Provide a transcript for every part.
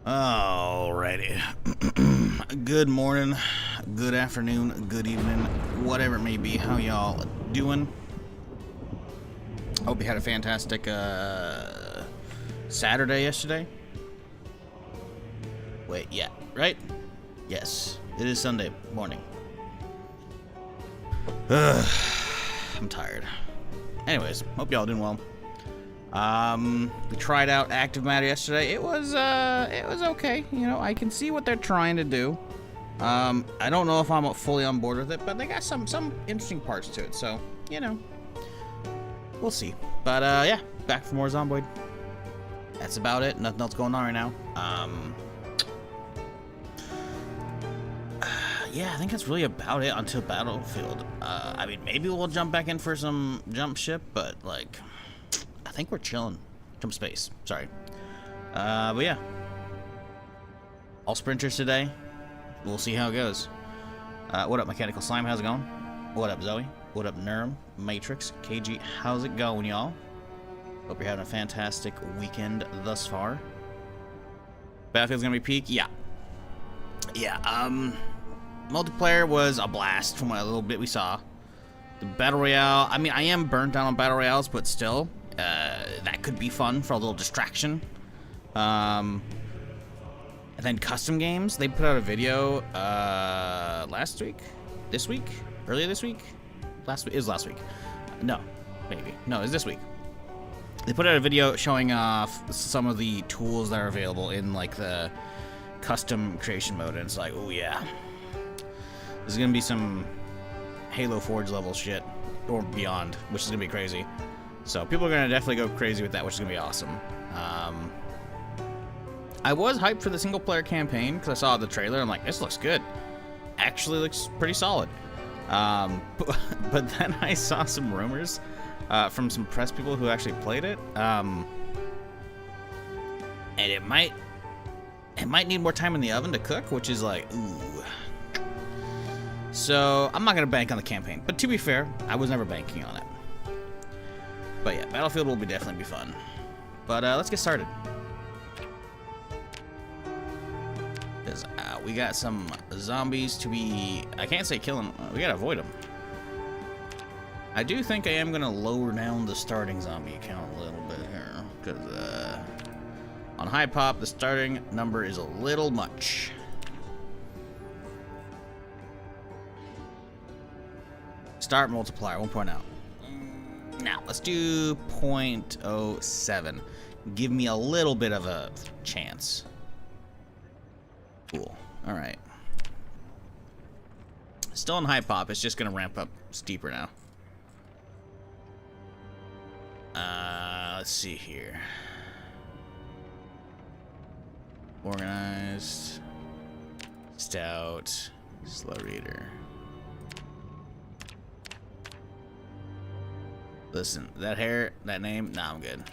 Alrighty. Good morning, good afternoon, good evening, whatever it may be. How y'all doing? Hope you had a fantastic Saturday yesterday. Wait, yeah, right? Yes, it is Sunday morning. I'm tired. Anyways, hope y'all doing well. We tried out Active Matter yesterday. It was okay. You know, I can see what they're trying to do. I don't know if I'm fully on board with it, but they got some interesting parts to it. So, you know, we'll see. But yeah, back for more Zomboid. That's about it. Nothing else going on right now. Yeah, I think that's really about it until Battlefield. I mean, maybe we'll jump back in for some jump ship, but like, I think we're chilling. Jump space, sorry. But yeah, all sprinters today. We'll see how it goes. What up, Mechanical Slime? How's it going? What up, Zoe? What up, Nerm? Matrix, KG, how's it going, y'all? Hope you're having a fantastic weekend thus far. Battlefield's gonna be peak? Yeah. Multiplayer was a blast from what little bit we saw. The Battle Royale, I mean, I am burnt down on Battle Royales, but still, that could be fun for a little distraction. And then custom games, they put out a video last week? This week? Earlier this week? Last week? It was last week. No, maybe. No, it was this week. They put out a video showing off some of the tools that are available in like the custom creation mode, and it's like, oh yeah. There's gonna be some Halo Forge level shit, or beyond, which is gonna be crazy. So people are gonna definitely go crazy with that, which is gonna be awesome. I was hyped for the single player campaign because I saw the trailer. I'm like, this looks good. Actually looks pretty solid. But then I saw some rumors from some press people who actually played it, and it might need more time in the oven to cook, which is like, ooh. So I'm not gonna bank on the campaign, but to be fair, I was never banking on it. But yeah, Battlefield will definitely be fun. But let's get started. Because we got some zombies to be, I can't say killing, we gotta avoid them. I do think I am gonna lower down the starting zombie count a little bit here. Because on high pop, the starting number is a little much. Start multiplier 1.0. Now let's do 0.07. Give me a little bit of a chance. Cool. All right. Still in high pop. It's just gonna ramp up steeper now. Let's see here. Organized. Stout. Slow reader. Listen, that hair, that name, nah, I'm good.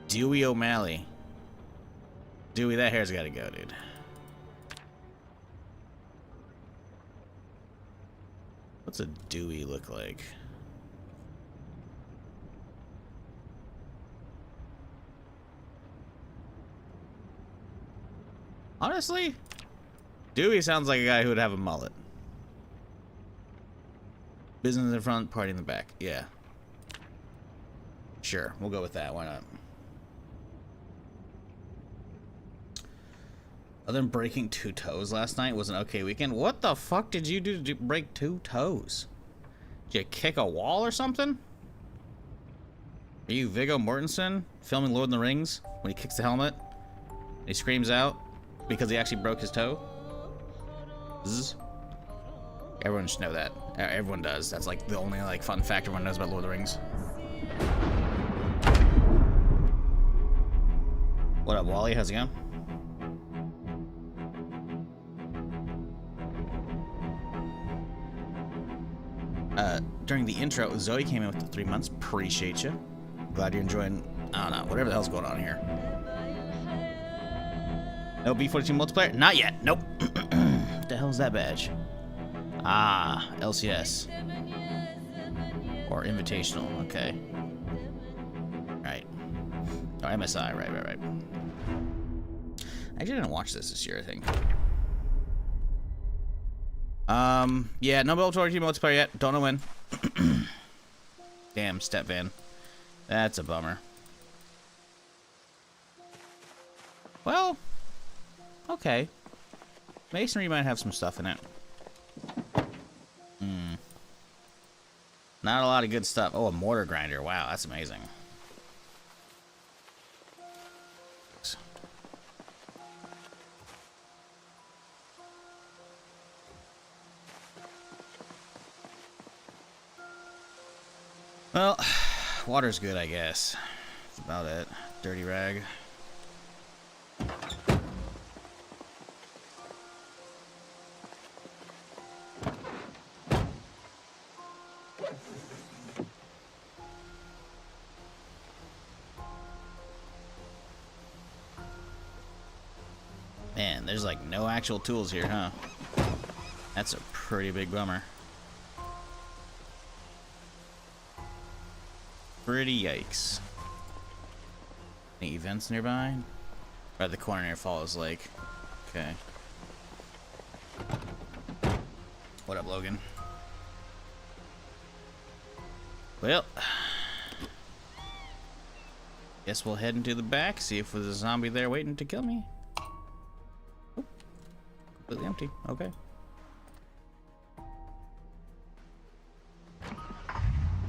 Dewey O'Malley. Dewey, that hair's gotta go, dude. What's a Dewey look like? Honestly, Dewey sounds like a guy who would have a mullet. Business in front, party in the back. Yeah. Sure, we'll go with that. Why not? Other than breaking 2 toes last night was an okay weekend. What the fuck did you do to break 2 toes? Did you kick a wall or something? Are you Viggo Mortensen filming Lord of the Rings when he kicks the helmet and he screams out because he actually broke his toe? Zzz. Everyone should know that. Everyone does. That's like the only like fun fact everyone knows about Lord of the Rings. What up, Wally? How's it going? During the intro, Zoe came in with the 3 months. Appreciate you. Glad you're enjoying, I don't know, whatever the hell's going on here. No B42 multiplayer? Not yet. Nope. What the hell's that badge? Ah, LCS. Or invitational, okay. Right. Oh, MSI, right. I actually didn't watch this year, I think. Yeah, no Military Team multiplayer yet. Don't know when. Damn, step van. That's a bummer. Well, okay. Masonry might have some stuff in it. Not a lot of good stuff. Oh, a mortar grinder. Wow, that's amazing. Well, water's good, I guess. That's about it. Dirty rag. Man, there's like no actual tools here, huh? That's a pretty big bummer. Pretty yikes. Any events nearby? Right at the corner near Falls Lake. Okay. What up, Logan? Well, guess we'll head into the back, see if there's a zombie there waiting to kill me. Oh, completely empty. Okay.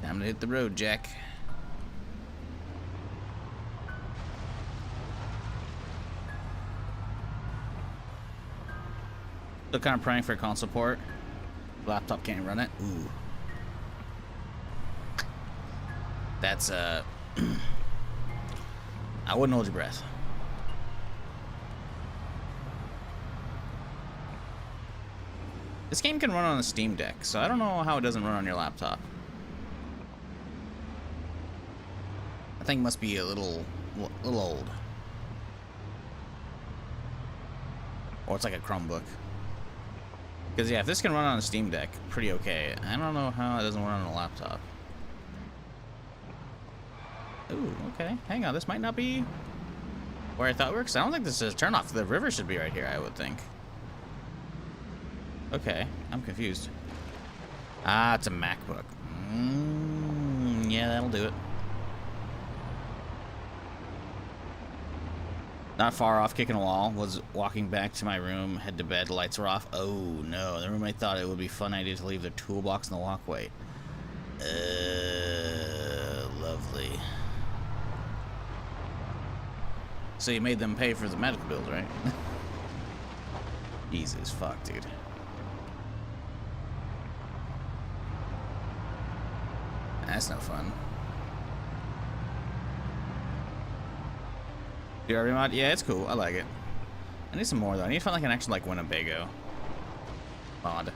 Time to hit the road, Jack. Still kind of praying for console port. Laptop can't run it. Ooh. That's I wouldn't hold your breath. This game can run on a Steam Deck, so I don't know how it doesn't run on your laptop. I think it must be a little old. Or it's like a Chromebook. Because yeah, if this can run on a Steam Deck, pretty okay. I don't know how it doesn't run on a laptop. Ooh, okay. Hang on, this might not be where I thought we were, 'cause I don't think this is a turnoff. The river should be right here, I would think. Okay, I'm confused. Ah, it's a MacBook. Yeah, that'll do it. Not far off, kicking a wall. Was walking back to my room, head to bed, lights were off. Oh no, the roommate thought it would be a fun idea to leave their toolbox in the walkway. Lovely. So you made them pay for the medical bills, right? Jesus fuck, dude. That's no fun. DRV mod? Yeah, it's cool. I like it. I need some more though. I need to find like an actual like Winnebago mod.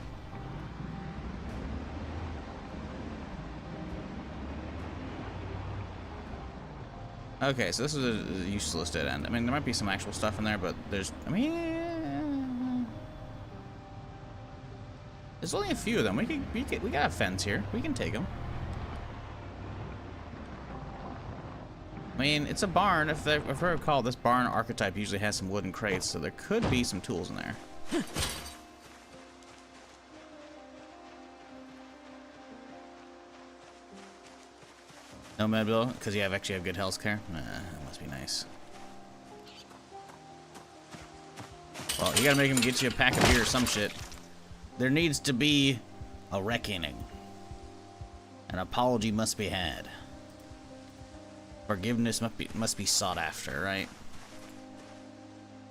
Okay, so this is a useless dead end. I mean, there might be some actual stuff in there, but there's, I mean, there's only a few of them. We got a fence here. We can take them. I mean, it's a barn. If I recall, this barn archetype usually has some wooden crates, so there could be some tools in there. No med bill, because you actually have good health care. That must be nice. Well, you gotta make him get you a pack of beer or some shit. There needs to be a reckoning. An apology must be had. Forgiveness must be sought after, right?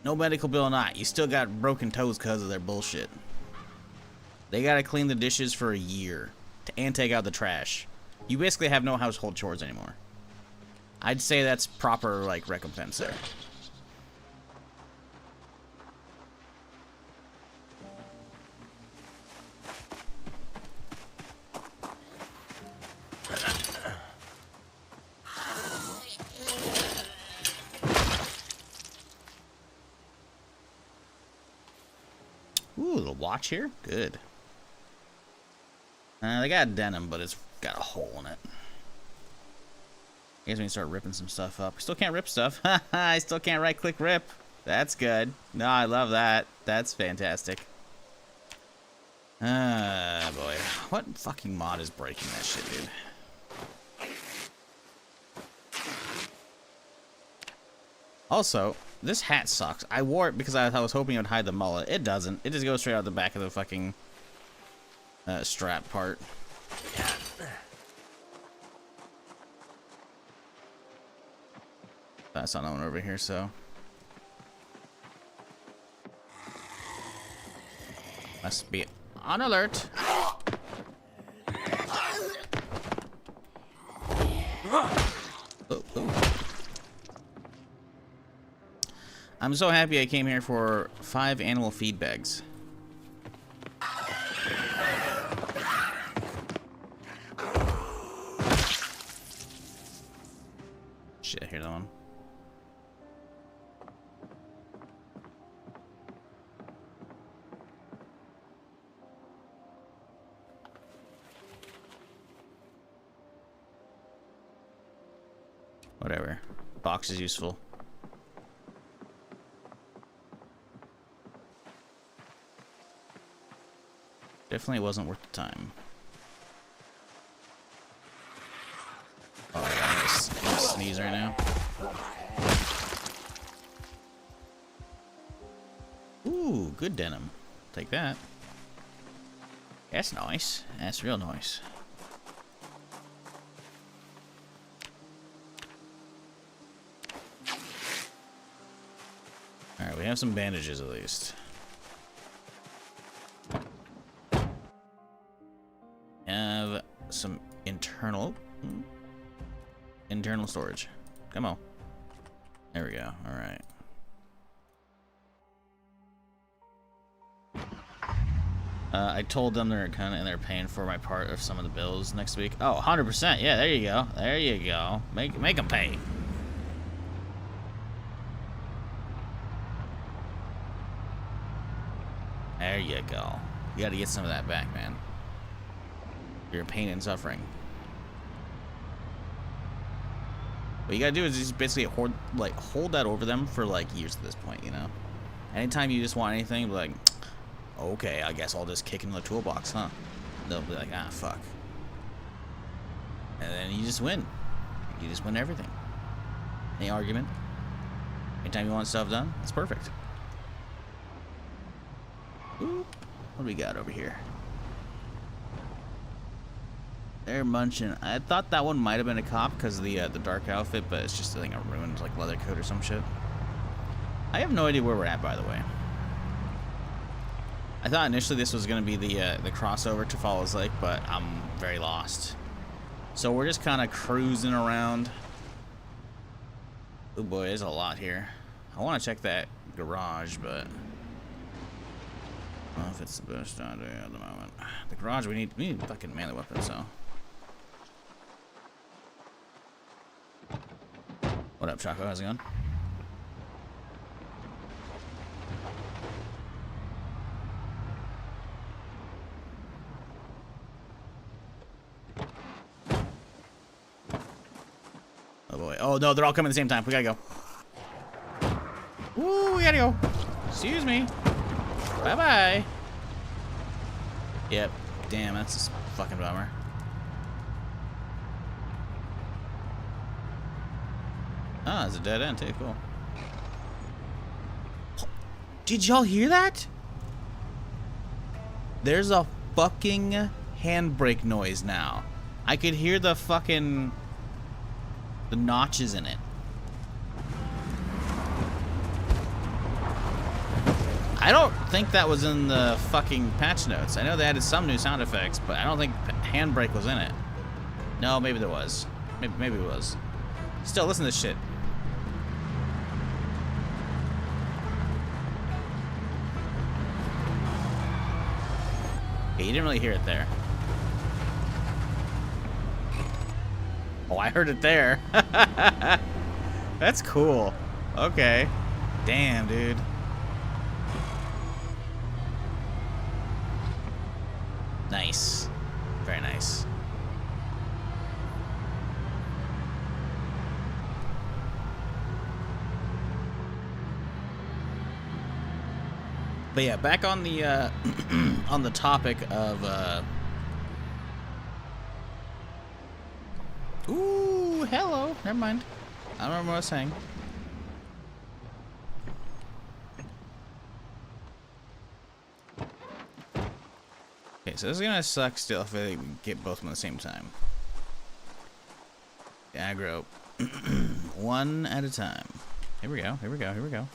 No medical bill or not, you still got broken toes because of their bullshit. They gotta clean the dishes for a year and take out the trash. You basically have no household chores anymore. I'd say that's proper, like, recompense there. Ooh, a little watch here. Good. They got denim, but it's got a hole in it. guess we can start ripping some stuff up. We still can't rip stuff. I still can't right-click rip. That's good. No, I love that. That's fantastic. Ah, boy. What fucking mod is breaking that shit, dude? Also, this hat sucks. I wore it because I was hoping it would hide the mullet. It doesn't. It just goes straight out the back of the fucking strap part. That's not one over here, so. Must be on alert. Oh, oh. I'm so happy I came here for 5 animal feed bags. Shit, here's that one. Whatever. Box is useful. Definitely wasn't worth the time. Oh, I'm gonna sneeze right now. Ooh, good denim. Take that. That's nice. That's real nice. Alright, we have some bandages at least. Have some internal storage. Come on. There we go. Alright. I told them they're paying for my part of some of the bills next week. Oh, 100%. Yeah, there you go. There you go. Make them pay. There you go. You gotta get some of that back, man. Your pain and suffering. What you gotta do is just basically hold that over them for like years at this point, you know? Anytime you just want anything, be like, okay, I guess I'll just kick in the toolbox, huh? They'll be like, ah, fuck. And then you just win. You just win everything. Any argument? Anytime you want stuff done, it's perfect. Ooh, what do we got over here? They're munching. I thought that one might have been a cop because of the dark outfit, but it's just I think a ruined like leather coat or some shit. I have no idea where we're at, by the way. I thought initially this was gonna be the crossover to Falls Lake, but I'm very lost. So we're just kind of cruising around. Oh boy, there's a lot here. I want to check that garage, but. I don't know if it's the best idea at the moment. The garage, we need fucking melee weapons, so. What up, Choco? How's it going? Oh boy. Oh no, they're all coming at the same time. We gotta go. Woo, we gotta go. Excuse me. Bye-bye. Yep. Damn, that's a fucking bummer. Ah, it's a dead end too. Cool. Did y'all hear that? There's a fucking handbrake noise now. I could hear the fucking... the notches in it. I don't think that was in the fucking patch notes. I know they added some new sound effects, but I don't think handbrake was in it. No, maybe there was. Maybe it was. Still, listen to this shit. Okay, you didn't really hear it there. Oh, I heard it there. That's cool. Okay. Damn, dude. Nice. Very nice. But yeah, back on the on the topic of ooh, hello. Never mind. I don't remember what I was saying. Okay, so this is gonna suck still if I get both of them at the same time. Aggro. One at a time. Here we go, here we go, here we go.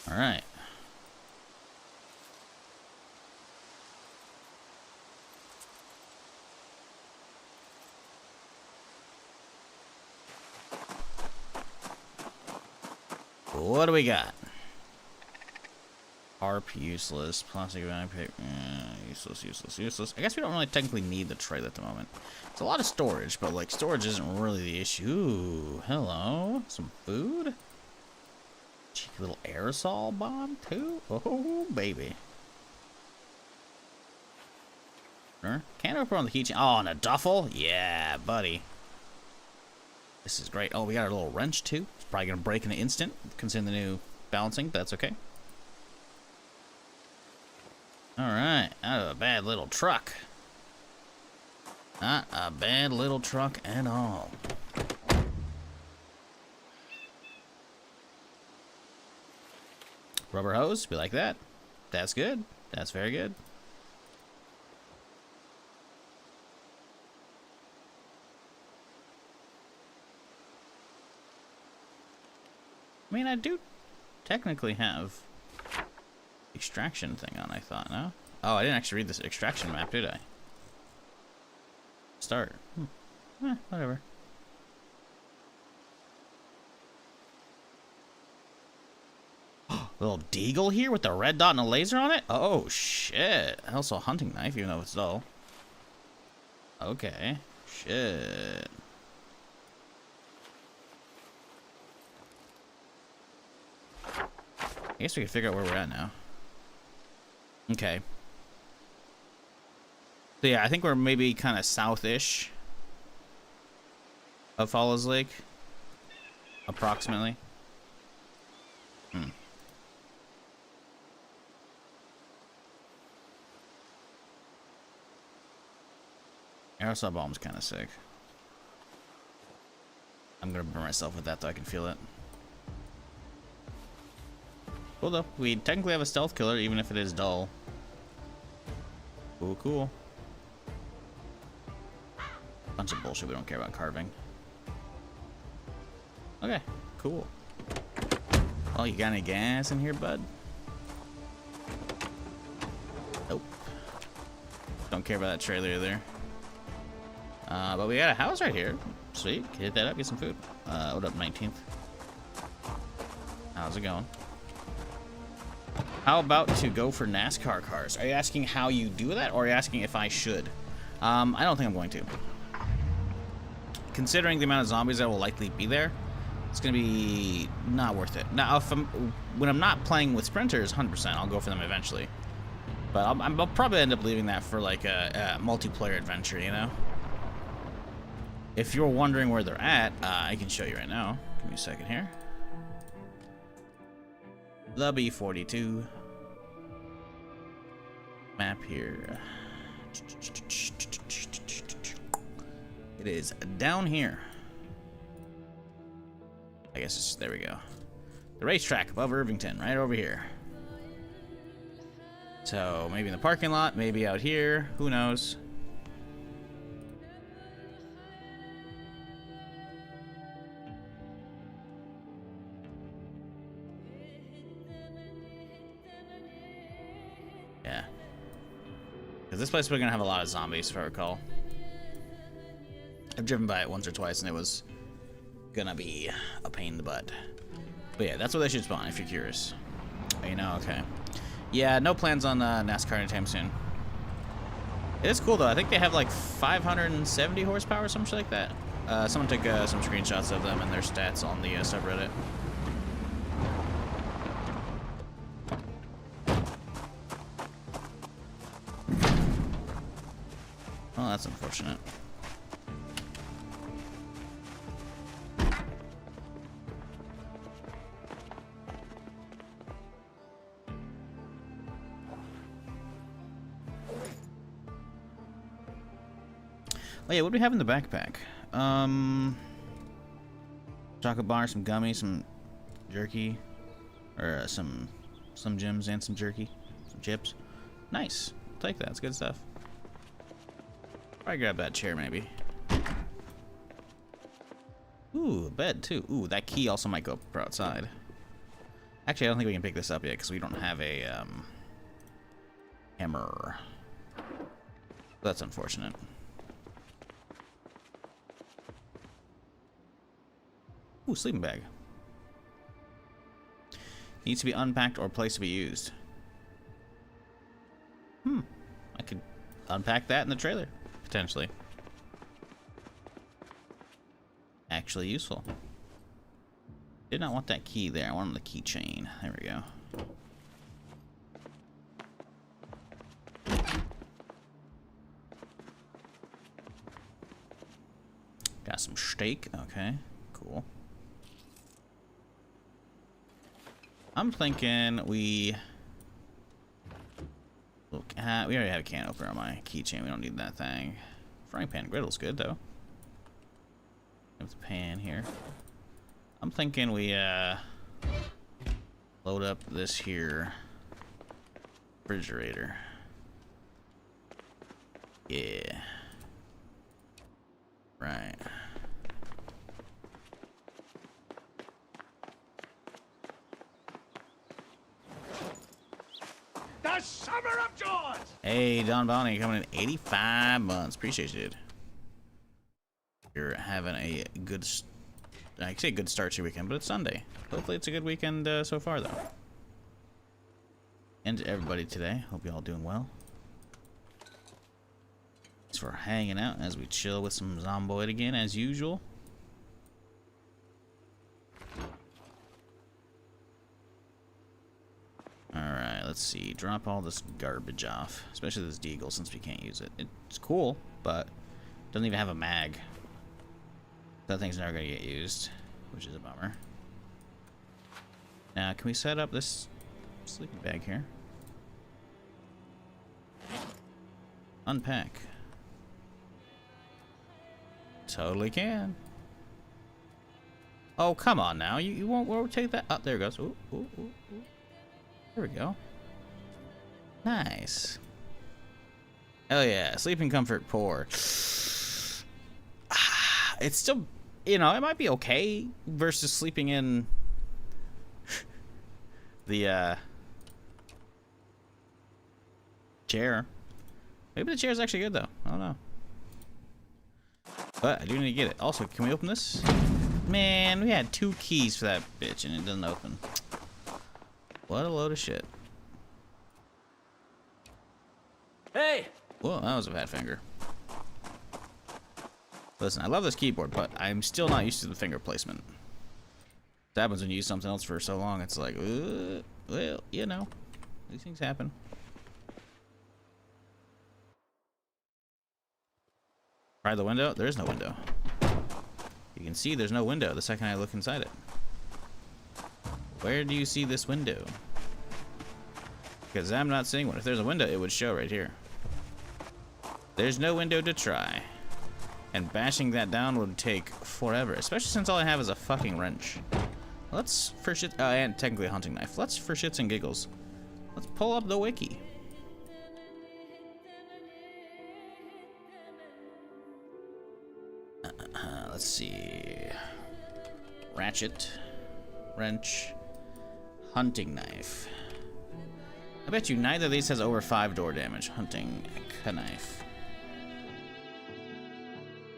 All right. What do we got? Harp, useless. Plastic bag paper, useless, useless, useless. I guess we don't really technically need the trailer at the moment. It's a lot of storage, but like storage isn't really the issue. Ooh, hello. Some food. Cheeky little aerosol bomb too. Oh baby. Can't open on the keychain. Oh, and a duffel. Yeah, buddy. This is great. Oh, we got our little wrench too. It's probably gonna break in an instant, considering the new balancing, but that's okay. Alright, out of a bad little truck. Not a bad little truck at all. Rubber hose, be like that. That's good. That's very good. I mean, I do technically have extraction thing on, I thought, no? Oh, I didn't actually read this extraction map, did I? Start. Whatever. Little deagle here with the red dot and a laser on it? Oh, shit. Also a hunting knife, even though it's dull. Okay. Shit. I guess we can figure out where we're at now. Okay. So yeah, I think we're maybe kind of south-ish of Falls Lake. Approximately. Aerosol bomb's kind of sick. I'm gonna burn myself with that though, I can feel it. Cool though, we technically have a stealth killer even if it is dull. Cool, cool. Bunch of bullshit, we don't care about carving. Okay, cool. Oh, you got any gas in here, bud? Nope. Don't care about that trailer either. But we got a house right here. Sweet, hit that up, get some food. What up, 19th? How's it going? How about to go for NASCAR cars? Are you asking how you do that, or are you asking if I should? I don't think I'm going to. Considering the amount of zombies that will likely be there, it's going to be not worth it. Now, when I'm not playing with sprinters, 100%, I'll go for them eventually. But I'll probably end up leaving that for like a multiplayer adventure, you know? If you're wondering where they're at, I can show you right now. Give me a second here. The B42 map here. It is down here. I guess it's, there we go. The racetrack above Irvington, right over here. So maybe in the parking lot, maybe out here, who knows? Yeah. Because this place we're gonna have a lot of zombies, if I recall. I've driven by it once or twice and it was gonna be a pain in the butt. But yeah, that's where they should spawn if you're curious. Oh, you know, okay. Yeah, no plans on NASCAR anytime soon. It is cool though. I think they have like 570 horsepower or something like that. Someone took some screenshots of them and their stats on the subreddit. Oh, that's unfortunate. Oh yeah, what do we have in the backpack? Chocolate bar, some gummies, some jerky, or some Slim Jims and some jerky, some chips. Nice. I'll take that. It's good stuff. Probably grab that chair maybe. Ooh, a bed too. Ooh, that key also might go up for outside. Actually, I don't think we can pick this up yet because we don't have a hammer. That's unfortunate. Ooh, sleeping bag. Needs to be unpacked or placed to be used. I could unpack that in the trailer, potentially. Actually useful. Did not want that key there. I wanted the keychain. There we go. Got some steak. Okay, cool. I'm thinking we... Look, we already have a can opener on my keychain. We don't need that thing. Frying pan griddle's good, though. Have the pan here. I'm thinking we, load up this here refrigerator. Yeah. Right. The summer of joys! Hey, Don Bonnie, coming in 85 months. Appreciate you, dude. You're having a good, I can say good start to your weekend, but it's Sunday. Hopefully it's a good weekend so far, though. And to everybody today, hope you all doing well. Thanks for hanging out as we chill with some Zomboid again, as usual. Alright, let's see. Drop all this garbage off. Especially this deagle, since we can't use it. It's cool, but it doesn't even have a mag. That thing's never going to get used, which is a bummer. Now, can we set up this sleeping bag here? Unpack. Totally can. Oh, come on now. You won't rotate that? Oh, there it goes. Ooh, ooh, ooh, ooh. There we go. Nice. Hell yeah. Sleeping comfort poor. It's still, you know, it might be okay versus sleeping in the chair. Maybe the chair's actually good though. I don't know. But I do need to get it. Also, can we open this? Man, we had 2 keys for that bitch and it doesn't open. What a load of shit. Hey! Whoa, that was a bad finger. Listen, I love this keyboard, but I'm still not used to the finger placement. What happens when you use something else for so long? It's like, well, you know, these things happen. Try the window. There is no window. You can see there's no window the second I look inside it. Where do you see this window? Because I'm not seeing one. If there's a window, it would show right here. There's no window to try. And bashing that down would take forever, especially since all I have is a fucking wrench. Let's, for shit, and technically a hunting knife. Let's, for shits and giggles, let's pull up the wiki. Let's see. Ratchet, wrench, hunting knife. I bet you neither of these has over 5 door damage. Hunting knife.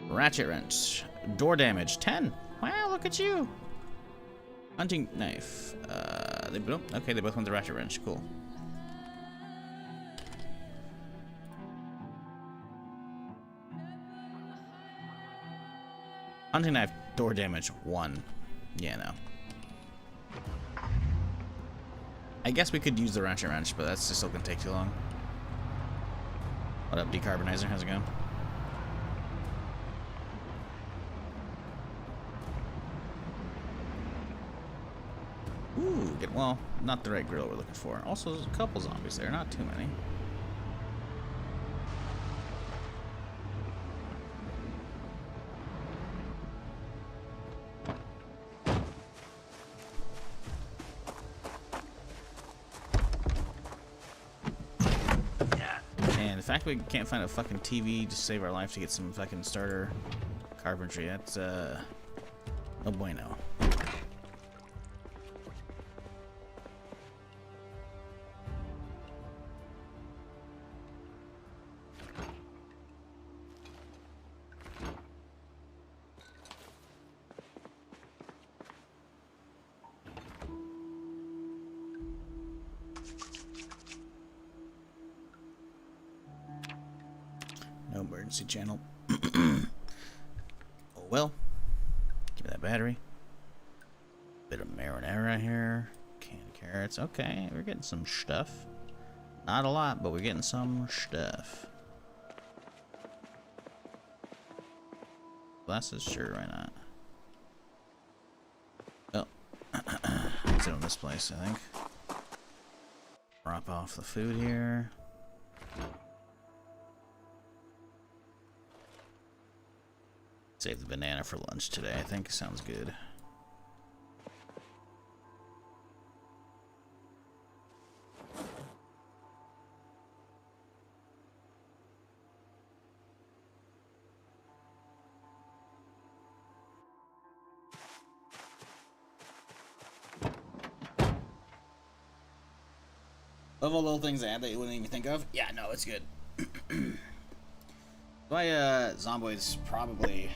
Ratchet wrench. Door damage 10. Wow, look at you. Hunting knife. Okay, they both went the ratchet wrench. Cool. Hunting knife, door damage, 1. Yeah, no. I guess we could use the ratchet wrench, but that's just still gonna take too long. What up, Decarbonizer? How's it going? Ooh, well, not the right grill we're looking for. Also, there's a couple zombies there, not too many. And the fact we can't find a fucking TV to save our life to get some fucking starter carpentry, that's, no bueno. No emergency channel. Oh well. Give me that battery. Bit of marinara here. Canned carrots. Okay, we're getting some stuff. Not a lot, but we're getting some stuff. Glasses? Sure, why not? Oh. Let's sit on this place, I think. Drop off the food here. Save the banana for lunch today, I think. Sounds good. Of all the little things they add that you wouldn't even think of? Yeah, no, it's good. My Zomboid's probably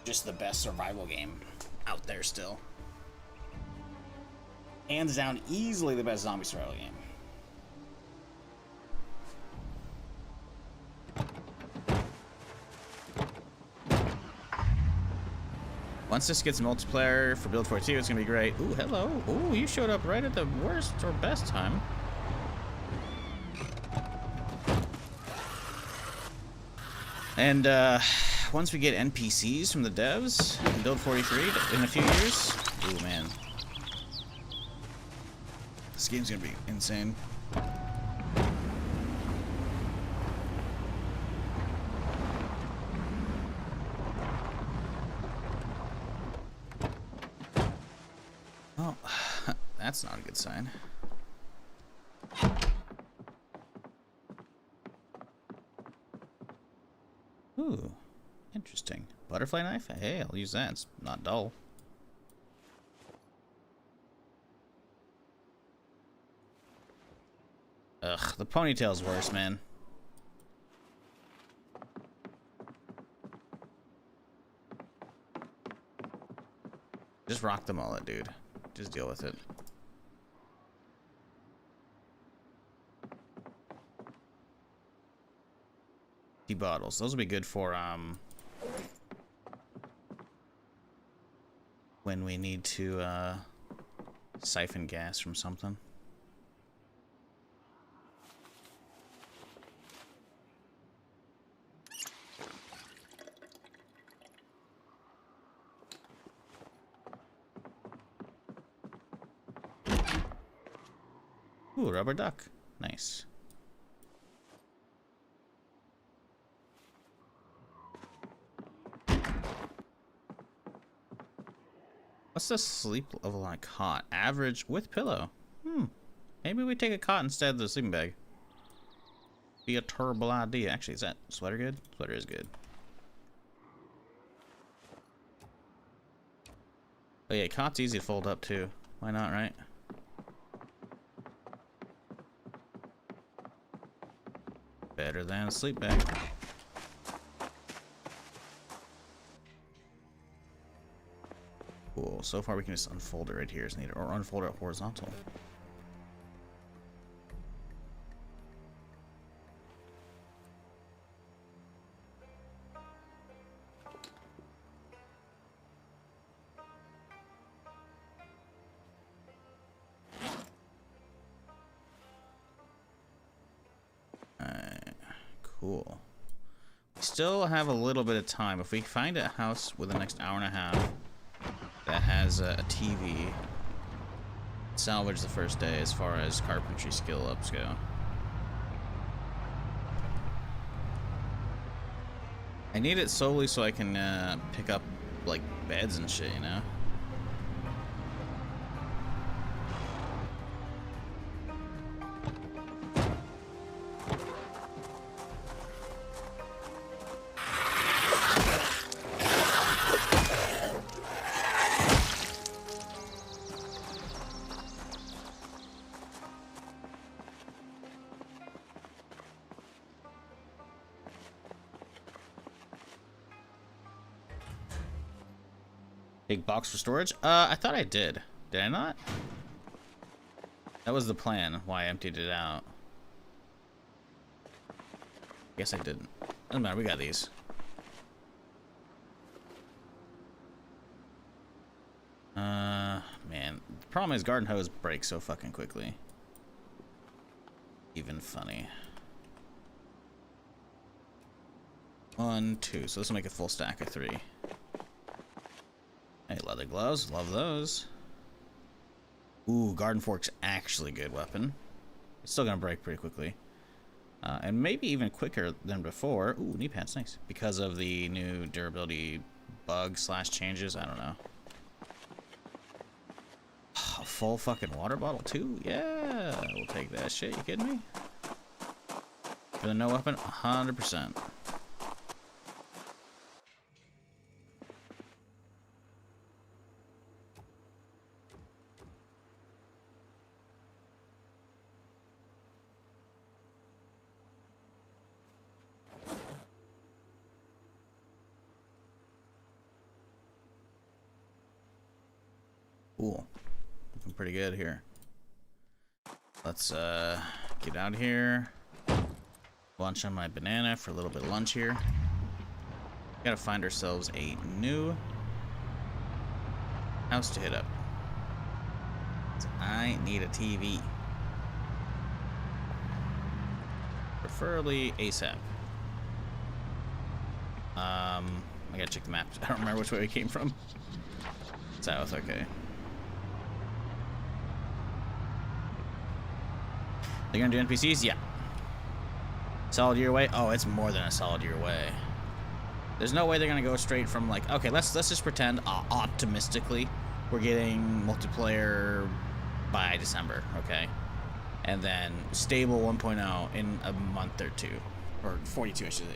just the best survival game out there still. Hands down, easily the best zombie survival game. Once this gets multiplayer for Build 42, it's gonna be great. Ooh, hello. Ooh, you showed up right at the worst or best time. And once we get NPCs from the devs in Build 43 in a few years, ooh man, this game's gonna be insane. Oh, that's not a good sign. Ooh, interesting. Butterfly knife? Hey, I'll use that. It's not dull. Ugh, the ponytail's worse, man. Just rock the mullet, dude. Just deal with it. Bottles. Those will be good for when we need to siphon gas from something. Ooh, rubber duck. Nice. What's the sleep level on a cot? Average with pillow. Maybe we take a cot instead of the sleeping bag. Be a terrible idea. Actually, is that sweater good? Sweater is good. Oh yeah, cot's easy to fold up too. Why not, right? Better than a sleep bag. Cool. So far we can just unfold it right here as needed, or unfold it horizontal. Cool. We still have a little bit of time. If we find a house within the next hour and a half that has a TV, salvage the first day as far as carpentry skill ups go. I need it solely so I can pick up like beds and shit, you know? Big box for storage? I thought I did. Did I not? That was the plan, why I emptied it out. Guess I didn't. Doesn't matter, we got these. Man. The problem is garden hose break so fucking quickly. Even funny. 1, 2. So this will make a full stack of 3. Hey, leather gloves. Love those. Ooh, garden fork's actually a good weapon. It's still gonna break pretty quickly. And maybe even quicker than before. Ooh, knee pads, nice. Because of the new durability bug / changes, I don't know. A full fucking water bottle too? Yeah, we'll take that shit. You kidding me? For the no weapon, 100%. Cool. Looking pretty good here. Let's get out of here. Lunch on my banana for a little bit of lunch here. Gotta find ourselves a new house to hit up. I need a TV. Preferably ASAP. I gotta check the map. I don't remember which way we came from. South, okay. They're gonna do NPCs? Yeah. Solid year away? Oh, it's more than a solid year away. There's no way they're gonna go straight from like, okay, let's just pretend optimistically we're getting multiplayer by December, okay? And then stable 1.0 in a month or two. Or 42, I should say.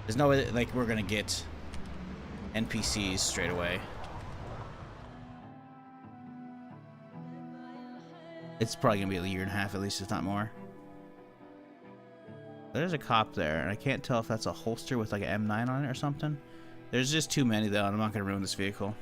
There's no way that, like, we're gonna get NPCs straight away. It's probably gonna be a year and a half at least, if not more. There's a cop there, and I can't tell if that's a holster with like an M9 on it or something. There's just too many though, and I'm not gonna ruin this vehicle.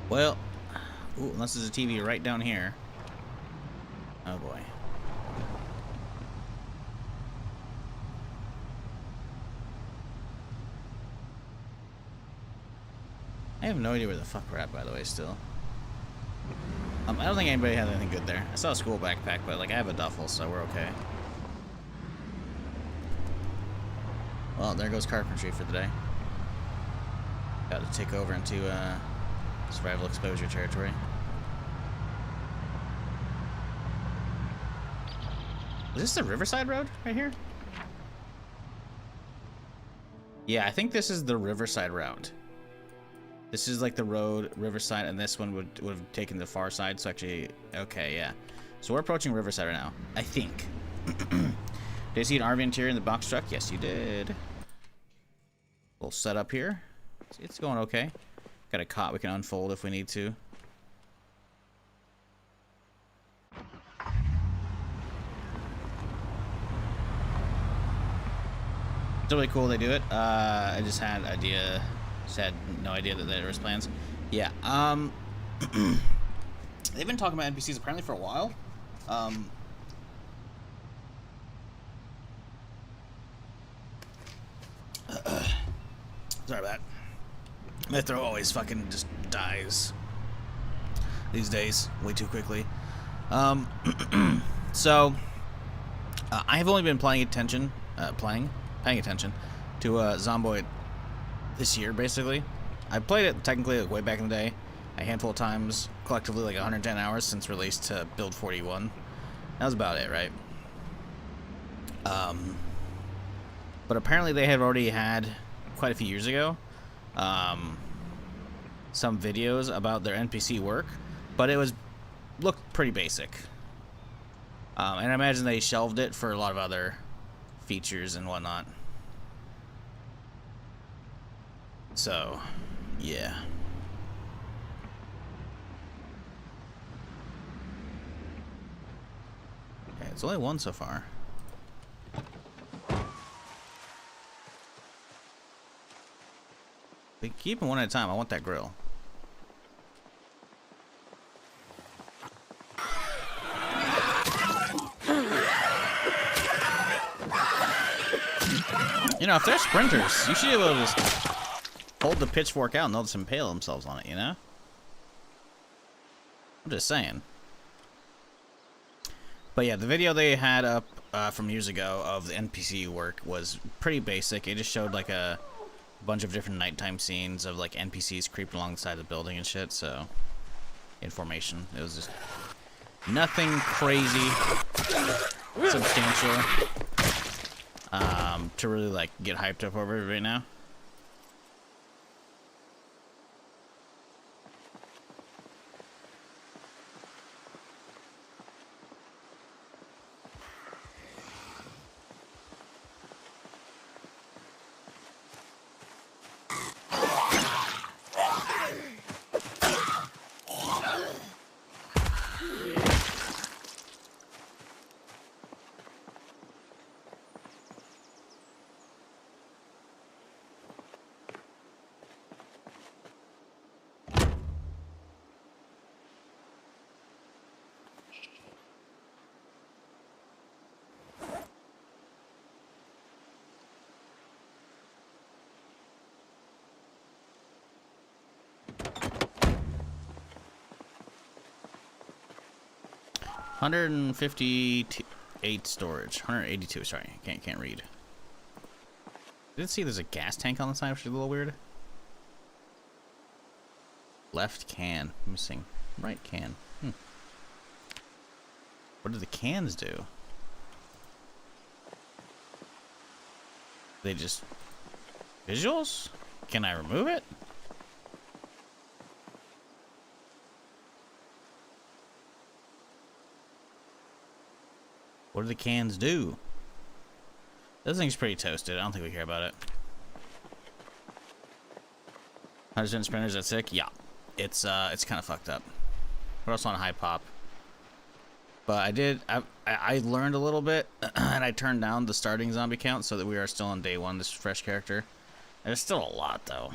Well, ooh, unless there's a TV right down here. Oh boy. I have no idea where the fuck we're at, by the way, still. I don't think anybody had anything good there. I saw a school backpack, but like I have a duffel, so we're okay. Well, there goes carpentry for the day. Got to take over into survival exposure territory. Is this the Riverside Road right here? Yeah, I think this is the Riverside route. This is like the road, Riverside, and this one would have taken the far side. So actually, okay, yeah. So we're approaching Riverside right now, I think. Did you see an RV interior in the box truck? Yes, you did. We'll set up here. It's going okay. Got a cot we can unfold if we need to. It's really cool they do it. I just had no idea that there was plans. Yeah. They've been talking about NPCs apparently for a while. Sorry about that. My throat always fucking just dies these days way too quickly. So I have only been paying attention to Zomboid this year, basically. I played it technically like way back in the day, a handful of times, collectively like 110 hours since release to build 41. That was about it, right? But apparently they had already had quite a few years ago some videos about their NPC work, but it looked pretty basic. And I imagine they shelved it for a lot of other features and whatnot. So, yeah. Okay, it's only one so far. They keep them one at a time. I want that grill. You know, if they're sprinters, you should be able to just hold the pitchfork out and they'll just impale themselves on it, you know? I'm just saying. But yeah, the video they had up from years ago of the NPC work was pretty basic. It just showed like a bunch of different nighttime scenes of like NPCs creeping along the side of the building and shit, so information. It was just nothing crazy substantial to really like get hyped up over right now. $158 storage. 182. Sorry, can't read. Did see there's a gas tank on the side, which is a little weird. Left can missing. Right can. What do the cans do? They just visuals? Can I remove it? What do the cans do? This thing's pretty toasted. I don't think we care about it. 100% sprinters at sick? Yeah. It's kind of fucked up. We're also on high pop. But I learned a little bit, and I turned down the starting zombie count so that we are still on day one, this fresh character. There's still a lot, though.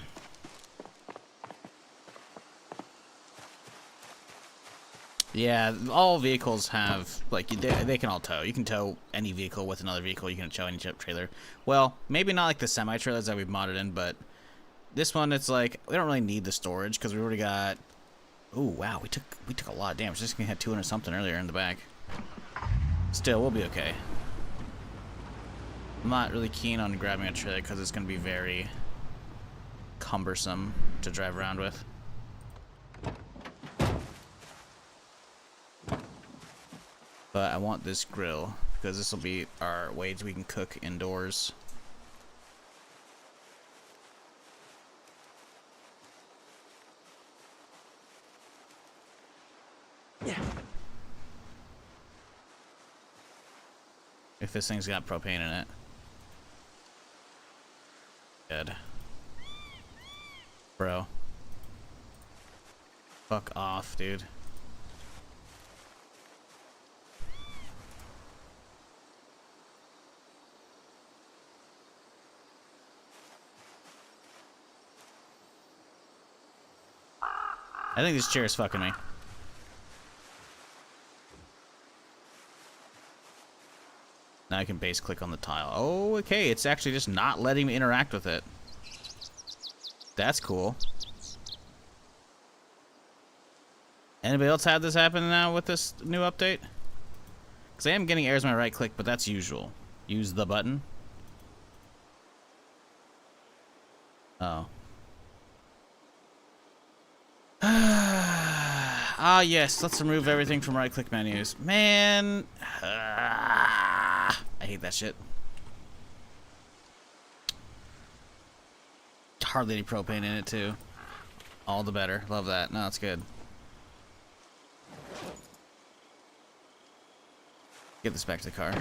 Yeah, all vehicles have, like, they can all tow. You can tow any vehicle with another vehicle. You can tow any trailer. Well, maybe not like the semi-trailers that we've modded in, but this one, it's like, we don't really need the storage because we already got... Ooh, wow, we took a lot of damage. This thing had 200 something earlier in the back. Still, we'll be okay. I'm not really keen on grabbing a trailer because it's going to be very cumbersome to drive around with. But I want this grill because this will be our way we can cook indoors. If this thing's got propane in it. Good. Bro. Fuck off, dude. I think this chair is fucking me. Now I can base click on the tile. Oh, okay. It's actually just not letting me interact with it. That's cool. Anybody else had this happen now with this new update? Because I am getting errors when I right click, but that's usual. Use the button. Oh. Ah, yes. Let's remove everything from right click menus. Man. I hate that shit. Hardly any propane in it, too. All the better. Love that. No, it's good. Get this back to the car.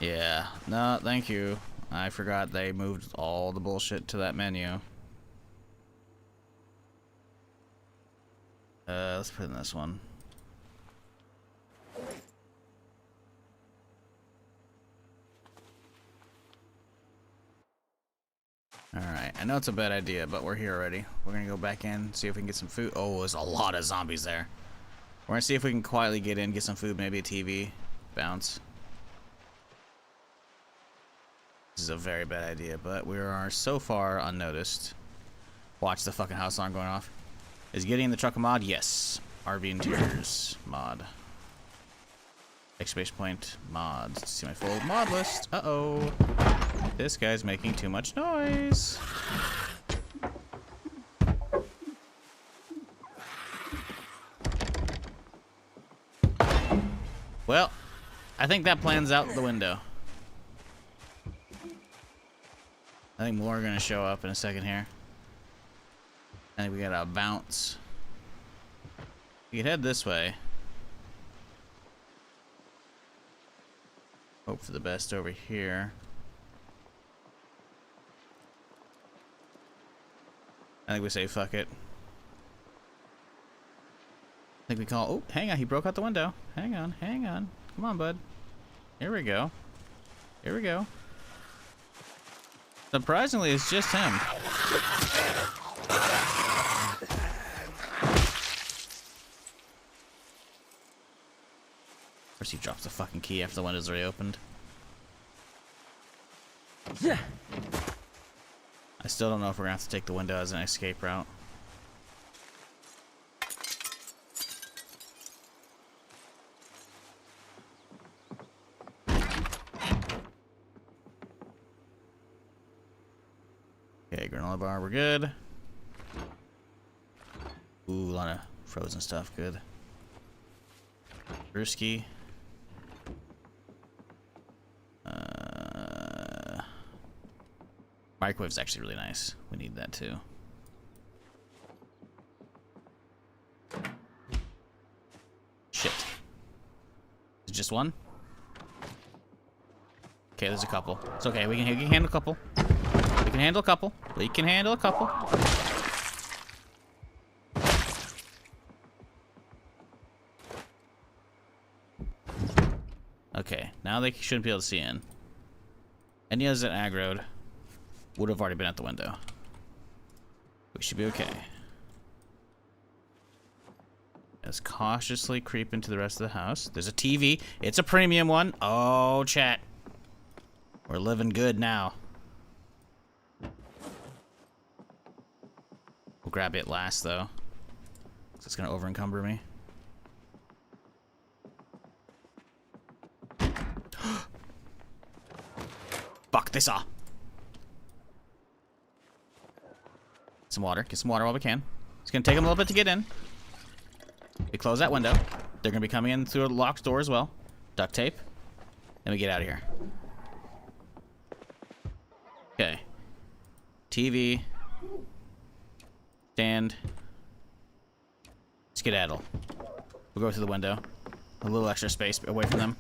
Yeah. No, thank you. I forgot they moved all the bullshit to that menu. Let's put in this one. Alright, I know it's a bad idea, but we're here already. We're gonna go back in, see if we can get some food. Oh, there's a lot of zombies there. We're gonna see if we can quietly get in, get some food, maybe a TV. Bounce. This is a very bad idea, but we are so far unnoticed. Watch the fucking house alarm going off. Is getting in the truck a mod? Yes. RV Interiors mod. Exclamation point mods. See my full mod list. Uh-oh. This guy's making too much noise. Well, I think that plan's out the window. I think more are gonna show up in a second here. I think we gotta bounce. We could head this way. Hope for the best over here. I think we say fuck it. I think we call. Oh, hang on. He broke out the window. Hang on. Hang on. Come on, bud. Here we go. Here we go. Surprisingly, it's just him. Of course, he drops the fucking key after the window's reopened. Yeah. I still don't know if we're gonna have to take the window as an escape route. Okay, granola bar, we're good. Ooh, a lot of frozen stuff, good. Brewski. Microwave's actually really nice. We need that too. Shit. Is it just one? Okay, there's a couple. It's okay. We can handle a couple. We can handle a couple. We can handle a couple. Okay, now they shouldn't be able to see in. Any others that aggroed would have already been at the window. We should be okay. Let's cautiously creep into the rest of the house. There's a TV. It's a premium one. Oh, chat. We're living good now. We'll grab it last, though. It's going to over-encumber me. Fuck, they saw. Some water. Get some water while we can. It's going to take them a little bit to get in. We close that window. They're going to be coming in through a locked door as well. Duct tape. Then we get out of here. Okay. TV. Stand. Skedaddle. We'll go through the window. A little extra space away from them.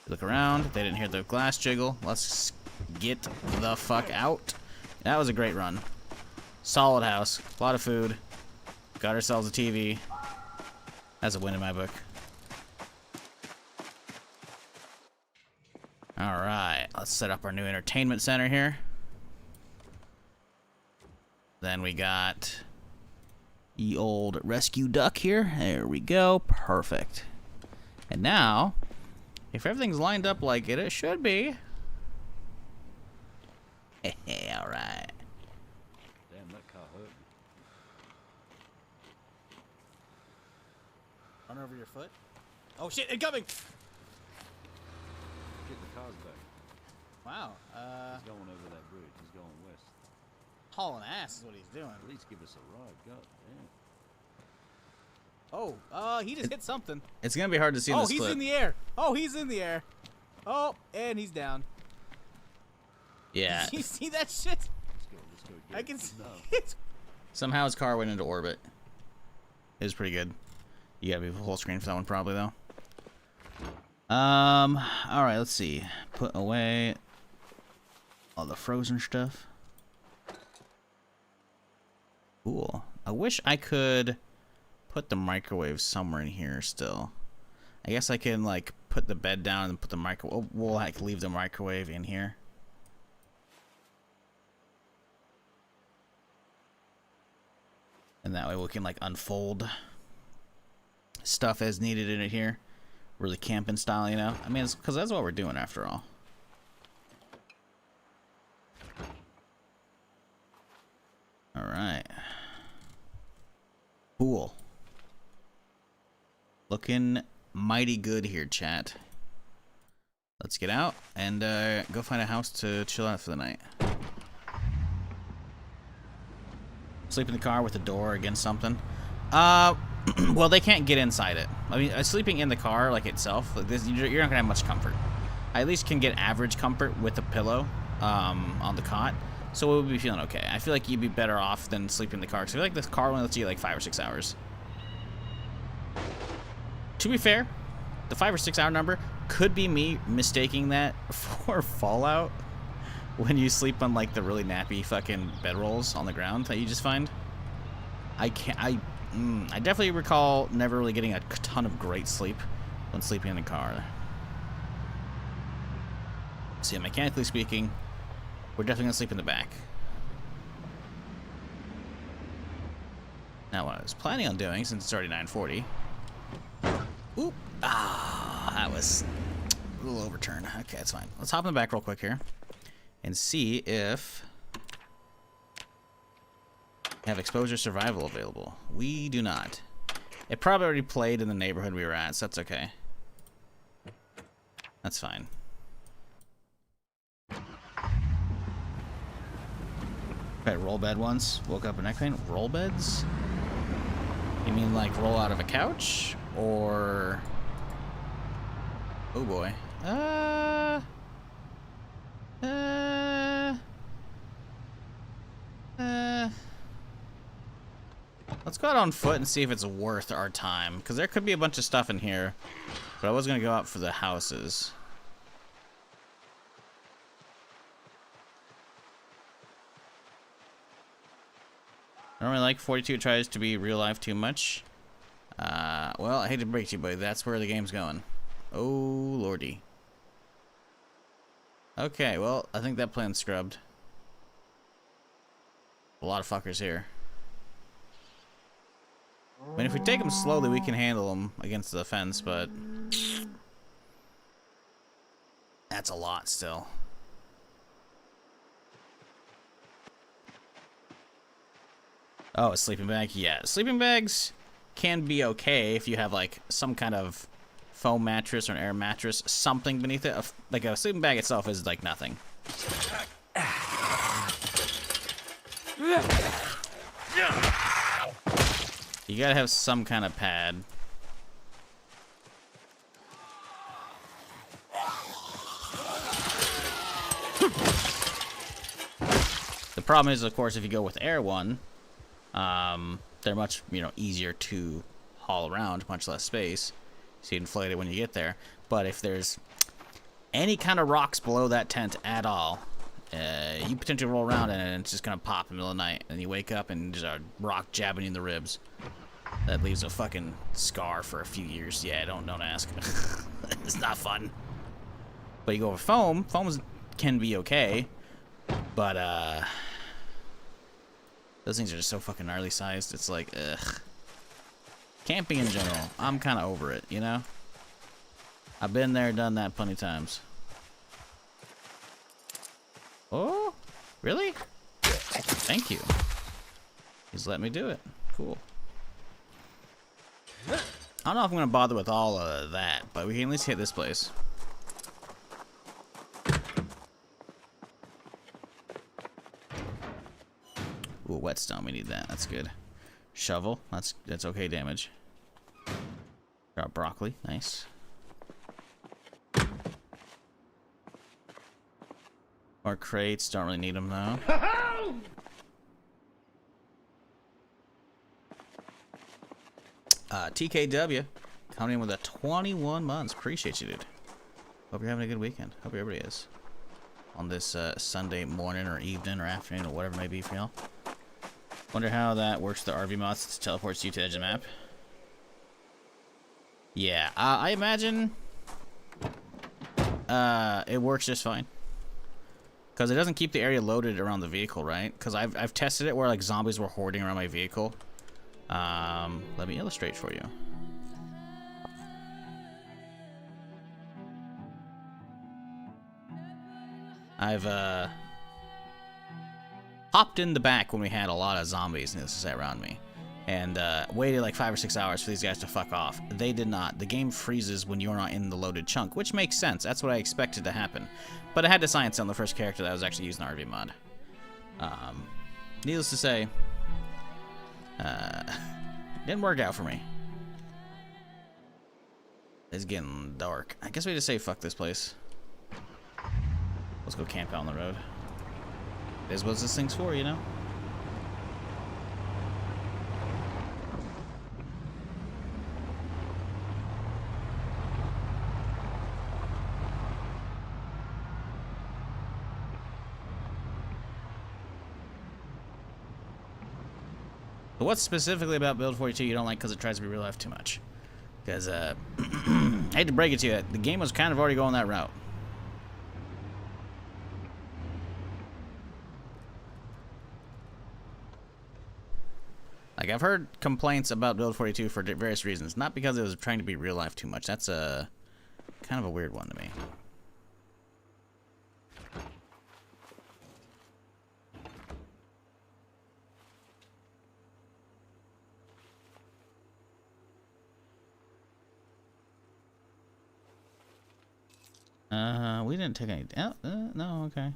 Look around. They didn't hear the glass jiggle. Let's get the fuck out. That was a great run. Solid house. A lot of food. Got ourselves a TV. That's a win in my book. Alright. Let's set up our new entertainment center here. Then we got the old rescue duck here. There we go. Perfect. And now, if everything's lined up like it should be. Alright. Damn, that car hurt me. Run over your foot. Oh shit, incoming! Get the cars back. Wow. He's going over that bridge. He's going west. Hauling ass is what he's doing. At least give us a ride. God damn. Oh, he just hit something. It's gonna be hard to see in this he's clip. in the air. Oh, he's in the air. Oh, and he's down. Yeah. You see that shit? Let's go get I can it. see No. it. Somehow his car went into orbit. It was pretty good. You gotta be full screen for that one, probably though. All right. Let's see. Put away all the frozen stuff. Cool. I wish I could put the microwave somewhere in here still. I guess I can like put the bed down and put the microwave. We'll like leave the microwave in here. And that way we can like unfold stuff as needed in it here. Really camping style, you know? I mean, it's because that's what we're doing after all. All right. Cool. Looking mighty good here, chat. Let's get out and go find a house to chill out for the night. Sleep in the car with the door against something. Well, they can't get inside it. I mean, sleeping in the car, like itself, like this, you're not gonna have much comfort. I at least can get average comfort with a pillow on the cot, so we'll be feeling okay. I feel like you'd be better off than sleeping in the car, because I feel like this car only lets you like 5 or 6 hours. To be fair, the 5 or 6 hour number could be me mistaking that for Fallout, when you sleep on like the really nappy fucking bedrolls on the ground that you just find. I definitely recall never really getting a ton of great sleep when sleeping in a car. So yeah, mechanically speaking, we're definitely gonna sleep in the back. Now what I was planning on doing, since it's already 9:40. Oop! Ah, that was a little overturn. Okay, that's fine. Let's hop in the back real quick here and see if have exposure survival available. We do not. It probably already played in the neighborhood we were at, so that's okay. That's fine. Okay, roll bed once. Woke up in neck pain. Roll beds? You mean like roll out of a couch? Or... oh boy. Let's go out on foot and see if it's worth our time, because there could be a bunch of stuff in here, but I was going to go out for the houses. I don't really like 42 tries to be real life too much. Well, I hate to break to you, but that's where the game's going. Oh, lordy. Okay, well, I think that plan's scrubbed. A lot of fuckers here. I mean, if we take them slowly, we can handle them against the fence, but that's a lot still. Oh, a sleeping bag? Yeah, sleeping bags can be okay if you have like some kind of foam mattress or an air mattress, something beneath it. Like a sleeping bag itself is like nothing. You gotta have some kind of pad. The problem is, of course, if you go with air one, they're much, you know, easier to haul around, much less space, so you inflate it when you get there. But if there's any kind of rocks below that tent at all, you potentially roll around and it's just gonna pop in the middle of the night, and you wake up and there's a rock jabbing you in the ribs. That leaves a fucking scar for a few years. Yeah, don't ask. It's not fun. But you go with foam. Foams can be okay, but those things are just so fucking gnarly sized. It's like, ugh. Camping in general, I'm kind of over it, you know? I've been there, done that plenty of times. Oh, really? Thank you. He's let me do it. Cool. I don't know if I'm going to bother with all of that, but we can at least hit this place. Ooh, whetstone, we need that. That's good. Shovel, that's okay damage. Got broccoli, nice. Or crates, don't really need them though. TKW coming in with a 21 months. Appreciate you, dude. Hope you're having a good weekend. Hope everybody is. On this Sunday morning or evening or afternoon or whatever it may be for y'all. Wonder how that works with the RV mods. It teleports you to the edge of the map. Yeah, I imagine it works just fine. Because it doesn't keep the area loaded around the vehicle, right? Because I've tested it where like zombies were hoarding around my vehicle. Let me illustrate for you. I've hopped in the back when we had a lot of zombies around me, and waited like 5 or 6 hours for these guys to fuck off. They did not. The game freezes when you're not in the loaded chunk, which makes sense. That's what I expected to happen. But I had to science on the first character that was actually using the RV mod. Needless to say, didn't work out for me. It's getting dark. I guess we just say fuck this place. Let's go camp out on the road. It is what this thing's for, you know? But what specifically about Build 42 you don't like because it tries to be real life too much? Because, I hate to break it to you, the game was kind of already going that route. Like, I've heard complaints about Build 42 for various reasons. Not because it was trying to be real life too much. That's a kind of a weird one to me. We didn't take any. Oh, no, okay.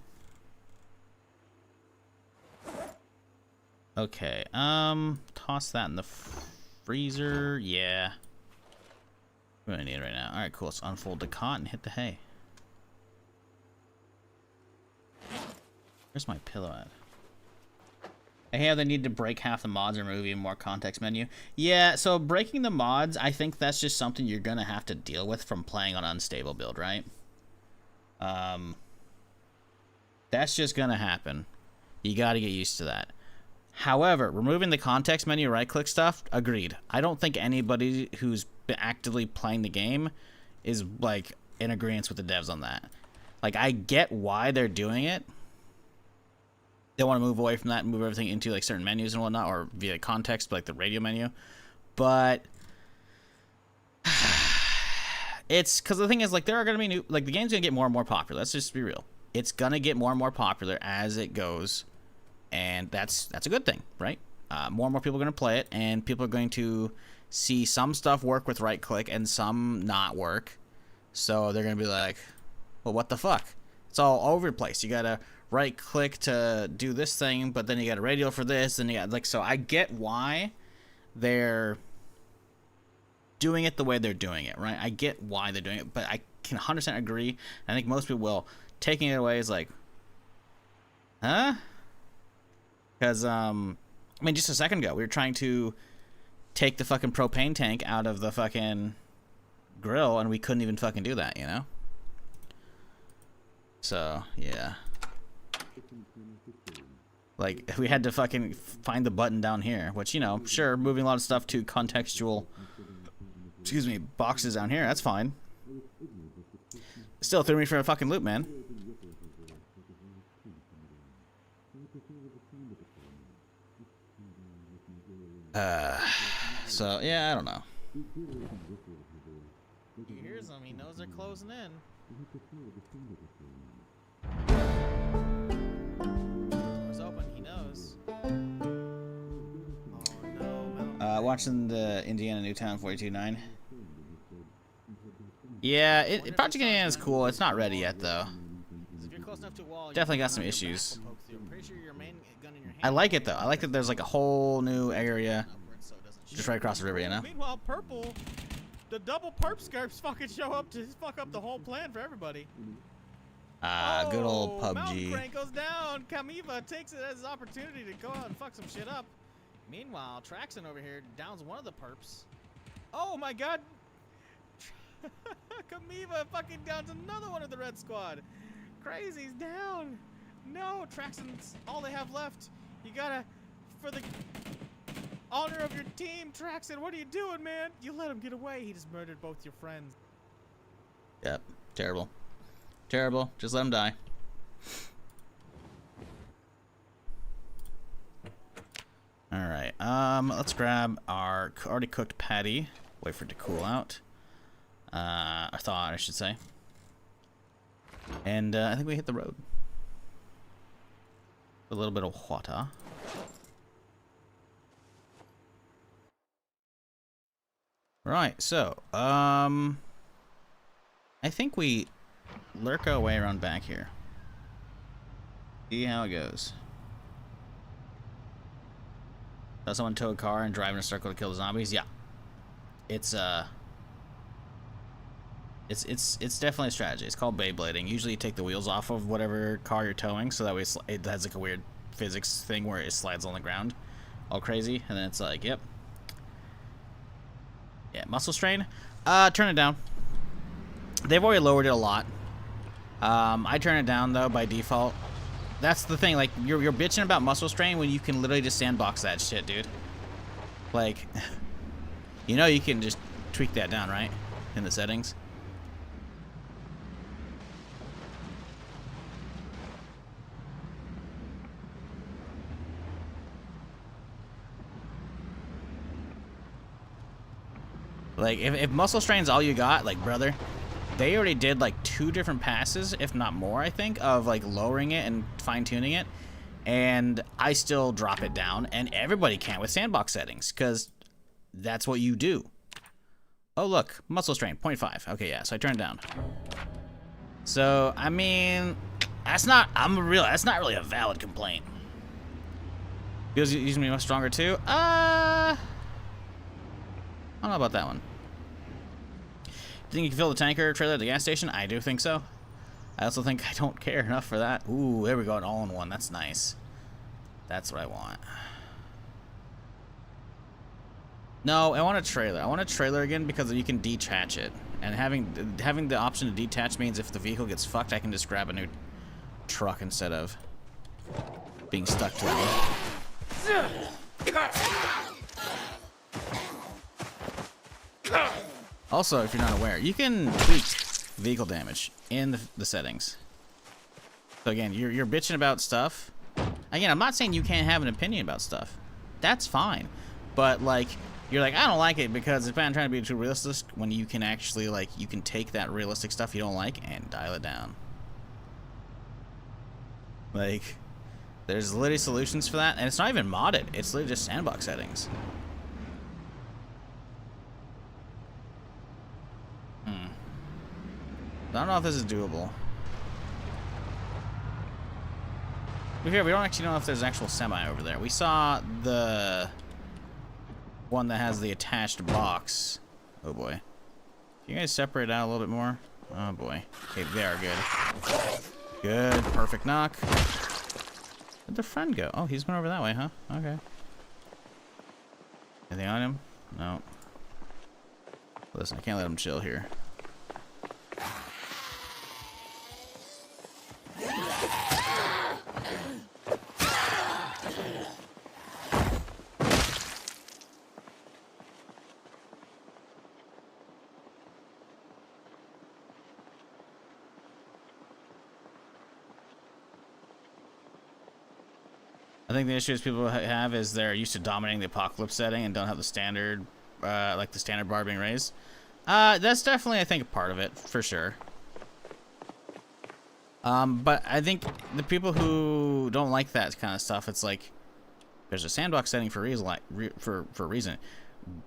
Okay, toss that in the freezer. Yeah. We don't need it right now. Alright, cool. Let's unfold the cot and hit the hay. Where's my pillow at? I hear they need to break half the mods and remove even more context menu. Yeah, so breaking the mods, I think that's just something you're gonna have to deal with from playing on unstable build, right? That's just gonna happen. You gotta get used to that. However, removing the context menu right-click stuff, agreed. I don't think anybody who's been actively playing the game is, like, in agreement with the devs on that. Like, I get why they're doing it. They want to move away from that and move everything into, like, certain menus and whatnot, or via context, like the radio menu. But it's because the thing is, like, there are going to be new, like, the game's going to get more and more popular. Let's just be real. It's going to get more and more popular as it goes. And that's a good thing, right? More and more people are going to play it, and people are going to see some stuff work with right-click and some not work. So they're going to be like, well, what the fuck? It's all over the place. You got to right-click to do this thing, but then you got a radio for this, and you got, like, so I get why they're doing it the way they're doing it, right? I get why they're doing it, but I can 100% agree. I think most people will. Taking it away is like, huh? Because I mean, just a second ago, we were trying to take the fucking propane tank out of the fucking grill, and we couldn't even fucking do that, you know? So, yeah. Like, we had to fucking find the button down here, which, you know, sure, moving a lot of stuff to contextual, excuse me, boxes down here, that's fine. Still threw me for a fucking loop, man. So, yeah, I don't know. He hears them, he knows they're closing in. Door's open, he knows. Oh, no. Watching the Indiana Newtown 42.9. Yeah, Project Indiana is cool. It's not ready yet, though. Definitely got some issues. I like it, though. I like that there's like a whole new area just right across the river, you know? Meanwhile, purple, the double perp scurps fucking show up to fuck up the whole plan for everybody. Good old PUBG. Mountain crank goes down. Kamiva takes it as an opportunity to go out and fuck some shit up. Meanwhile, Traxon over here downs one of the perps. Oh my god. Kamiva fucking downs another one of the red squad. Crazy's down. No, Traxon's all they have left. You gotta, for the honor of your team, Traxon, what are you doing, man? You let him get away. He just murdered both your friends. Yep, terrible. Terrible. Just let him die. Alright, let's grab our already cooked patty. Wait for it to cool out. Or thaw, I should say. And I think we hit the road. A little bit of water. Right, so, I think we lurk our way around back here. See how it goes. Does someone tow a car and drive in a circle to kill the zombies? Yeah. It's definitely a strategy. It's called Beyblading. Usually you take the wheels off of whatever car you're towing, so that way it has like a weird physics thing where it slides on the ground all crazy, and then it's like, yep. Yeah, muscle strain. Turn it down. They've already lowered it a lot. I turn it down though by default. That's the thing, like you're bitching about muscle strain when you can literally just sandbox that shit, dude. Like, you know you can just tweak that down, right? In the settings. Like, if muscle strain's all you got, like, brother, they already did, like, 2 different passes, if not more, I think, of, like, lowering it and fine-tuning it, and I still drop it down, and everybody can with sandbox settings, because that's what you do. Oh, look, muscle strain, 0.5. Okay, yeah, so I turn it down. So, I mean, that's not really a valid complaint. Feels using me much stronger, too? I don't know about that one. Think you can fill the tanker trailer at the gas station? I do think so. I also think I don't care enough for that. Ooh, there we go, an all-in-one. That's nice. That's what I want. No, I want a trailer. I want a trailer again because you can detach it. And having the option to detach means if the vehicle gets fucked, I can just grab a new truck instead of being stuck to it. Also, if you're not aware, you can tweak vehicle damage in the settings. So again, you're bitching about stuff. Again, I'm not saying you can't have an opinion about stuff. That's fine. But like, you're like, I don't like it because it's trying to be too realistic, when you can actually, like, you can take that realistic stuff you don't like and dial it down. Like, there's literally solutions for that, and it's not even modded. It's literally just sandbox settings. I don't know if this is doable. Here, we don't actually know if there's an actual semi over there. We saw the one that has the attached box. Oh boy. Can you guys separate out a little bit more? Oh boy. Okay, they are good. Good, perfect knock. Where'd the friend go? Oh, he's going over that way, huh? Okay. Anything on him? No. Listen, I can't let him chill here. I think the issues people have is they're used to dominating the apocalypse setting and don't have the standard, like the standard bar being raised. That's definitely, I think, a part of it, for sure. But I think the people who don't like that kind of stuff, it's like, there's a sandbox setting for a reason. For a reason.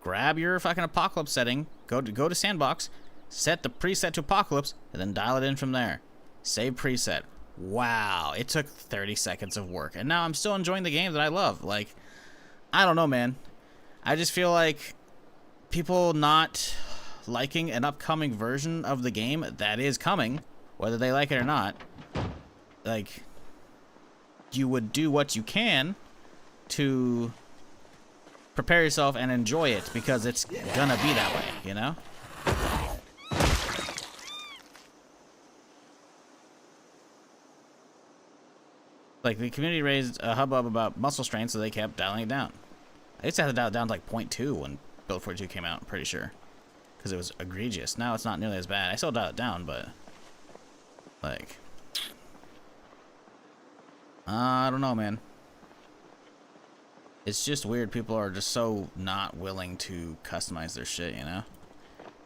Grab your fucking apocalypse setting, go to sandbox, set the preset to apocalypse, and then dial it in from there. Save preset. Wow, it took 30 seconds of work, and now I'm still enjoying the game that I love. Like, I don't know, man. I just feel like people not liking an upcoming version of the game that is coming, whether they like it or not, like, you would do what you can to prepare yourself and enjoy it, because it's gonna be that way, you know? Like, the community raised a hubbub about muscle strain, so they kept dialing it down. I used to have to dial it down to like 0.2 when Build 42 came out, I'm pretty sure. Because it was egregious. Now it's not nearly as bad. I still dial it down, but... like... I don't know, man. It's just weird. People are just so not willing to customize their shit, you know?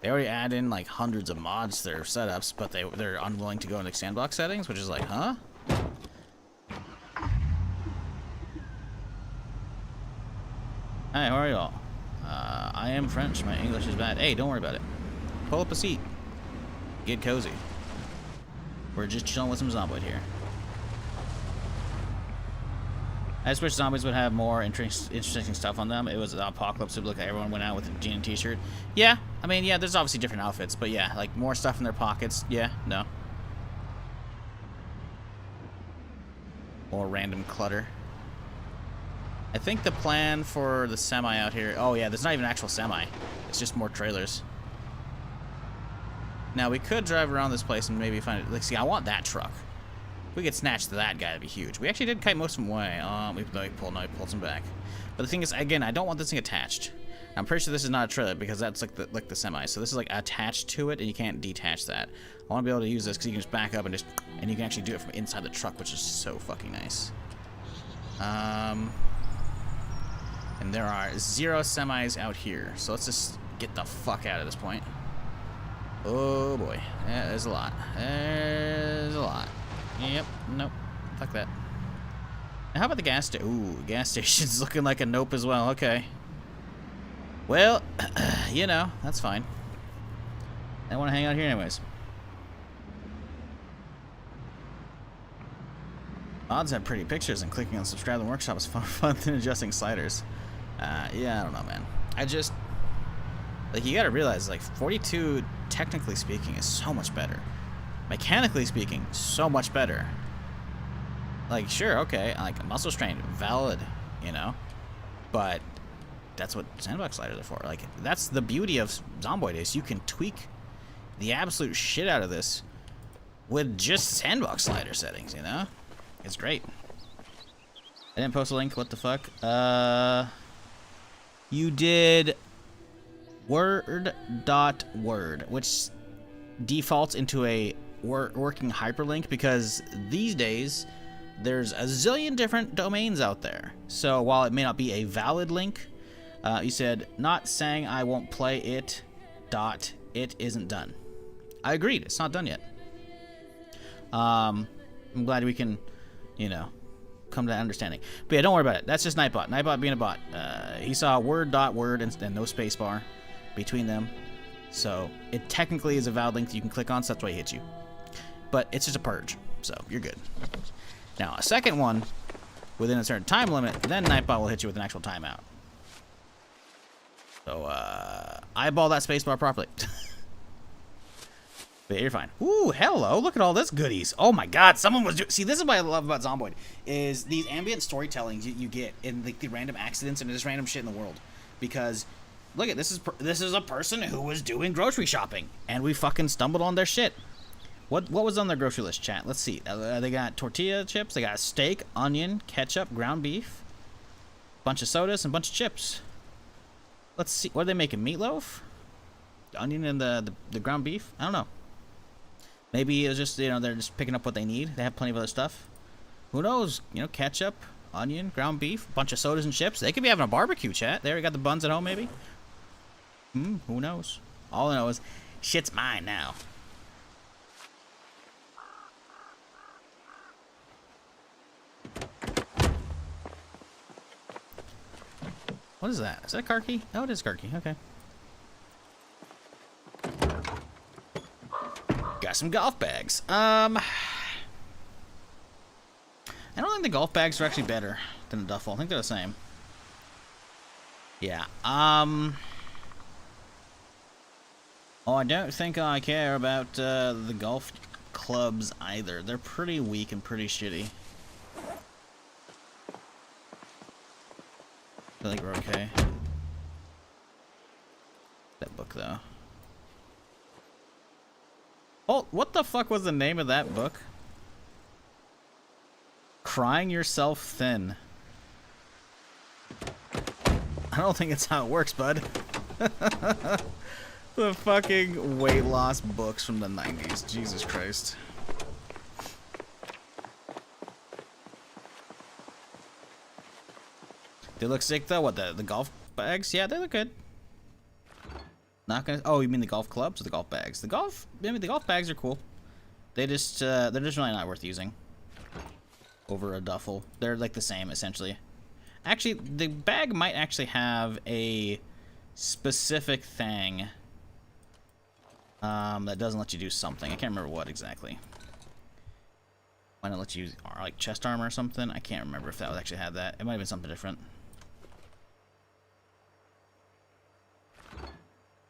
They already add in like hundreds of mods to their setups, but they're unwilling to go into sandbox settings, which is like, huh? Hi, how are y'all? I am French. My English is bad. Hey, don't worry about it. Pull up a seat. Get cozy. We're just chilling with some Zomboid here. I just wish zombies would have more interesting stuff on them. It was the apocalypse. It would look like everyone went out with a jean and t-shirt. Yeah, I mean, yeah, there's obviously different outfits, but yeah, like more stuff in their pockets. Yeah, no. More random clutter. I think the plan for the semi out here... oh, yeah, there's not even an actual semi. It's just more trailers. Now, we could drive around this place and maybe find it... like, see, I want that truck. If we could snatch that guy, that'd be huge. We actually did kite most of them away. We pulled some back. But the thing is, again, I don't want this thing attached. I'm pretty sure this is not a trailer because that's like the semi. So this is like attached to it, and you can't detach that. I want to be able to use this because you can just back up and you can actually do it from inside the truck, which is so fucking nice. And there are 0 semis out here. So let's just get the fuck out of this point. Oh boy. Yeah, there's a lot. There's a lot. Yep. Nope. Fuck that. Now, how about the gas station? Ooh, gas station's looking like a nope as well. Okay. Well, you know, that's fine. I want to hang out here anyways. Odds have pretty pictures, and clicking on subscribe to the workshop is fun than adjusting sliders. Yeah, I don't know, man. I just... like, you gotta realize, like, 42, technically speaking, is so much better. Mechanically speaking, so much better. Like, sure, okay, like, muscle strain, valid, you know? But that's what sandbox sliders are for. Like, that's the beauty of Zomboid, is you can tweak the absolute shit out of this with just sandbox slider settings, you know? It's great. I didn't post a link, what the fuck? You did word.word, which defaults into a working hyperlink because these days there's a zillion different domains out there. So while it may not be a valid link, you said, not saying I won't play it, it isn't done. I agreed, it's not done yet. I'm glad we can, you know, come to that understanding. But yeah, don't worry about it. That's just Nightbot. Nightbot being a bot. He saw word.word and no spacebar between them. So it technically is a valid link that you can click on, so that's why he hits you. But it's just a purge, so you're good. Now, a second one, within a certain time limit, then Nightbot will hit you with an actual timeout. So, eyeball that spacebar properly. But you're fine. Ooh, hello, look at all this goodies. Oh my god, someone was see, this is what I love about Zomboid, is these ambient storytellings you get in the random accidents and just random shit in the world. because look at this is a person who was doing grocery shopping, and we fucking stumbled on their shit. What was on their grocery list, chat? Let's see. They got tortilla chips, they got steak, onion, ketchup, ground beef, bunch of sodas, and a bunch of chips. Let's see. What are they making? Meatloaf? The onion and the ground beef? I don't know. Maybe it was just, they're just picking up what they need. They have plenty of other stuff. Who knows? Ketchup, onion, ground beef, bunch of sodas and chips. They could be having a barbecue, chat. They already got the buns at home, maybe? Who knows? All I know is, shit's mine now. What is that? Is that a car key? Oh, it is a car key. Okay. Got some golf bags. I don't think the golf bags are actually better than the duffel. I think they're the same. Yeah. Oh, I don't think I care about the golf clubs either. They're pretty weak and pretty shitty. I think we're okay. That book, though. Oh, what the fuck was the name of that book? Crying Yourself Thin. I don't think it's how it works, bud. The fucking weight loss books from the 90s. Jesus Christ. They look sick though. What, the golf bags? Yeah, they look good. Not gonna. Oh, you mean the golf clubs or the golf bags? The golf bags are cool. They're just really not worth using over a duffel. They're like the same essentially. Actually, the bag might actually have a specific thing that doesn't let you do something. I can't remember what exactly. Might not let you use like chest armor or something. I can't remember if that would actually have that. It might have been something different.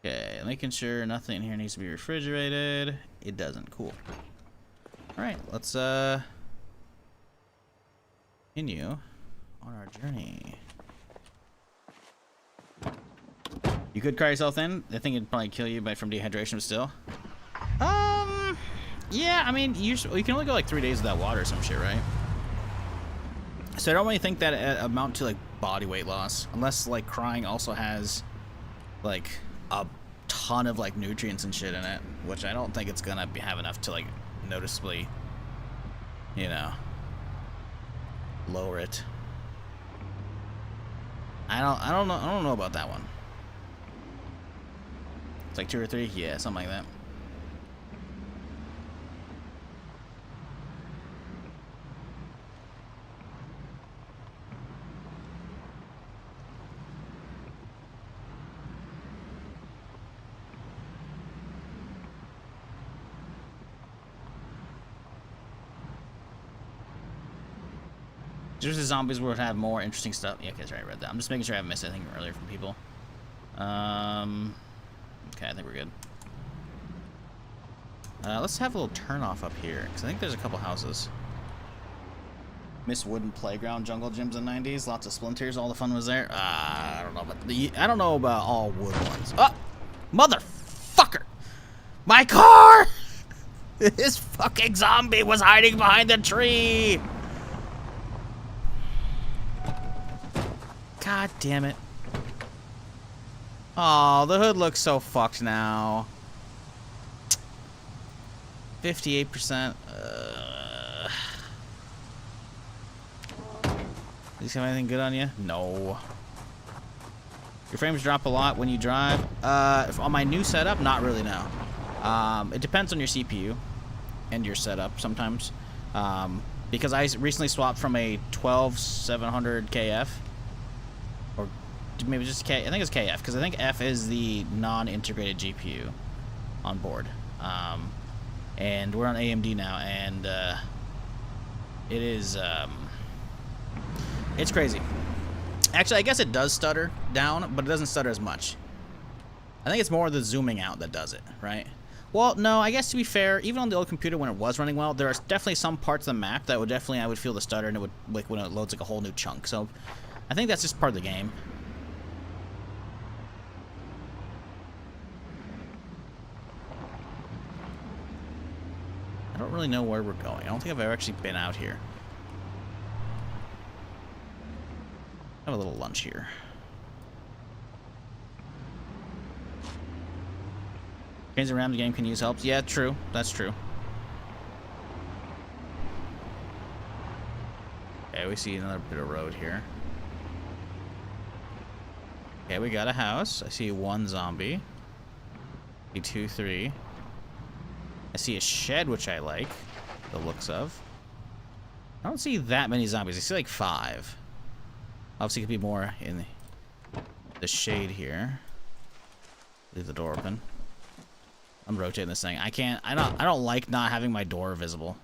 Okay, making sure nothing in here needs to be refrigerated. It doesn't. Cool. Alright, let's continue on our journey. You could cry yourself in. I think it'd probably kill you from dehydration still. Yeah, I mean, you can only go like 3 days without water or some shit, right? So I don't really think that amount to like body weight loss, unless like crying also has like a ton of like nutrients and shit in it, which I don't think it's gonna have enough to like noticeably, lower it. I don't know about that one. It's like 2 or 3, yeah, something like that. Just the zombies would have more interesting stuff. Yeah, okay, sorry, I read that. I'm just making sure I haven't missed anything earlier from people. Okay, I think we're good. Let's have a little turn off up here, because I think there's a couple houses. Miss Wooden Playground Jungle Gyms in the 90s. Lots of splinters. All the fun was there. I don't know about all wood ones. Oh, motherfucker! My car! This fucking zombie was hiding behind the tree. God damn it. Oh, the hood looks so fucked now. 58%. Does he have anything good on you? No. Your frames drop a lot when you drive. On my new setup, not really, no. It depends on your CPU and your setup sometimes. Because I recently swapped from a 12700 KF. Or maybe just K. I think it's KF, because I think F is the non-integrated GPU on board. And we're on AMD now, and it is it's crazy. Actually, I guess it does stutter down, but it doesn't stutter as much. I think it's more the zooming out that does it, right? Well, no, I guess to be fair, even on the old computer when it was running well, there are definitely some parts of the map that I would feel the stutter, and it would, like, when it loads like a whole new chunk. So I think that's just part of the game. really know where we're going. I don't think I've ever actually been out here. Have a little lunch here. Trains around the game can use help. Yeah, true. That's true. Okay, we see another bit of road here. Okay, we got a house. I see one zombie. I see 2, 3. I see a shed, which I like the looks of. I don't see that many zombies. I see like 5. Obviously, it could be more in the shade here. Leave the door open. I'm rotating this thing. I don't like not having my door visible.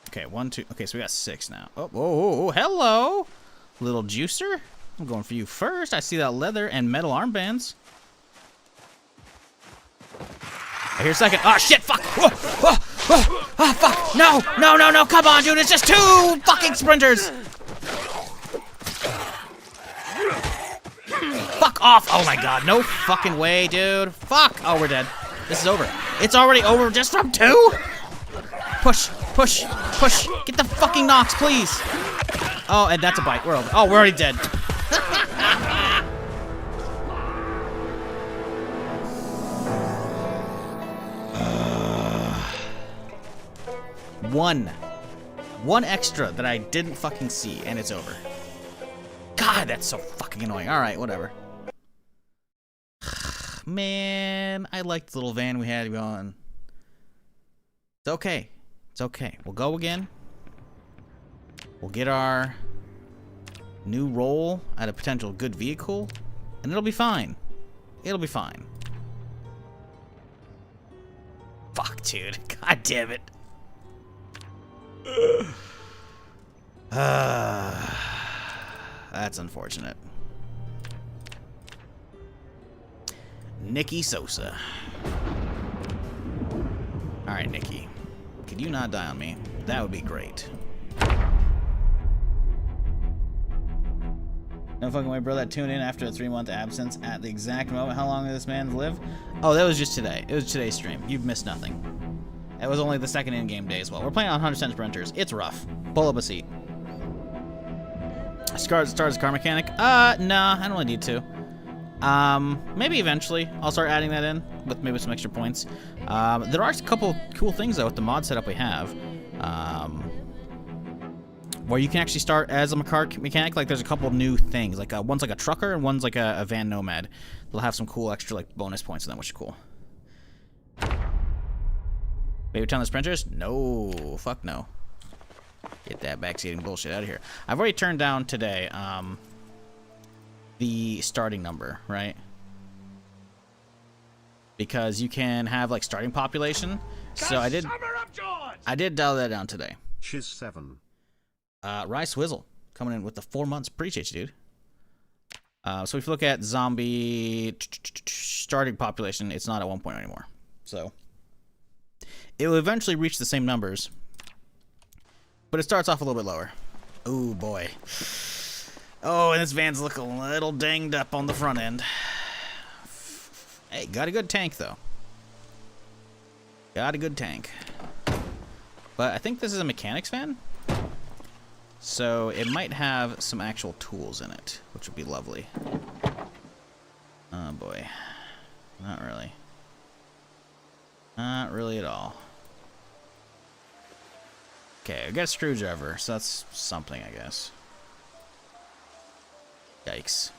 Okay, 1, 2. Okay, so we got 6 now. Oh, whoa, hello, little juicer. I'm going for you first. I see that leather and metal armbands. I hear a second. Oh, shit, fuck. Whoa, whoa, whoa. Oh, fuck. No, no, no, no. Come on, dude. It's just 2 fucking sprinters. Fuck off. Oh, my God. No fucking way, dude. Fuck. Oh, we're dead. This is over. It's already over just from 2? Push, push, push. Get the fucking knocks, please. Oh, and that's a bite. We're over. Oh, we're already dead. One extra that I didn't fucking see, and it's over. God, that's so fucking annoying. All right, whatever. Man, I liked the little van we had going. It's okay. It's okay. We'll go again. We'll get our new roll at a potential good vehicle, and it'll be fine. It'll be fine. Fuck, dude. God damn it. That's unfortunate. Nikki Sosa. Alright, Nikki. Could you not die on me? That would be great. No fucking way, bro. That tuned in after a 3-month absence at the exact moment. How long did this man live? Oh, that was just today. It was today's stream. You've missed nothing. It was only the second in-game day as well. We're playing on 100% sprinters. It's rough. Pull up a seat. Start as a car mechanic? Nah, I don't really need to. Maybe eventually I'll start adding that in with maybe some extra points. There are a couple cool things though with the mod setup we have. Where you can actually start as a car mechanic. Like there's a couple new things. Like one's like a trucker and one's like a van nomad. They'll have some cool extra like bonus points in them, which is cool. Baby time the sprinters? No, fuck no. Get that backseating bullshit out of here. I've already turned down today the starting number, right? Because you can have like starting population. So I did dial that down today. Shiz 7. Rye Swizzle coming in with the 4 months. Appreciate you, dude. So if you look at zombie starting population, it's not at 1 point anymore. So it will eventually reach the same numbers, but it starts off a little bit lower. Oh boy. Oh, and this van's looking a little dinged up on the front end. Hey, got a good tank though. Got a good tank. But I think this is a mechanic's van, so it might have some actual tools in it, which would be lovely. Oh boy. Not really. Not really at all. Okay, I got a screwdriver, so that's something, I guess. Yikes.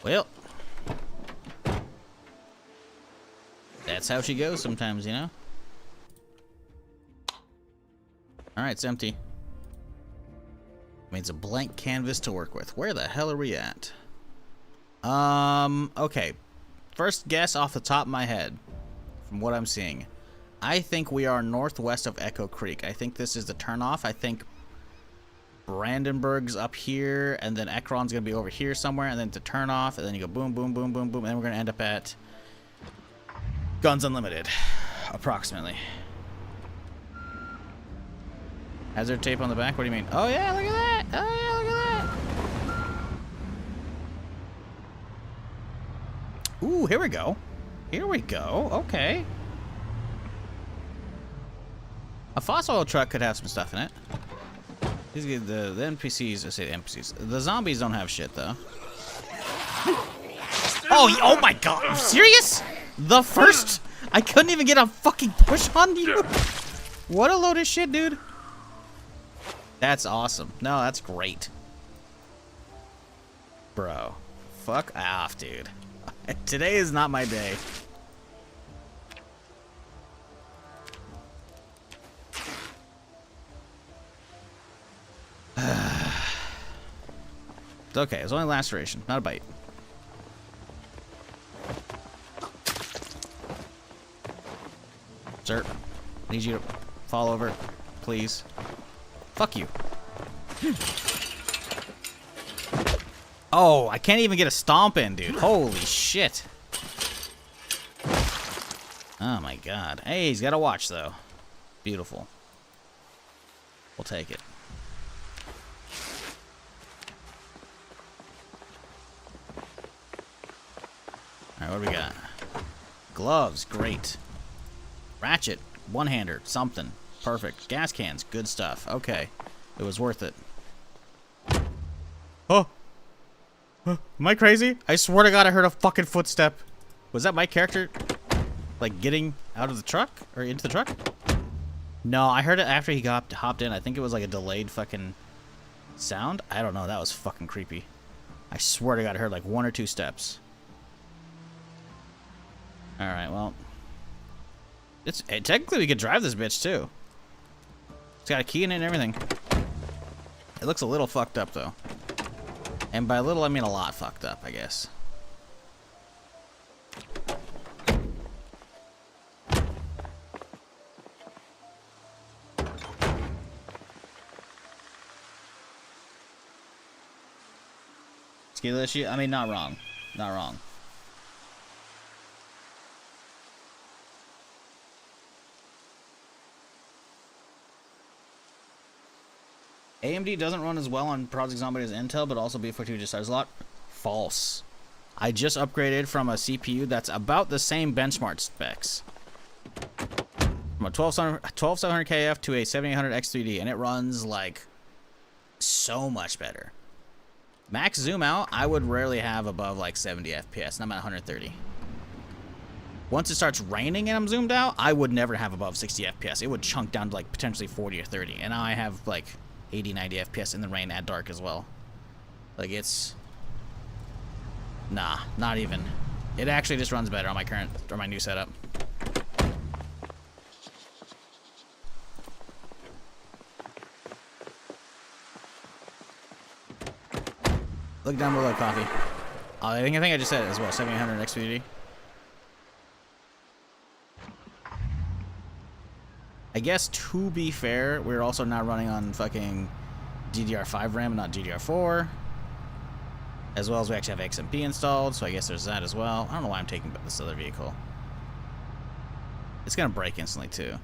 Well, that's how she goes sometimes, you know? Alright, it's empty. Means a blank canvas to work with. Where the hell are we at? Okay. First guess off the top of my head, from what I'm seeing. I think we are northwest of Echo Creek. I think this is the turnoff. I think Brandenburg's up here, and then Ekron's going to be over here somewhere, and then to turn off, and then you go boom, boom, boom, boom, boom, and then we're going to end up at Guns Unlimited, approximately. Hazard tape on the back? What do you mean? Oh, yeah, look at that! Oh, yeah, look at that! Ooh, here we go. Here we go. Okay. A fossil oil truck could have some stuff in it. The NPCs, I say the NPCs. The zombies don't have shit, though. Oh my god. Are you serious? The first? I couldn't even get a fucking push on you? What a load of shit, dude. That's awesome. No, that's great. Bro. Fuck off, dude. Today is not my day. It's okay. It's only laceration, not a bite. Sir, I need you to fall over, please. Fuck you. Oh, I can't even get a stomp in, dude. Holy shit. Oh my god. Hey, he's got a watch, though. Beautiful. We'll take it. Alright, what do we got? Gloves, great. Ratchet, one-hander, something. Perfect. Gas cans, good stuff. Okay. It was worth it. Oh! Am I crazy? I swear to god I heard a fucking footstep. Was that my character, like, getting out of the truck? Or into the truck? No, I heard it after he hopped in. I think it was like a delayed fucking sound. I don't know. That was fucking creepy. I swear to god I heard like 1 or 2 steps. Alright, well. Technically we could drive this bitch too. It's got a key in it and everything. It looks a little fucked up though. And by little I mean a lot fucked up, I guess. Skill issue? I mean, not wrong. Not wrong. AMD doesn't run as well on Project Zomboid as Intel, but also B42 just starts a lot. False. I just upgraded from a CPU that's about the same benchmark specs. From a 12700KF to a 7800X3D, and it runs like so much better. Max zoom out, I would rarely have above like 70 FPS, and I'm at 130. Once it starts raining and I'm zoomed out, I would never have above 60 FPS. It would chunk down to like potentially 40 or 30, and now I have like 80, 90 FPS in the rain at dark as well. Like it's... Nah, not even. It actually just runs better on my current, or my new setup. Look down below, coffee. I think I just said it as well. 7800 XPD. I guess to be fair, we're also not running on fucking DDR5 RAM and not DDR4. As well as we actually have XMP installed, so I guess there's that as well. I don't know why I'm taking this other vehicle. It's gonna break instantly too.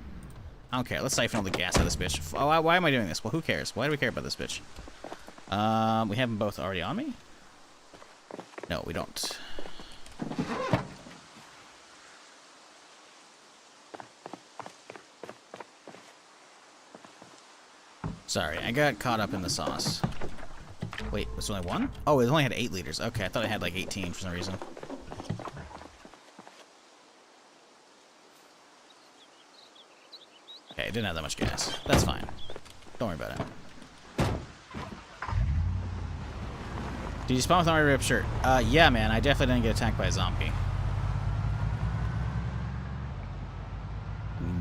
I don't care. Let's siphon all the gas out of this bitch. Oh, why am I doing this? Well, who cares? Why do we care about this bitch? We have them both already on me? No, we don't. Sorry, I got caught up in the sauce. Wait, was only one? Oh, it only had 8 liters. Okay, I thought it had like 18 for some reason. Okay, it didn't have that much gas. That's fine. Don't worry about it. Did you spawn with an already ripped shirt? Yeah, man. I definitely didn't get attacked by a zombie.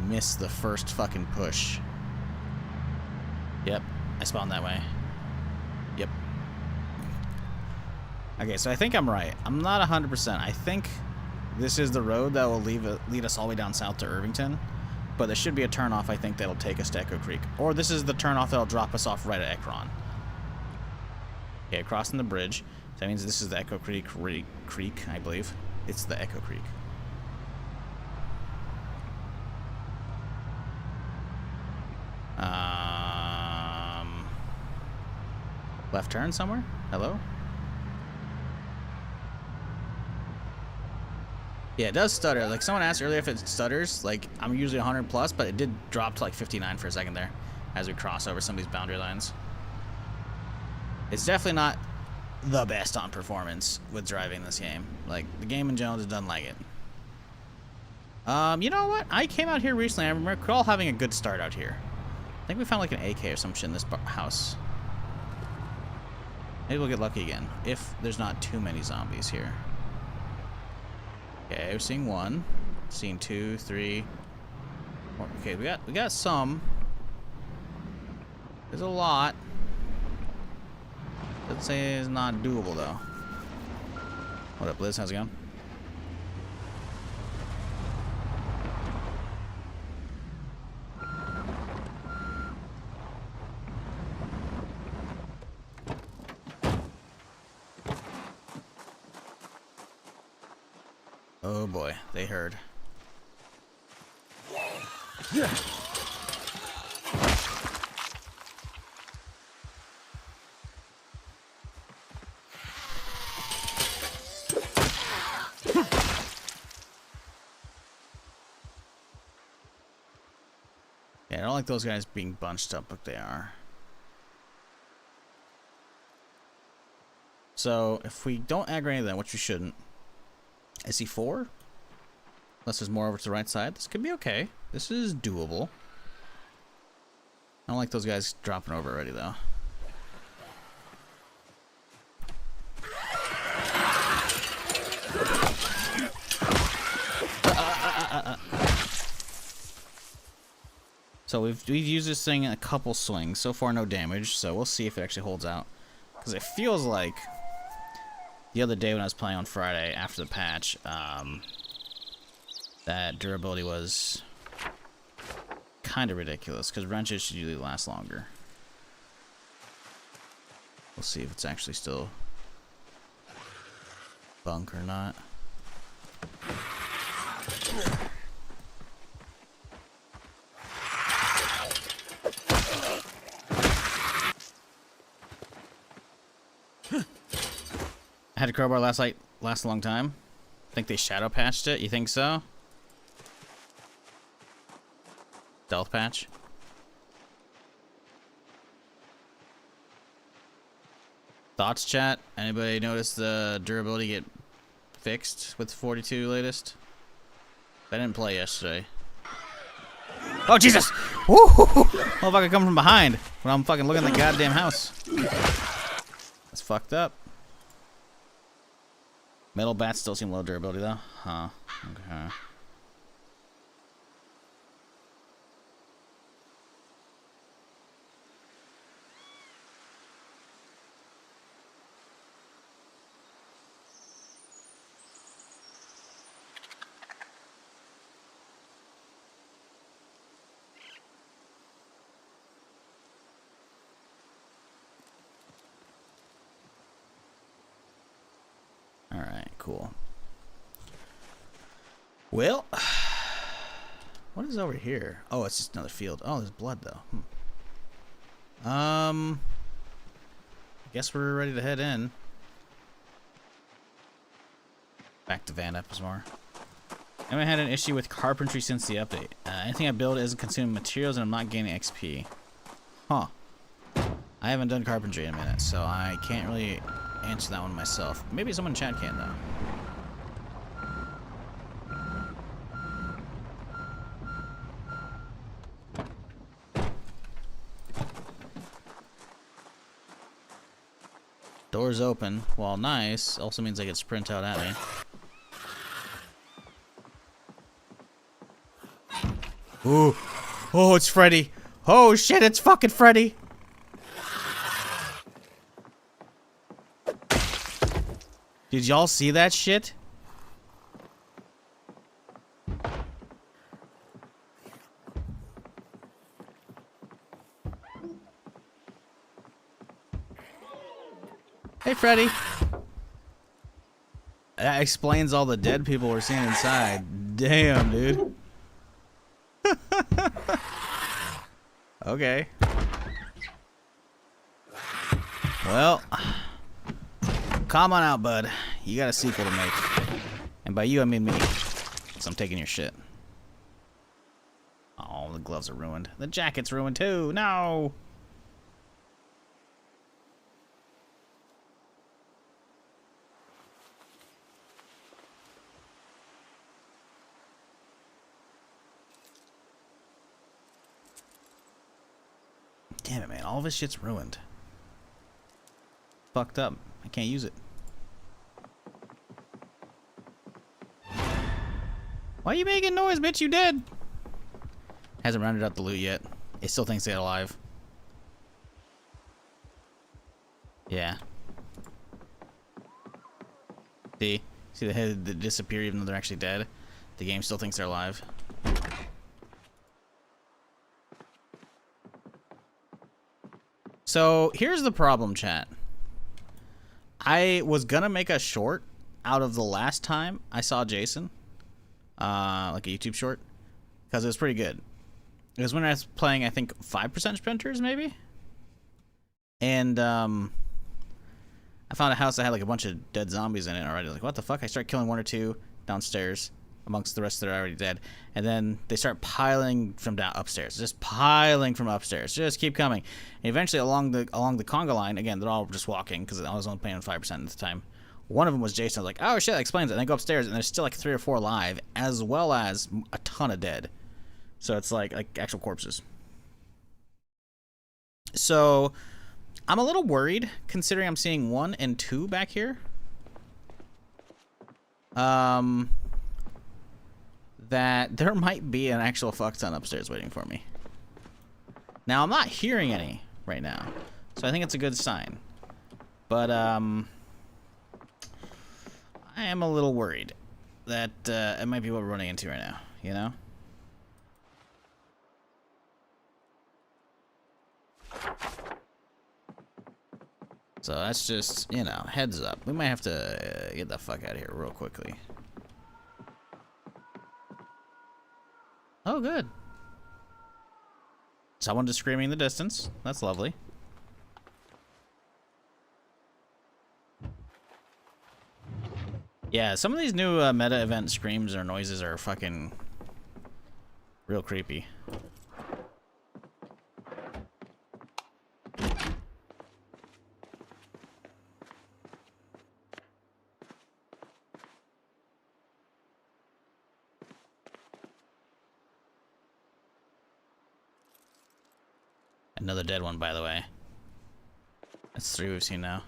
Missed the first fucking push. Yep, I spawned that way. Yep. Okay, so I think I'm right. I'm not 100%. I think this is the road that will lead us all the way down south to Irvington. but there should be a turnoff, I think, that'll take us to Echo Creek. Or this is the turnoff that'll drop us off right at Ekron. Okay, crossing the bridge. That means this is the Echo Creek, I believe. It's the Echo Creek. Left turn somewhere? Hello? Yeah, it does stutter. Like, someone asked earlier if it stutters. Like, I'm usually 100 plus, but it did drop to like 59 for a second there as we cross over some of these boundary lines. It's definitely not the best on performance with driving this game. Like, the game in general just doesn't like it. You know what? I came out here recently. I recall having a good start out here. I think we found like an AK or some shit in this house. Maybe we'll get lucky again if there's not too many zombies here. Okay, we're seeing one, seeing 2, 3. 4. Okay, we got some. There's a lot. Let's say it's not doable though. What up, Liz? How's it going? Oh boy, they heard. Yeah. Yeah, I don't like those guys being bunched up, but they are. So, if we don't aggro any of them, which we shouldn't, I see 4. Unless there's more over to the right side. This could be okay. This is doable. I don't like those guys dropping over already, though. So we've used this thing in a couple swings. So far, no damage. So we'll see if it actually holds out. Because it feels like the other day when I was playing on Friday after the patch, that durability was kind of ridiculous. Because wrenches should usually last longer. We'll see if it's actually still bunk or not. I had a crowbar last a long time. Think they shadow patched it? You think so? Stealth patch? Thoughts, chat? Anybody notice the durability get fixed with 42 latest? I didn't play yesterday. Oh, Jesus! Woo! Motherfucker coming from behind when I'm fucking looking at the goddamn house. That's fucked up. Metal bats still seem low durability though. Huh. Okay. Alright, cool. Well, what is over here? Oh, it's just another field. Oh, there's blood though. I guess we're ready to head in. Back to Van Eppismore. I haven't had an issue with carpentry since the update. Anything I build isn't consuming materials and I'm not gaining XP. Huh. I haven't done carpentry in a minute, so I can't really answer that one myself. Maybe someone in chat can, though. Doors open. Well, nice. Also means I get sprint out at me. Ooh. Oh, it's Freddy. Oh, shit, it's fucking Freddy. Did y'all see that shit? Hey, Freddy. That explains all the dead people we're seeing inside. Damn, dude. Okay. Well, come on out, bud. You got a sequel to make. And by you, I mean me. So I'm taking your shit. Oh, the gloves are ruined. The jacket's ruined too. No! Damn it, man. All of his shit's ruined. Fucked up. I can't use it. Why are you making noise, bitch? You dead. Hasn't rounded up the loot yet. It still thinks they're alive. Yeah. See the head that disappear even though they're actually dead? The game still thinks they're alive. So here's the problem, chat. I was gonna make a short out of the last time I saw Jason, like a YouTube short, because it was pretty good. It was when I was playing, I think, 5% sprinters, maybe? And, I found a house that had, like, a bunch of dead zombies in it already. I was like, what the fuck? I start killing one or two downstairs amongst the rest that are already dead. And then they start piling from down upstairs. Just piling from upstairs. Just keep coming. And eventually, along the conga line, again, they're all just walking, because I was only playing on 5% at the time. One of them was Jason. I was like, oh, shit, that explains it. And they go upstairs, and there's still, like, 3 or 4 alive, as well as a ton of dead. So it's like actual corpses. So I'm a little worried considering I'm seeing 1 and 2 back here. That there might be an actual fuck ton upstairs waiting for me. Now I'm not hearing any right now, so I think it's a good sign. But I am a little worried that it might be what we're running into right now. You know. So that's just, you know, heads up. We might have to get the fuck out of here real quickly. Oh, good. Someone just screaming in the distance. That's lovely. Yeah, some of these new meta event screams or noises are fucking real creepy. Another dead one, by the way. That's 3 we've seen now.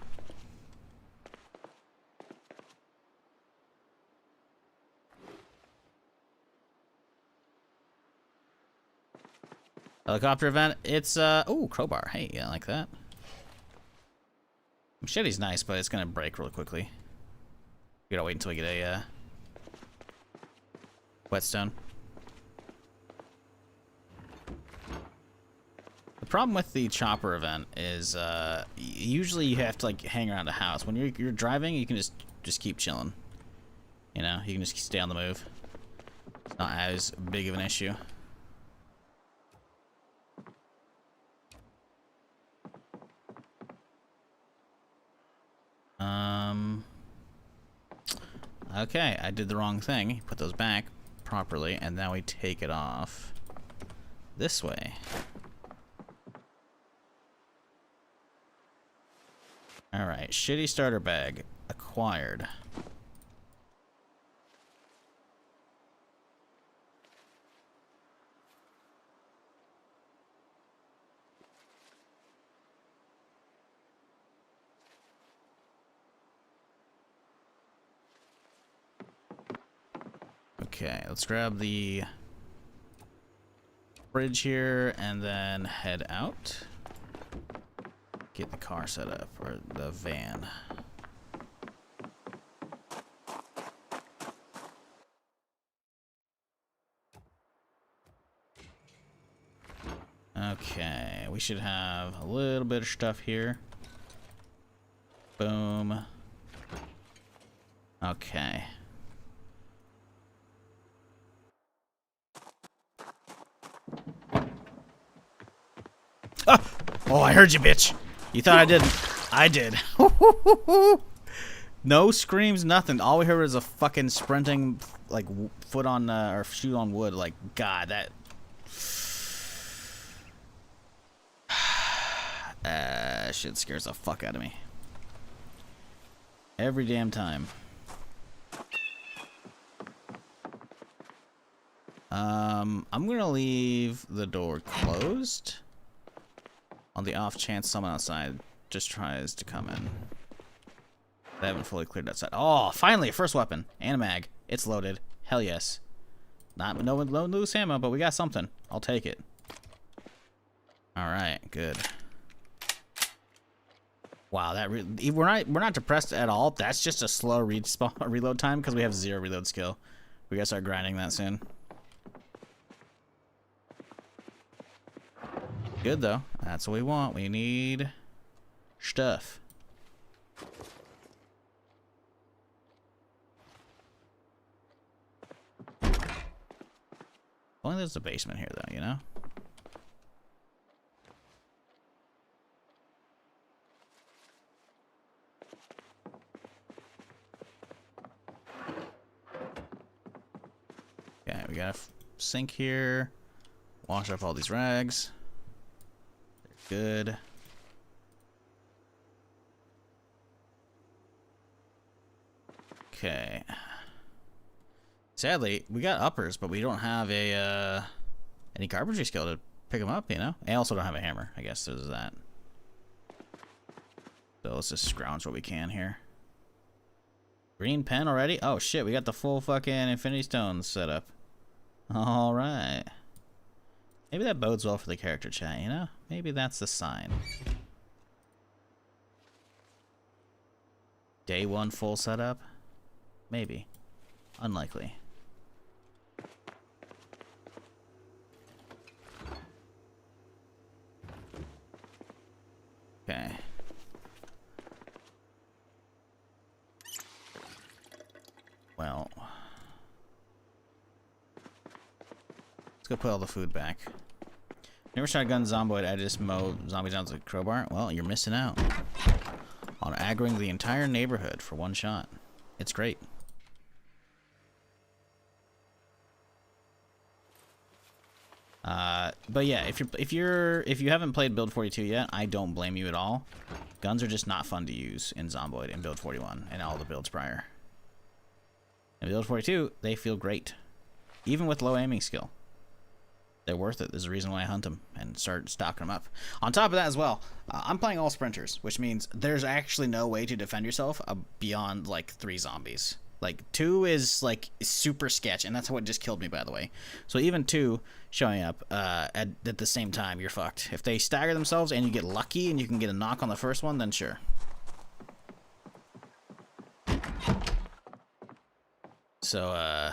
Helicopter event. It's ooh, crowbar. Hey, yeah, I like that. Machete's nice, but it's gonna break real quickly. We gotta wait until we get a whetstone. The problem with the chopper event is usually you have to like hang around a house. When you're driving, you can just keep chilling. You know, you can just stay on the move. It's not as big of an issue. Okay, I did the wrong thing. Put those back properly, and now we take it off this way. Alright, shitty starter bag acquired. Okay, let's grab the fridge here and then head out. Get the car set up, or the van. Okay, we should have a little bit of stuff here. Boom. Okay. Ah! Oh, I heard you, bitch. You thought I didn't. I did. No screams, nothing. All we heard was a fucking sprinting, like, foot on, or shoe on wood. Like, God, that... shit scares the fuck out of me. Every damn time. I'm gonna leave the door closed on the off chance someone outside just tries to come in. They haven't fully cleared that side. Oh, finally, a first weapon and a mag. It's loaded. Hell yes. No loose ammo, but we got something. I'll take it. All right, good. Wow, that we're not depressed at all. That's just a slow reload time because we have 0 reload skill. We gotta start grinding that soon. Good though. That's what we want. We need stuff. Only there's a basement here though, you know? Okay, we got a sink here. Wash off all these rags. They're good. Okay. Sadly, we got uppers, but we don't have a any carpentry skill to pick them up, you know? I also don't have a hammer. I guess there's that. So let's just scrounge what we can here. Green pen already? Oh shit, we got the full fucking infinity stones set up. Alright. Maybe that bodes well for the character chat, you know? Maybe that's the sign. Day 1 full setup? Maybe. Unlikely. Okay. Well. Let's go put all the food back. Never shot a gun Zomboid, I just mow zombies down with a crowbar? Well, you're missing out on aggroing the entire neighborhood for one shot. It's great. But yeah, if you haven't played Build 42 yet, I don't blame you at all. Guns are just not fun to use in Zomboid and Build 41 and all the builds prior. In Build 42, they feel great, even with low aiming skill. They're worth it. There's a reason why I hunt them and start stocking them up. On top of that as well, I'm playing all sprinters, which means there's actually no way to defend yourself beyond like 3 zombies. Like 2 is like super sketch, and that's what just killed me, by the way. So even 2 showing up at the same time, you're fucked. If they stagger themselves and you get lucky and you can get a knock on the first one, then sure. So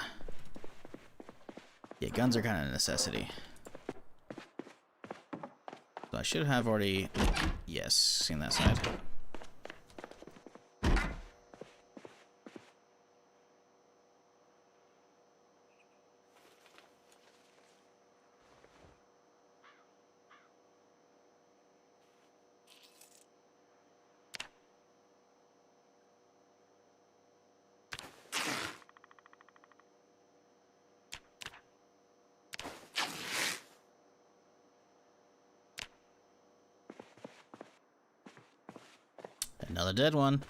yeah, guns are kind of a necessity. So I should have already, yes, seen that side. Another dead one.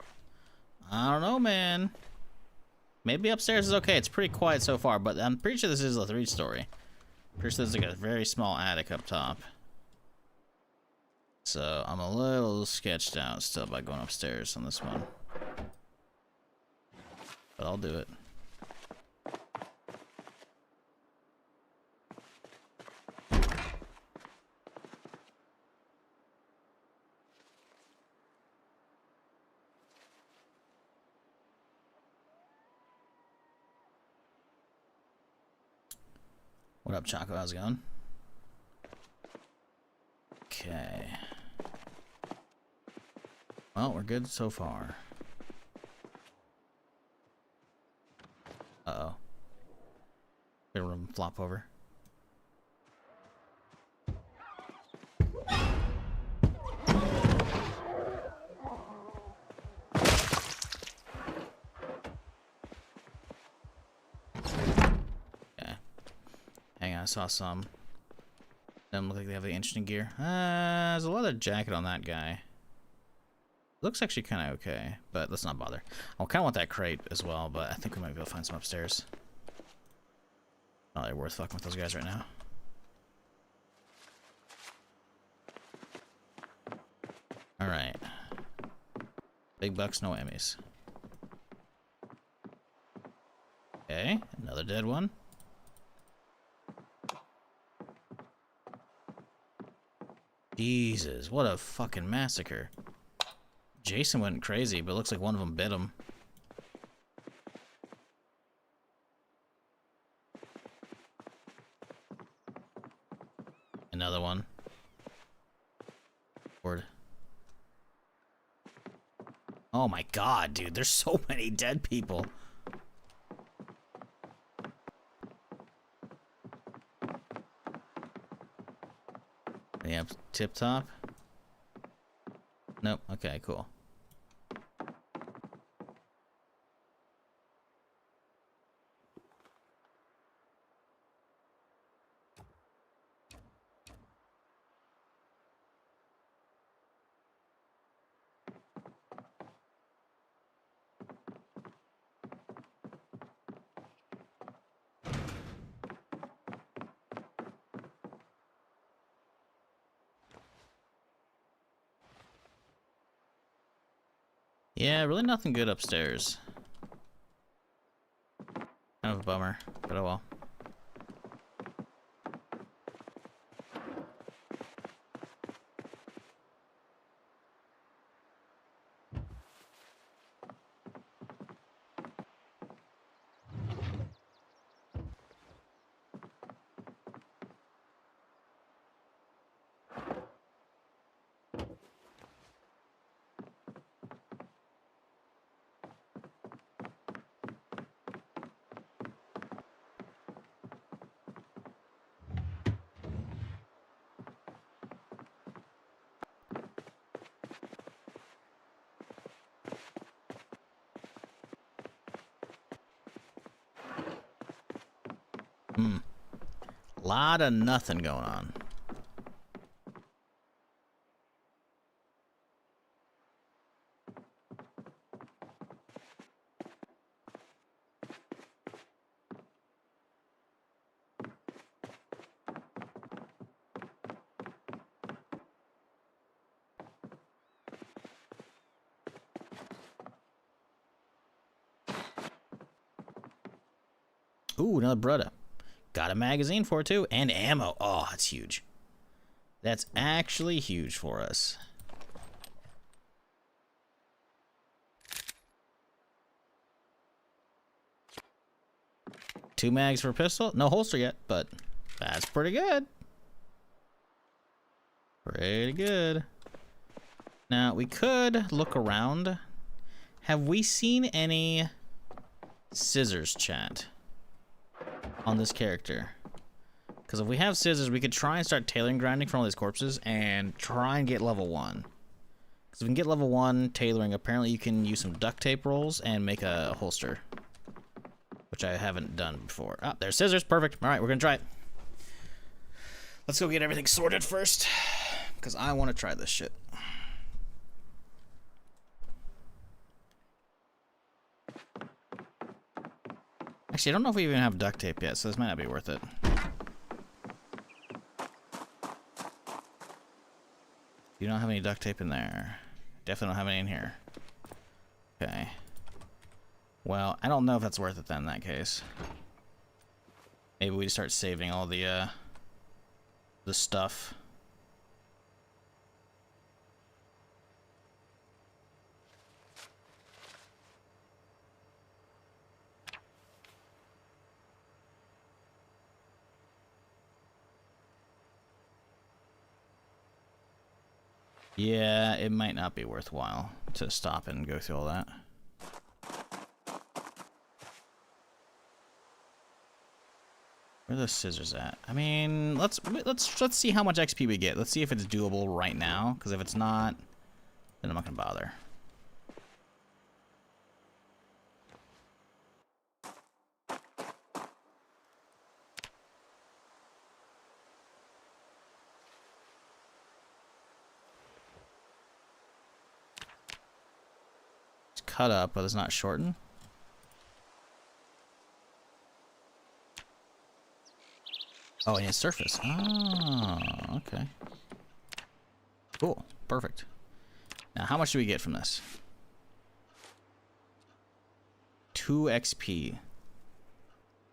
I don't know, man. Maybe upstairs is okay. It's pretty quiet so far, but I'm pretty sure this is a 3-story. Pretty sure there's like a very small attic up top. So I'm a little sketched out still by going upstairs on this one. But I'll do it. What up, Choco? How's it going? Okay. Well, we're good so far. Uh-oh. Gonna flop over. Okay. Hang on, I saw some. Doesn't look like they have the interesting gear. There's a leather jacket on that guy. Looks actually kind of okay, but let's not bother. I kind of want that crate as well, but I think we might be able to find some upstairs. Not really worth fucking with those guys right now. Alright. Big bucks, no Emmys. Okay, another dead one. Jesus, what a fucking massacre. Jason went crazy, but it looks like one of them bit him. Another one. Word. Oh my god, dude, there's so many dead people. Yep, tip top. Nope, okay, cool. Yeah, really nothing good upstairs. Kind of a bummer, but oh well. Lot of nothing going on. Ooh, another Brutta. Got a magazine for it too, and ammo. Oh, that's huge. That's actually huge for us. Two mags for a pistol. No holster yet, but that's pretty good. Pretty good. Now, we could look around. Have we seen any scissors, chat, on this character? Because if we have scissors, we could try and start tailoring grinding for all these corpses and try and get level 1. Because if we can get level 1 tailoring, apparently you can use some duct tape rolls and make a holster, which I haven't done before. Ah, there's scissors. Perfect. All right, we're going to try it. Let's go get everything sorted first, because I want to try this shit. Actually, I don't know if we even have duct tape yet, so this might not be worth it. You don't have any duct tape in there. Definitely don't have any in here. Okay. Well, I don't know if that's worth it then in that case. Maybe we start saving all the stuff. Yeah, it might not be worthwhile to stop and go through all that. Where are those scissors at? I mean, let's see how much XP we get. Let's see if it's doable right now, because if it's not, then I'm not gonna bother. It's cut up, but it's not shortened. Oh, and it's surface. Oh, okay. Cool. Perfect. Now, how much do we get from this? 2 XP.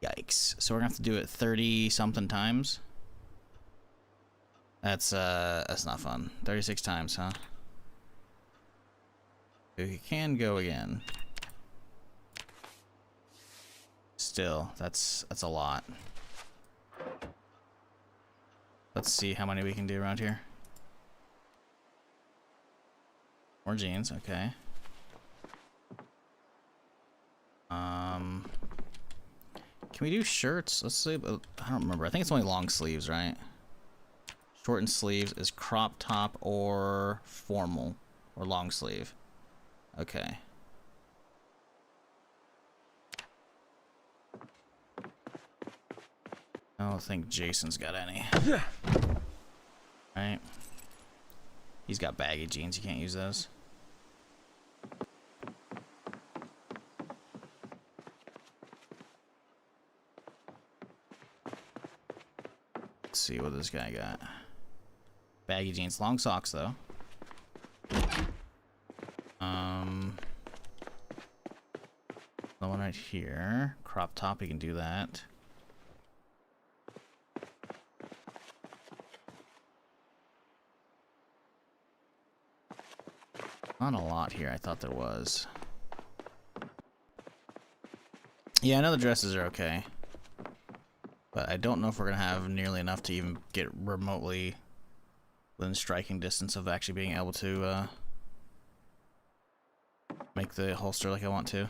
Yikes. So we're gonna have to do it 30-something times. That's not fun. 36 times, huh? We can go again. Still, that's a lot. Let's see how many we can do around here. More jeans, okay. Can we do shirts? Let's see. I don't remember. I think it's only long sleeves, right? Shortened sleeves is crop top or formal or long sleeve. Okay. I don't think Jason's got any. Right? He's got baggy jeans. You can't use those. Let's see what this guy got. Baggy jeans. Long socks, though. The one right here. Crop top. We can do that. Not a lot here. I thought there was. Yeah, I know the dresses are okay. But I don't know if we're going to have nearly enough to even get remotely within striking distance of actually being able to make the holster like I want to.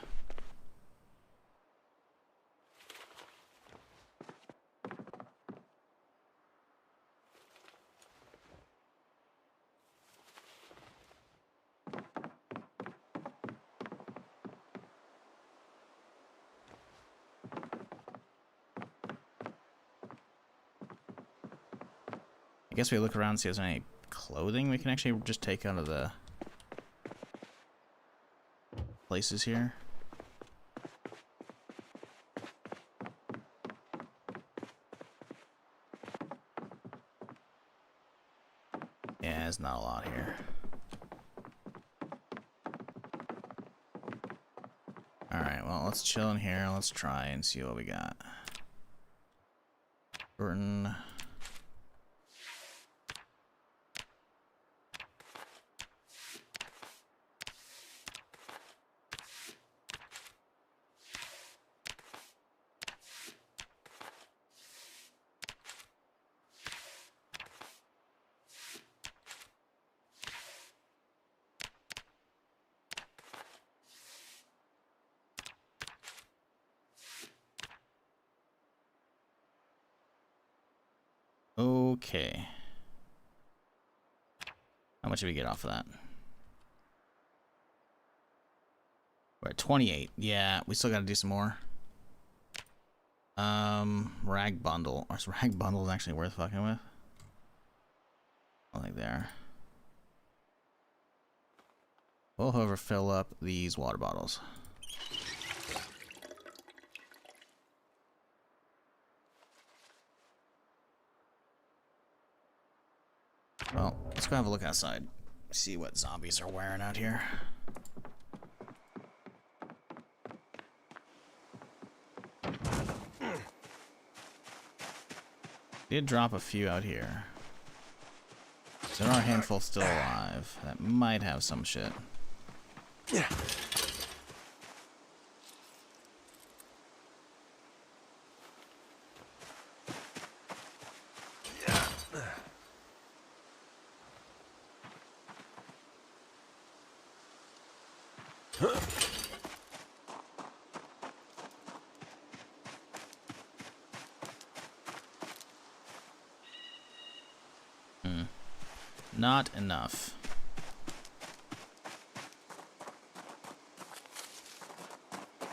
I guess we look around and see if there's any clothing we can actually just take out of the places here. Yeah, there's not a lot here. Alright, well, let's chill in here. Let's try and see what we got. Burton. Okay. How much did we get off of that? We're at 28. Yeah, we still gotta do some more. Rag bundle. Or is rag bundle actually worth fucking with? I don't think they are. We'll, however, fill up these water bottles. Well, let's go have a look outside. See what zombies are wearing out here. Did drop a few out here. There are a handful still alive that might have some shit. Yeah. Not enough.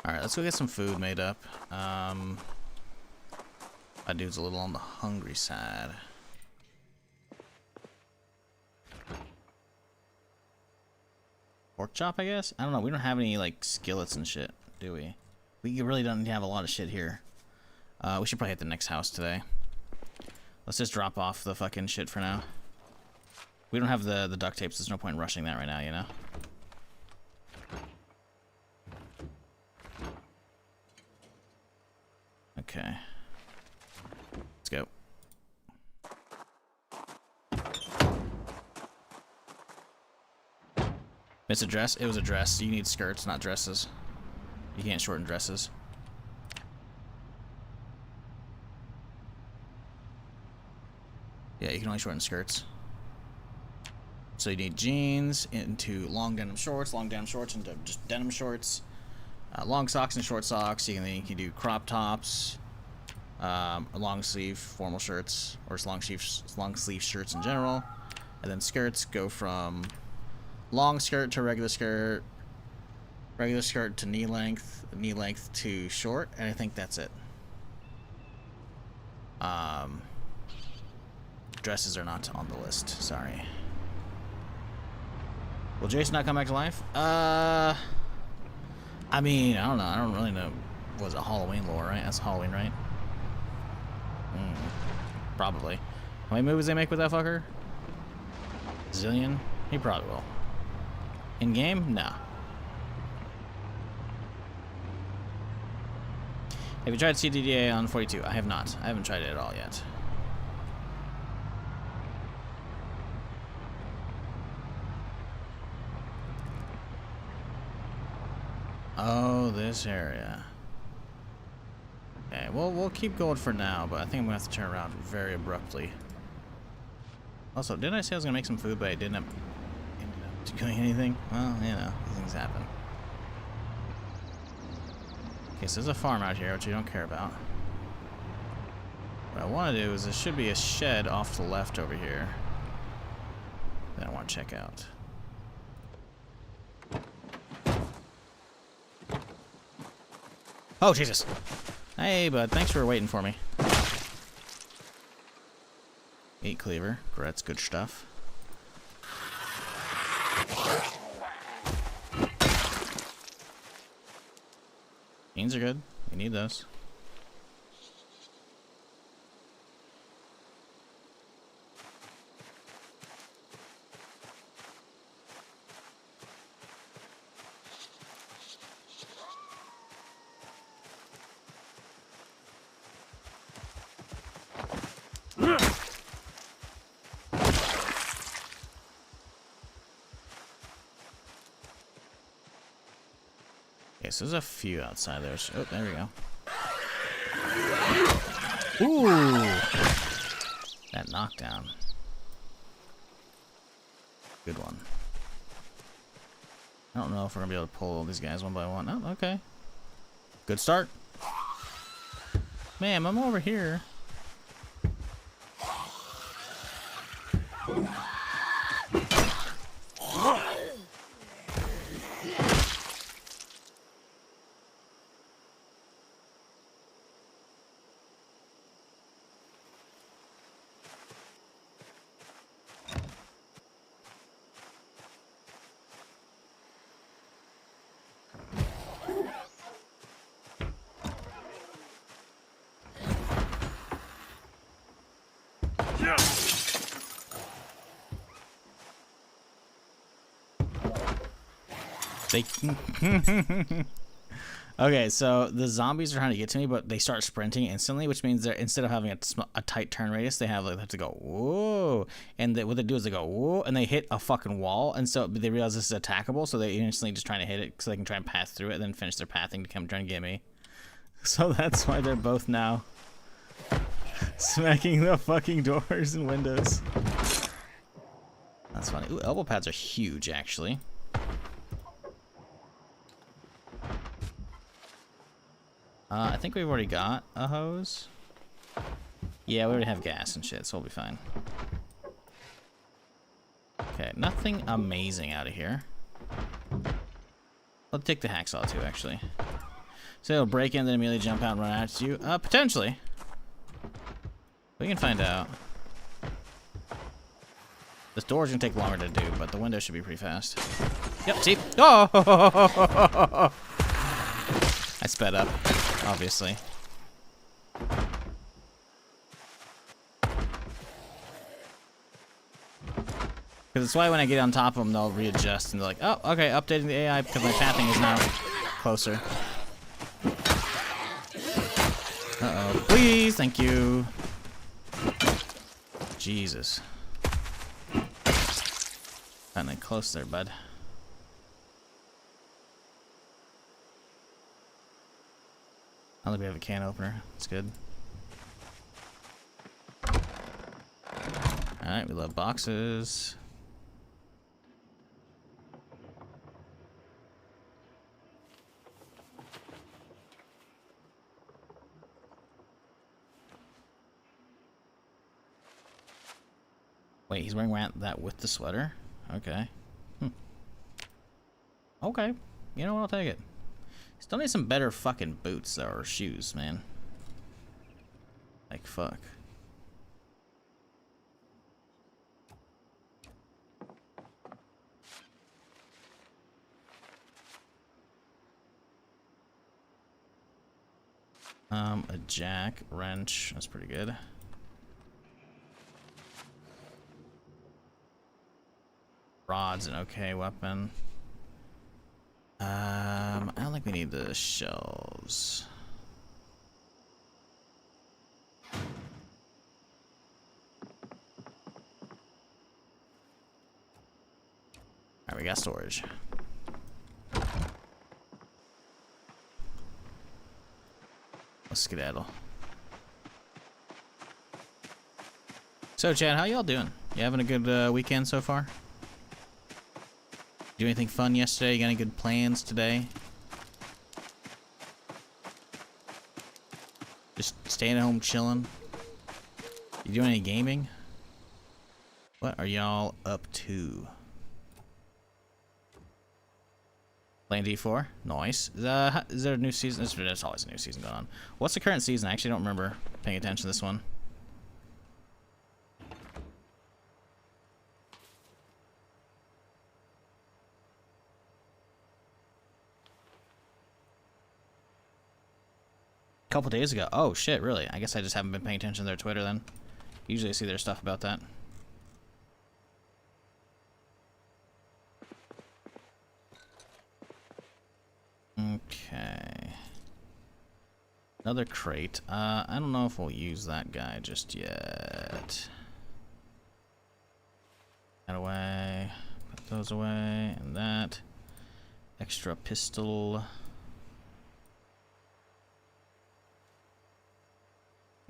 Alright, let's go get some food made up. That dude's a little on the hungry side. Pork chop, I guess? I don't know. We don't have any, like, skillets and shit, do we? We really don't have a lot of shit here. We should probably hit the next house today. Let's just drop off the fucking shit for now. We don't have the duct tapes. There's no point in rushing that right now, you know? Okay. Let's go. It's a dress? It was a dress. You need skirts, not dresses. You can't shorten dresses. Yeah, you can only shorten skirts. So you need jeans into long denim shorts into just denim shorts, long socks and short socks. You can do crop tops, long sleeve formal shirts, or long sleeve shirts in general, and then skirts go from long skirt to regular skirt to knee length to short, and I think that's it. Dresses are not on the list. Sorry. Will Jason not come back to life? I mean, I don't know. I don't really know. Was it Halloween lore, right? That's Halloween, right? Probably. How many movies they make with that fucker? Zillion? He probably will. In game? No. Have you tried CDDA on 42? I have not. I haven't tried it at all yet. Oh, this area. Okay, well, we'll keep going for now, but I think I'm gonna have to turn around very abruptly. Also, didn't I say I was gonna make some food, but I didn't end up doing anything? Well, you know, these things happen. Okay, so there's a farm out here, which you don't care about. What I want to do is there should be a shed off to the left over here that I want to check out. Oh, Jesus. Hey, bud. Thanks for waiting for me. Meat cleaver. That's good stuff. Beans are good. We need those. Okay, so there's a few outside there. Oh, there we go. Ooh! That knockdown. Good one. I don't know if we're gonna be able to pull all these guys one by one. Oh, okay. Good start. Ma'am, I'm over here. Okay, so the zombies are trying to get to me, but they start sprinting instantly, which means they're, instead of having a tight turn radius, they have to go whoa, and what they do is they go whoa, and they hit a fucking wall, and so they realize this is attackable, so they instantly just trying to hit it so they can try and pass through it, and then finish their pathing to come try and get me. So that's why they're both now smacking the fucking doors and windows. That's funny. Ooh, elbow pads are huge, actually. I think we've already got a hose. Yeah, we already have gas and shit, so we'll be fine. Okay, nothing amazing out of here. Let's take the hacksaw too, actually. So it'll break in, then immediately jump out and run at you. Potentially. We can find out. This door's gonna take longer to do, but the window should be pretty fast. Yep, see? Oh! I sped up, obviously. Because it's why when I get on top of them, they'll readjust and they're like, oh, okay, updating the AI because my pathing is now closer. Uh-oh. Please, thank you. Jesus. Finally close there, bud. I think we have a can opener. That's good. Alright, we love boxes. Wait, he's wearing that with the sweater? Okay. Okay. You know what? I'll take it. Still need some better fucking boots, though, or shoes, man. Like, fuck. A jack, wrench. That's pretty good. Rod's an okay weapon. I don't think we need the shelves. Alright, we got storage. Let's skedaddle. So, Chad, how y'all doing? You having a good weekend so far? Do anything fun yesterday? You got any good plans today? Just staying at home chilling? You doing any gaming? What are y'all up to? Playing D4? Nice. Is there a new season? There's always a new season going on. What's the current season? I actually don't remember paying attention to this one. Couple days ago. Oh shit, really? I guess I just haven't been paying attention to their Twitter then. Usually I see their stuff about that. Okay. Another crate. I don't know if we'll use that guy just yet. That away. Put those away. And that. Extra pistol.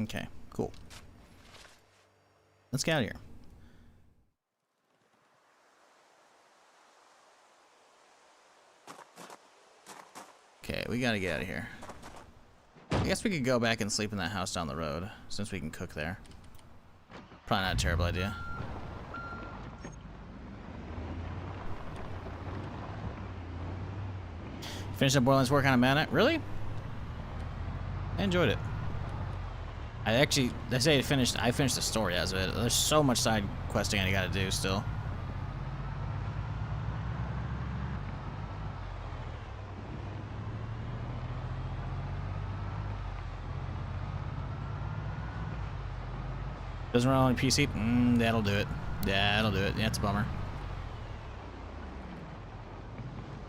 Okay, cool. Let's get out of here. Okay, we gotta get out of here. I guess we could go back and sleep in that house down the road, since we can cook there. Probably not a terrible idea. Finished up Borderlands 4 kind of mad at. Really? I enjoyed it. They say I finished the story as of it. There's so much side questing I gotta do still. Doesn't run on PC? That'll do it. Yeah, that'll do it. Yeah, it's a bummer.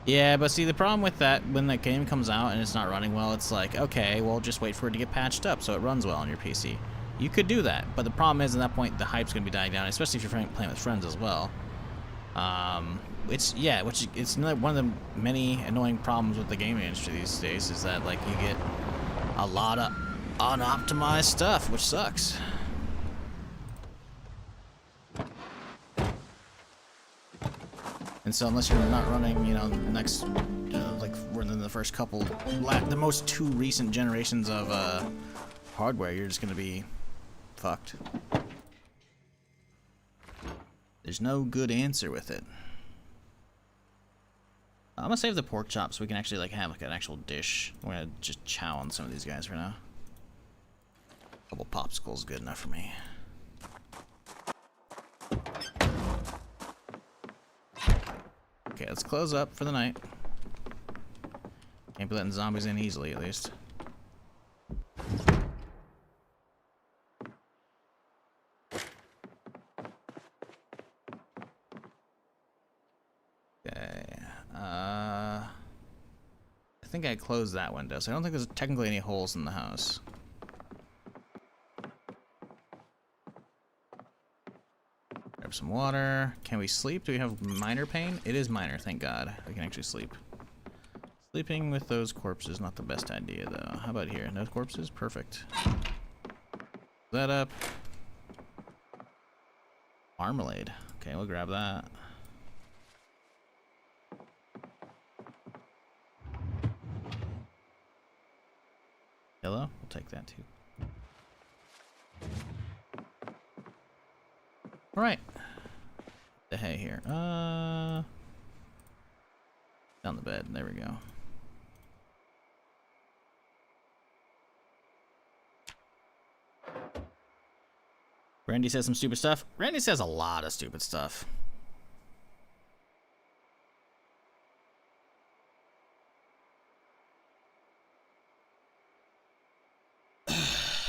Yeah, but see, the problem with that, when that game comes out and it's not running well, it's like, okay, well, just wait for it to get patched up so it runs well on your PC. You could do that, but the problem is, at that point, the hype's going to be dying down, especially if you're playing with friends as well. It's another one of the many annoying problems with the gaming industry these days, is that, like, you get a lot of unoptimized stuff, which sucks. And so unless you're not running, you know, next, like like within the first couple, the most two recent generations of hardware, you're just gonna be fucked. There's no good answer with it. I'm gonna save the pork chop so we can actually like have like an actual dish. We're gonna just chow on some of these guys for now. A couple popsicles good enough for me. Okay, let's close up for the night. Can't be letting zombies in easily, at least. Okay. I think I closed that window, so I don't think there's technically any holes in the house. Grab some water. Can we sleep? Do we have minor pain? It is minor, thank God. We can actually sleep. Sleeping with those corpses is not the best idea, though. How about here? No corpses? Perfect. That up. Marmalade. Okay, we'll grab that. Yellow? We'll take that, too. Alright. The hay here. Down the bed. There we go. Randy says some stupid stuff. Randy says a lot of stupid stuff.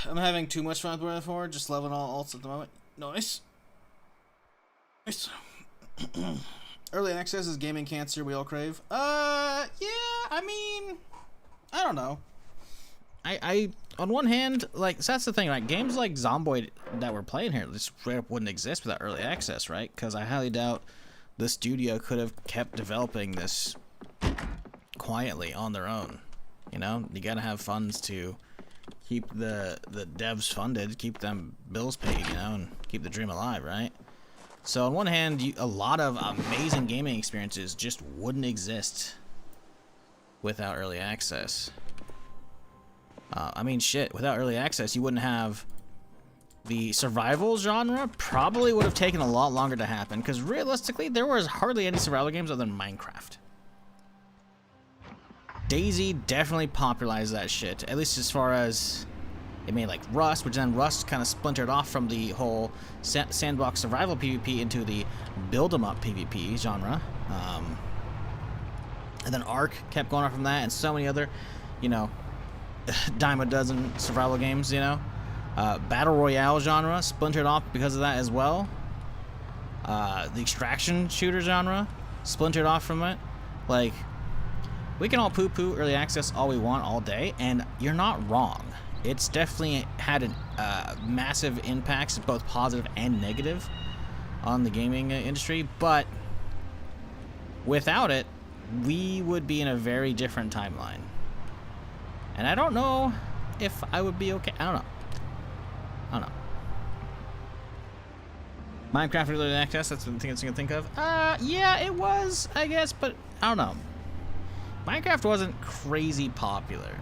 I'm having too much fun with Borderlands 4. Just loving all alts at the moment. Nice. Nice. Early access is gaming cancer we all crave. Yeah, I mean, I don't know. I on one hand, like, so that's the thing, right? Games like Zomboid that we're playing here just wouldn't exist without early access, right? Because I highly doubt the studio could have kept developing this quietly on their own. You know, you gotta have funds to keep the devs funded, keep them bills paid, you know, and keep the dream alive, right? So on one hand, a lot of amazing gaming experiences just wouldn't exist without early access. I mean, shit, without early access, you wouldn't have the survival genre. Probably would have taken a lot longer to happen, because realistically, there was hardly any survival games other than Minecraft. DayZ definitely popularized that shit, at least as far as it made like Rust, which then Rust kind of splintered off from the whole sandbox survival PvP into the build-em-up PvP genre. And then Ark kept going on from that, and so many other, you know, dime a dozen survival games, you know. Battle Royale genre splintered off because of that as well. The extraction shooter genre splintered off from it. Like, we can all poo-poo early access all we want all day, and you're not wrong. It's definitely had massive impacts, both positive and negative, on the gaming industry, but without it, we would be in a very different timeline. And I don't know if I would be okay. I don't know. Minecraft early access, that's the thing I can think of. Yeah, it was, I guess, but I don't know. Minecraft wasn't crazy popular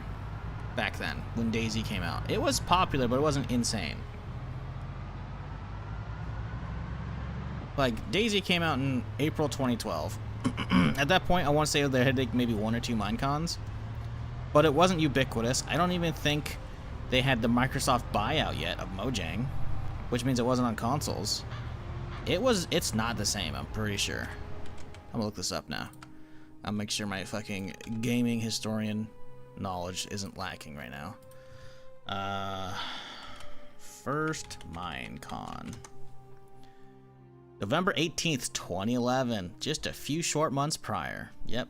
back then when DayZ came out. It was popular, but it wasn't insane. Like, DayZ came out in April 2012. At that point, I want to say they had like maybe 1 or 2 Minecons, but it wasn't ubiquitous. I don't even think they had the Microsoft buyout yet of Mojang, which means it wasn't on consoles. It's not the same, I'm pretty sure. I'm gonna look this up now. I'll make sure my fucking gaming historian knowledge isn't lacking right now. First Minecon. November 18th, 2011. Just a few short months prior. Yep.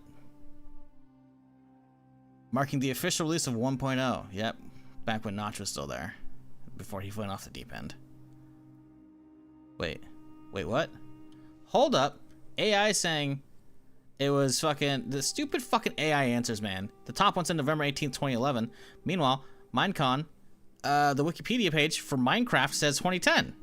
Marking the official release of 1.0. Yep. Back when Notch was still there. Before he went off the deep end. Wait, what? Hold up. AI saying it was fucking... The stupid fucking AI answers, man. The top one said November 18th, 2011. Meanwhile, Minecon, the Wikipedia page for Minecraft says 2010.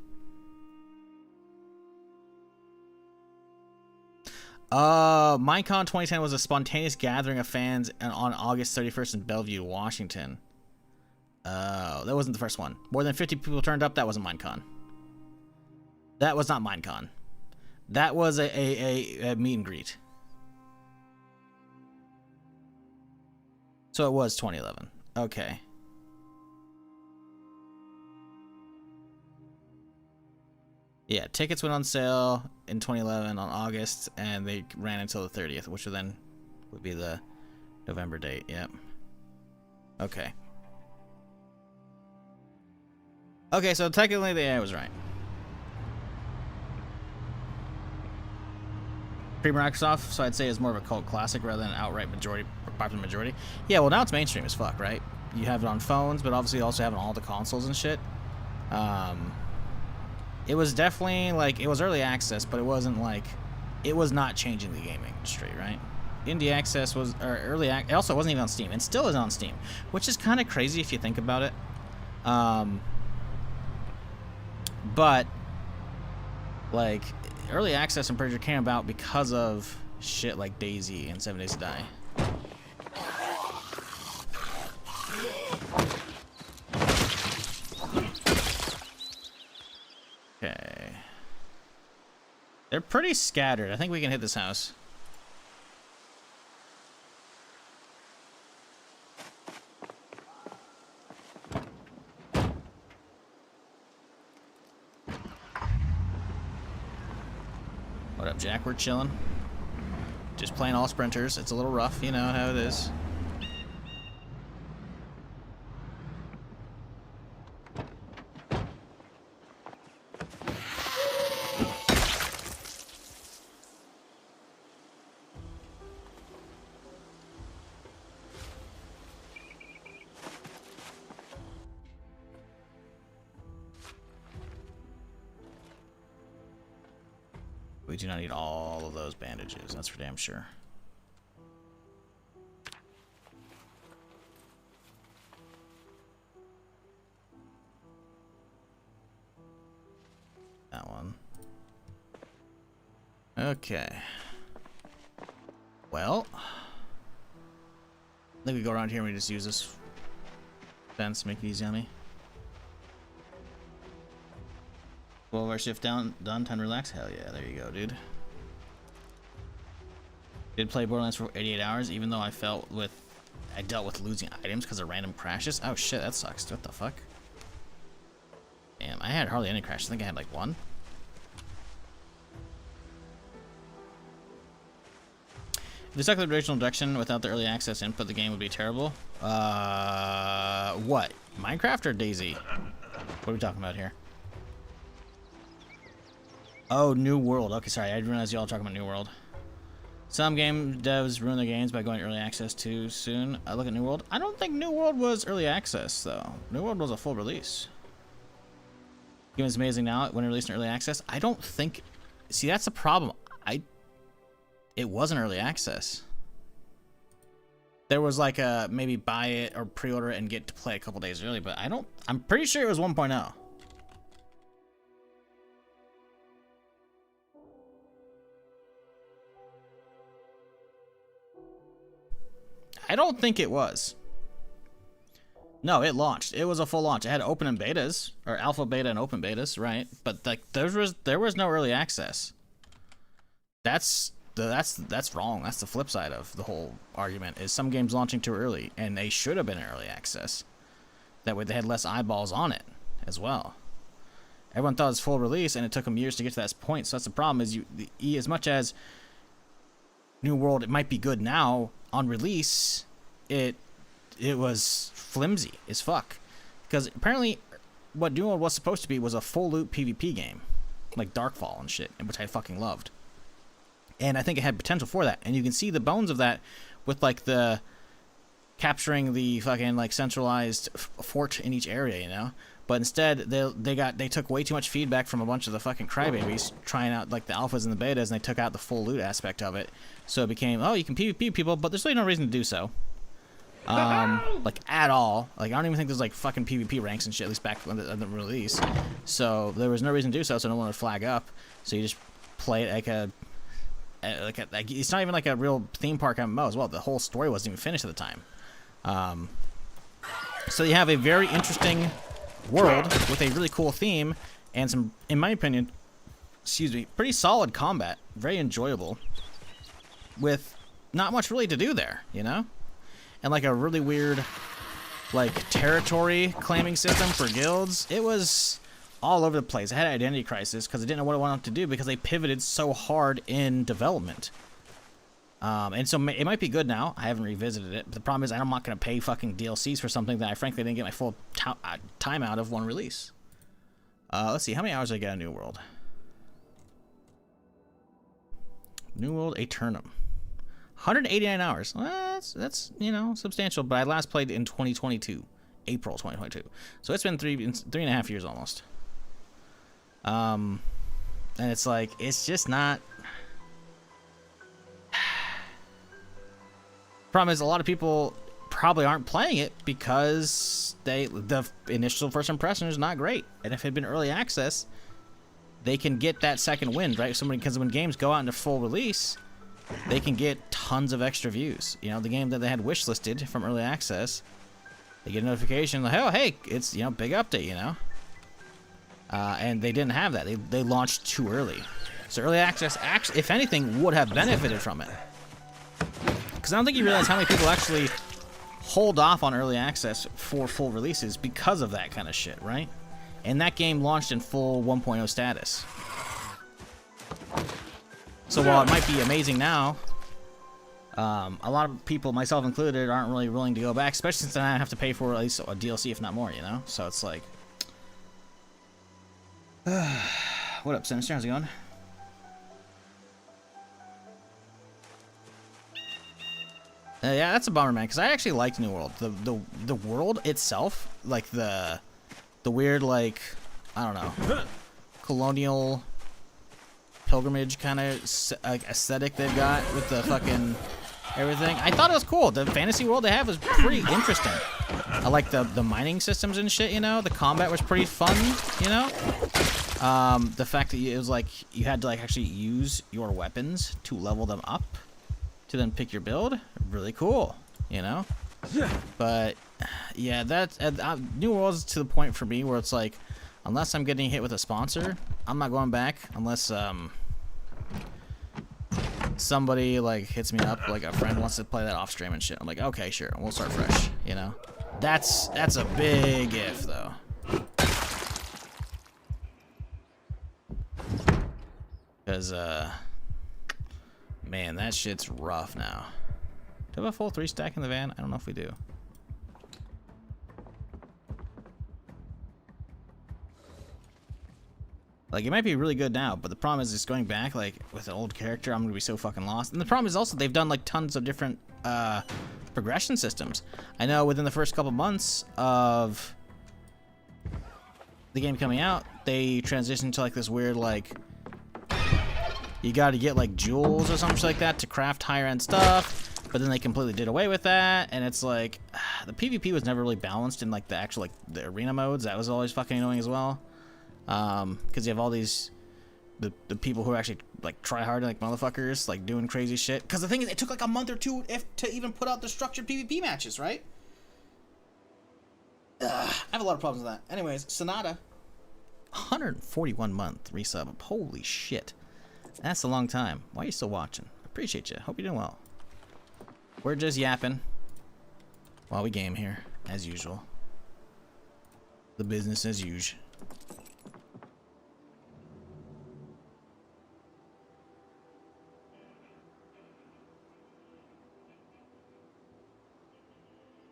Minecon 2010 was a spontaneous gathering of fans on August 31st in Bellevue, Washington. That wasn't the first one. More than 50 people turned up. That wasn't Minecon. That was not Minecon. That was a meet and greet. So it was 2011. Okay. Yeah, tickets went on sale in 2011 on August, and they ran until the 30th, which then would be the November date. Yep. Okay. Okay, so technically the AI was right. Pre-Microsoft, so I'd say it's more of a cult classic rather than an outright majority, popular majority. Yeah, well now it's mainstream as fuck, right? You have it on phones, but obviously you also have it on all the consoles and shit. It was definitely like, it was early access, but it wasn't like, it was not changing the gaming industry, right? Indie access was, or early access, it also wasn't even on Steam, and still is on Steam, which is kind of crazy if you think about it. But, like, early access, I'm pretty sure, came about because of shit like DayZ and 7 Days to Die. Okay. They're pretty scattered. I think we can hit this house. What up, Jack? We're chilling. Just playing all sprinters. It's a little rough, you know how it is. We do not need all of those bandages, that's for damn sure. That one. Okay. Well, I think we go around here and we just use this fence to make it easy on me. 12-hour shift done, time to relax. Hell yeah, there you go, dude. Did play Borderlands for 88 hours, even though I dealt with losing items because of random crashes. Oh shit, that sucks. What the fuck? Damn, I had hardly any crashes. I think I had like one. If they stuck with the original direction without the early access input, the game would be terrible. What? Minecraft or DayZ? What are we talking about here? Oh, New World. Okay, sorry. I didn't realize y'all talking about New World. Some game devs ruin their games by going early access too soon. I look at New World. I don't think New World was early access, though. New World was a full release. Game is amazing now when it released in early access. I don't think... See, that's the problem. It wasn't early access. There was like a maybe buy it or pre-order it and get to play a couple days early, but I'm pretty sure it was 1.0. I don't think it was. No, it launched. It was a full launch. It had open and betas, or alpha, beta, and open betas, right? But like there was no early access. That's wrong. That's the flip side of the whole argument. Is some games launching too early, and they should have been in early access. That way they had less eyeballs on it as well. Everyone thought it was full release, and it took them years to get to that point. So that's the problem. Is as much as New World, it might be good now on release, it was flimsy as fuck, because apparently what New World was supposed to be was a full loop PvP game like Darkfall and shit, which I fucking loved, and I think it had potential for that, and you can see the bones of that with like the capturing the fucking like centralized fort in each area, you know. But instead they took way too much feedback from a bunch of the fucking crybabies trying out like the alphas and the betas, and they took out the full loot aspect of it. So it became, oh, you can PvP people, but there's really no reason to do so. Like at all. Like I don't even think there's like fucking PvP ranks and shit, at least back when the release. So there was no reason to do so, so no one would flag up. So you just play it like a Like it's not even like a real theme park MMO as well. The whole story wasn't even finished at the time. So you have a very interesting world with a really cool theme and some, in my opinion, excuse me, pretty solid combat, very enjoyable, with not much really to do there, you know? And like a really weird, like, territory claiming system for guilds. It was all over the place. I had an identity crisis because I didn't know what I wanted to do because they pivoted so hard in development. And so it might be good now. I haven't revisited it, but the problem is I'm not going to pay fucking DLCs for something that I frankly didn't get my full time out of one release. Let's see, how many hours did I get on New World? New World Aeternum. 189 hours. Well, that's you know, substantial, but I last played in 2022. April 2022. So it's been 3.5 years almost. And it's like, it's just not... Problem is, a lot of people probably aren't playing it because the initial first impression is not great. And if it had been early access, they can get that second wind, right? Because when games go out into full release, they can get tons of extra views. You know, the game that they had wishlisted from early access, they get a notification like, oh, hey, it's, you know, big update, you know? And they didn't have that. They launched too early. So early access, actually, if anything, would have benefited from it. Because I don't think you realize how many people actually hold off on early access for full releases because of that kind of shit, right? And that game launched in full 1.0 status. So while it might be amazing now, a lot of people, myself included, aren't really willing to go back, especially since I have to pay for at least a DLC, if not more, you know? So it's like... What up, Sinister? How's it going? Yeah, that's a bummer, man, because I actually liked New World. The world itself, like the weird, like, I don't know, colonial pilgrimage kind of aesthetic they've got with the fucking everything. I thought it was cool. The fantasy world they have was pretty interesting. I like the mining systems and shit, you know? The combat was pretty fun, you know? The fact that it was like you had to like actually use your weapons to level them up to then pick your build, really cool, you know? But yeah, that's New World's to the point for me where it's like, unless I'm getting hit with a sponsor, I'm not going back unless somebody like hits me up, like a friend wants to play that off stream and shit. I'm like, okay, sure, we'll start fresh, you know? That's a big if though. Because man, that shit's rough now. Do we have a full 3 stack in the van? I don't know if we do. Like, it might be really good now, but the problem is just going back, like, with an old character, I'm gonna be so fucking lost. And the problem is also they've done, like, tons of different, progression systems. I know within the first couple months of the game coming out, they transitioned to, like, this weird, like, you gotta get, like, jewels or something like that to craft higher-end stuff, but then they completely did away with that, and it's like, the PvP was never really balanced in, like, the actual, like, the arena modes. That was always fucking annoying as well. Because you have all these, the people who are actually, like, try hard, like, motherfuckers, like, doing crazy shit. Because the thing is, it took, like, a month or two to even put out the structured PvP matches, right? I have a lot of problems with that. Anyways, Sonata, 141 month resub. Holy shit. That's a long time. Why are you still watching? Appreciate you. Hope you're doing well. We're just yapping while we game here, as usual. The business as usual.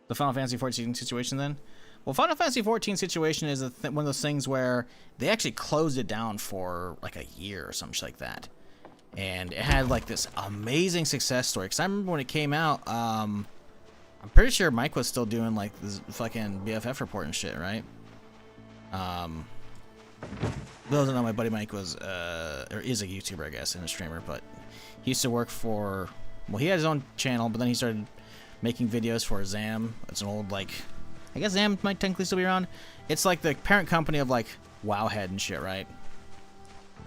The Final Fantasy 14 situation then? Well, Final Fantasy 14 situation is one of those things where they actually closed it down for like a year or something like that. And it had like this amazing success story. Because I remember when it came out, I'm pretty sure Mike was still doing like this fucking BFF report and shit, right? Those don't know, my buddy Mike was, or is a YouTuber, I guess, and a streamer, but he used to work for, well, he had his own channel, but then he started making videos for Zam. It's an old, like, I guess Zam might technically still be around. It's like the parent company of like Wowhead and shit, right?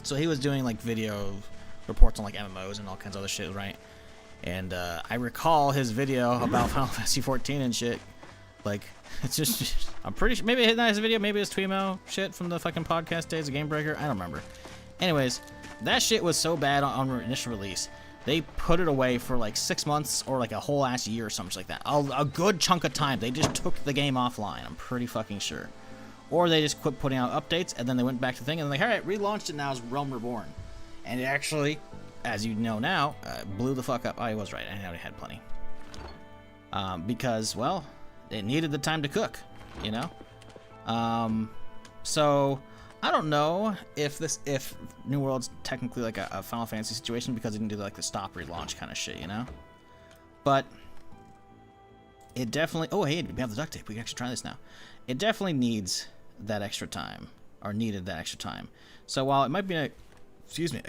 So he was doing like video reports on like MMOs and all kinds of other shit, right? And I recall his video about Final Fantasy 14 and shit. Like, it's just, I'm pretty sure, maybe not his video, maybe it's Twemo shit from the fucking podcast days of Game Breaker. I don't remember. Anyways, that shit was so bad on initial release. They put it away for like 6 months or like a whole ass year or something like that. A good chunk of time. They just took the game offline. I'm pretty fucking sure. Or they just quit putting out updates and then they went back to the thing and they're like, alright, relaunched it now as Realm Reborn. And it actually, as you know now, blew the fuck up. I was right. I already had plenty. Because, well, it needed the time to cook, you know? So I don't know if New World's technically like a Final Fantasy situation because it didn't do like the stop relaunch kind of shit, you know? But it definitely, oh hey, we have the duct tape, we can actually try this now. It definitely needs that extra time, or needed that extra time. So while it might be a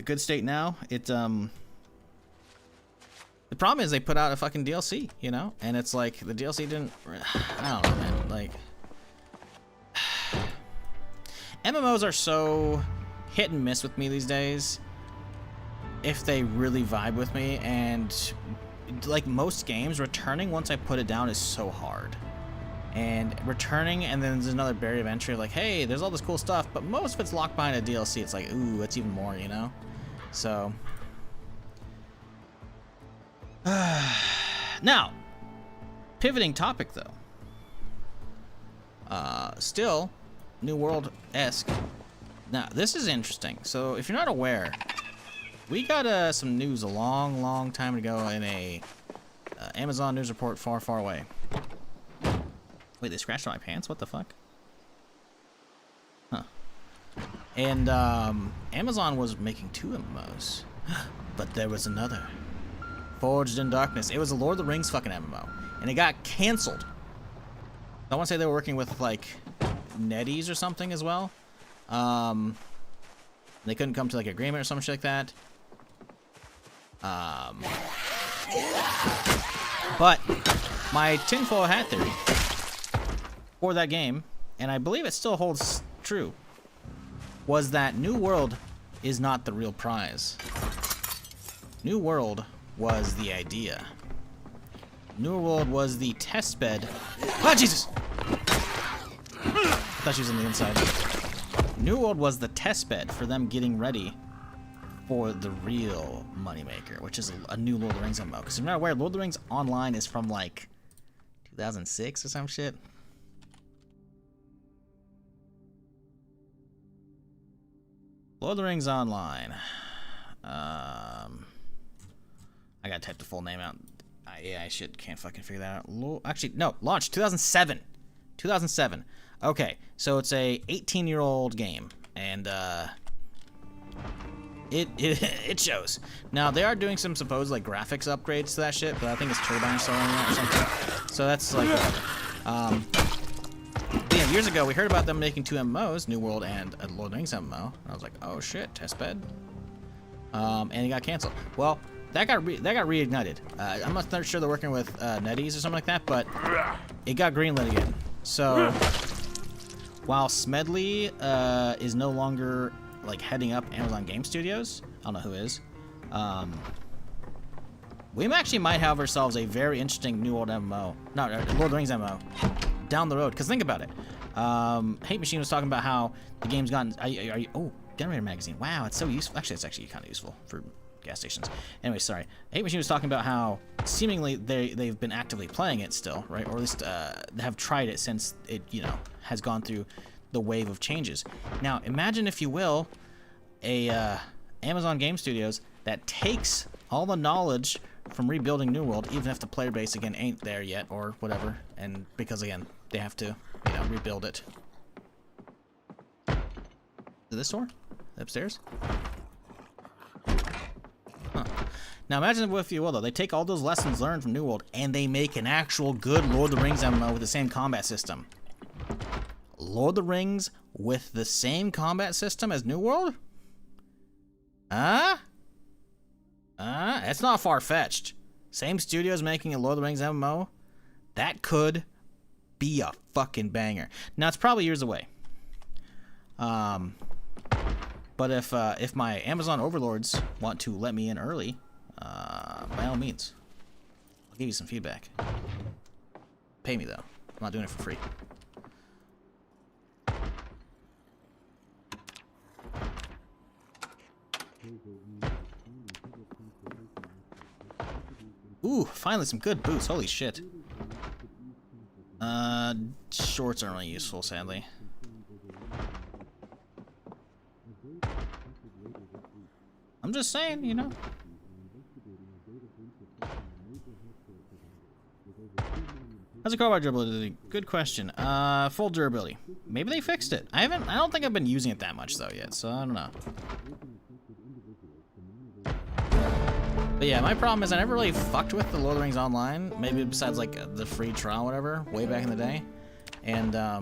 good state now, it the problem is they put out a fucking DLC, you know? And it's like the DLC didn't, I don't know, man, like MMOs are so hit and miss with me these days if they really vibe with me, and like most games, returning once I put it down is so hard. And returning, and then there's another barrier of entry, like, hey, there's all this cool stuff, but most of it's locked behind a DLC. It's like, ooh, it's even more, you know? So now, pivoting topic though. Still New World-esque. Now, this is interesting. So, if you're not aware, we got some news a long time ago in a Amazon news report far away. Wait, they scratched on my pants? What the fuck? Huh. And Amazon was making 2 MMOs, but there was another. Forged in Darkness. It was a Lord of the Rings fucking MMO, and it got canceled. I want to say they were working with like necessities or something as well. They couldn't come to like agreement or some shit like that. But my tinfoil hat theory for that game, and I believe it still holds true, was that New World is not the real prize. New World was the idea. New World was the test bed. Ah, Jesus! I thought she was on the inside. New World was the test bed for them getting ready for the real moneymaker, which is a new Lord of the Rings MMO. Because if you're not aware, Lord of the Rings Online is from like 2006 or some shit. Lord of the Rings Online. I gotta type the full name out. Yeah, I can't fucking figure that out. Actually, no, launched 2007. 2007. Okay, so it's a 18-year-old game, and it shows. Now they are doing some supposed like graphics upgrades to that shit, but I think it's Turbine still running that or something. So that's like whatever. Yeah, years ago we heard about them making 2 MMOs, New World and a Lord of the Rings MMO. And I was like, oh shit, testbed. And it got canceled. Well, that got reignited. I'm not sure they're working with necessities or something like that, but it got greenlit again. So while Smedley is no longer like heading up Amazon Game Studios, I don't know who is. We actually might have ourselves a very interesting New World MMO, not Lord of the Rings MMO, down the road. Because think about it. Hate Machine was talking about how the game's gotten. Oh, Generator Magazine. Wow, it's so useful. Actually, it's actually kind of useful for gas stations. Anyway, sorry. Hate Machine was talking about how seemingly they've been actively playing it still, right? Or at least have tried it since it, you know, has gone through the wave of changes. Now, imagine, if you will, a Amazon Game Studios that takes all the knowledge from rebuilding New World, even if the player base again ain't there yet or whatever, and because again they have to, you know, rebuild it. Is it this door? Upstairs? Huh. Now imagine, if you will, though, they take all those lessons learned from New World and they make an actual good Lord of the Rings MMO with the same combat system. Lord of the Rings with the same combat system as New World? That's not far-fetched. Same studios making a Lord of the Rings MMO? That could be a fucking banger. Now, it's probably years away. But if my Amazon overlords want to let me in early, by all means, I'll give you some feedback. Pay me though. I'm not doing it for free. Ooh, finally some good boots. Holy shit. Shorts aren't really useful, sadly. I'm just saying, you know. How's the crowbar durability? Good question. Full durability. Maybe they fixed it. I don't think I've been using it that much though yet, so I don't know. But yeah, my problem is I never really fucked with the Lord of the Rings Online. Maybe besides like the free trial or whatever, way back in the day. And I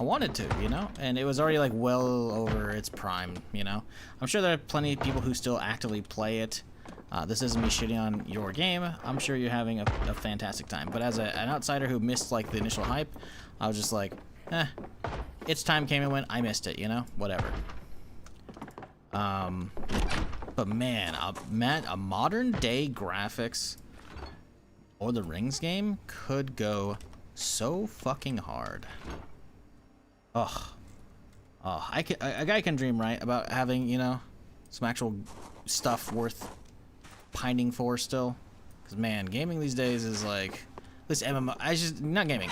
wanted to, you know? And it was already like well over its prime, you know? I'm sure there are plenty of people who still actively play it. This isn't me shitting on your game. I'm sure you're having a fantastic time. But as an outsider who missed like the initial hype, I was just like, its time came and went. I missed it, you know? Whatever. But man, a modern day graphics or the Rings game could go so fucking hard. Ugh. Oh, a guy can dream, right, about having, you know, some actual stuff worth pining for still. Because man, gaming these days is like this MMO. Not gaming.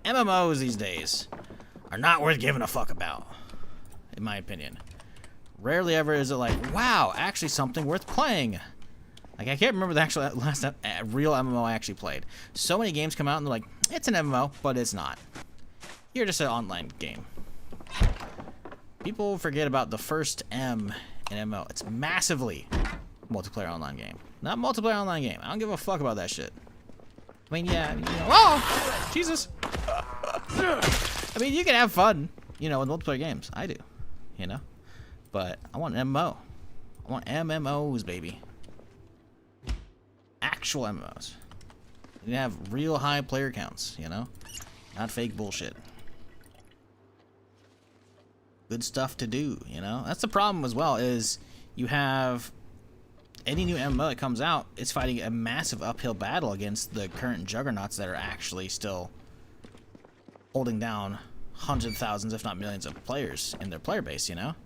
MMOs these days are not worth giving a fuck about, in my opinion. Rarely ever is it like, wow, actually something worth playing. Like, I can't remember the actual last real MMO I actually played. So many games come out and they're like, it's an MMO, but it's not. You're just an online game. People forget about the first M in MMO. It's massively multiplayer online game. Not multiplayer online game. I don't give a fuck about that shit. I mean, yeah, you know, oh, Jesus. I mean, you can have fun, you know, with multiplayer games. I do, you know. But I want an MMO. I want MMOs, baby. Actual MMOs. You have real high player counts, you know? Not fake bullshit. Good stuff to do, you know? That's the problem as well, is you have any new MMO that comes out, it's fighting a massive uphill battle against the current juggernauts that are actually still holding down hundreds of thousands, if not millions of players in their player base, you know?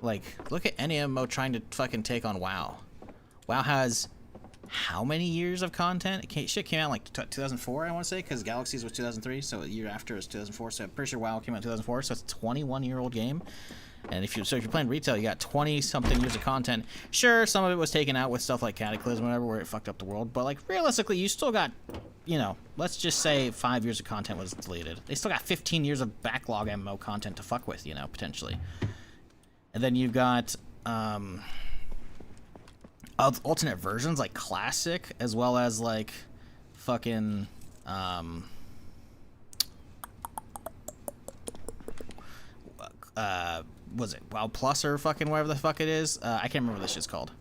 Like, look at any MMO trying to fucking take on WoW. WoW has how many years of content? Shit came out in like 2004, I want to say, because Galaxies was 2003, so a year after is 2004. So I'm pretty sure WoW came out in 2004, so it's a 21-year-old game. And if you're playing retail, you got 20-something years of content. Sure, some of it was taken out with stuff like Cataclysm, whatever, where it fucked up the world. But like realistically, you still got, you know, let's just say 5 years of content was deleted. They still got 15 years of backlog MMO content to fuck with, you know, potentially. And then you've got alternate versions like classic, as well as like fucking was it WoW Plus or fucking whatever the fuck it is? I can't remember what this shit's called.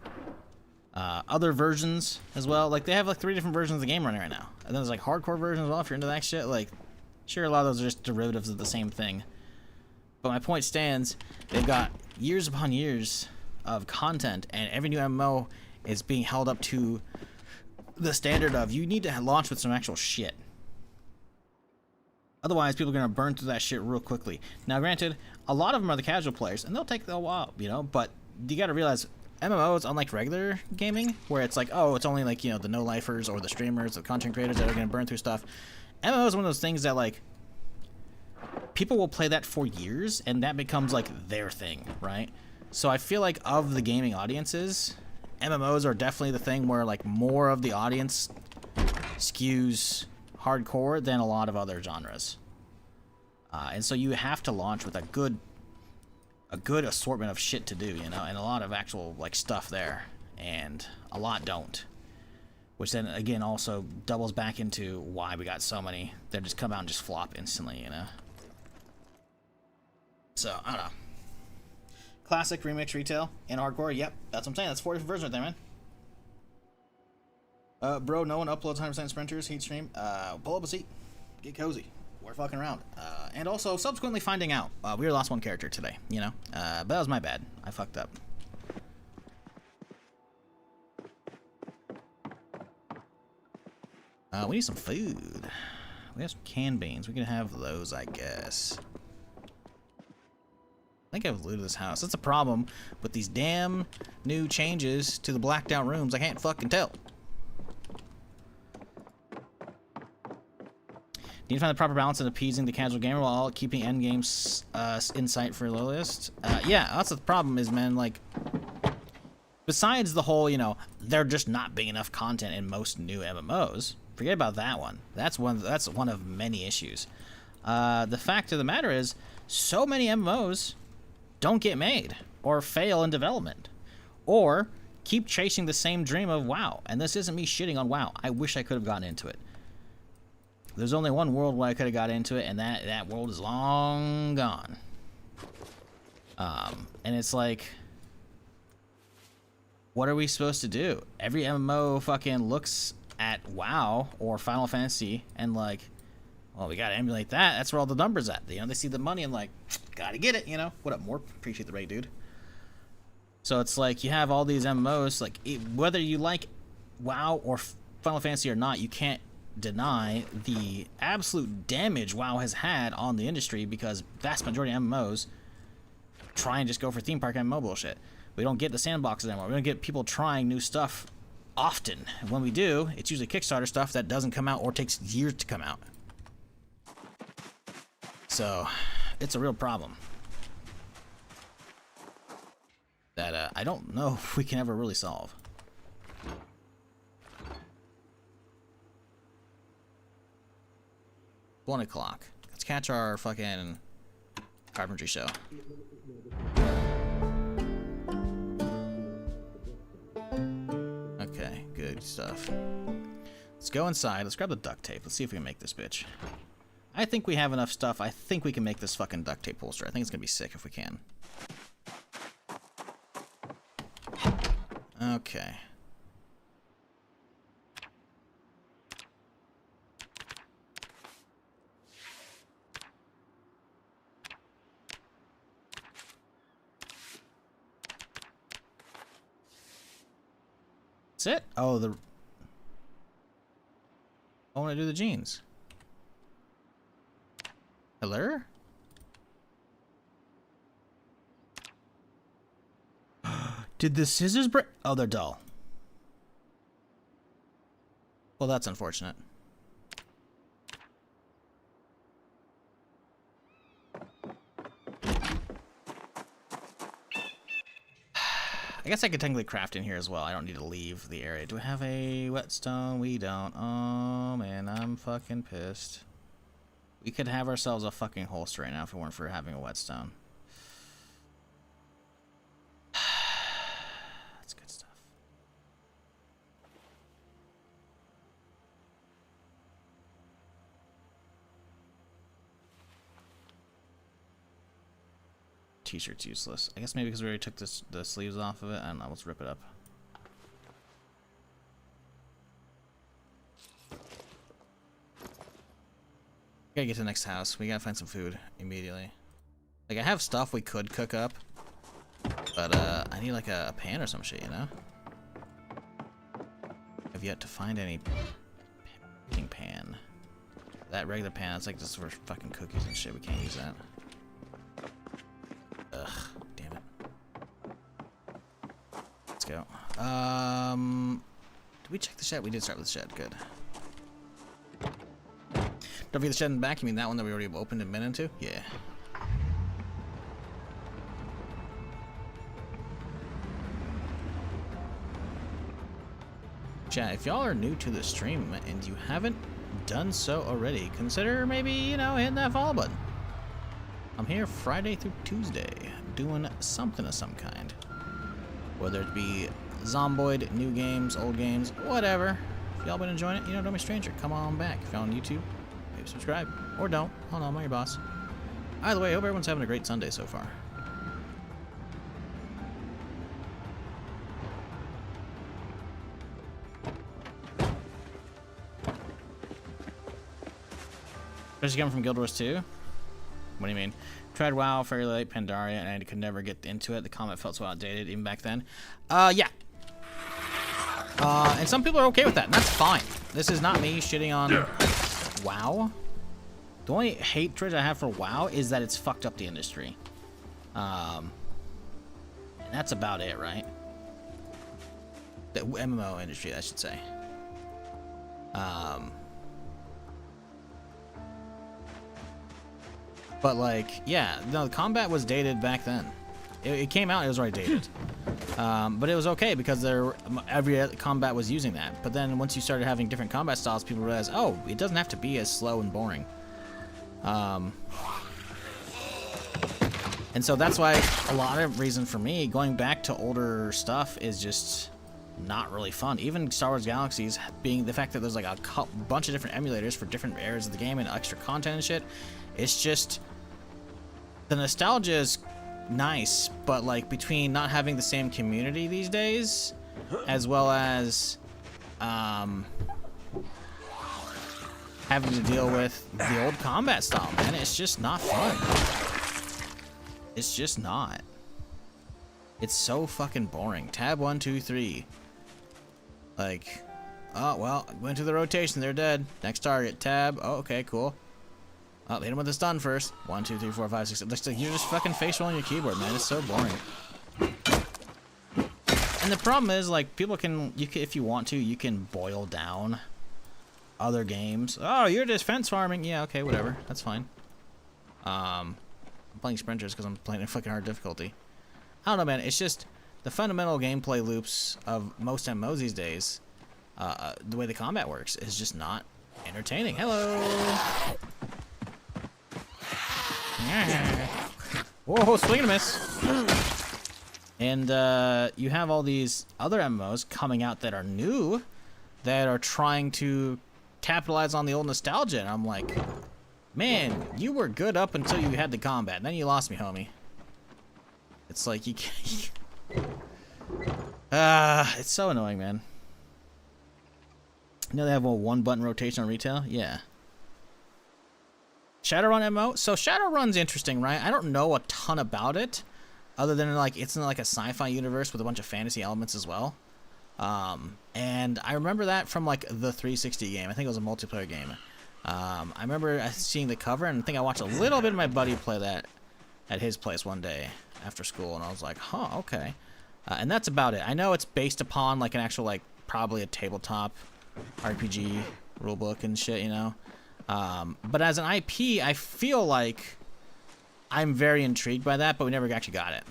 Other versions as well. Like they have like 3 different versions of the game running right now. And then there's like hardcore versions as well if you're into that shit. Like, sure, a lot of those are just derivatives of the same thing. But my point stands, they've got years upon years of content, and every new MMO is being held up to the standard of you need to launch with some actual shit. Otherwise, people are going to burn through that shit real quickly. Now, granted, a lot of them are the casual players, and they'll take a while, you know, but you got to realize MMOs, unlike regular gaming, where it's like, oh, it's only like, you know, the no-lifers or the streamers, the content creators that are going to burn through stuff. MMO is one of those things that, like, people will play that for years, and that becomes like their thing, right? So I feel like of the gaming audiences, MMOs are definitely the thing where like more of the audience skews hardcore than a lot of other genres. And so you have to launch with a good assortment of shit to do, you know, and a lot of actual like stuff there, and a lot don't. Which then again also doubles back into why we got so many that just come out and just flop instantly, you know. So, I don't know. Classic, remix, retail, and hardcore. Yep, that's what I'm saying. That's 4 different versions right there, man. Bro, no one uploads 100% sprinters, heat stream. Pull up a seat. Get cozy. we're fucking around. And also, subsequently finding out, we lost one character today, you know? But that was my bad. I fucked up. We need some food. We have some canned beans. We can have those, I guess. I think I've looted this house. That's a problem with these damn new changes to the blacked out rooms. I can't fucking tell. Need to find the proper balance in appeasing the casual gamer while keeping endgame in sight for loyalist. Yeah, that's the problem is, man, like, besides the whole, you know, there just not being enough content in most new MMOs, forget about that one. That's one of many issues. The fact of the matter is, so many MMOs don't get made, or fail in development, or keep chasing the same dream of WoW. And this isn't me shitting on WoW. I wish I could have gotten into it. There's only one world where I could have got into it, and that world is long gone. And it's like, what are we supposed to do? Every MMO fucking looks at WoW or Final Fantasy and like, well, we gotta emulate that. That's where all the numbers at. You know, they see the money and like, gotta get it. You know, what up, Morp? Appreciate the raid, dude. So it's like you have all these MMOs, like whether you like WoW or Final Fantasy or not, you can't deny the absolute damage WoW has had on the industry because vast majority of MMOs try and just go for theme park MMO bullshit. We don't get the sandboxes anymore. We don't get people trying new stuff often. And when we do, it's usually Kickstarter stuff that doesn't come out or takes years to come out. So, it's a real problem that I don't know if we can ever really solve. One o'clock. Let's catch our fucking carpentry show. Okay, good stuff. Let's go inside. Let's grab the duct tape. Let's see if we can make this bitch. I think we have enough stuff. I think we can make this fucking duct tape holster. I think it's gonna be sick if we can. Okay. That's it? Oh, I want to do the jeans. Hello? Did the scissors break? Oh, they're dull. Well, that's unfortunate. I guess I could technically craft in here as well. I don't need to leave the area. Do we have a whetstone? We don't. Oh, man, I'm fucking pissed. We could have ourselves a fucking holster right now if it weren't for having a whetstone. That's good stuff. T-shirt's useless. I guess maybe because we already took the sleeves off of it. I don't know. Let's rip it up. We gotta get to the next house. We gotta find some food immediately. Like, I have stuff we could cook up, but I need like a pan or some shit, you know? I've yet to find any pan. That regular pan, it's like just for fucking cookies and shit. We can't use that. Ugh, damn it. Let's go. Did we check the shed? We did start with the shed. Good. Don't forget the shed in the back. You mean that one that we already opened and been into? Yeah. Chat, if y'all are new to the stream and you haven't done so already, consider maybe, you know, hitting that follow button. I'm here Friday through Tuesday, doing something of some kind. Whether it be Zomboid, new games, old games, whatever. If y'all been enjoying it, you know, don't be a stranger. Come on back. If y'all on YouTube, maybe subscribe. Or don't. I don't know, I'm not your boss. Either way, I hope everyone's having a great Sunday so far. Especially coming from Guild Wars 2? What do you mean? Tried WoW, Fairy Light, Pandaria, and I could never get into it. The combat felt so outdated even back then. Yeah. And some people are okay with that, and that's fine. This is not me shitting on WoW. The only hatred I have for WoW is that it's fucked up the industry. And that's about it, right? The MMO industry, I should say. But like, yeah, no, the combat was dated back then. It came out, it was already dated. But it was okay because every combat was using that. But then once you started having different combat styles, people realized, oh, it doesn't have to be as slow and boring. And so that's why a lot of reason for me going back to older stuff is just not really fun. Even Star Wars Galaxies being the fact that there's like a bunch of different emulators for different areas of the game and extra content and shit. It's just the nostalgia is nice, but like between not having the same community these days, as well as having to deal with the old combat style, man, it's just not fun. It's just not. It's so fucking boring. Tab 1, 2, 3. Like, oh well, went to the rotation. They're dead. Next target. Tab. Oh, okay, cool. Oh, hit him with the stun first. 1, 2, 3, 4, 5, 6. It looks like you're just fucking face rolling your keyboard, man. It's so boring. And the problem is, like, people can, if you want to, you can boil down other games. Oh, you're just fence farming. Yeah, okay, whatever. That's fine. I'm playing sprinters because I'm playing a fucking hard difficulty. I don't know, man. It's just the fundamental gameplay loops of most MMOs these days. The way the combat works is just not entertaining. Hello. Whoa, swing and a miss. And you have all these other MMOs coming out that are new, that are trying to capitalize on the old nostalgia. And I'm like, man, you were good up until you had the combat. And then you lost me, homie. It's like you can't. It's so annoying, man. You know they have a one-button rotation on retail? Yeah. Shadowrun MMO? So Shadowrun's interesting, right? I don't know a ton about it, other than like it's in like a sci-fi universe with a bunch of fantasy elements as well. And I remember that from like the 360 game. I think it was a multiplayer game. I remember seeing the cover, and I think I watched a little bit of my buddy play that at his place one day after school, and I was like, huh, okay. And that's about it. I know it's based upon like an actual, like, probably a tabletop RPG rulebook and shit, you know. But as an IP, I feel like I'm very intrigued by that, but we never actually got it.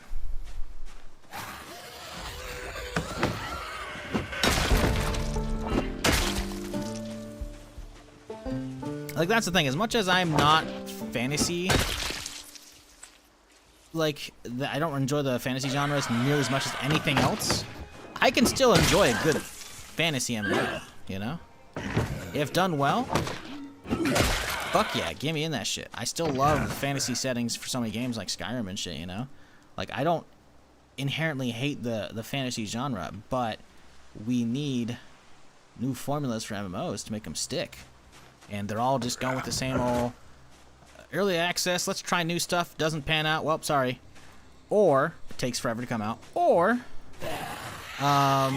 Like, that's the thing. As much as I'm not fantasy, like, I don't enjoy the fantasy genres nearly as much as anything else, I can still enjoy a good fantasy MMO, you know? If done well, fuck yeah, give me in that shit. I still love fantasy settings for so many games like Skyrim and shit, you know? Like, I don't inherently hate the fantasy genre, but we need new formulas for MMOs to make them stick. And they're all just going with the same old early access, let's try new stuff, doesn't pan out, well, sorry. Or, it takes forever to come out. Or, WoW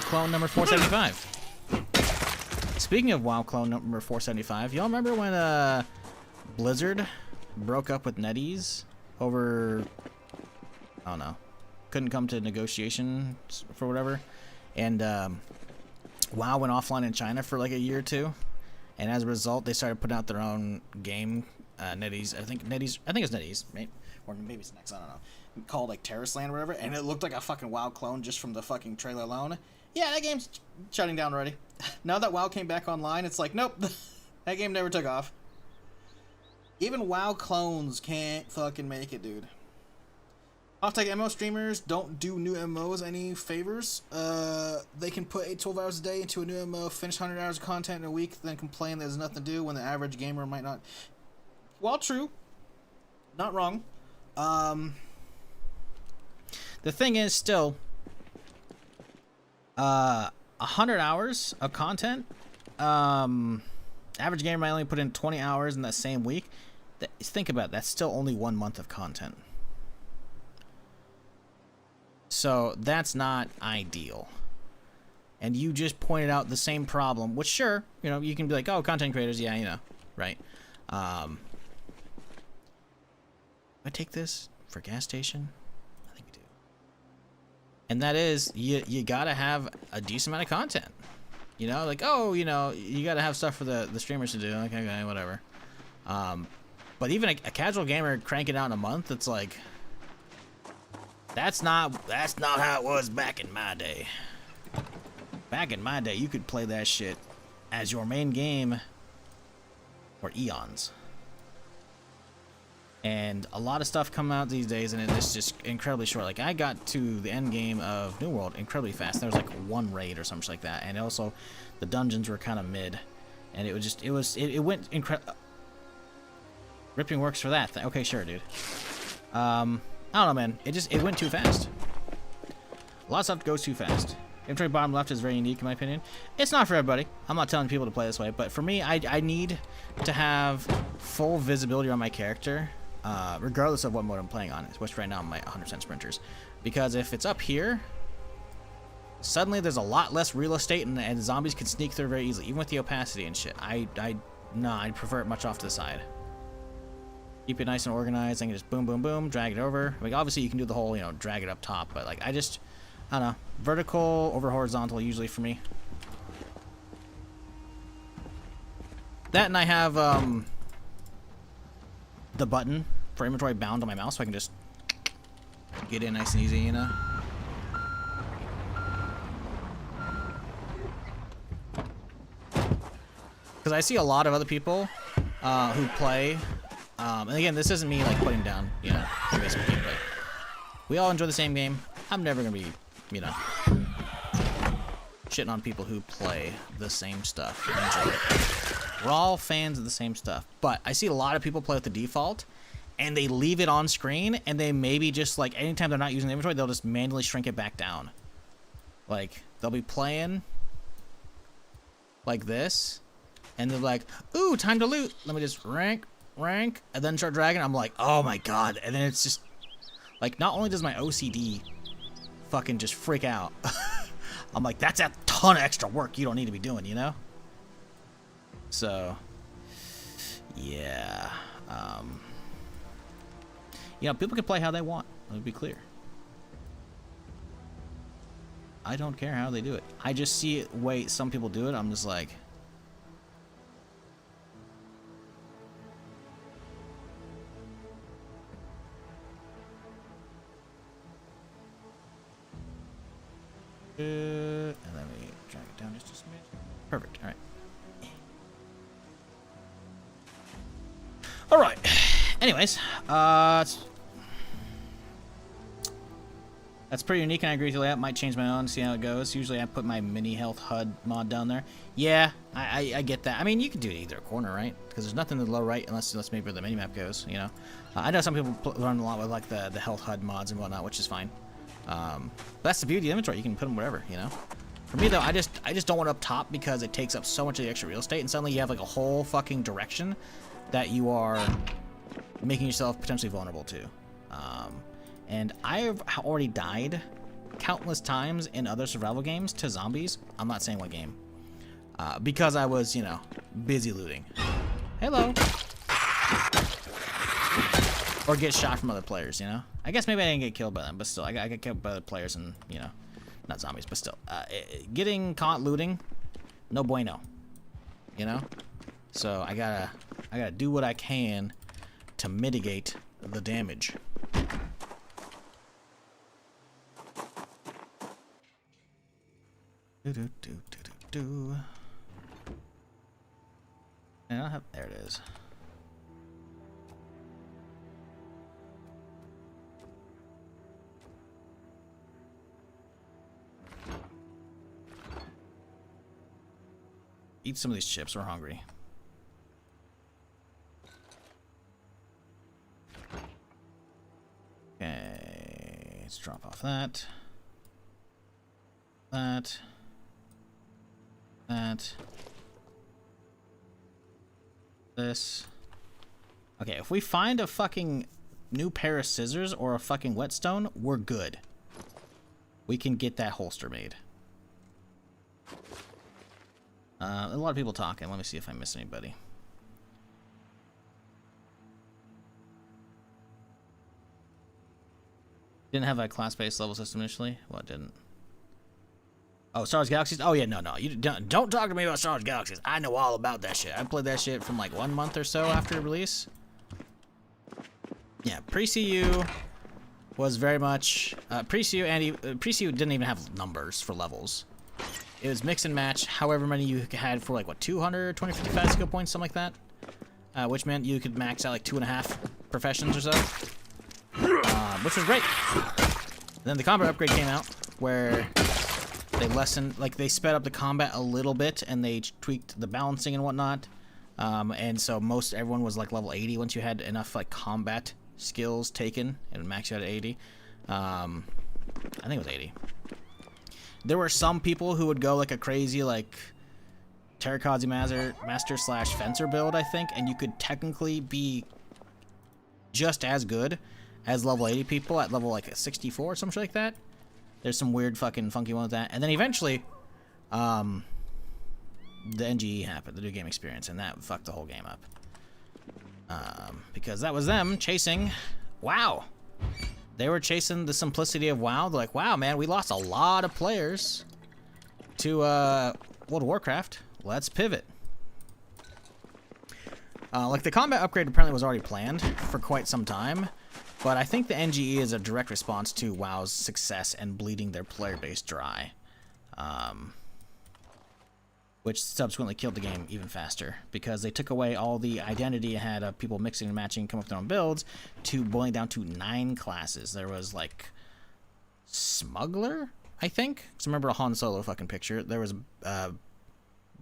clone number 475. Speaking of WoW clone number 475, y'all remember when Blizzard broke up with NetEase over, I don't know, couldn't come to negotiations for whatever, and WoW went offline in China for like a year or two, and as a result, they started putting out their own game. NetEase, I think it's NetEase, right? Or maybe it's next, I don't know. Called like Terrace Land or whatever, and it looked like a fucking WoW clone just from the fucking trailer alone. Yeah, that game's shutting down already. Now that WoW came back online, it's like, nope, that game never took off. Even WoW clones can't fucking make it, dude. Off-tech MMO streamers don't do new MMOs any favors. They can put 12 hours a day into a new MMO, finish 100 hours of content in a week, then complain there's nothing to do when the average gamer might not. While true, not wrong. The thing is, still, 100 hours of content, Average gamer might only put in 20 hours in that same week. Think about it, that's still only 1 month of content. So that's not ideal. And you just pointed out the same problem, which sure, you know, you can be like, oh, content creators, yeah, you know, right? I take this for gas station? I think we do. And that is, you gotta have a decent amount of content. You know, like, oh, you know, you gotta have stuff for the streamers to do. Okay, whatever. But even a casual gamer cranking out in a month, it's like, that's not how it was back in my day. Back in my day, you could play that shit as your main game for eons. And a lot of stuff come out these days, and it's just incredibly short. Like, I got to the end game of New World incredibly fast. There was like one raid or something like that, and also the dungeons were kind of mid, and it went incredible. Ripping works for that. Okay, sure, dude. I don't know, man. It went too fast. A lot of stuff goes too fast. Inventory bottom left is very unique in my opinion. It's not for everybody. I'm not telling people to play this way, but for me, I need to have full visibility on my character, regardless of what mode I'm playing on, which right now I'm at 100% sprinters. Because if it's up here, suddenly there's a lot less real estate, and zombies can sneak through very easily, even with the opacity and shit. No, I'd prefer it much off to the side. Keep it nice and organized. I can just boom, boom, boom, drag it over. Like, obviously you can do the whole, you know, drag it up top, but like, I don't know. Vertical over horizontal usually for me. That, and I have the button for inventory bound on my mouse, so I can just get in nice and easy, you know. Because I see a lot of other people who play, and again, this isn't me like putting down, you know, basic gameplay. We all enjoy the same game. I'm never gonna be, you know, shitting on people who play the same stuff and enjoy it. We're all fans of the same stuff, but I see a lot of people play with the default, and they leave it on screen, and they maybe just, like, anytime they're not using the inventory, they'll just manually shrink it back down. Like, they'll be playing like this, and they're like, ooh, time to loot. Let me just rank, and then start dragging. I'm like, oh my god. And then it's just, like, not only does my OCD fucking just freak out, I'm like, that's a ton of extra work you don't need to be doing, you know? So, yeah. You know, people can play how they want. Let me be clear. I don't care how they do it. I just see it, way some people do it. I'm just like, and let me drag it down just a smidge. Perfect. All right. All right. Anyways, that's pretty unique, and I agree with you. Layout might change my own, see how it goes. Usually, I put my mini health HUD mod down there. Yeah, I get that. I mean, you can do it either corner, right? Because there's nothing in the lower right, unless maybe where the minimap goes. You know, I know some people run a lot with like the health HUD mods and whatnot, which is fine. But that's the beauty of the inventory. You can put them wherever, you know. For me though, I just don't want it up top because it takes up so much of the extra real estate, and suddenly you have like a whole fucking direction that you are making yourself potentially vulnerable to. And I've already died countless times in other survival games to zombies. I'm not saying what game. Because I was, you know, busy looting. Hello. Or get shot from other players, you know? I guess maybe I didn't get killed by them, but still, I got killed by other players and, you know, not zombies, but still. Getting caught looting, no bueno. You know? So I gotta do what I can to mitigate the damage. And I have, there it is. Eat some of these chips, we're hungry. Okay, let's drop off that. That. This. Okay, if we find a fucking new pair of scissors or a fucking whetstone, we're good. We can get that holster made. A lot of people talking. Let me see if I miss anybody. Didn't have a class-based level system initially? Well, it didn't. Oh, Star Wars Galaxies? Oh, yeah, no. You don't talk to me about Star Wars Galaxies. I know all about that shit. I played that shit from like 1 month or so after release. Yeah, pre-CU was very much... pre-CU didn't even have numbers for levels. It was mix and match however many you had for like, what, 200, 255 skill points, something like that? Which meant you could max out like 2.5 professions or so. Which was great. Then the combat upgrade came out where they lessened, like they sped up the combat a little bit and they tweaked the balancing and whatnot. And so everyone was like level 80 once you had enough like combat skills taken and max you out at 80. I think it was 80. There were some people who would go like a crazy like Terracotta Master / Fencer build, I think, and you could technically be just as good as level 80 people at level like 64 or something like that. There's some weird fucking funky one with that. And then eventually, the NGE happened, the new game experience, and that fucked the whole game up. Because that was them chasing WoW. They were chasing the simplicity of WoW. They're like, wow, man, we lost a lot of players to World of Warcraft. Let's pivot. Like the combat upgrade apparently was already planned for quite some time, but I think the NGE is a direct response to WoW's success and bleeding their player base dry, which subsequently killed the game even faster because they took away all the identity it had of people mixing and matching, coming up with their own builds, to boiling down to 9 classes. There was like Smuggler, I think. Because remember a Han Solo fucking picture. There was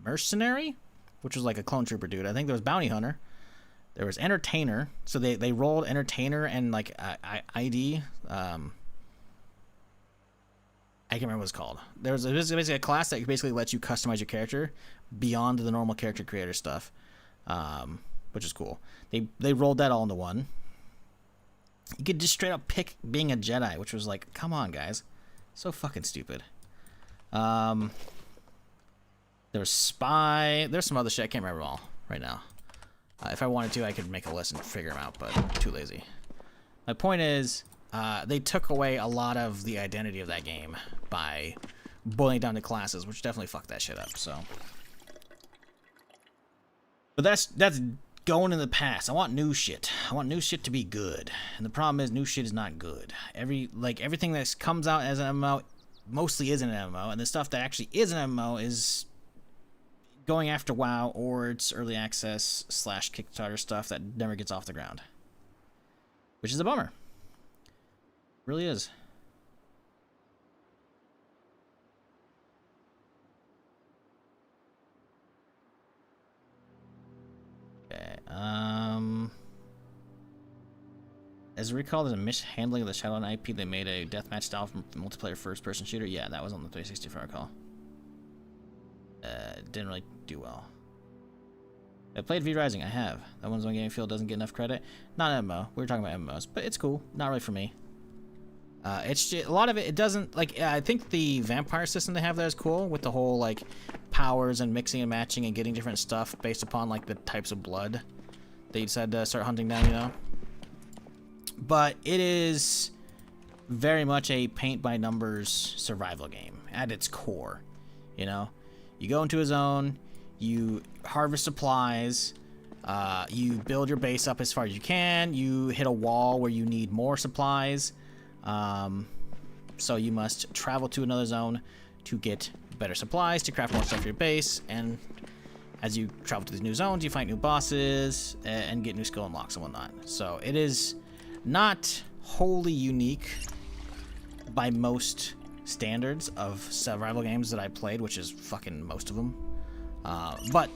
Mercenary, which was like a clone trooper dude. I think there was Bounty Hunter. There was Entertainer. So they rolled Entertainer and like ID. I can't remember what it's called. It was basically a class that basically lets you customize your character beyond the normal character creator stuff, which is cool. They rolled that all into one. You could just straight up pick being a Jedi, which was like, come on, guys, so fucking stupid. There was Spy. There's some other shit I can't remember all right now. If I wanted to, I could make a list and figure them out, but I'm too lazy. My point is, they took away a lot of the identity of that game by boiling it down to classes, which definitely fucked that shit up. So, but that's going in the past. I want new shit. I want new shit to be good, and the problem is new shit is not good. Everything that comes out as an MMO mostly isn't an MMO, and the stuff that actually is an MMO is going after WoW or its early access / Kickstarter stuff that never gets off the ground, which is a bummer. Really is. Okay. As I recall, there's a mishandling of the Shadowland IP. They made a deathmatch style from multiplayer first-person shooter. Yeah, that was on the 360, if I recall. Didn't really do well. I played V Rising. I have. That one's on Game Field. Doesn't get enough credit. Not an MMO. We were talking about MMOs, but it's cool. Not really for me. It's just, a lot of it doesn't, like, I think the vampire system they have there is cool, with the whole, like, powers and mixing and matching and getting different stuff based upon, like, the types of blood that you decide to start hunting down, you know? But it is very much a paint-by-numbers survival game at its core, you know? You go into a zone, you harvest supplies, you build your base up as far as you can, you hit a wall where you need more supplies, so you must travel to another zone to get better supplies, to craft more stuff for your base, and as you travel to these new zones, you fight new bosses, and get new skill unlocks and whatnot. So it is not wholly unique by most standards of survival games that I played, which is fucking most of them. But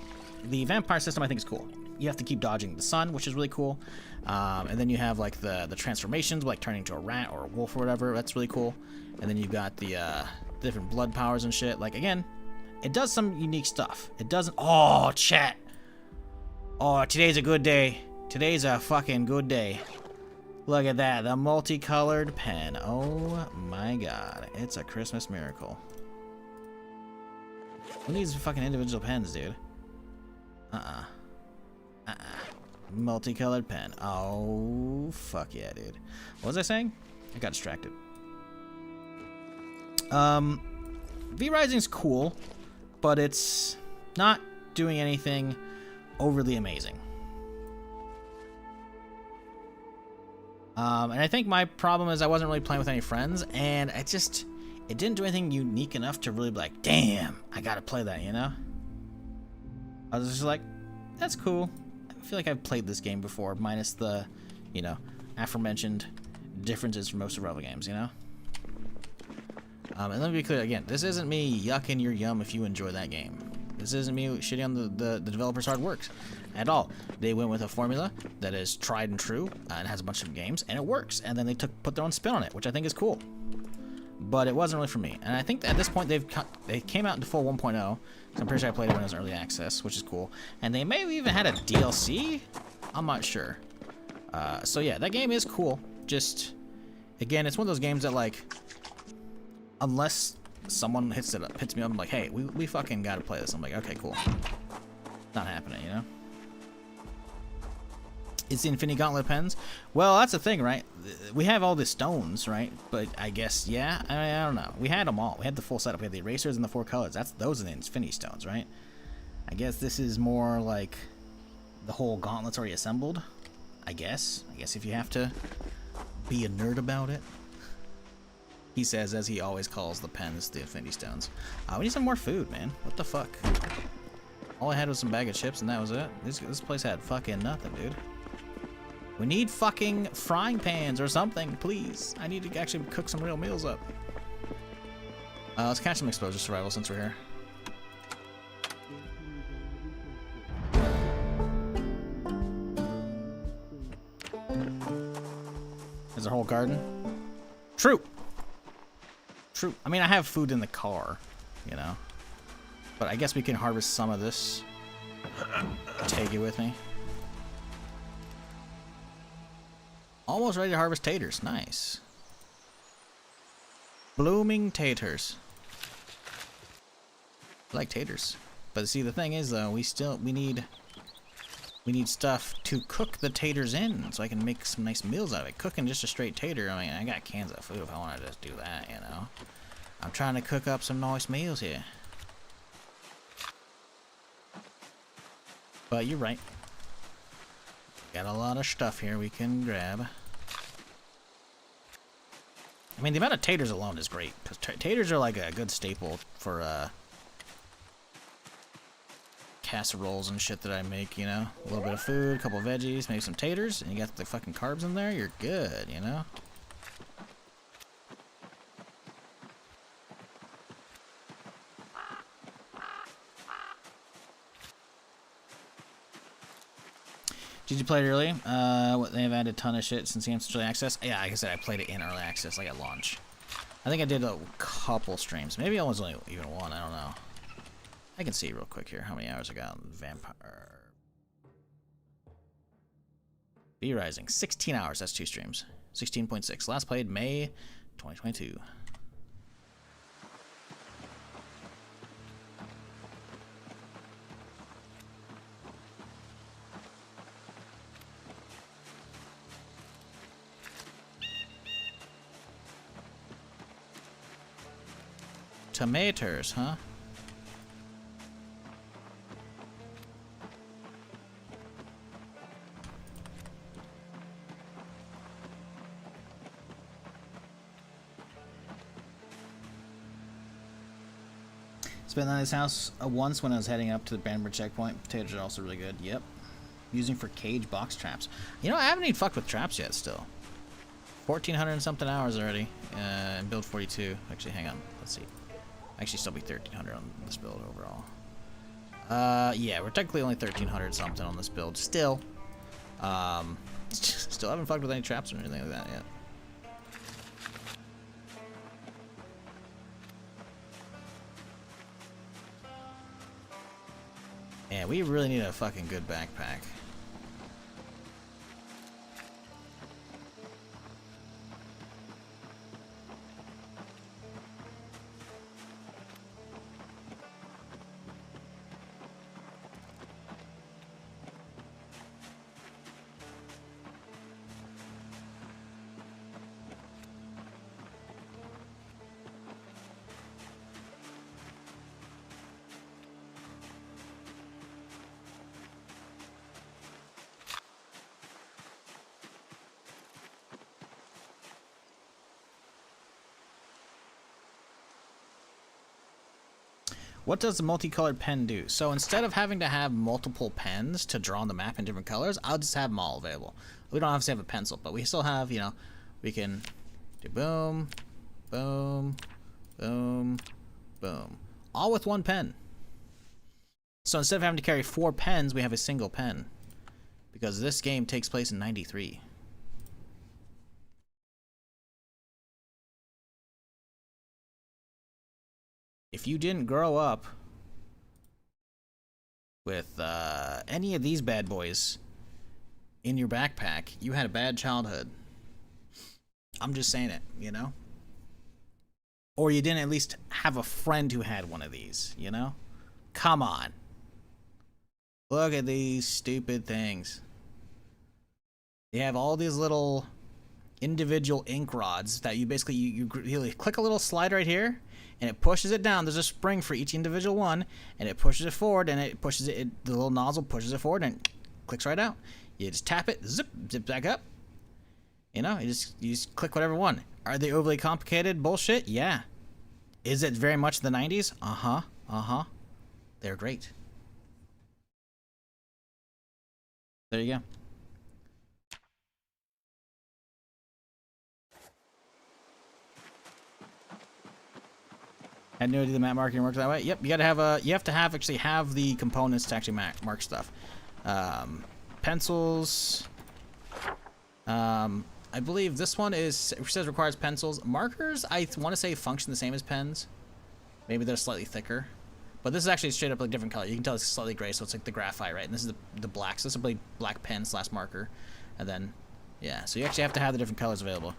the vampire system I think is cool. You have to keep dodging the sun, which is really cool. And then you have like the transformations, like turning into a rat or a wolf or whatever. That's really cool. And then you've got the different blood powers and shit. Like, again, it does some unique stuff. It doesn't. Oh, chat. Oh, today's a good day. Today's a fucking good day. Look at that, the multicolored pen. Oh my god, it's a Christmas miracle. Who needs fucking individual pens, dude? Multicolored pen. Oh, fuck yeah, dude. What was I saying? I got distracted. V-Rising's cool, but it's not doing anything overly amazing. And I think my problem is I wasn't really playing with any friends, and it didn't do anything unique enough to really be like, damn, I gotta play that, you know? I was just like, that's cool. I feel like I've played this game before, minus the, you know, aforementioned differences from most survival games, you know? And let me be clear again, this isn't me yucking your yum if you enjoy that game. This isn't me shitting on the developer's hard work at all. They went with a formula that is tried and true and has a bunch of games, and it works. And then they put their own spin on it, which I think is cool. But it wasn't really for me. And I think that at this point they came out into full 1.0. So I'm pretty sure I played it when it was early access, which is cool. And they may have even had a DLC. I'm not sure. So yeah, that game is cool. Just again, it's one of those games that like, unless someone hits me up, I'm like, hey, we fucking gotta play this. I'm like, okay, cool. Not happening, you know? It's the Infinity Gauntlet pens. Well, that's the thing, right? We have all the stones, right? But I guess, yeah, I don't know. We had them all. We had the full setup. We had the erasers and the 4 colors. Those are the Infinity Stones, right? I guess this is more like the whole gauntlet's already assembled. I guess if you have to be a nerd about it. He says, as he always calls the pens the Infinity Stones. We need some more food, man. What the fuck? All I had was some bag of chips, and that was it. This place had fucking nothing, dude. We need fucking frying pans or something, please. I need to actually cook some real meals up. Let's catch some exposure survival since we're here. There's a whole garden. True. True. I mean, I have food in the car, you know. But I guess we can harvest some of this. Take it with me. Almost ready to harvest taters. Nice. Blooming taters. I like taters. But see, the thing is, though, we need stuff to cook the taters in, so I can make some nice meals out of it. Cooking just a straight tater, I mean, I got cans of food if I want to just do that, you know. I'm trying to cook up some nice meals here. But you're right. Got a lot of stuff here we can grab. I mean, the amount of taters alone is great, because taters are like a good staple for casseroles and shit that I make, you know? A little bit of food, a couple of veggies, maybe some taters, and you got the fucking carbs in there, you're good, you know? Did you play it early? They've added a ton of shit since the game's early access. Yeah, like I said, I played it in early access, like at launch. I think I did a couple streams. Maybe I was only even one, I don't know. I can see real quick here how many hours I got on Vampire. V-Rising, 16 hours, that's 2 streams. 16.6, last played May 2022. Tomatoes, huh? Spent on this house once when I was heading up to the Brandenburg checkpoint. Potatoes are also really good. Yep. Using for cage box traps. You know, I haven't even fucked with traps yet still. 1,400 and something hours already. In build 42. Actually, hang on. Let's see. Actually, still be 1,300 on this build overall. Yeah, we're technically only 1,300 something on this build. Still. Still haven't fucked with any traps or anything like that yet. Yeah, we really need a fucking good backpack. What does the multicolored pen do? So instead of having to have multiple pens to draw on the map in different colors, I'll just have them all available. We don't have to have a pencil, but we still have, you know, we can do boom, boom, boom, boom. All with one pen. So instead of having to carry 4 pens, we have a single pen. Because this game takes place in 93. If you didn't grow up with any of these bad boys in your backpack, you had a bad childhood. I'm just saying it, you know? Or you didn't at least have a friend who had one of these, you know? Come on. Look at these stupid things. You have all these little individual ink rods that you basically, you click a little slide right here, and it pushes it down. There's a spring for each individual one, and it pushes it forward, and it pushes it, the little nozzle pushes it forward, and it clicks right out. You just tap it, zip back up. You know, you just click whatever one. Are they overly complicated bullshit? Yeah. Is it very much the 90s? Uh-huh. Uh-huh. They're great. There you go. I had no idea the map marking works that way. Yep, you have to have the components to actually mark stuff. Pencils. I believe this one says requires pencils. Markers, I want to say function the same as pens. Maybe they're slightly thicker. But this is actually straight up like different color. You can tell it's slightly gray, so it's like the graphite, right? And this is the black. So this is a black pen / marker. And then, yeah, so you actually have to have the different colors available.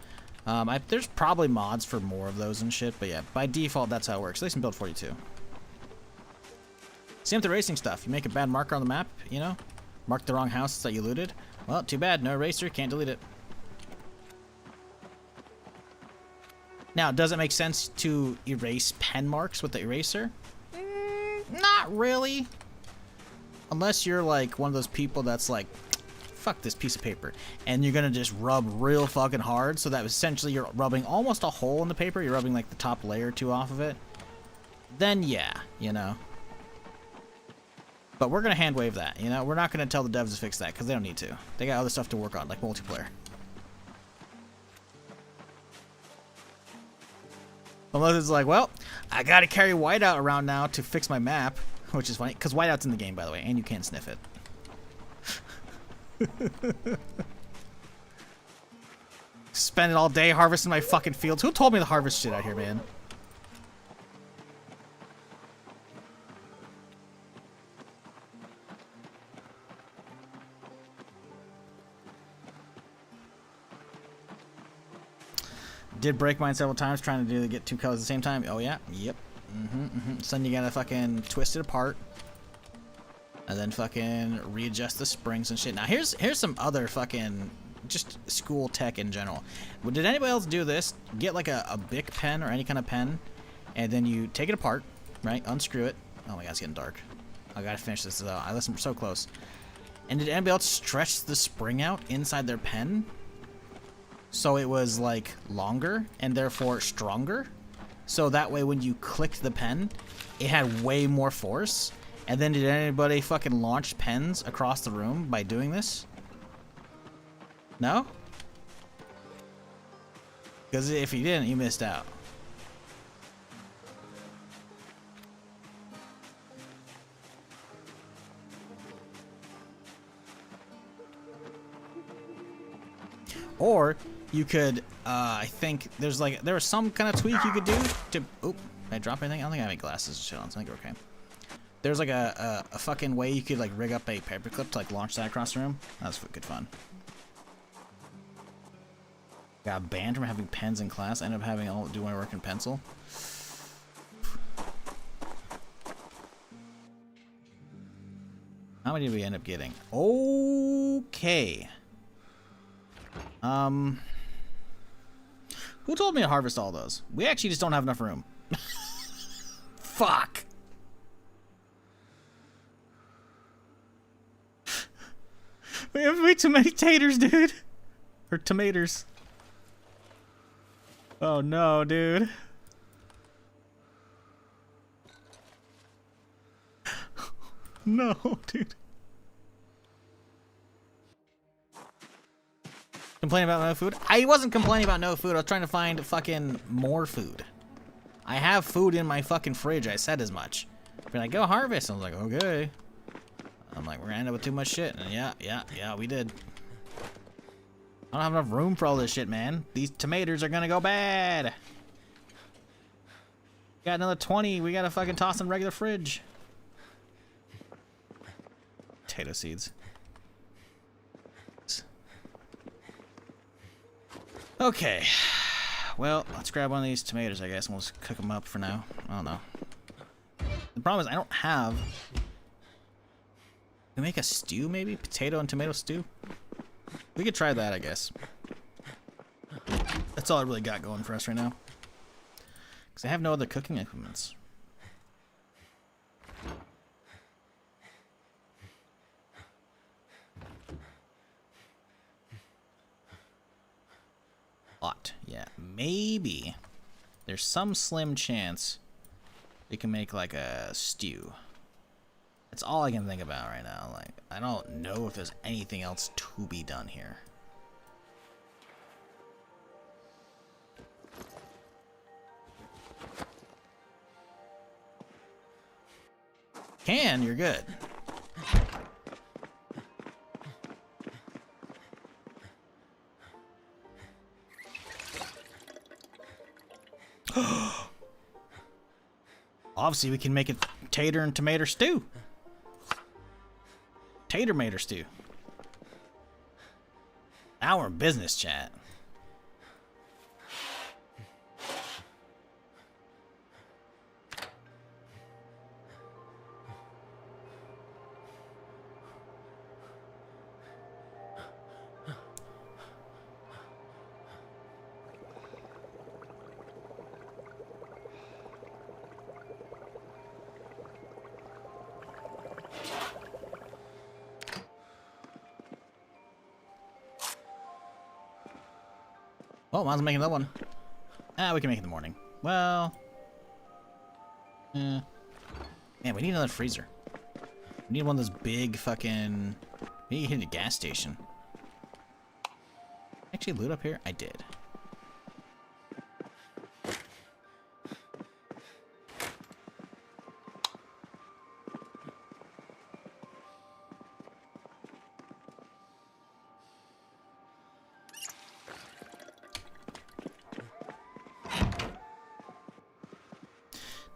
There's probably mods for more of those and shit, but yeah, by default, that's how it works. At least in build 42. Same with the racing stuff. You make a bad marker on the map, you know? Mark the wrong house that you looted. Well, too bad. No eraser. Can't delete it. Now, does it make sense to erase pen marks with the eraser? Not really. Unless you're like one of those people that's like, fuck this piece of paper, and you're gonna just rub real fucking hard, so that essentially you're rubbing almost a hole in the paper. You're rubbing like the top layer or two off of it. Then yeah, you know. But we're gonna hand wave that, you know. We're not gonna tell the devs to fix that because they don't need to. They got other stuff to work on, like multiplayer. Unless it's like, well, I gotta carry whiteout around now to fix my map, which is funny because whiteout's in the game, by the way, and you can't sniff it. Spending all day harvesting my fucking fields. Who told me to harvest shit out here, man? Did break mine several times trying to get 2 colors at the same time. Oh yeah, yep. So then you gotta fucking twist it apart. And then fucking readjust the springs and shit. Now here's some other fucking just school tech in general. Did anybody else do this? Get like a Bic pen or any kind of pen, and then you take it apart, right? Unscrew it. Oh my god, it's getting dark. I gotta finish this though. I listened so close. And did anybody else stretch the spring out inside their pen so it was like longer and therefore stronger? So that way when you clicked the pen, it had way more force. And then did anybody fucking launch pens across the room by doing this? No? Because if you didn't, you missed out. Or you could, I think there was some kind of tweak you could do to. Oop, did I drop anything? I don't think I have any glasses and shit on, so I think we're okay. There's like a fucking way you could like rig up a paperclip to like launch that across the room. That was good fun. Got banned from having pens in class. I ended up having all do my work in pencil. How many did we end up getting? Okay. Who told me to harvest all those? We actually just don't have enough room. Fuck. We have way too many taters, dude. Or tomatoes. Oh no, dude. No, dude. Complaining about no food? I wasn't complaining about no food. I was trying to find fucking more food. I have food in my fucking fridge. I said as much. But I go harvest. I was like, okay. I'm like, we're gonna end up with too much shit. And yeah, we did. I don't have enough room for all this shit, man. These tomatoes are gonna go bad. Got another 20. We gotta fucking toss in regular fridge. Potato seeds. Okay. Well, let's grab one of these tomatoes, I guess, and we'll just cook them up for now. I don't know. The problem is I don't have... Can we make a stew, maybe? Potato and tomato stew? We could try that, I guess. That's all I really got going for us right now. Because I have no other cooking equipments. Lot. Yeah, maybe there's some slim chance we can make like a stew. That's all I can think about right now. Like, I don't know if there's anything else to be done here. You're good. Obviously, we can make it tater and tomato stew. Tater-mater stew. Now we're in business, chat. Oh, might as well make another one. Ah, we can make it in the morning. Well... Man, we need another freezer. We need one of those big fucking... We need to hit a gas station. Actually loot up here? I did.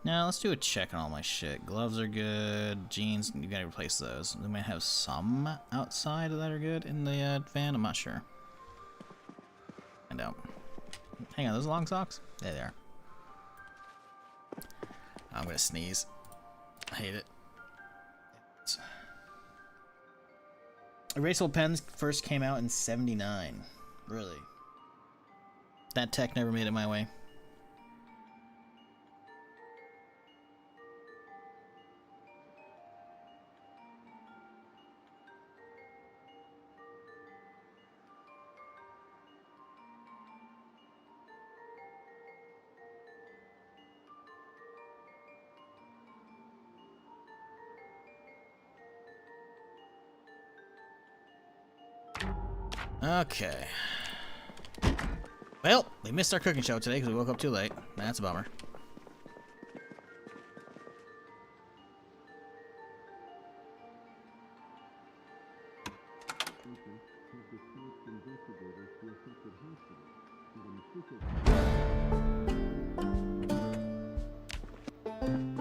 Now let's do a check on all my shit. Gloves are good. Jeans, you gotta replace those. We might have some outside that are good in the van. I'm not sure. Find out. Hang on, those long socks? There they are. I'm gonna sneeze. I hate it. Erasable pens first came out in '79. Really? That tech never made it my way. Okay. Well, we missed our cooking show today because we woke up too late. That's a bummer.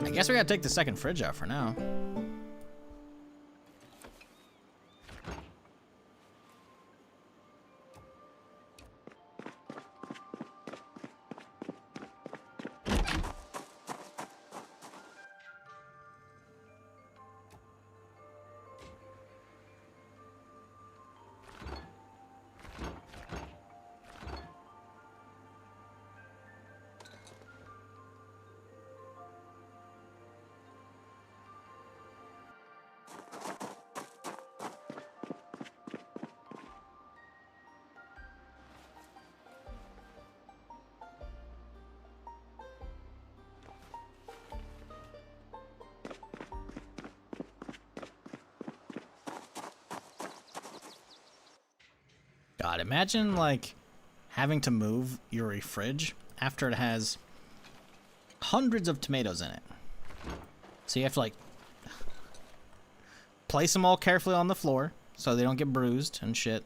I guess we gotta take the second fridge out for now. God, imagine like having to move your fridge after it has hundreds of tomatoes in it. So you have to like place them all carefully on the floor so they don't get bruised and shit.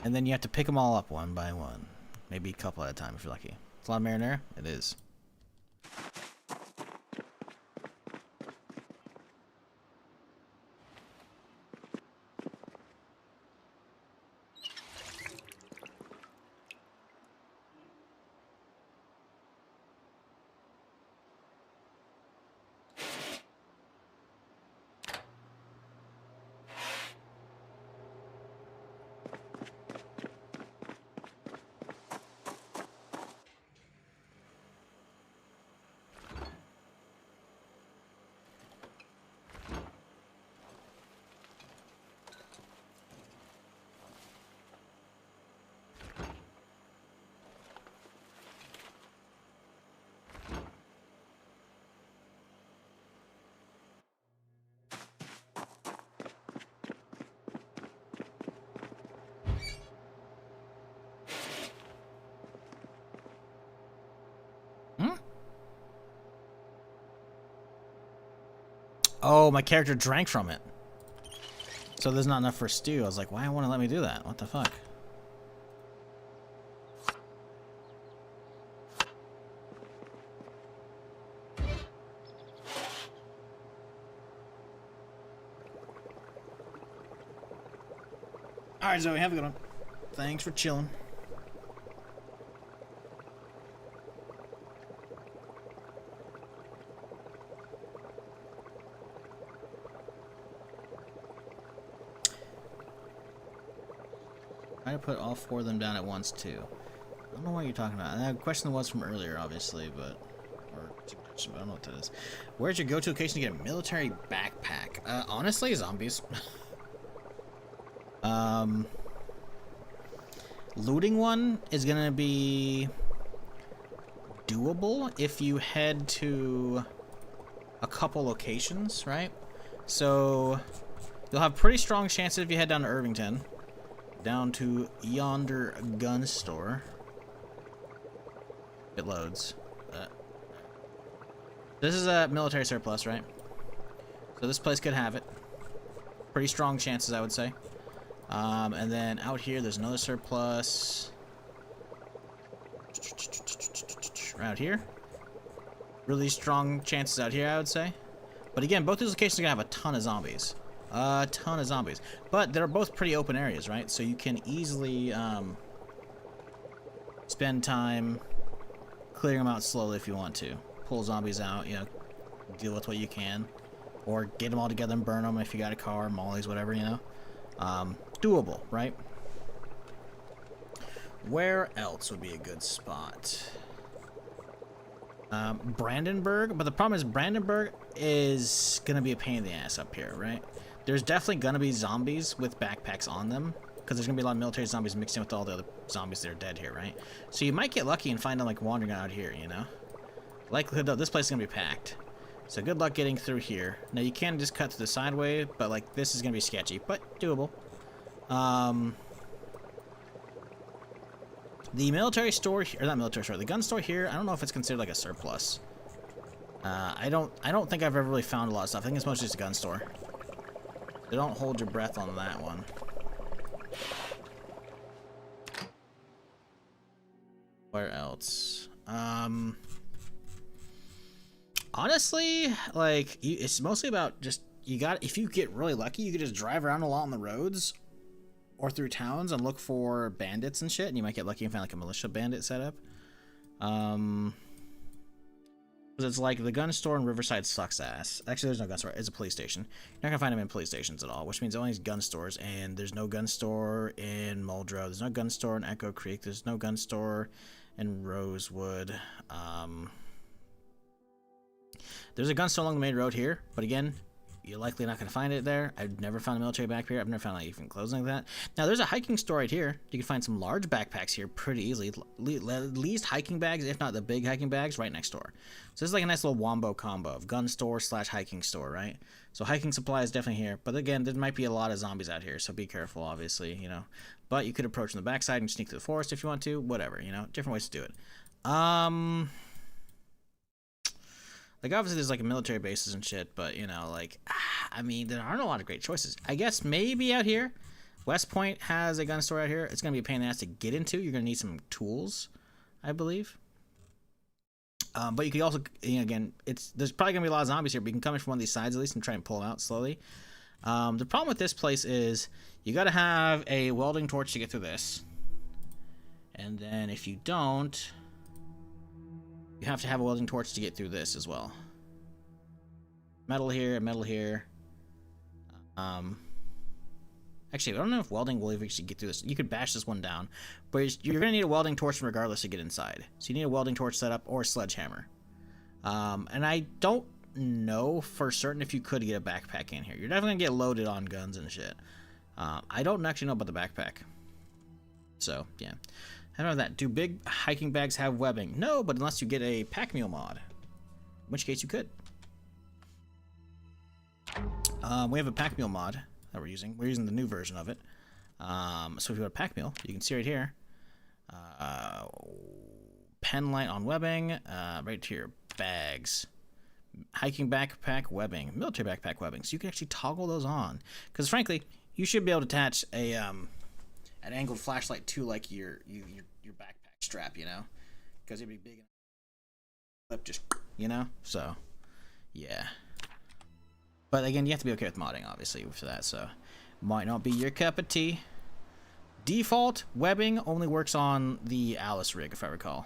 And then you have to pick them all up one by one. Maybe a couple at a time if you're lucky. It's a lot of marinara? It is. Oh, my character drank from it. So there's not enough for stew. I was like, why won't it let me do that? What the fuck? Alright, Zoe, have a good one. Thanks for chilling. Try to put all 4 of them down at once, too. I don't know what you're talking about. And that question was from earlier, obviously, but... Or suggestion, but I don't know what that is. Where's your go-to location to get a military backpack? Honestly, zombies. Looting one is gonna be... doable if you head to... a couple locations, right? So... you'll have pretty strong chances if you head down to Irvington. Down to yonder gun store. It loads. This is a military surplus, right? So this place could have it. Pretty strong chances, I would say. And then out here, there's another surplus. Right out here. Really strong chances out here, I would say. But again, both these locations are gonna have a ton of zombies. A ton of zombies. But they're both pretty open areas, right? So you can easily spend time clearing them out slowly if you want to. Pull zombies out, you know, deal with what you can. Or get them all together and burn them if you got a car, mollies, whatever, you know. Doable, right? Where else would be a good spot? Brandenburg, but the problem is Brandenburg is gonna be a pain in the ass up here, right? There's definitely gonna be zombies with backpacks on them, because there's gonna be a lot of military zombies mixed in with all the other zombies that are dead here, right? So you might get lucky and find them like wandering out here, you know? Likelihood though, this place is gonna be packed. So good luck getting through here. Now you can just cut to the sideway, but like this is gonna be sketchy, but doable. The military store, or not military store, the gun store here, I don't know if it's considered like a surplus. I don't think I've ever really found a lot of stuff. I think it's mostly just a gun store. So don't hold your breath on that one. Where else? Honestly, like, it's mostly about just, if you get really lucky, you could just drive around a lot on the roads or through towns and look for bandits and shit, and you might get lucky and find like a militia bandit setup. Because it's like the gun store in Riverside sucks ass. Actually, there's no gun store. It's a police station. You're not gonna find them in police stations at all, which means only gun stores. And there's no gun store in Muldrow. There's no gun store in Echo Creek. There's no gun store in Rosewood. There's a gun store along the main road here, but again, you're likely not going to find it there. I've never found a military backpack here. I've never found like even clothes like that. Now, there's a hiking store right here. You can find some large backpacks here pretty easily. At least hiking bags, if not the big hiking bags, right next door. So this is like a nice little wombo combo of gun store / hiking store, right? So hiking supply is definitely here. But again, there might be a lot of zombies out here, so be careful, obviously, you know. But you could approach from the backside and sneak through the forest if you want to. Whatever, you know. Different ways to do it. Like, obviously, there's, like, military bases and shit, but, you know, like, I mean, there aren't a lot of great choices. I guess maybe out here, West Point has a gun store out here. It's going to be a pain in the ass to get into. You're going to need some tools, I believe. But you could also, you know, again, there's probably going to be a lot of zombies here, but you can come in from one of these sides at least and try and pull them out slowly. The problem with this place is you got to have a welding torch to get through this. And then if you don't, you have to have a welding torch to get through this as well. Metal here, metal here. Actually, I don't know if welding will actually get through this. You could bash this one down, but you're going to need a welding torch regardless to get inside. So you need a welding torch setup or a sledgehammer. And I don't know for certain if you could get a backpack in here. You're definitely going to get loaded on guns and shit. I don't actually know about the backpack. So, yeah. I don't know that. Do big hiking bags have webbing? No, but unless you get a pack mule mod. In which case you could. We have a pack mule mod that we're using. We're using the new version of it. So if you go to pack mule, you can see right here. Pen light on webbing. Right here, bags. Hiking backpack webbing. Military backpack webbing. So you can actually toggle those on. Because frankly, you should be able to attach a an angled flashlight to like your backpack strap, you know, because it'd be big enough, just, you know. So yeah, but again, you have to be okay with modding, obviously, for that. So might not be your cup of tea. Default webbing only works on the Alice rig, if I recall.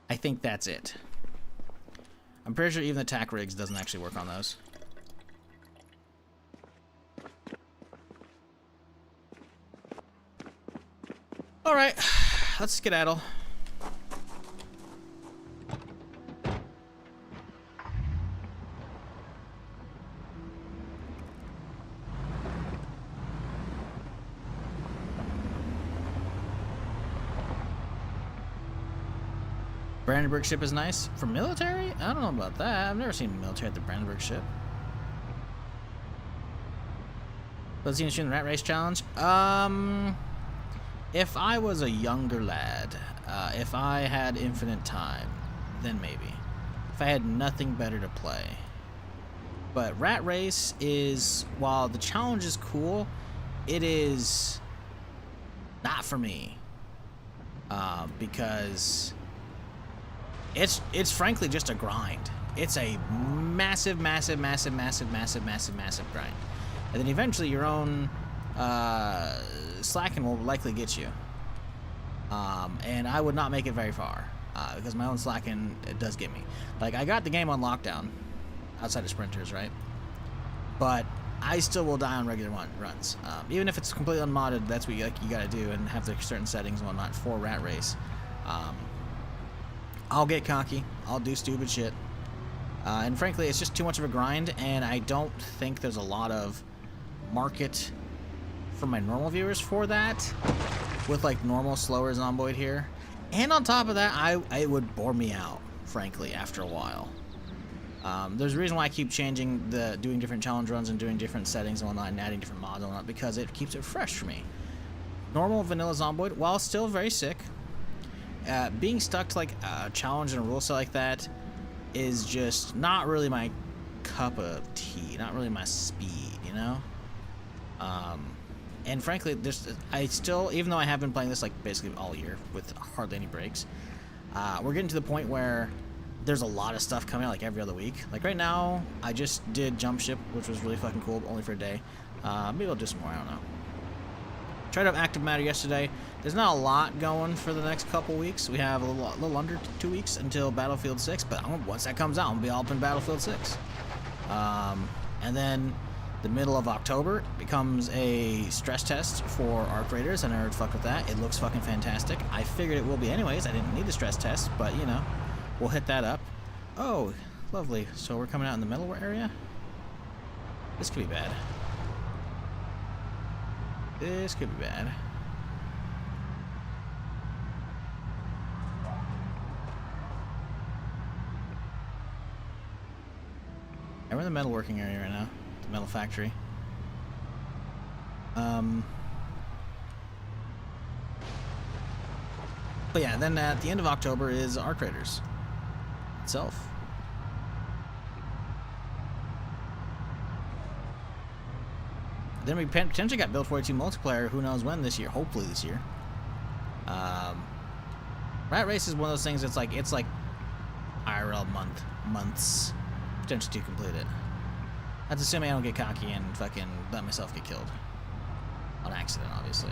I think that's it. I'm pretty sure even the tack rigs doesn't actually work on those. Alright, let's skedaddle. Brandenburg ship is nice. For military? I don't know about that. I've never seen military at the Brandenburg ship. Let's see the Rat Race Challenge. If I was a younger lad, if I had infinite time, then maybe. If I had nothing better to play. But Rat Race is, while the challenge is cool, it is not for me. Because it's frankly just a grind. It's a massive grind. And then eventually your own slacking will likely get you. And I would not make it very far. Because my own slacking, it does get me. Like, I got the game on lockdown. Outside of sprinters, right? But I still will die on regular runs. Even if it's completely unmodded, that's what you gotta do and have the certain settings and whatnot for Rat Race. I'll get cocky. I'll do stupid shit. And frankly, it's just too much of a grind, and I don't think there's a lot of market for my normal viewers for that. With like normal, slower Zomboid here. And on top of that, it would bore me out, frankly, after a while. There's a reason why I keep changing doing different challenge runs and doing different settings and whatnot and adding different mods and whatnot, because it keeps it fresh for me. Normal vanilla Zomboid, while still very sick, being stuck to like a challenge and a rule set like that is just not really my cup of tea, not really my speed, you know? And frankly, I still, even though I have been playing this like basically all year with hardly any breaks, we're getting to the point where there's a lot of stuff coming out like every other week. Like right now, I just did Jump Ship, which was really fucking cool, only for a day. Maybe I'll do some more, I don't know. Tried out Active Matter yesterday. There's not a lot going for the next couple weeks. We have a little under 2 weeks until Battlefield 6, but once that comes out, I'm gonna be all up in Battlefield 6. And then the middle of October becomes a stress test for Arc Raiders. I never fucked with that. It looks fucking fantastic. I figured it will be anyways. I didn't need the stress test, but you know, we'll hit that up. Oh, lovely. So we're coming out in the middle area? This could be bad. This could be bad. Yeah, we're in the metalworking area right now. The metal factory. But yeah, then at the end of October is Arc Raiders itself. Then we potentially got Build 42 multiplayer, who knows when this year, hopefully this year. Rat Race is one of those things that's like, it's like IRL months potentially to complete it. That's assuming I don't get cocky and fucking let myself get killed. On accident, obviously.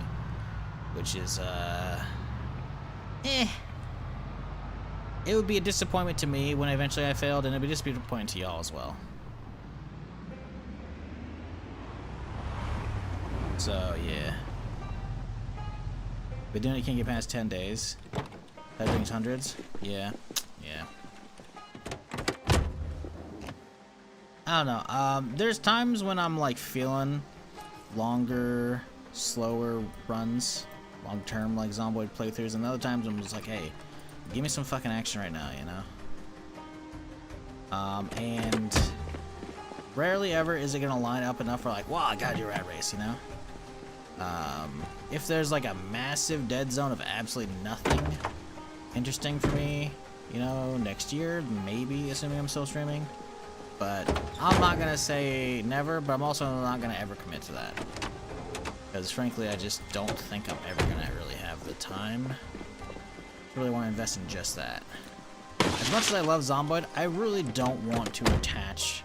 Which is, It would be a disappointment to me when eventually I failed, and it'd be a disappointment to y'all as well. So, yeah. Been doing it, can't get past 10 days. That brings hundreds? Yeah. Yeah. I don't know. There's times when I'm, like, feeling longer, slower runs. Long-term, like, Zomboid playthroughs. And other times I'm just like, hey, give me some fucking action right now, you know? And rarely ever is it gonna line up enough for, like, wow, I gotta do Rat Race, you know? If there's like a massive dead zone of absolutely nothing interesting for me, you know, next year, maybe, assuming I'm still streaming. But I'm not gonna say never, but I'm also not gonna ever commit to that. Because frankly, I just don't think I'm ever gonna really have the time to really want to invest in just that. As much as I love Zomboid, I really don't want to attach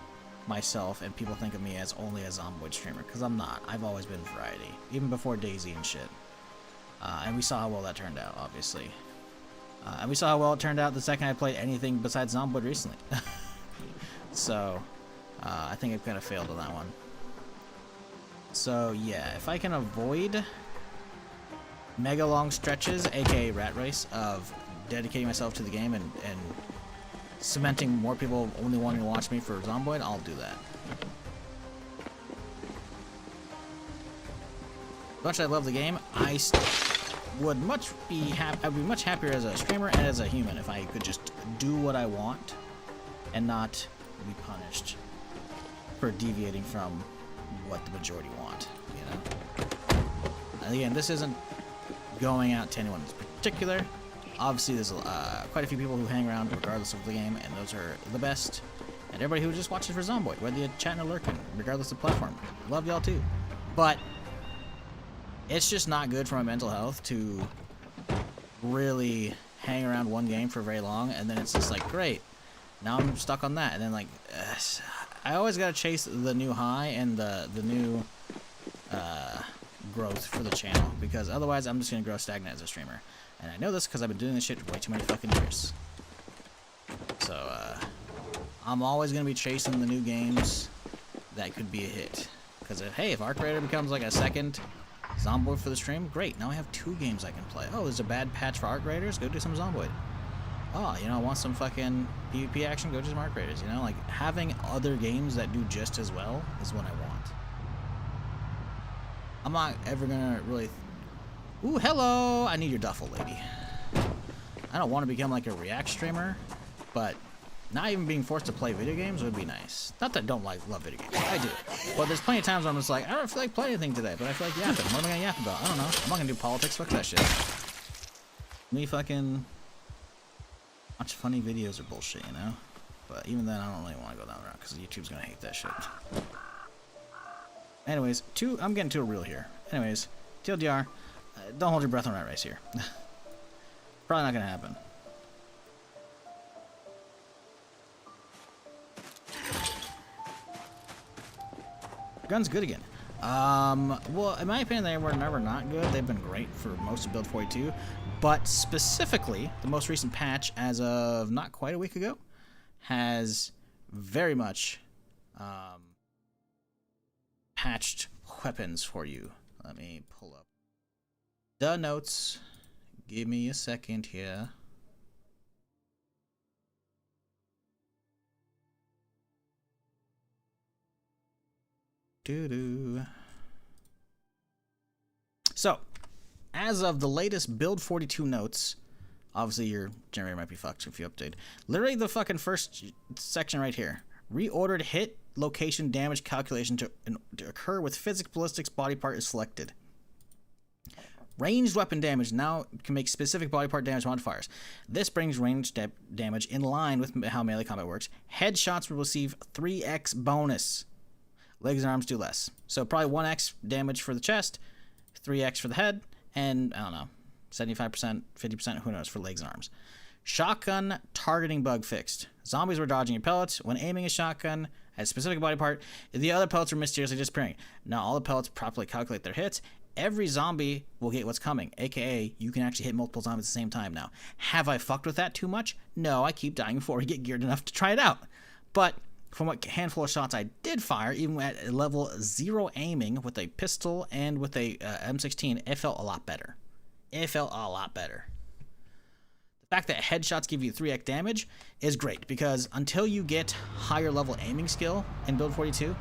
myself and people think of me as only a Zomboid streamer, because I'm not. I've always been variety, even before Daisy and shit. And we saw how well that turned out, obviously. And we saw how well it turned out the second I played anything besides Zomboid recently. So, I think I've kind of failed on that one. So, yeah, if I can avoid mega long stretches, aka Rat Race, of dedicating myself to the game and cementing more people only wanting to watch me for Zomboid, I'll do that. As much as I love the game, I would I'd be much happier as a streamer and as a human if I could just do what I want and not be punished for deviating from what the majority want, you know? And again, this isn't going out to anyone in particular. Obviously, there's quite a few people who hang around regardless of the game, and those are the best. And everybody who just watches for Zomboid, whether you're chatting or lurking, regardless of platform. Love y'all too. But it's just not good for my mental health to really hang around one game for very long, and then it's just like, great, now I'm stuck on that. And then, like, I always gotta chase the new high and the new growth for the channel, because otherwise I'm just gonna grow stagnant as a streamer. And I know this because I've been doing this shit for way too many fucking years. So, I'm always going to be chasing the new games that could be a hit. Because, if Arc Raider becomes like a second Zomboid for the stream, great. Now I have 2 games I can play. Oh, there's a bad patch for Arc Raiders? Go do some Zomboid. Oh, you know, I want some fucking PvP action? Go do some Arc Raiders, you know? Like, having other games that do just as well is what I want. I'm not ever going to really... Ooh, hello! I need your duffel, lady. I don't want to become like a React streamer, but not even being forced to play video games would be nice. Not that I don't love video games. I do. But there's plenty of times where I'm just like, I don't feel like playing anything today, but I feel like yapping. What am I going to yap about? I don't know. I'm not going to do politics. Fuck that shit. Me fucking watch funny videos or bullshit, you know? But even then, I don't really want to go down the route because YouTube's going to hate that shit. Anyways, I'm getting too real here. Anyways, TLDR. Don't hold your breath on Rat Race here. Probably not gonna happen. guns good again? Well, in my opinion, they were never not good. They've been great for most of Build 42. But specifically, the most recent patch, as of not quite a week ago, has very much patched weapons for you. Let me pull up the notes. Give me a second here. Doo-doo. So, as of the latest Build 42 notes, obviously your generator might be fucked if you update. Literally the fucking first section right here. Reordered hit location damage calculation to occur with physics ballistics body part is selected. Ranged weapon damage now can make specific body part damage modifiers. This brings ranged damage in line with how melee combat works. Headshots will receive 3x bonus. Legs and arms do less. So probably 1x damage for the chest, 3x for the head, and I don't know, 75%, 50%, who knows, for legs and arms. Shotgun targeting bug fixed. Zombies were dodging your pellets. When aiming a shotgun at a specific body part, the other pellets are mysteriously disappearing. Now all the pellets properly calculate their hits. Every zombie will get what's coming, aka you can actually hit multiple zombies at the same time now. Have I fucked with that too much? No, I keep dying before I get geared enough to try it out. But from what handful of shots I did fire, even at level 0 aiming with a pistol and with a M16, it felt a lot better. It felt a lot better. The fact that headshots give you 3x damage is great, because until you get higher level aiming skill in Build 42,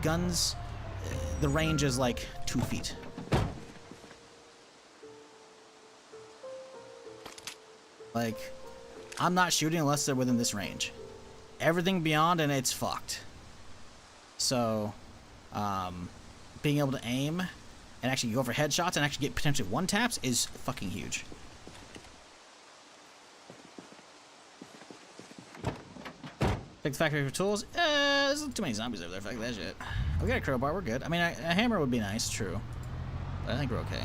guns, the range is like 2 feet. Like, I'm not shooting unless they're within this range. Everything beyond, and it's fucked. So, being able to aim and actually go for headshots and actually get potentially one taps is fucking huge. Take the factory for tools. There's too many zombies over there. Fuck that shit. We got a crowbar. We're good. I mean, a hammer would be nice, true. But I think we're okay.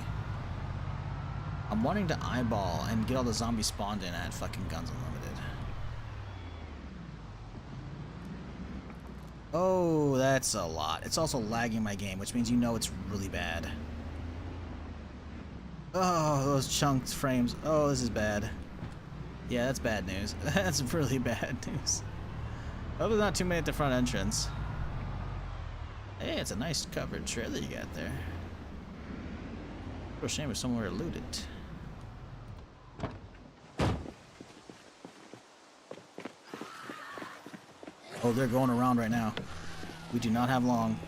I'm wanting to eyeball and get all the zombies spawned in at fucking Guns Unlimited. Oh, that's a lot. It's also lagging my game, which means you know it's really bad. Oh, those chunks frames. Oh, this is bad. Yeah, that's bad news. That's really bad news. Hope there's not too many at the front entrance. Hey, it's a nice covered trailer you got there. What a shame if someone were to loot it. Oh, they're going around right now. We do not have long.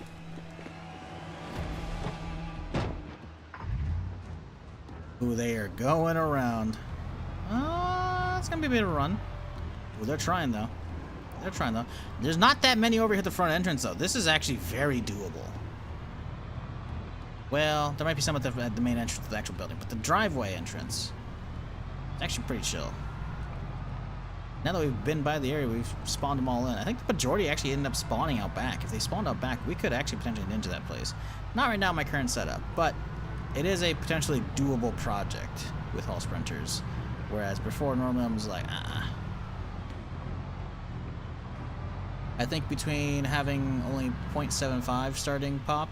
Ooh, they are going around. It's gonna be a bit of a run. Ooh, they're trying though. They're trying though. There's not that many over here at the front entrance though. This is actually very doable. Well, there might be some at the main entrance of the actual building, but the driveway entrance is actually pretty chill. Now that we've been by the area, we've spawned them all in. I think the majority actually ended up spawning out back. If they spawned out back, we could actually potentially ninja that place. Not right now in my current setup, but it is a potentially doable project with Hall Sprinters. Whereas before, normally I was like, I think between having only 0.75 starting pop,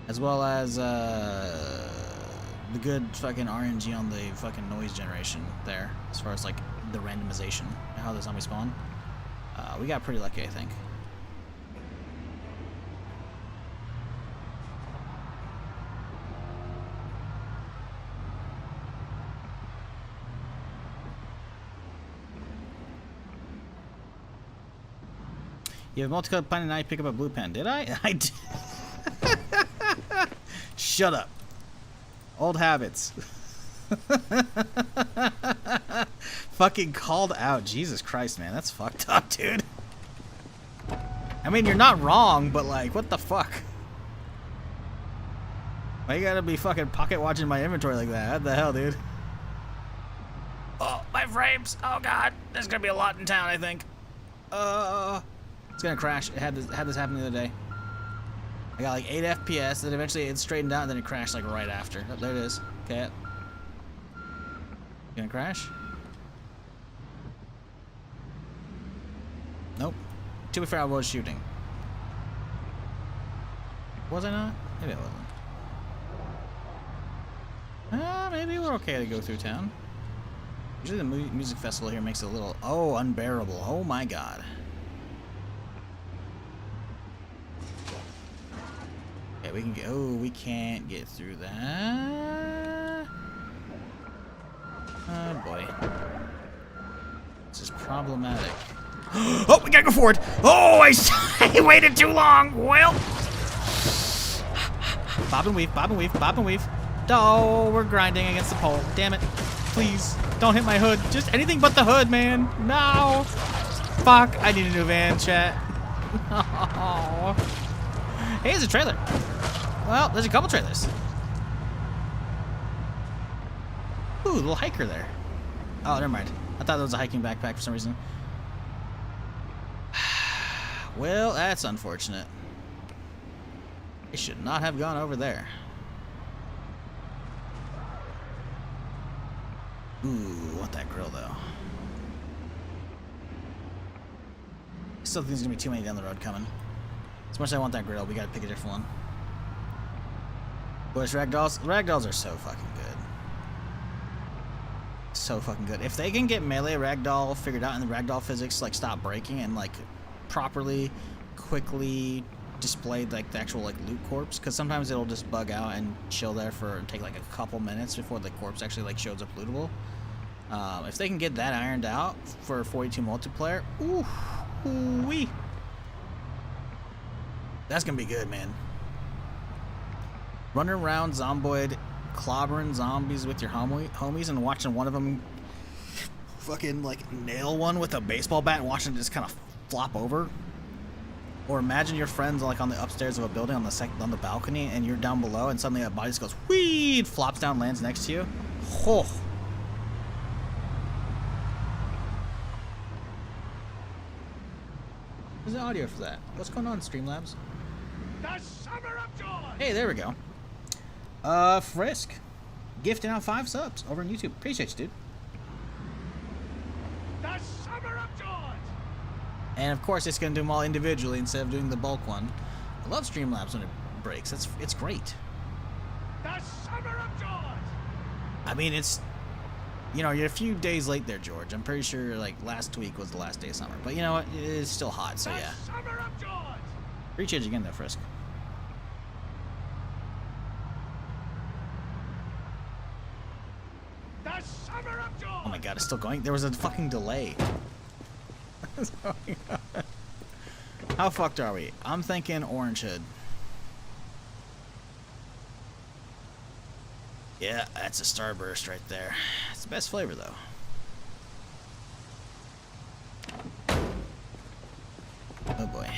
as well as the good fucking RNG on the fucking noise generation there, as far as like the randomization and how the zombies spawn, we got pretty lucky, I think. You have multicolored pen and now you pick up a blue pen. Did I? I did. Shut up. Old habits. Fucking called out. Jesus Christ, man. That's fucked up, dude. I mean, you're not wrong, but like, what the fuck? Why you gotta be fucking pocket watching my inventory like that? What the hell, dude? Oh, my frames. Oh, God. There's gonna be a lot in town, I think. It's gonna crash. It had this happen the other day. I got like 8 FPS, then eventually it straightened out, and then it crashed like right after. Oh, there it is. Okay. Gonna crash? Nope. To be fair, I was shooting. Was I not? Maybe I wasn't. Maybe we're okay to go through town. Usually the music festival here makes it a little... Oh, unbearable. Oh my god. Okay, we can get... Oh, we can't get through that. Oh boy. This is problematic. Oh, we gotta go forward. Oh, I waited too long. Well. Bob and weave, bob and weave, bob and weave. Oh, we're grinding against the pole. Damn it. Please, don't hit my hood. Just anything but the hood, man. No. Fuck, I need a new van, chat. Oh. Hey, there's a trailer. Well, there's a couple trailers. Ooh, little hiker there. Oh, never mind. I thought that was a hiking backpack for some reason. Well, that's unfortunate. I should not have gone over there. Ooh, want that grill though. I still think there's gonna be too many down the road coming. As much as I want that grill, we gotta pick a different one. Bush ragdolls? Ragdolls are so fucking good. So fucking good. If they can get melee ragdoll figured out and the ragdoll physics like stop breaking and like properly, quickly displayed like the actual like loot corpse, because sometimes it'll just bug out and chill there for take like a couple minutes before the corpse actually like shows up lootable. If they can get that ironed out for 42 multiplayer, ooh, wee, that's gonna be good, man. Running around Zomboid, clobbering zombies with your homies and watching one of them fucking like nail one with a baseball bat and watching it just kind of flop over. Or imagine your friends like on the upstairs of a building on the balcony and you're down below and suddenly that body just goes whee, flops down, lands next to you. Oh. Where's the audio for that? What's going on, Streamlabs? The summer of joy! Hey, there we go. Frisk. Gifting out 5 subs over on YouTube. Appreciate you, dude. The summer of joy! And of course, it's gonna do them all individually instead of doing the bulk one. I love Streamlabs when it breaks. It's great. The summer of joy! I mean, it's, you know, you're a few days late there, George. I'm pretty sure like last week was the last day of summer, but you know what? It is still hot, so yeah. The summer of joy! Appreciate you again, though, Frisk. The summer of joy! Oh my god, it's still going. There was a fucking delay. How fucked are we? I'm thinking orange hood. Yeah, that's a starburst right there. It's the best flavor though. Oh boy.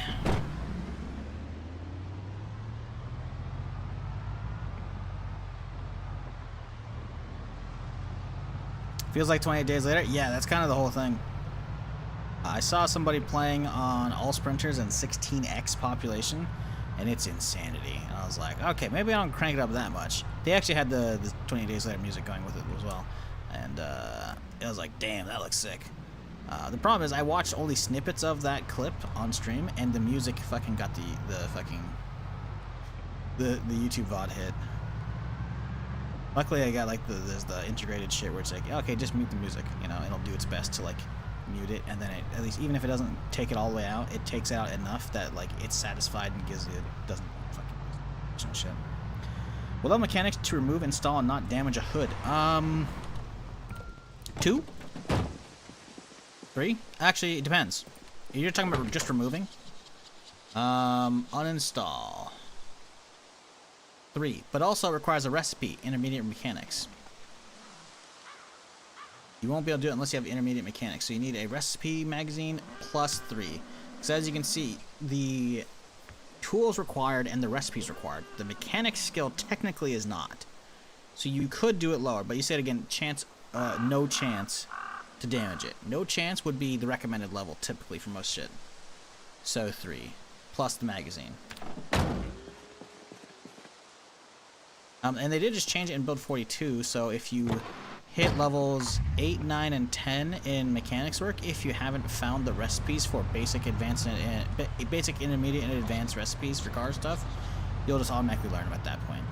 Feels like 28 days later? Yeah, that's kind of the whole thing. I saw somebody playing on all sprinters and 16x population, and it's insanity. And I was like, okay, maybe I don't crank it up that much. They actually had the 28 days later music going with it as well. And I was like, damn, that looks sick. The problem is I watched only snippets of that clip on stream, and the music fucking got the YouTube VOD hit. Luckily, I got like there's the integrated shit where it's like, okay, just mute the music, you know, it'll do its best to like mute it, and then it, at least even if it doesn't take it all the way out, it takes out enough that like it's satisfied and gives it doesn't fucking shit. Will allow mechanics to remove, install, and not damage a hood. 2, 3. Actually, it depends. You're talking about just removing. Uninstall. 3, but also requires a recipe, intermediate mechanics. You won't be able to do it unless you have intermediate mechanics. So you need a recipe magazine plus 3. Because as you can see, the tools required and the recipes required. The mechanics skill technically is not. So you could do it lower, but you said again, no chance to damage it. No chance would be the recommended level typically for most shit. So 3, plus the magazine. And they did just change it in build 42, so if you hit levels 8, 9, and 10 in mechanics work if you haven't found the recipes for basic, advanced, and basic, intermediate, and advanced recipes for car stuff. You'll just automatically learn them at that point.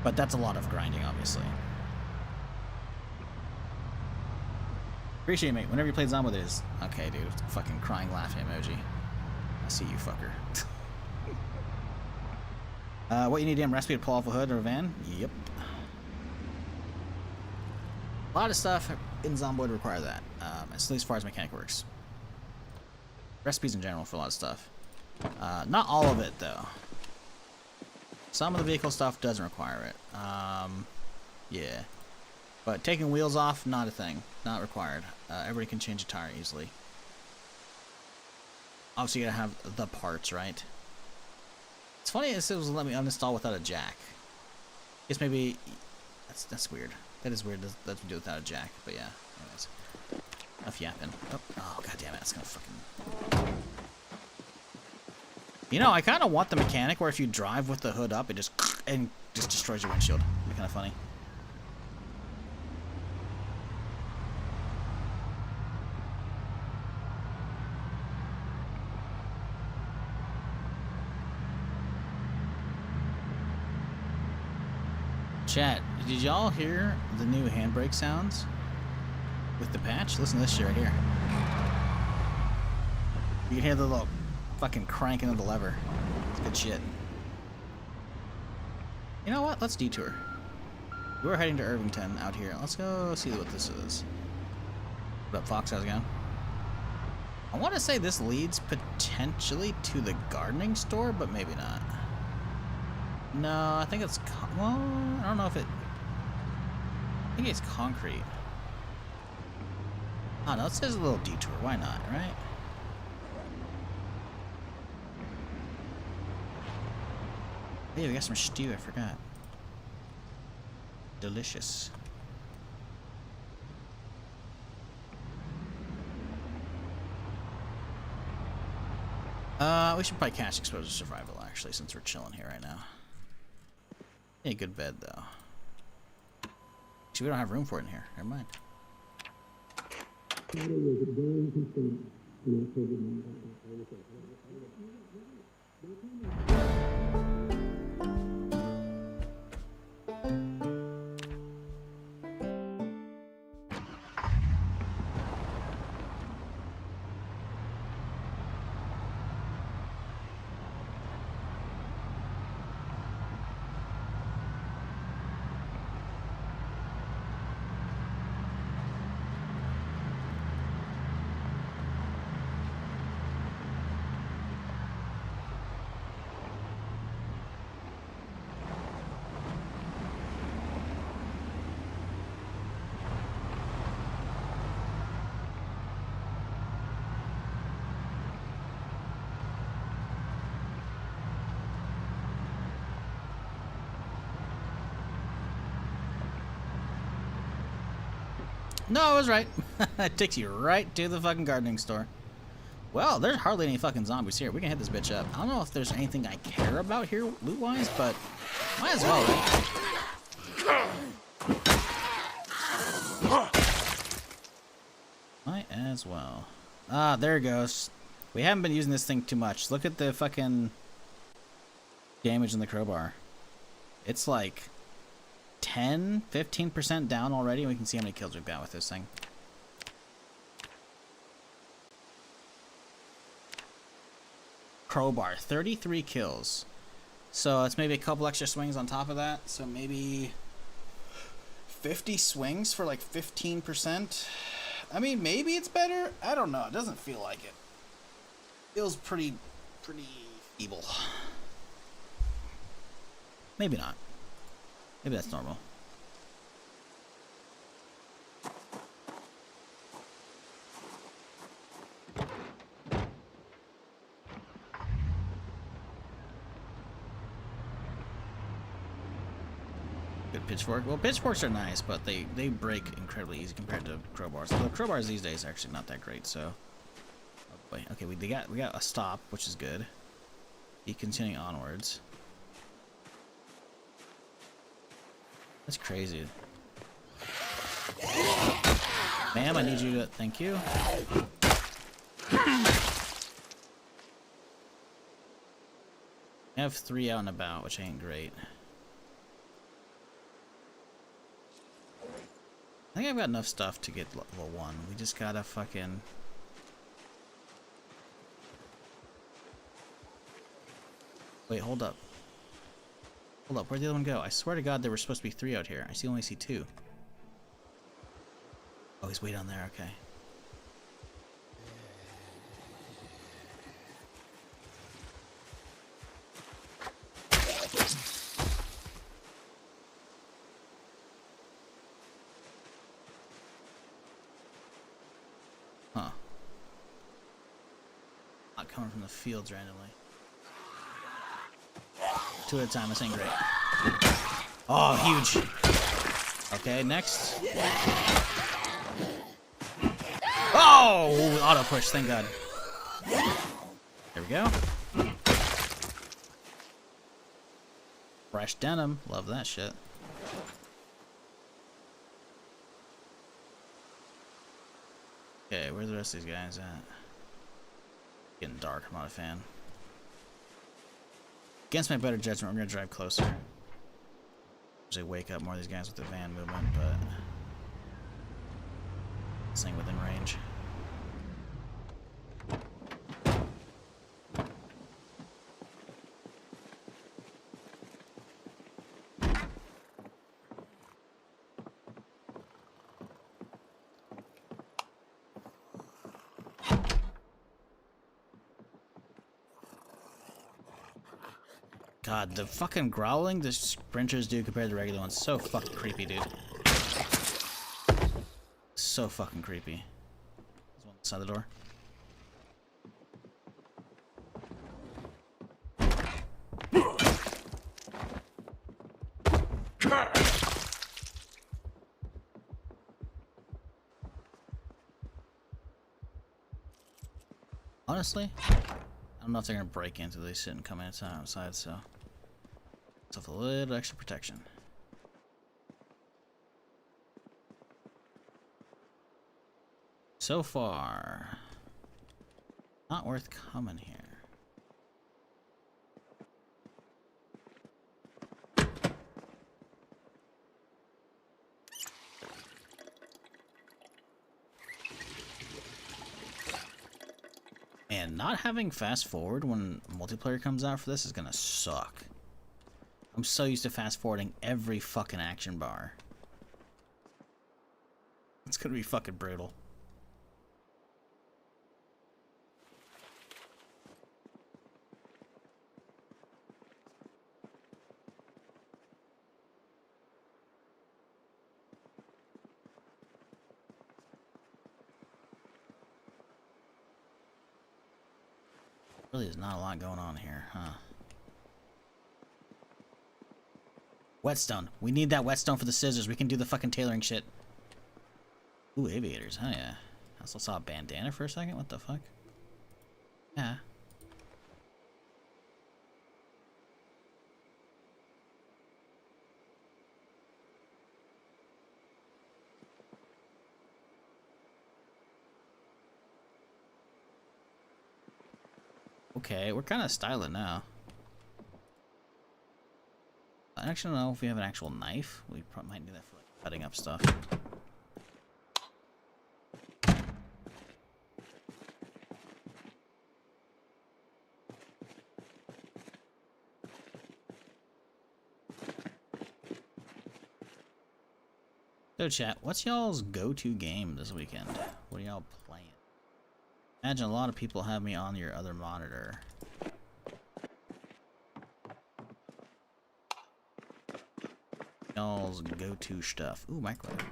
But that's a lot of grinding, obviously. Appreciate it, mate. Whenever you play Zomboid, it is. Okay, dude. Fucking crying laughing emoji. I see you, fucker. What you need damn recipe to pull off a hood or a van? Yep. A lot of stuff in Zomboid require that, at least as far as mechanic works. Recipes in general for a lot of stuff. Not all of it, though. Some of the vehicle stuff doesn't require it. Yeah. But taking wheels off, not a thing. Not required. Everybody can change a tire easily. Obviously, you gotta have the parts, right? It's funny it was let me uninstall without a jack. Guess maybe that's weird. That is weird. That's do without a jack. But yeah. Anyways, enough yapping. Oh god damn it! That's gonna fucking. You know, I kind of want the mechanic where if you drive with the hood up, it just destroys your windshield. It'd be kind of funny. Chat, did y'all hear the new handbrake sounds with the patch? Listen to this shit right here. You can hear the little fucking cranking of the lever. It's good shit. You know what? Let's detour. We're heading to Irvington out here. Let's go see what this is. What up, Fox? How's it going? I want to say this leads potentially to the gardening store, but maybe not. No, I think it's... well, I don't know if it... I think it's concrete. Oh, no, it says a little detour. Why not, right? Yeah, we got some stew. I forgot. Delicious. We should probably catch exposure survival, actually, since we're chilling here right now. Yeah, good bed, though. Actually, we don't have room for it in here. Never mind. No, I was right. It takes you right to the fucking gardening store. Well, there's hardly any fucking zombies here. We can hit this bitch up. I don't know if there's anything I care about here loot-wise, but might as well, right? Might as well. Ah, there it goes. We haven't been using this thing too much. Look at the fucking damage in the crowbar. It's like 10-15% down already, and we can see how many kills we've got with this thing. Crowbar, 33 kills. So it's maybe a couple extra swings on top of that. So maybe 50 swings for like 15%. I mean, maybe it's better. I don't know. It doesn't feel like it. Feels pretty feeble. Maybe not. Maybe that's normal. Good pitchfork. Well, pitchforks are nice, but they break incredibly easy compared to crowbars. The crowbars these days are actually not that great. So, oh boy. Okay, we got a stop, which is good. Keep continuing onwards. That's crazy. Ma'am, I need you to... Thank you. I have 3 out and about, which ain't great. I think I've got enough stuff to get level 1. We just gotta fucking... Wait, hold up. Hold up, where'd the other one go? I swear to God there were supposed to be 3 out here. I only see 2. Oh, he's way down there, okay. Huh. Not coming from the fields randomly. 2 at a time, this ain't great. Oh, huge. Okay, next. Oh, auto push, thank God. There we go. Fresh denim, love that shit. Okay, where's the rest of these guys at? Getting dark, I'm not a fan. Against my better judgment, we're gonna drive closer. Usually wake up more of these guys with the van movement, but this thing within range. God, the fucking growling the sprinters do compared to the regular ones, so fucking creepy, dude. So fucking creepy. There's one on the side of the door. Honestly, I don't know if they're gonna break into they sit and come outside, so a little extra protection. So far, not worth coming here. And not having fast forward when multiplayer comes out for this is gonna suck. I'm so used to fast forwarding every fucking action bar. It's gonna be fucking brutal. Really, there's not a lot going on here, huh? Whetstone. We need that whetstone for the scissors. We can do the fucking tailoring shit. Ooh, aviators. Oh, yeah. I also saw a bandana for a second. What the fuck? Yeah. Okay, we're kind of styling now. I actually don't know if we have an actual knife. We probably might do that for like cutting up stuff. So chat, what's y'all's go-to game this weekend? What are y'all playing? Imagine a lot of people have me on your other monitor. Y'all's go-to stuff. Ooh, microwave.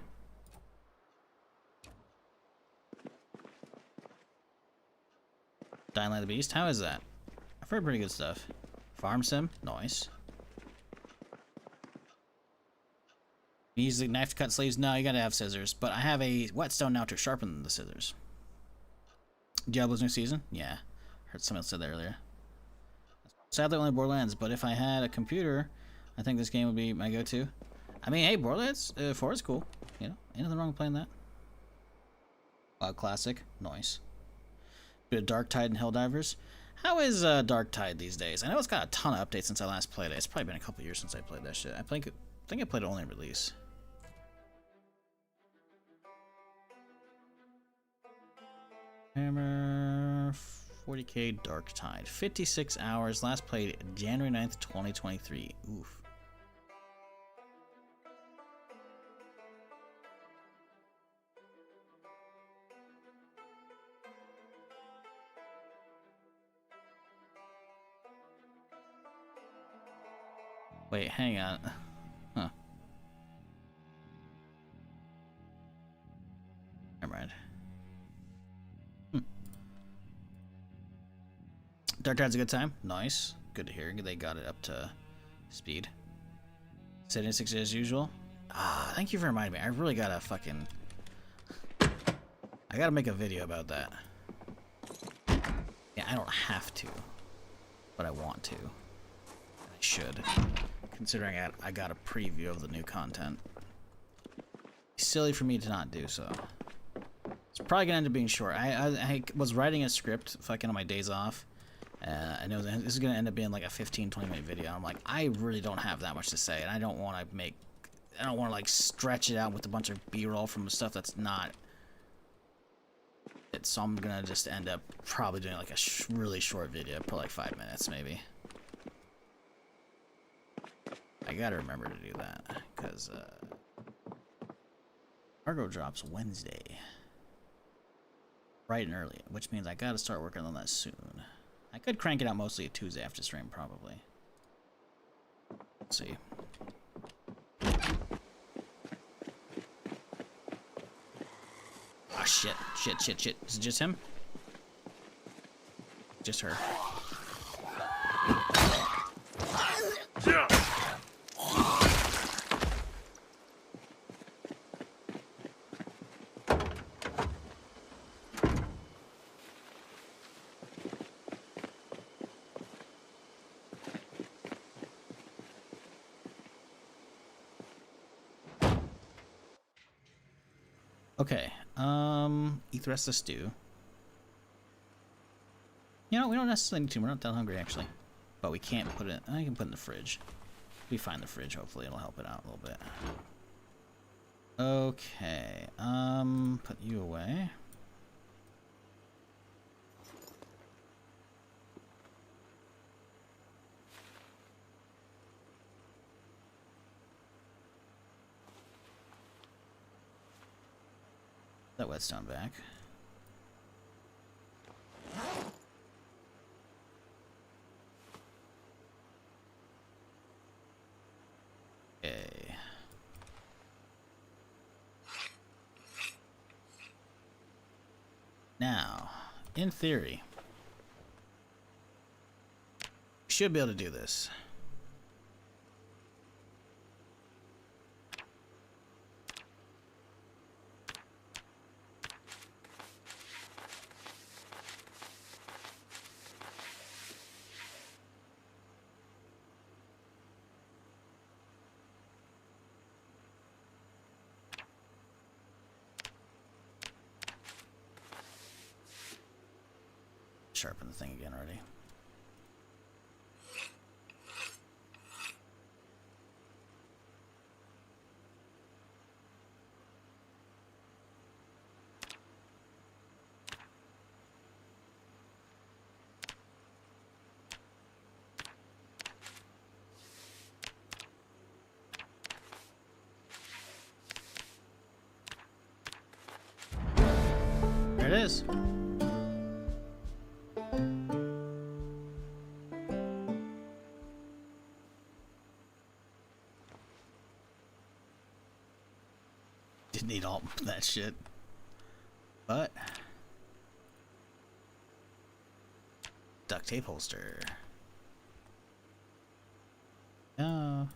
Dying Light of the Beast? How is that? I've heard pretty good stuff. Farm Sim? Nice. You use the knife to cut sleeves? No, you gotta have scissors. But I have a whetstone now to sharpen the scissors. Diablo's new season? Yeah. Heard someone else said that earlier. Sadly, only Borderlands, but if I had a computer, I think this game would be my go-to. I mean, hey, Borderlands 4 is cool. You know, ain't nothing wrong with playing that. Classic. Nice. Bit of Dark Tide and Helldivers. How is Dark Tide these days? I know it's got a ton of updates since I last played it. It's probably been a couple years since I played that shit. I think I played it only in release. Hammer 40k Dark Tide. 56 hours. Last played January 9th, 2023. Oof. Wait, hang on. Huh. Never mind. Dark Tide's a good time. Nice. Good to hear. They got it up to speed. 76 as usual. Ah, thank you for reminding me. I really gotta fucking... I gotta make a video about that. Yeah, I don't have to. But I want to. I should. Considering I got a preview of the new content. It's silly for me to not do so. It's probably gonna end up being short. I was writing a script fucking on my days off. I know this is gonna end up being like a 15-20 minute video. I'm like, I really don't have that much to say, and I don't want to like stretch it out with a bunch of B-roll from stuff that's not it. So I'm gonna just end up probably doing like a really short video, probably like 5 minutes maybe. I gotta remember to do that, because cargo drops Wednesday. Bright and early, which means I gotta start working on that soon. I could crank it out mostly a Tuesday after stream, probably. Let's see. Ah, shit. Shit. Is it just him? Just her. Okay, eat the rest of the stew. You know, we don't necessarily need to. We're not that hungry, actually. But we can't put it... I can put it in the fridge. We find the fridge, hopefully. It'll help it out a little bit. Okay, put you away. That whetstone back. Okay. Now, in theory, we should be able to do this. Sharpen the thing again already. There it is. Didn't need all that shit, but duct tape holster. Oh.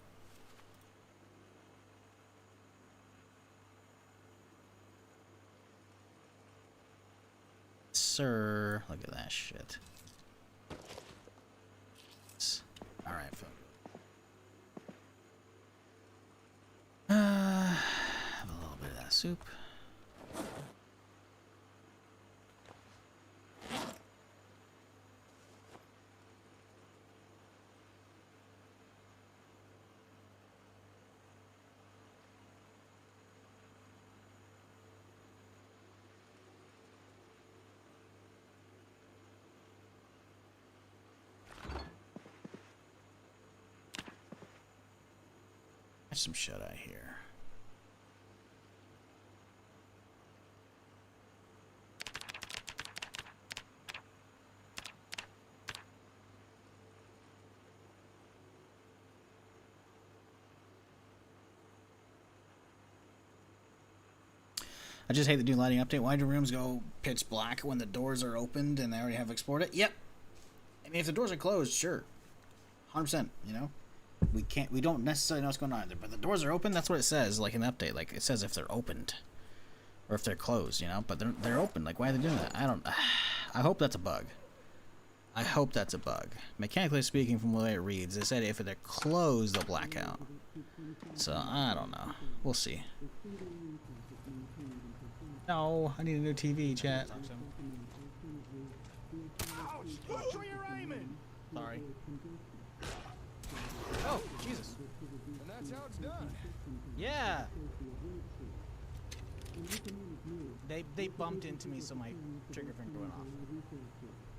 Sir, look at that shit. All right, folks. Have a little bit of that soup. Some shut-eye here. I just hate the new lighting update. Why do rooms go pitch black when the doors are opened and they already have exported? Yep. I mean, if the doors are closed, sure. 100%, you know? We don't necessarily know what's going on either, but the doors are open, that's what it says, like in the update. Like, it says if they're opened. Or if they're closed, you know? But they're open. Like, why are they doing that? I hope that's a bug. I hope that's a bug. Mechanically speaking, from the way it reads, they said if they're closed, they'll black out. So, I don't know. We'll see. No, I need a new TV, chat. Ouch! Watch where you're aiming! Sorry. Oh, Jesus. And that's how it's done. Yeah. They bumped into me, so my trigger finger went off.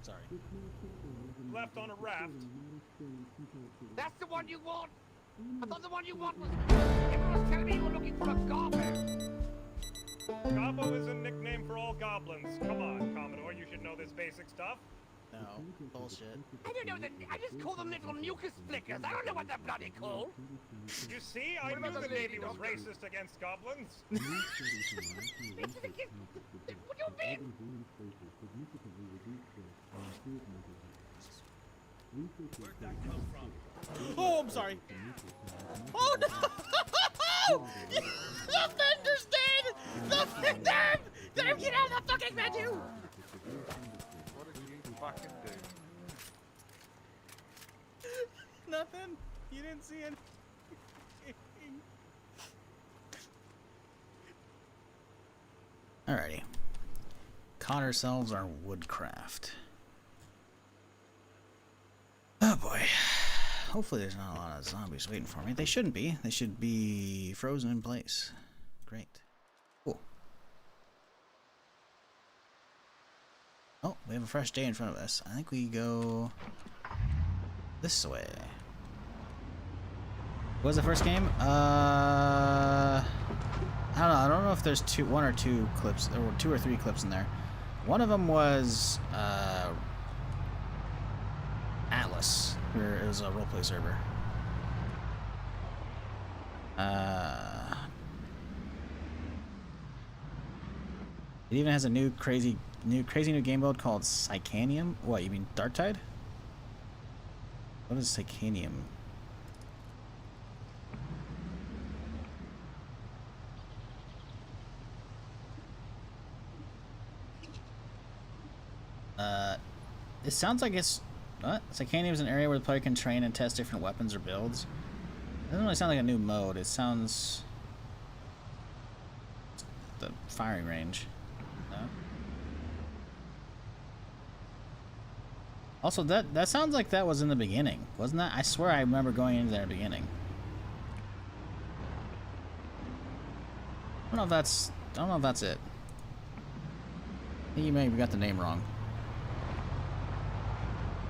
Sorry. Left on a raft. That's the one you want? I thought the one you want was... Everyone was telling me you were looking for a goblin. Gobbo is a nickname for all goblins. Come on, Commodore, you should know this basic stuff. No, bullshit. I don't know, I just call them little mucus flickers. I don't know what they're bloody called. You see, I What about knew the the Navy lady was doctor? racist against goblins. Racist against... What do you mean? Where'd that come from? Oh, I'm sorry. Oh no! The vendor's dead! The vendor! Get out of the fucking menu! What did you fucking do? Nothing. You didn't see anything. Alrighty. Caught ourselves our woodcraft. Oh boy. Hopefully there's not a lot of zombies waiting for me. They shouldn't be. They should be frozen in place. Great. Cool. Oh, we have a fresh day in front of us. I think we go this way. What was the first game? I don't know. I don't know if there's one or two clips. There were 2 or 3 clips in there. One of them was Atlas, where it was a roleplay server. It even has a new crazy new game mode called Psychanium. What, you mean Darktide? What is Psychanium? It sounds like it's... What? Psychanium is an area where the player can train and test different weapons or builds. It doesn't really sound like a new mode. It sounds... the firing range. No? Also, that sounds like that was in the beginning. Wasn't that? I swear I remember going into there in the beginning. I don't know if that's it. I think you maybe got the name wrong.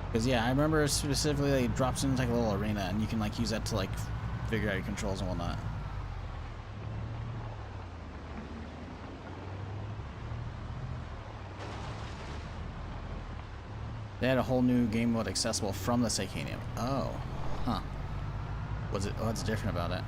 Because yeah, I remember specifically it drops into like a little arena and you can like use that to like figure out your controls and whatnot. They had a whole new game mode accessible from the Psychanium. Oh, huh. What's different about it?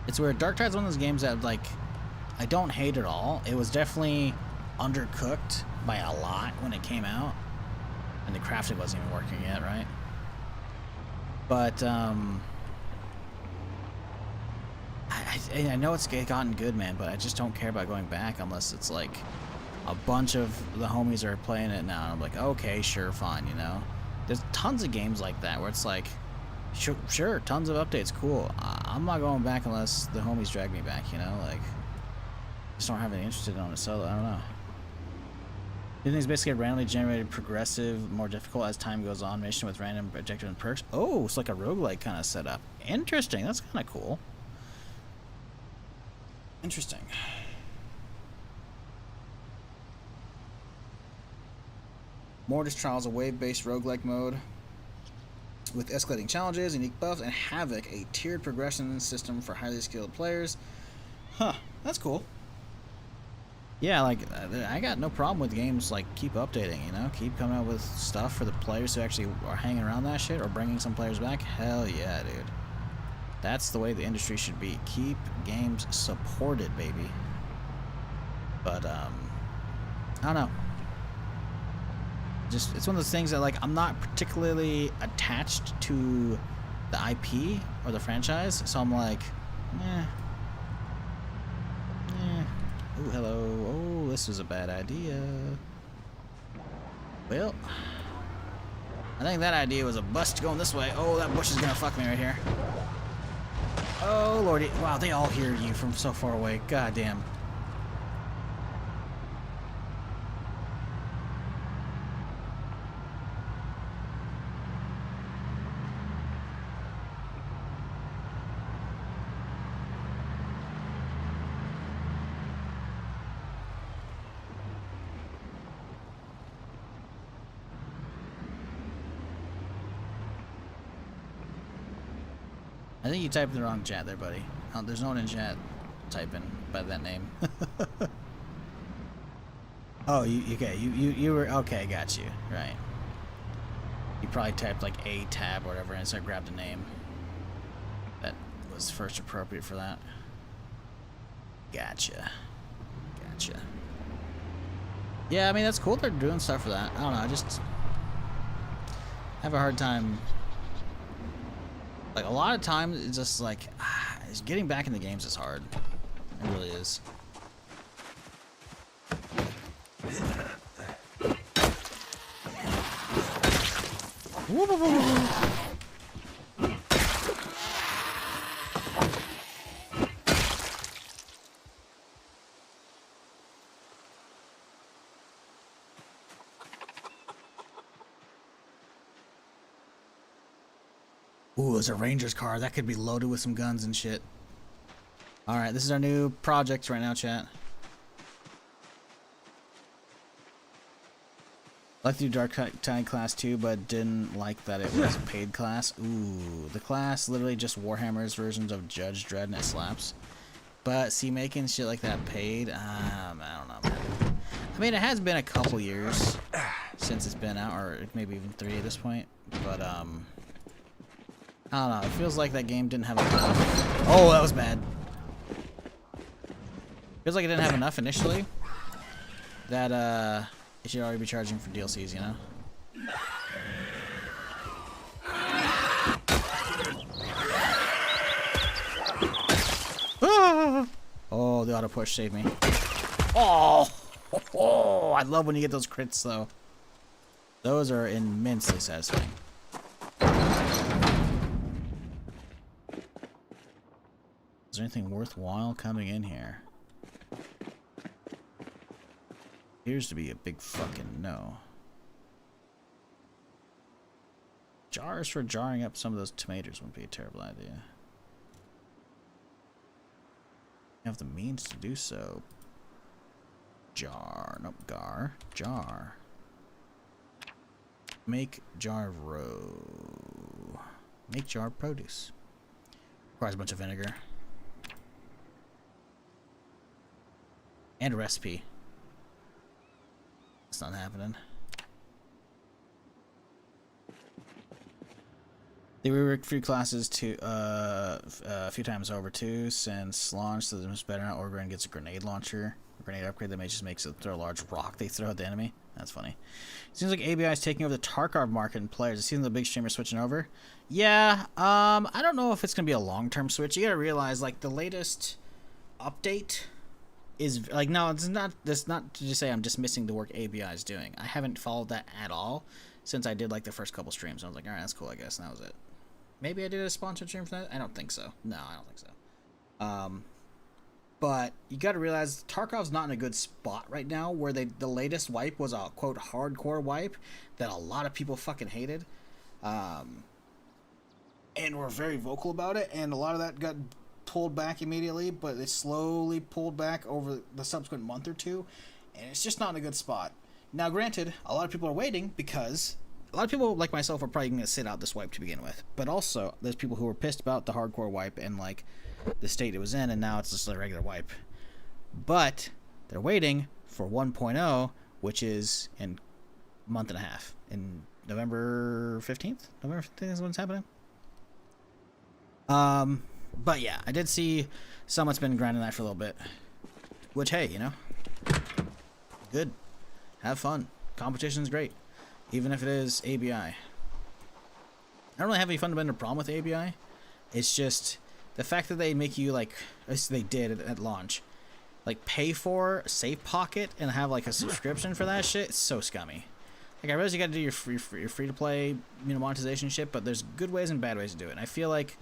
It's weird. Darktide's one of those games that, like, I don't hate at all. It was definitely undercooked by a lot when it came out. And the crafting wasn't even working yet, right? But, I know it's gotten good, man, but I just don't care about going back unless it's, like, a bunch of the homies are playing it now. And I'm like, okay, sure, fine, you know? There's tons of games like that where it's like, sure, tons of updates, cool. I'm not going back unless the homies drag me back, you know? Like, just don't have any interest in it solo. I don't know. Everything's basically randomly generated, progressive, more difficult as time goes on, mission with random objective and perks. Oh, it's like a roguelike kind of setup. Interesting. That's kind of cool. Interesting. Mortis Trials, a wave-based roguelike mode with escalating challenges, unique buffs, and Havoc, a tiered progression system for highly skilled players. Huh, that's cool. Yeah, like, I got no problem with games, like, keep updating, you know? Keep coming out with stuff for the players who actually are hanging around that shit or bringing some players back. Hell yeah, dude. That's the way the industry should be. Keep games supported, baby. But, I don't know. Just, it's one of those things that, like, I'm not particularly attached to the IP or the franchise, so I'm like, Oh, hello. Oh, this was a bad idea. Well, I think that idea was a bust going this way. Oh, that bush is gonna fuck me right here. Oh, lordy. Wow, they all hear you from so far away. God damn. I think you typed in the wrong chat there, buddy. Oh, there's no one in chat typing by that name. Oh, you were okay. Got you right. You probably typed like a tab or whatever, and so I grabbed a name that was first appropriate for that. Gotcha. Yeah, I mean that's cool. They're doing stuff for that. I don't know. I just have a hard time. Like, a lot of times, it's just like, getting back in the games is hard. It really is. Ooh, there's a ranger's car. That could be loaded with some guns and shit. Alright, this is our new project right now, chat. I like to do Dark Tide class too, but didn't like that it was a paid class. Ooh, the class literally just Warhammer's versions of Judge Dredd and it slaps. But see, making shit like that paid, I don't know, man. I mean, it has been a couple years since it's been out, or maybe even 3 at this point. But, I don't know. It feels like that game didn't have enough. Oh, that was bad. Feels like it didn't have enough initially. That, it should already be charging for DLCs, you know? Ah! Oh, the auto push saved me. Oh! Oh! I love when you get those crits, though. Those are immensely satisfying. Is there anything worthwhile coming in here? Appears to be a big fucking no. Jars for jarring up some of those tomatoes wouldn't be a terrible idea. You have the means to do so. Jar. Nope, gar. Jar. Make jar row. Make jar produce. Requires a bunch of vinegar. And a recipe. It's not happening. They reworked few classes to a few times over too since launch, so it's better now. Orgren gets a grenade launcher, a grenade upgrade that just makes it throw a large rock they throw at the enemy. That's funny. It seems like ABI is taking over the Tarkov market in players. It seems the big streamers switching over. Yeah, I don't know if it's gonna be a long-term switch. You gotta realize, like, the latest update is like, no, it's not. That's not to just say I'm dismissing the work ABI is doing. I haven't followed that at all since I did like the first couple streams. I was like, all right, that's cool, I guess, and that was it. Maybe I did a sponsored stream for that. I don't think so. No, I don't think so. But you got to realize Tarkov's not in a good spot right now. Where the latest wipe was a quote hardcore wipe that a lot of people fucking hated, and were very vocal about it, and a lot of that got pulled back immediately, but it slowly pulled back over the subsequent month or two, and it's just not in a good spot. Now, granted, a lot of people are waiting because a lot of people like myself are probably going to sit out this wipe to begin with, but also there's people who are pissed about the hardcore wipe and like the state it was in, and now it's just a regular wipe. But they're waiting for 1.0, which is in a month and a half, in November 15th. November 15th is when it's happening. But yeah, I did see someone's been grinding that for a little bit, which, hey, you know, good. Have fun. Competition's great, even if it is ABI. I don't really have any fundamental problem with ABI. It's just the fact that they make you, like, as they did at launch, like, pay for Safe Pocket and have, like, a subscription for that shit. It's so scummy. Like, I realize you gotta do your free-to-play, you know, monetization shit, but there's good ways and bad ways to do it. And I feel like,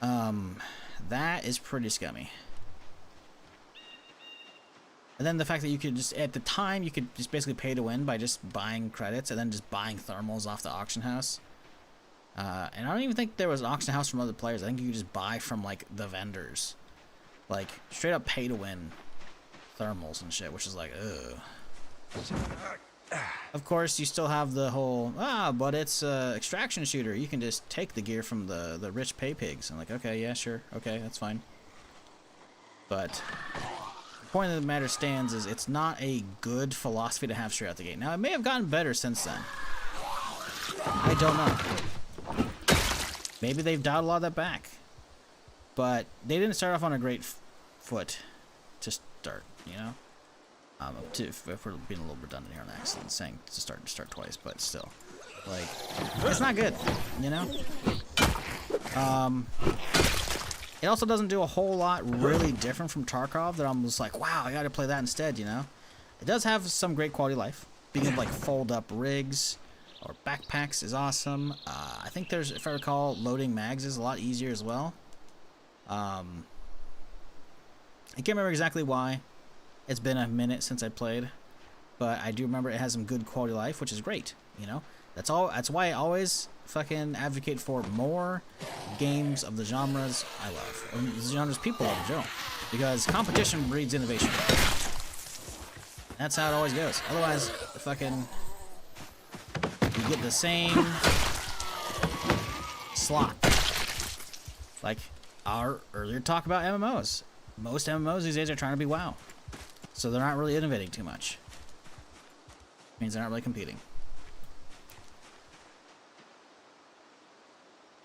that is pretty scummy. And then the fact that you could just, at the time, you could just basically pay to win by just buying credits and then just buying thermals off the auction house. And I don't even think there was an auction house from other players. I think you could just buy from, like, the vendors. Like, straight up pay to win thermals and shit, which is like, ugh. Of course, you still have the whole, but it's a extraction shooter. You can just take the gear from the rich pay pigs. I'm like, okay, yeah, sure. Okay, that's fine. But the point of the matter stands is it's not a good philosophy to have straight out the gate. Now, it may have gotten better since then. I don't know. Maybe they've dialed a lot of that back. But they didn't start off on a great foot to start, you know? If we're being a little redundant here on accident, saying to start twice, but still. Like, it's not good, you know? It also doesn't do a whole lot really different from Tarkov that I'm just like, wow, I gotta play that instead, you know? It does have some great quality of life. Being able to, like, fold up rigs or backpacks is awesome. I think there's, if I recall, loading mags is a lot easier as well. I can't remember exactly why. It's been a minute since I played, but I do remember it has some good quality of life, which is great, you know? That's why I always fucking advocate for more games of the genres I love. Or the genres people love in general. Because competition breeds innovation. That's how it always goes. Otherwise, fucking, you get the same slot. Like our earlier talk about MMOs. Most MMOs these days are trying to be WoW. So they're not really innovating too much. Means they're not really competing.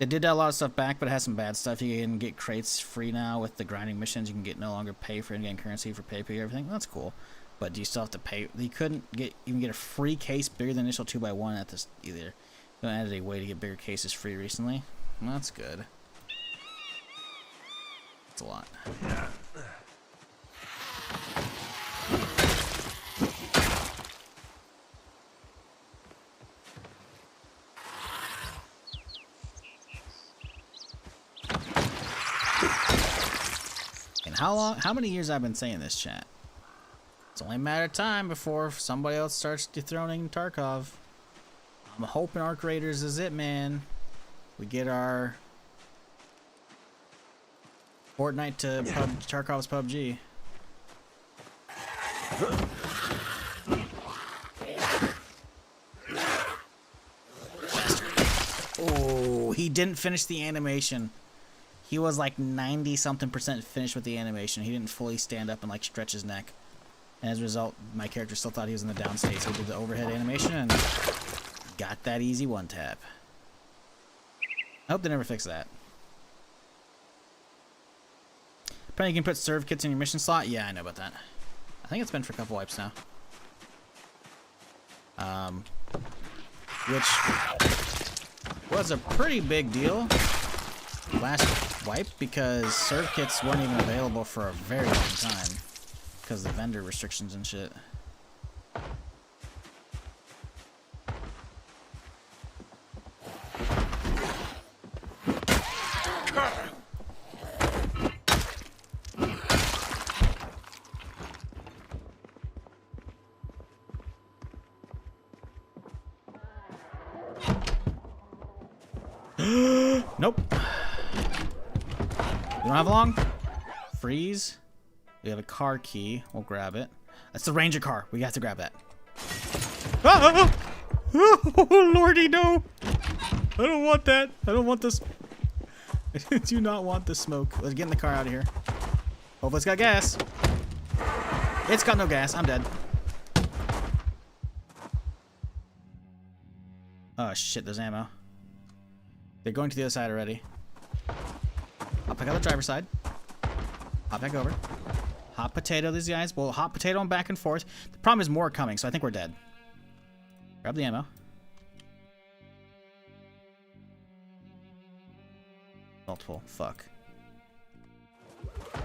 They did a lot of stuff back, but it has some bad stuff. You can get crates free now with the grinding missions. You can get no longer pay for in-game currency for pay everything. That's cool. But do you still have to pay? You couldn't even get a free case bigger than initial 2x1 at this either. They added a way to get bigger cases free recently. Well, that's good. That's a lot. And how many years I've been saying this, chat? It's only a matter of time before somebody else starts dethroning Tarkov. I'm hoping Arc Raiders is it, man. We get our Fortnite to Tarkov's PUBG. Oh, he didn't finish the animation. He was like 90-something% finished with the animation. He didn't fully stand up and like stretch his neck. And as a result, my character still thought he was in the down state, so he did the overhead animation and got that easy one tap. I hope they never fix that. Apparently you can put serve kits in your mission slot. Yeah, I know about that. I think it's been for a couple wipes now. Which was a pretty big deal last wipe because serve kits weren't even available for a very long time because of the vendor restrictions and shit. Nope. We don't have long. Freeze. We have a car key. We'll grab it. That's the ranger car. We have to grab that. Ah! Oh, lordy, no. I don't want that. I don't want this. I do not want the smoke. Let's get in the car out of here. Hopefully it's got gas. It's got no gas. I'm dead. Oh, shit. There's ammo. They're going to the other side already. I'll pick out the driver's side. Hop back over. Hot potato these guys. Well, hot potato them back and forth. The problem is more coming, so I think we're dead. Grab the ammo. Multiple. Fuck.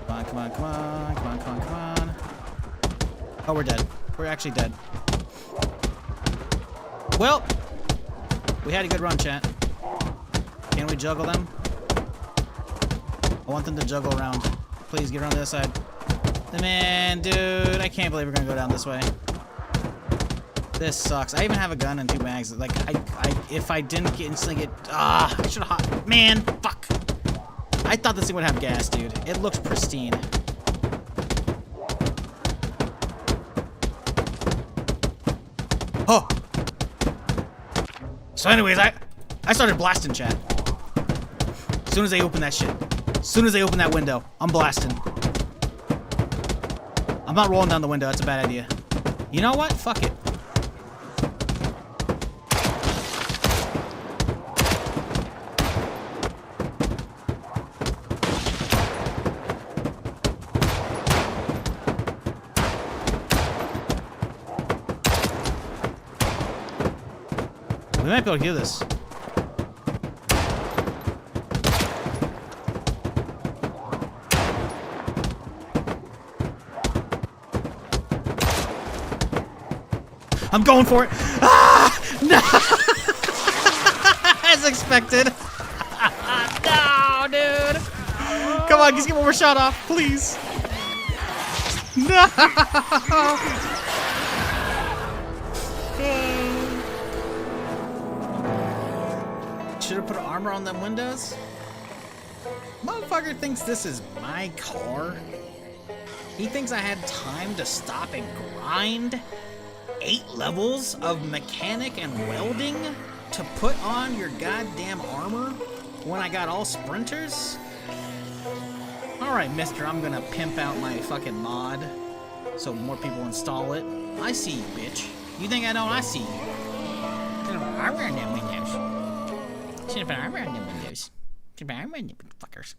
Come on, come on, come on. Come on, come on, come on. Oh, we're dead. We're actually dead. Well, we had a good run, chat. Can we juggle them? I want them to juggle around. Please get around the other side. Man, dude, I can't believe we're gonna go down this way. This sucks. I even have a gun and 2 mags. Like, if I didn't get instantly get, I should have. Man, fuck. I thought this thing would have gas, dude. It looks pristine. Oh. So, anyways, I started blasting, chat. As soon as they open that shit. As soon as they open that window, I'm blasting. I'm not rolling down the window. That's a bad idea. You know what? Fuck it. We might be able to do this. I'm going for it. Ah! No! As expected. No, dude. Come on, just get one more shot off, please. No! Should have put armor on them windows. Motherfucker thinks this is my car. He thinks I had time to stop and grind 8 levels of mechanic and welding to put on your goddamn armor when I got all sprinters? Alright, mister, I'm gonna pimp out my fucking mod so more people install it. I see you, bitch. You think I don't? I see you. Should have put armor on them windows. Should have put armor on them windows. Should have put armor on them fuckers.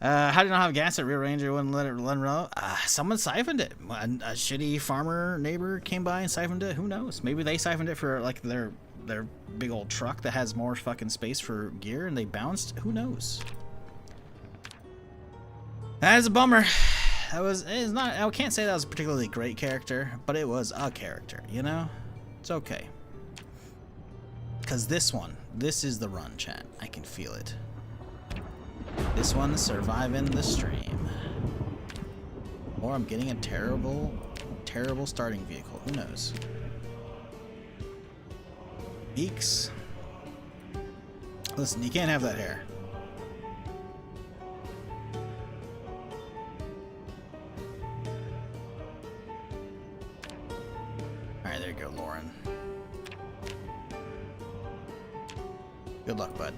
How did not have gas at Rear Ranger? Wouldn't let it run. Someone siphoned it. A shitty farmer neighbor came by and siphoned it. Who knows? Maybe they siphoned it for like their big old truck that has more fucking space for gear, and they bounced. Who knows? That is a bummer. It's not. I can't say that was a particularly great character, but it was a character. You know, it's okay. Cause this is the run, chat. I can feel it. This one's surviving the stream. Or I'm getting a terrible, terrible starting vehicle. Who knows? Beaks. Listen, you can't have that hair. Alright, there you go, Lauren. Good luck, bud.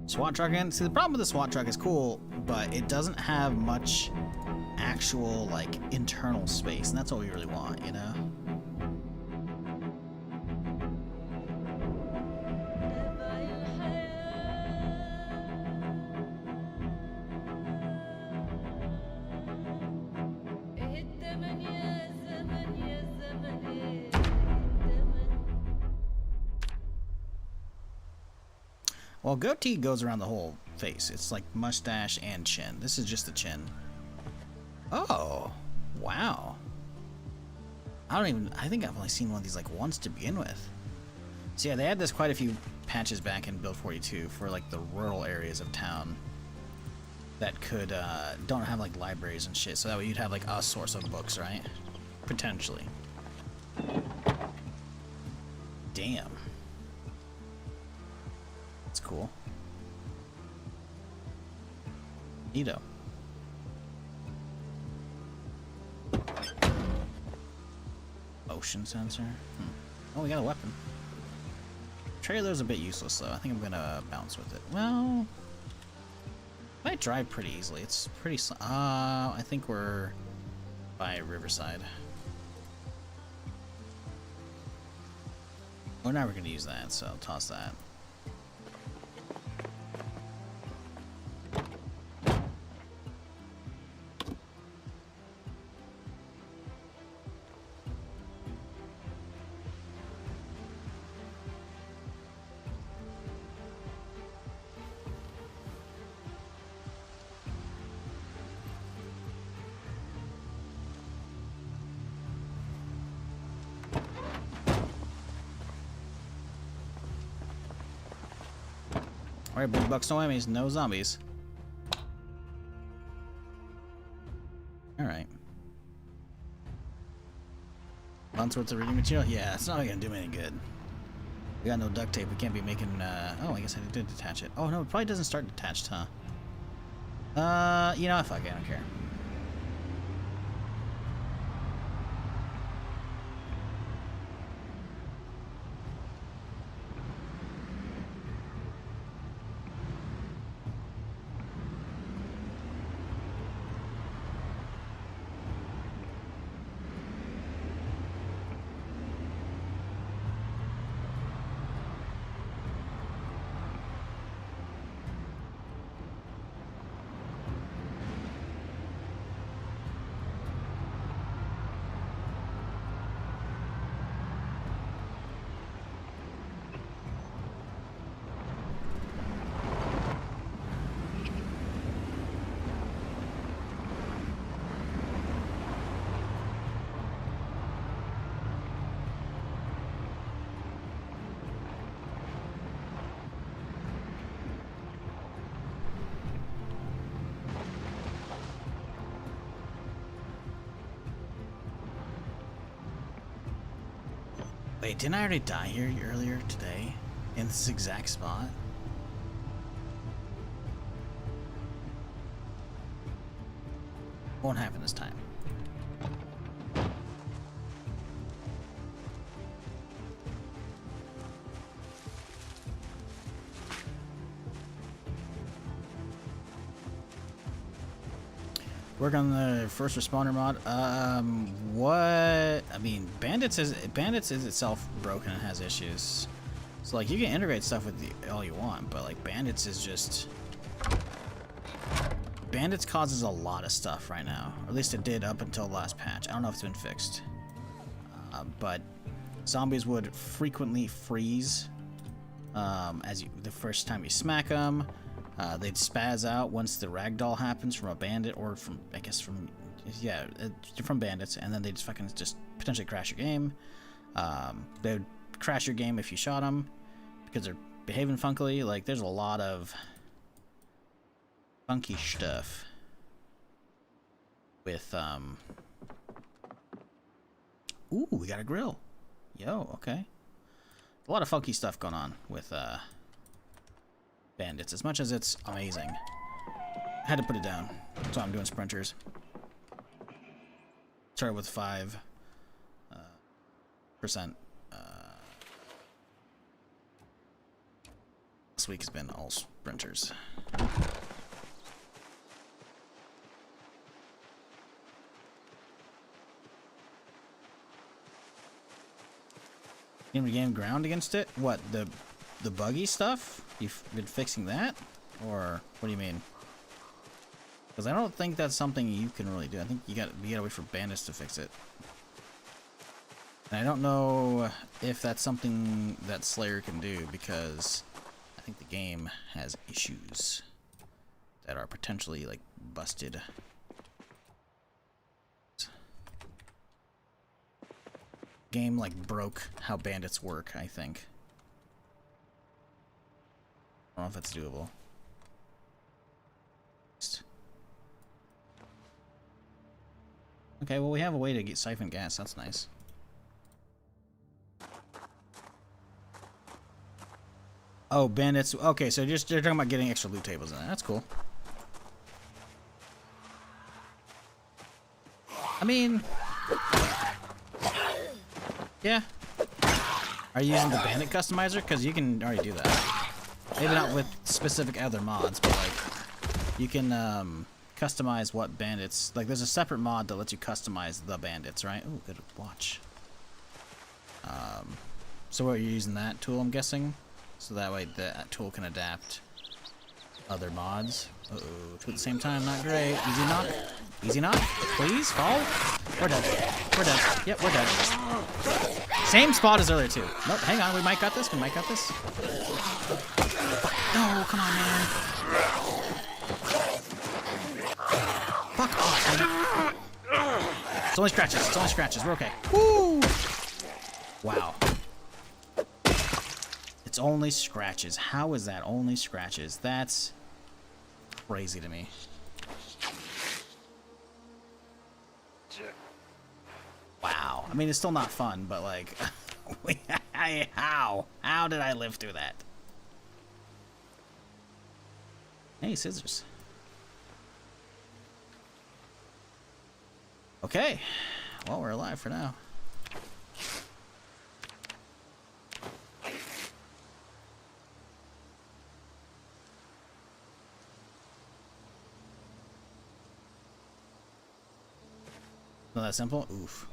SWAT truck in. See, the problem with the SWAT truck is cool, but it doesn't have much actual, like, internal space, and that's what we really want, you know? Well, goatee goes around the whole face. It's like mustache and chin. This is just the chin. Oh, wow. I think I've only seen one of these like once to begin with. So yeah, they had this quite a few patches back in Build 42 for like the rural areas of town that could, don't have like libraries and shit. So that way you'd have like a source of books, right? Potentially. Damn. cool. Neato. Motion sensor. Oh, we got a weapon. Trailer's a bit useless though. I think I'm gonna bounce with it. Well, might drive pretty easily. It's pretty. I think we're by Riverside. We're never gonna use that, so toss that. Alright, big bucks, no enemies, no zombies. Alright. Months worth of reading material? Yeah, it's not gonna do me any good. We got no duct tape, we can't be making, oh, I guess I did detach it. Oh no, it probably doesn't start detached, huh? You know, fuck it, I don't care. Wait, didn't I already die here earlier today? In this exact spot? Won't happen this time. Work on the first responder mod. What? I mean, Bandits is itself broken and has issues. So like, you can integrate stuff with all you want, but like, Bandits is just. Bandits causes a lot of stuff right now. Or at least it did up until the last patch. I don't know if it's been fixed. But zombies would frequently freeze the first time you smack them. They'd spaz out once the ragdoll happens from a bandit, or from, I guess from bandits, and then they'd just potentially crash your game. They would crash your game if you shot them, because they're behaving funkily. Like, there's a lot of funky stuff with, Ooh, we got a grill. Yo, okay. A lot of funky stuff going on with, Bandits, as much as it's amazing. I had to put it down. So I'm doing sprinters. Started with 5%. This week has been all sprinters. Game ground against it? What, the buggy stuff? You've been fixing that? Or what do you mean? Because I don't think that's something you can really do. I think you gotta wait for bandits to fix it. And I don't know if that's something that Slayer can do, because I think the game has issues that are potentially like busted. Game like broke how bandits work, I think. I don't know if it's doable. Okay, well, we have a way to get siphon gas. That's nice. Oh, bandits. Okay, so you're talking about getting extra loot tables in there. That's cool. I mean, yeah. Are you using the bandit customizer? Because you can already do that. Maybe not with specific other mods, but like you can customize what bandits. Like there's a separate mod that lets you customize the bandits, right? Oh, good watch. So what, you're using that tool, I'm guessing, so that way that tool can adapt other mods. Uh oh, two at the same time, not great. Easy knock. Easy knock. Please fall. We're dead. We're dead. Yep, we're dead. Same spot as earlier too. Nope, hang on. We might got this. We might got this. No, come on, man. Fuck off, man. It's only scratches. It's only scratches. We're okay. Woo! Wow. It's only scratches. How is that only scratches? That's crazy to me. Wow. I mean, it's still not fun, but like, how? How did I live through that? Hey, scissors. Okay. Well, we're alive for now. Not that simple? Oof.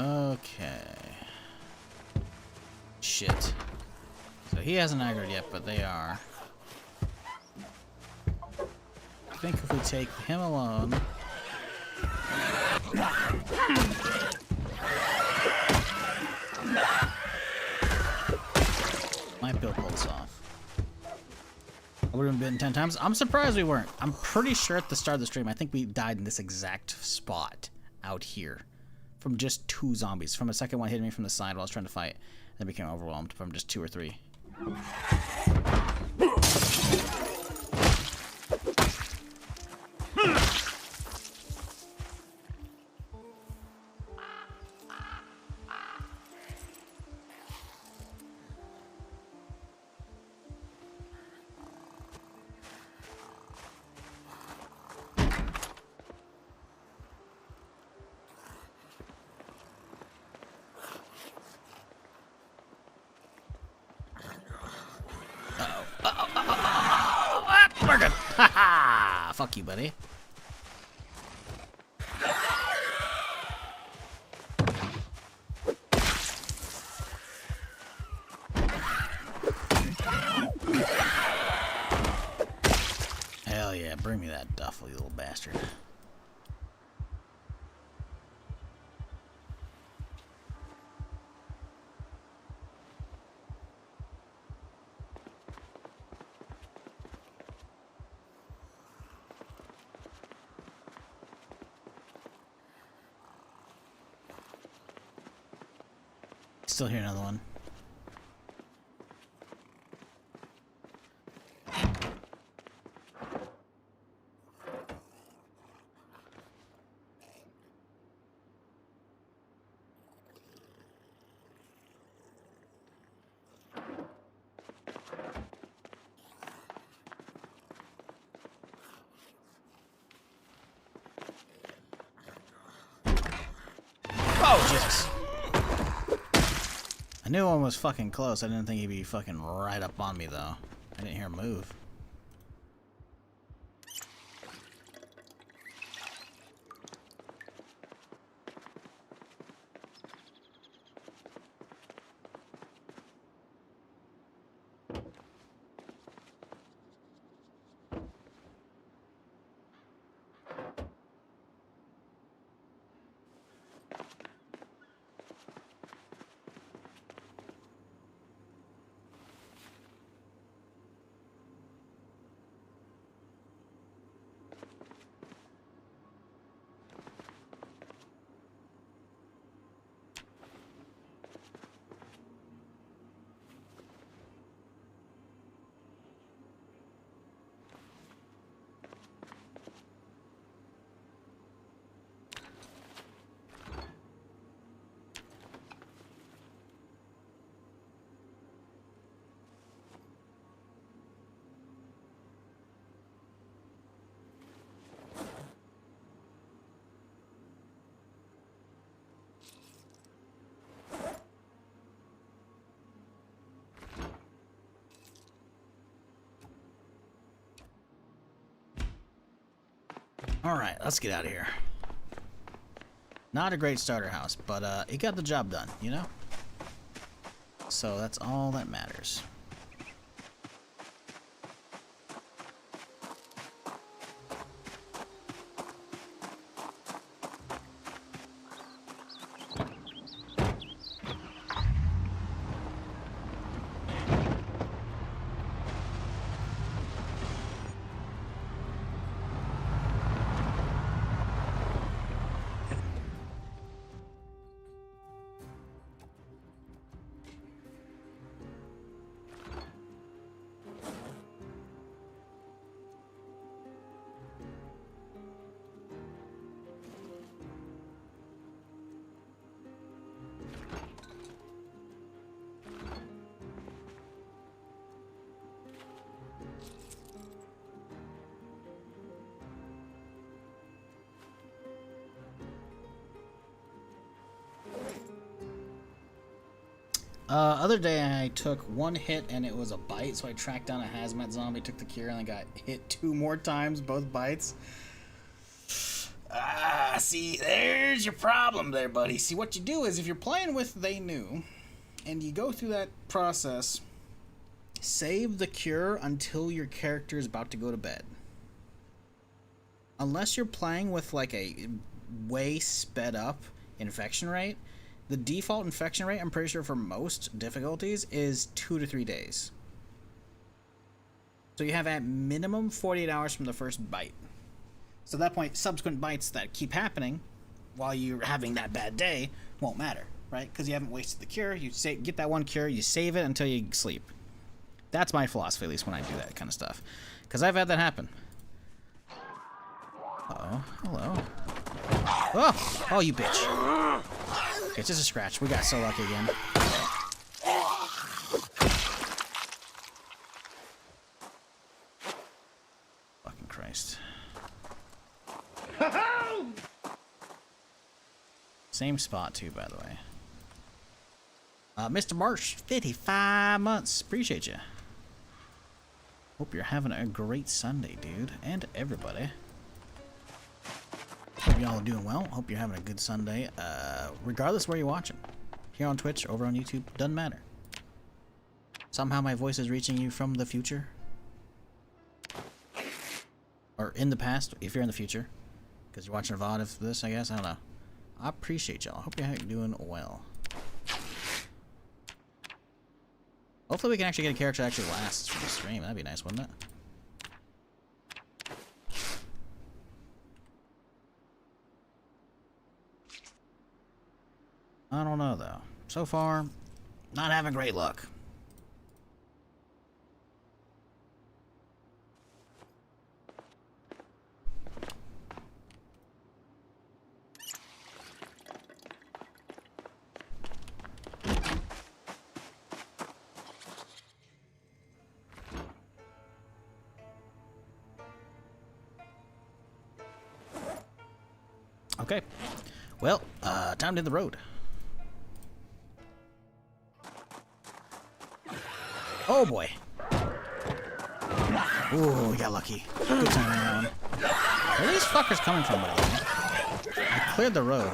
Okay. Shit. So he hasn't aggroed yet, but they are. I think if we take him alone... Might be able to pull this off. I would have been bitten 10 times. I'm surprised we weren't. I'm pretty sure at the start of the stream, I think we died in this exact spot out here. From just 2 zombies. From a second one hitting me from the side while I was trying to fight. Then became overwhelmed from just 2 or 3. We're good. Haha! Fuck you, buddy. Hell yeah, bring me that duffel, you little bastard. Still hear another one. Oh, Jesus. I knew one was fucking close. I didn't think he'd be fucking right up on me, though. I didn't hear him move. Alright, let's get out of here. Not a great starter house, but it got the job done, you know? So that's all that matters. Other day I took one hit and it was a bite, so I tracked down a hazmat zombie, took the cure, and I got hit 2 more times, both bites. Ah, see, there's your problem there, buddy. See, what you do is, if you're playing with They Knew, and you go through that process, save the cure until your character is about to go to bed. Unless you're playing with, like, a way sped up infection rate, the default infection rate, I'm pretty sure for most difficulties, is 2 to 3 days. So you have at minimum 48 hours from the first bite. So at that point, subsequent bites that keep happening while you're having that bad day won't matter, right? Because you haven't wasted the cure. You get that one cure, you save it until you sleep. That's my philosophy, at least when I do that kind of stuff. Because I've had that happen. Uh-oh. Hello. Oh! Oh, you bitch. Okay, it's just a scratch. We got so lucky again. Fucking Christ. Same spot, too, by the way. Mr. Marsh, 55 months. Appreciate you. Hope you're having a great Sunday, dude. And everybody. Hope y'all are doing well. Hope you're having a good Sunday. Regardless where you're watching. Here on Twitch, over on YouTube, doesn't matter. Somehow my voice is reaching you from the future. Or in the past, if you're in the future. Because you're watching a VOD of this, I guess. I don't know. I appreciate y'all. Hope you're doing well. Hopefully we can actually get a character that actually lasts for the stream. That'd be nice, wouldn't it? I don't know, though. So far, not having great luck. Okay. Well, time to hit the road. Oh boy. Ooh, we got lucky. Good time around. Where are these fuckers coming from, by the way? I cleared the road.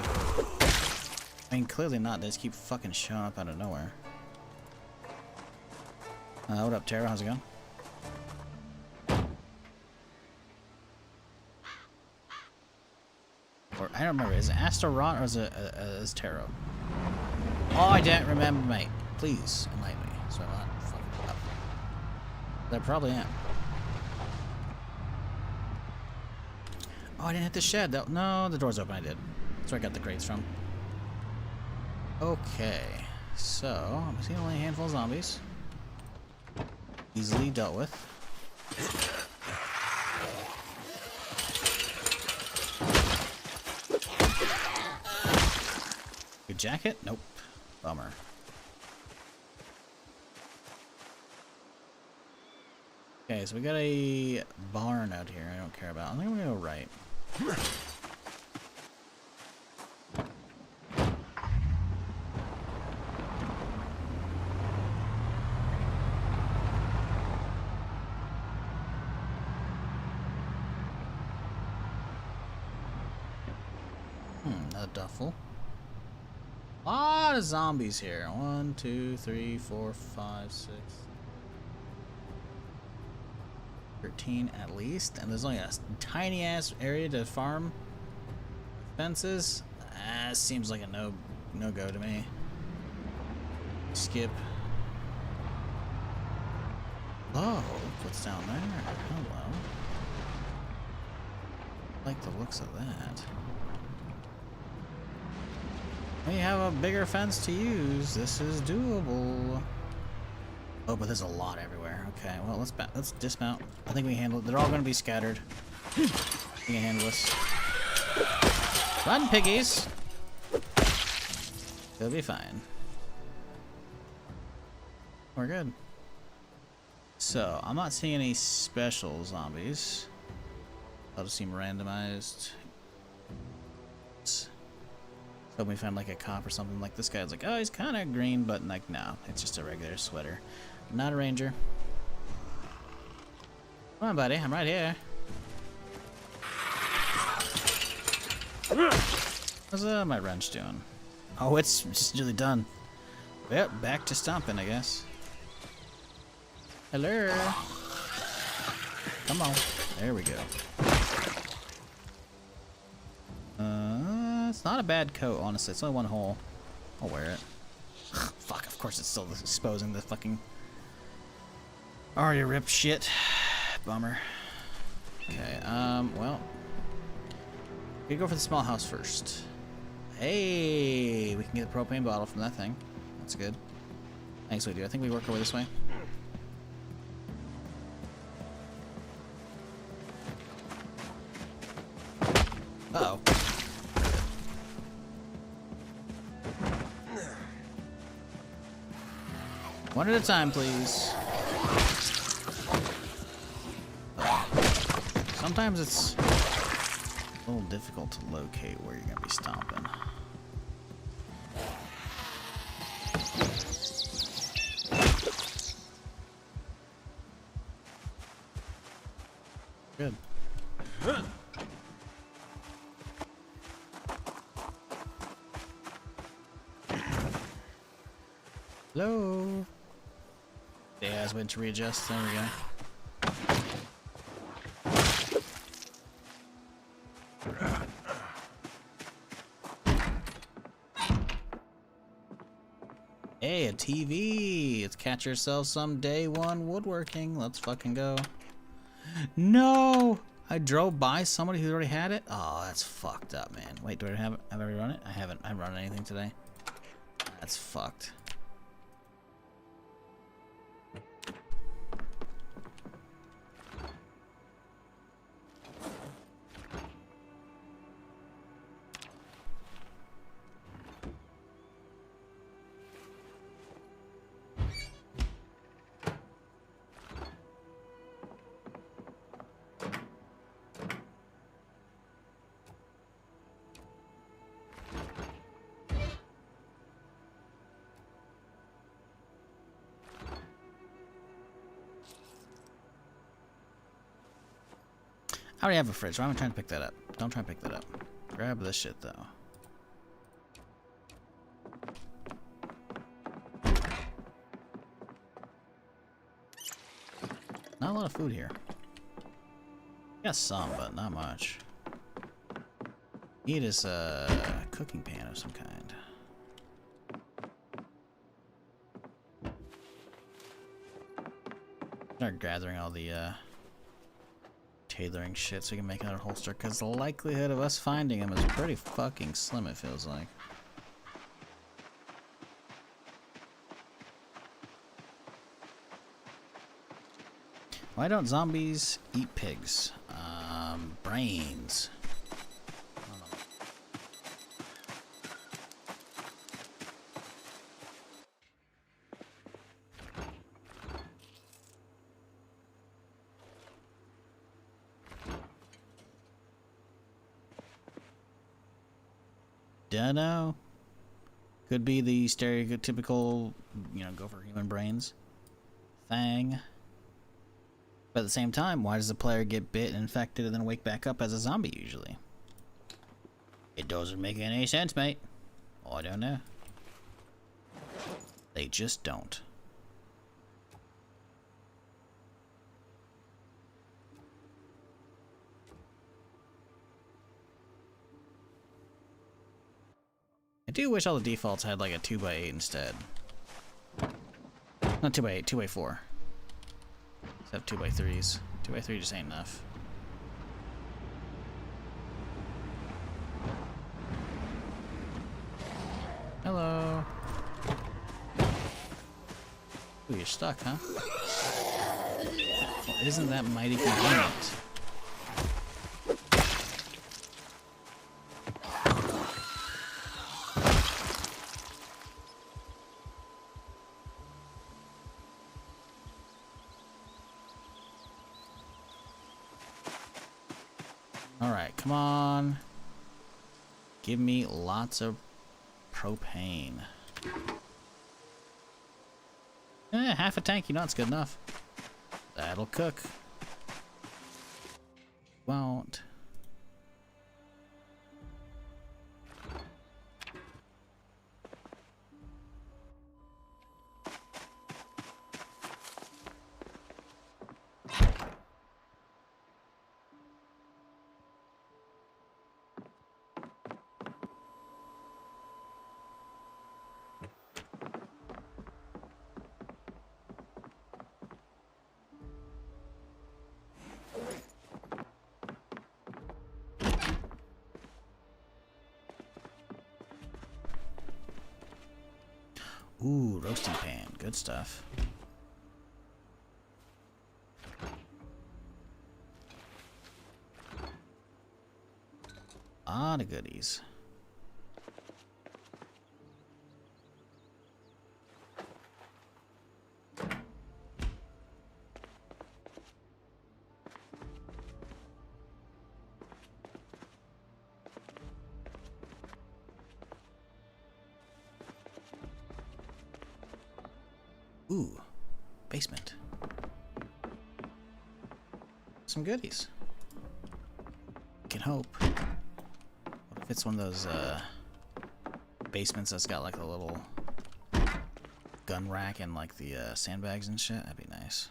I mean, clearly not. They just keep fucking showing up out of nowhere. What up, Tara? How's it going? Or, I don't remember. Is it Astaroth or is it Taro? Oh, I don't remember, mate. Please enlighten me so I'm not fucking up. I probably am. Oh, I didn't hit the shed. No, the door's open. I did. That's where I got the crates from. Okay. So, I'm seeing only a handful of zombies. Easily dealt with. Good jacket? Nope. Bummer. Okay, so we got a barn out here I don't care about. I think I'm gonna go right. Another duffel. A lot of zombies here. 1, 2, 3, 4, 5, 6, 13 at least. And there's only a tiny ass area to farm fences. Seems like a no go to me. Skip. Oh, look what's down there. Hello. I like the looks of that. We have a bigger fence to use. This is doable. Oh, but there's a lot everywhere. Okay, well, let's dismount. I think we can handle it. They're all going to be scattered. We can handle this. Run, piggies! They'll be fine. We're good. So, I'm not seeing any special zombies. They'll just seem randomized. Hope we find like a cop or something. Like this guy's like, oh, he's kind of green, but like, no, it's just a regular sweater. Not a ranger. Come on, buddy, I'm right here. How's my wrench doing? Oh, it's just really done. Well, back to stomping, I guess. Hello. Come on. There we go. It's not a bad coat, honestly. It's only one hole. I'll wear it. Fuck, of course it's still exposing the fucking Aria rip shit. Bummer. Okay, well. We go for the small house first. Hey, we can get the propane bottle from that thing. That's good. Thanks, we do. I think we work our way this way. Uh-oh. One at a time, please. Sometimes it's a little difficult to locate where you're gonna be stomping. Good. Hello. Yeah, I was waiting to readjust. There we go. Hey, a TV. Let's catch ourselves some day one woodworking. Let's fucking go. No! I drove by somebody who already had it? Oh, that's fucked up, man. Wait, do I have I already run it? I haven't run anything today. That's fucked. I already have a fridge. Why am I trying to pick that up? Don't try and pick that up. Grab this shit, though. Not a lot of food here. Got some, but not much. Need is a cooking pan of some kind. Start gathering all the tailoring shit so we can make another holster, because the likelihood of us finding them is pretty fucking slim, it feels like. Why don't zombies eat pigs? Brains. Dunno. Could be the stereotypical, you know, go for human brains thing. But at the same time, why does the player get bit and infected and then wake back up as a zombie usually? It doesn't make any sense, mate. I don't know. They just don't. I do wish all the defaults had like a 2x8 instead. Not 2x8, 2x4. Except 2x3s. 2x3 just ain't enough. Hello. Ooh, you're stuck, huh? Well, isn't that mighty convenient? Alright, come on. Give me lots of propane. Half a tank, you know it's good enough. That'll cook. Won't. Ooh, roasting pan. Good stuff. Lot of goodies. Ooh, basement. Some goodies. Can hope. What if it's one of those basements that's got like a little gun rack and like the sandbags and shit? That'd be nice.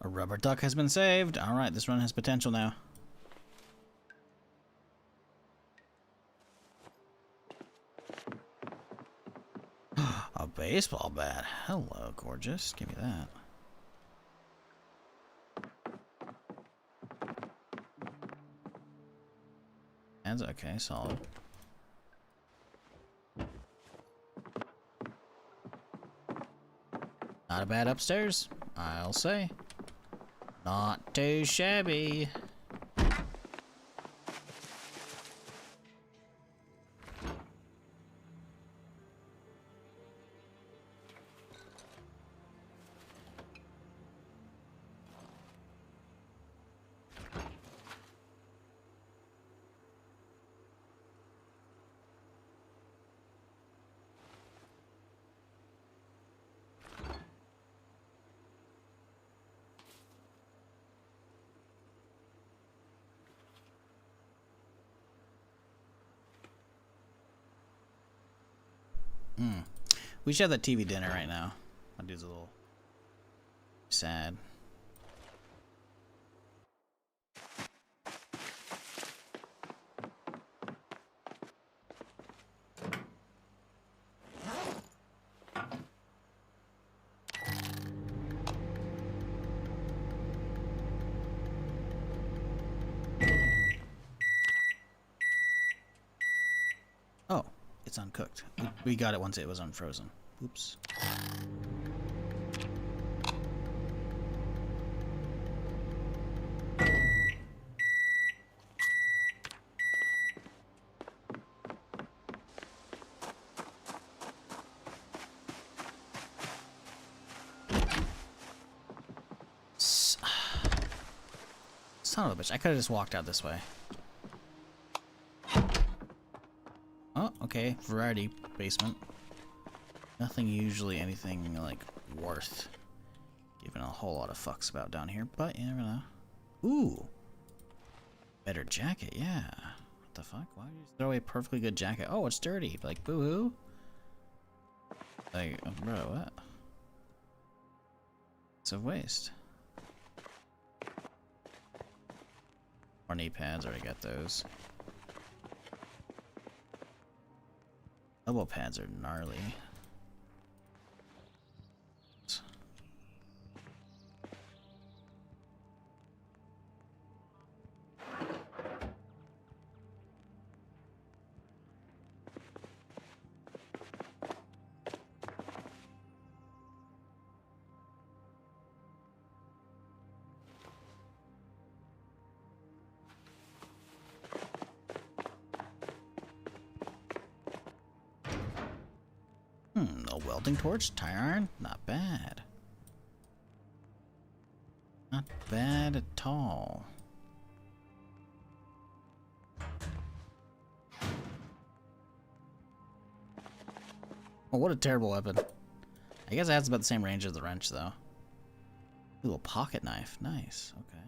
A rubber duck has been saved. Alright, this run has potential now. A baseball bat. Hello, gorgeous. Give me that. Hands okay, solid. Not a bad upstairs, I'll say. Not too shabby. We should have that TV dinner right now. My dude's a little sad. Oh, it's uncooked. We got it once it was unfrozen. Oops. son of a bitch. I could have just walked out this way. Oh, okay. Variety basement. Nothing usually anything, like, worth giving a whole lot of fucks about down here, but you never know. Ooh! Better jacket, yeah. What the fuck? Why would you just throw away a perfectly good jacket? Oh, it's dirty. Like, boo-hoo? Like, bro, what? It's a waste. More knee pads, already got those. Elbow pads are gnarly. A welding torch, tire iron, not bad. Not bad at all. Oh, what a terrible weapon. I guess it has about the same range as the wrench, though. Ooh, a pocket knife, nice, okay.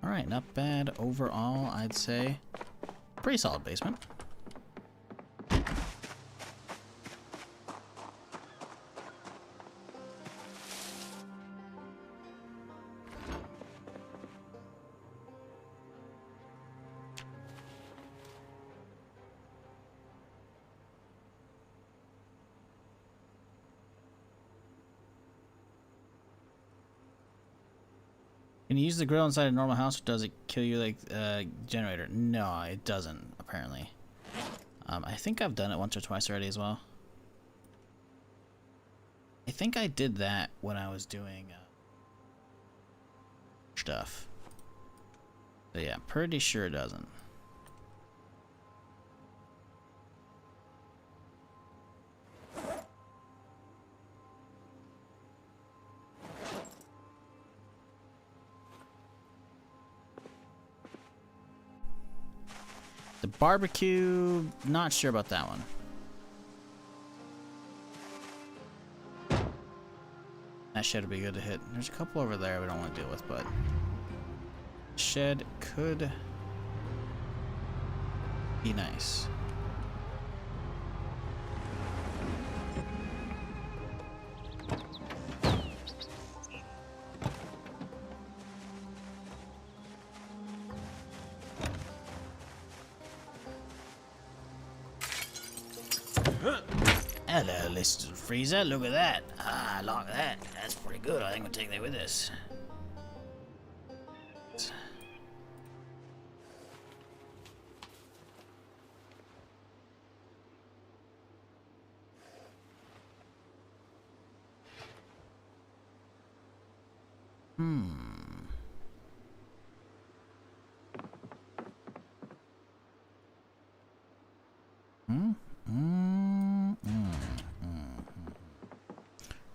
Alright, not bad overall, I'd say. Pretty solid basement. Can you use the grill inside a normal house, or does it kill you like generator? No, it doesn't, apparently. I think I've done it once or twice already as well. I think I did that when I was doing stuff. But yeah, pretty sure it doesn't. The barbecue, not sure about that one. That shed would be good to hit. There's a couple over there we don't want to deal with, but shed could be nice. Hello, Mr. Freezer. Look at that. Ah, I like that. That's pretty good. I think we'll take that with us.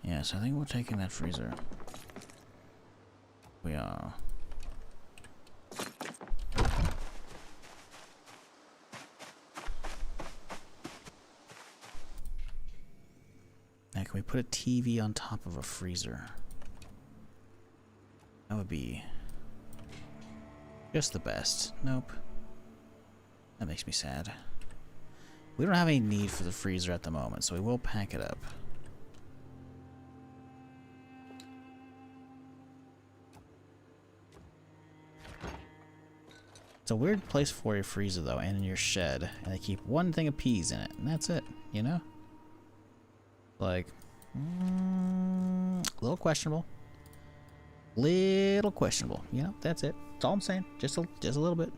Yes, I think we're taking that freezer. We are. Now, can we put a TV on top of a freezer? That would be just the best. Nope. That makes me sad. We don't have any need for the freezer at the moment, so we will pack it up. It's a weird place for your freezer, though, and in your shed. And they keep one thing of peas in it, and that's it, you know? Like, a little questionable. Little questionable, you know? That's it. That's all I'm saying. Just a little bit.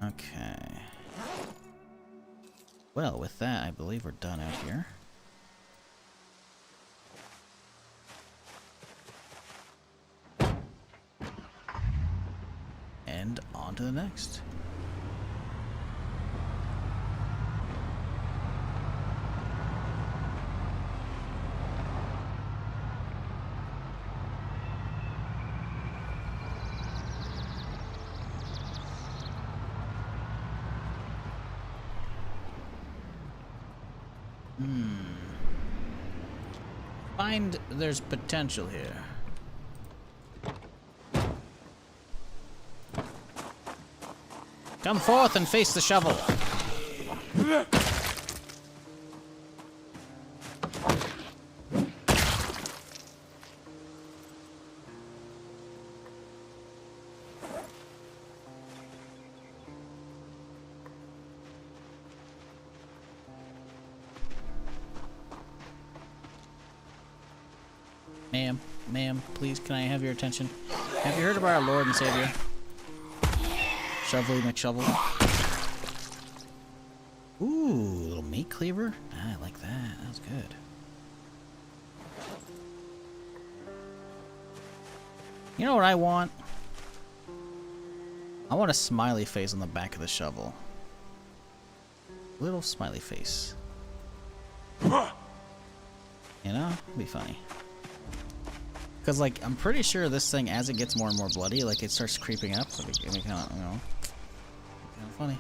Okay. Well, with that, I believe we're done out here. And on to the next. Find there's potential here. Come forth and face the shovel. Ma'am, please, can I have your attention? Have you heard of our Lord and Savior? Shovelly McShovel. Ooh, little meat cleaver. Ah, I like that. That was good. You know what I want? I want a smiley face on the back of the shovel. Little smiley face. You know? It'd be funny. Because, like, I'm pretty sure this thing, as it gets more and more bloody, like, it starts creeping up. So it kind of, you know, kind of funny.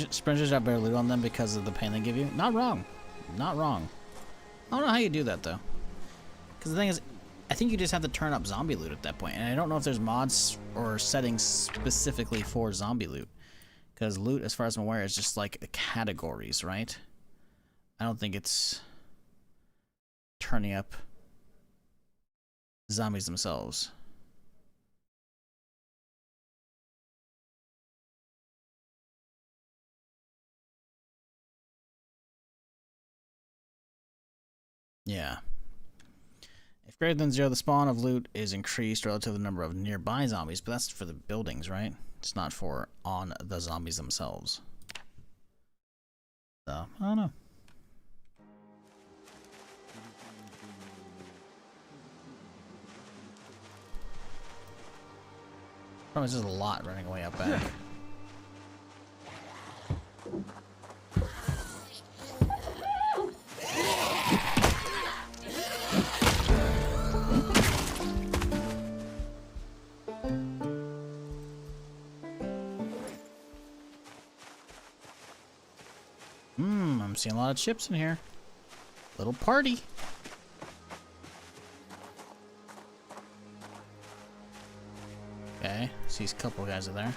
Sprinters got better loot on them because of the pain they give you. Not wrong. Not wrong. I don't know how you do that, though. Because the thing is, I think you just have to turn up zombie loot at that point. And I don't know if there's mods or settings specifically for zombie loot. Because loot, as far as I'm aware, is just like categories, right? I don't think it's turning up zombies themselves. Yeah. If greater than 0, the spawn of loot is increased relative to the number of nearby zombies, but that's for the buildings, right? It's not for on the zombies themselves. So, I don't know. Probably just a lot running away up back. I'm seeing a lot of chips in here. Little party. Okay, see a couple guys in there.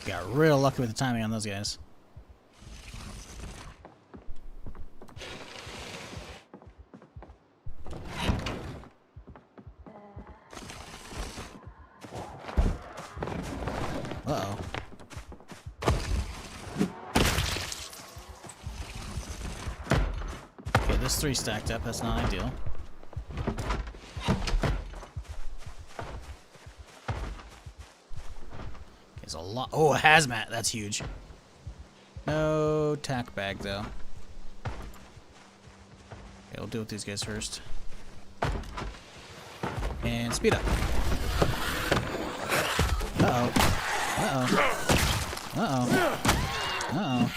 Got real lucky with the timing on those guys. Uh-oh. That's 3 stacked up. That's not ideal. There's a lot. Oh, a hazmat. That's huge. No tack bag, though. Okay, we'll deal with these guys first. And speed up. Uh-oh. Uh-oh. Uh-oh. Uh-oh.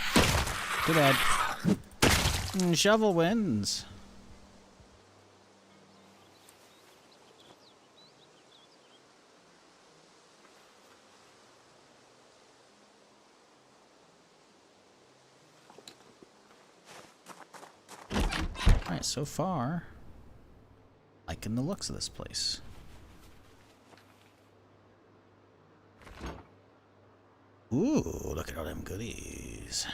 Too bad. Shovel wins. Alright, so far, liking the looks of this place. Ooh, look at all them goodies.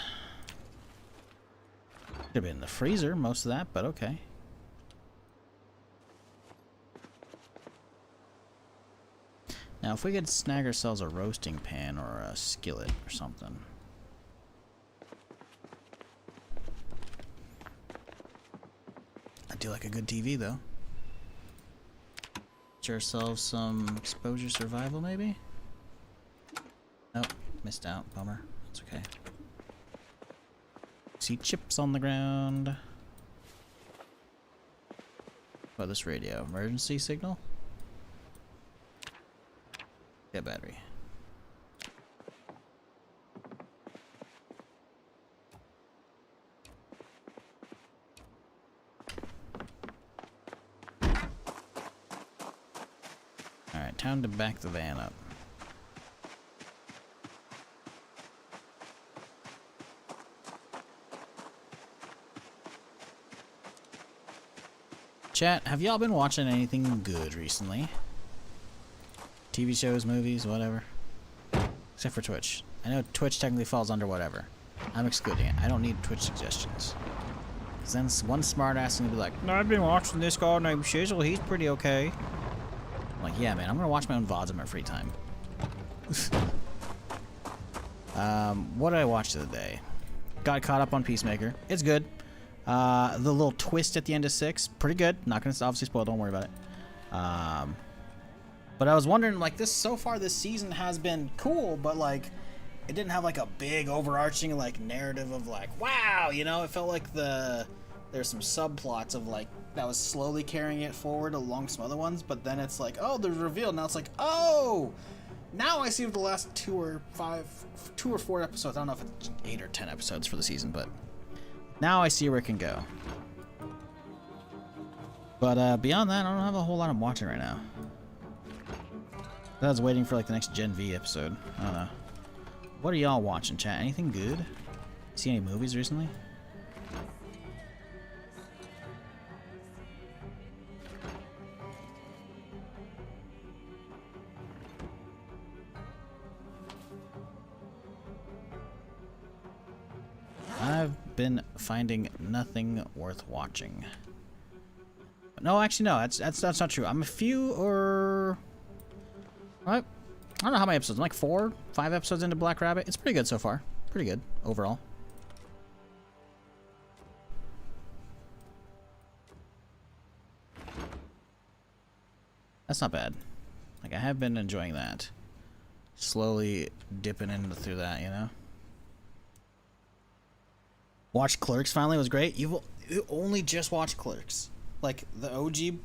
Could have been in the freezer, most of that, but okay. Now, if we could snag ourselves a roasting pan or a skillet or something. I do like a good TV, though. Get ourselves some exposure survival, maybe? Nope, missed out. Bummer. That's okay. See chips on the ground. What about this radio? Emergency signal? Get battery. Alright, time to back the van up. Chat, have y'all been watching anything good recently? TV shows, movies, whatever? Except for Twitch. I know Twitch technically falls under whatever. I'm excluding it. I don't need Twitch suggestions. Because then one smart ass is going to be like, no, I've been watching this guy named Shizzle, he's pretty okay. I'm like, yeah, man, I'm going to watch my own VODs in my free time. What did I watch the other day? Got caught up on Peacemaker. It's good. The little twist at the end of 6, pretty good. Not gonna obviously spoil. Don't worry about it. But I was wondering, like, so far this season has been cool, but like, it didn't have like a big overarching like narrative of like, wow, you know. It felt like there's some subplots of like that was slowly carrying it forward along some other ones, but then it's like, oh, there's revealed. Now it's like, oh, now I see the last 2 or 4 episodes. I don't know if it's 8 or 10 episodes for the season, but. Now I see where it can go. But beyond that, I don't have a whole lot I'm watching right now. I was waiting for like the next Gen V episode. I don't know. What are y'all watching, chat? Anything good? See any movies recently? I've been finding nothing worth watching. No, actually, no. That's not true. I'm a few or what? I don't know how many episodes. I'm like 4, 5 episodes into Black Rabbit. It's pretty good so far. Pretty good overall. That's not bad. Like, I have been enjoying that. Slowly dipping into through that, you know. Watched Clerks finally, was great. You only just watched Clerks, like the OG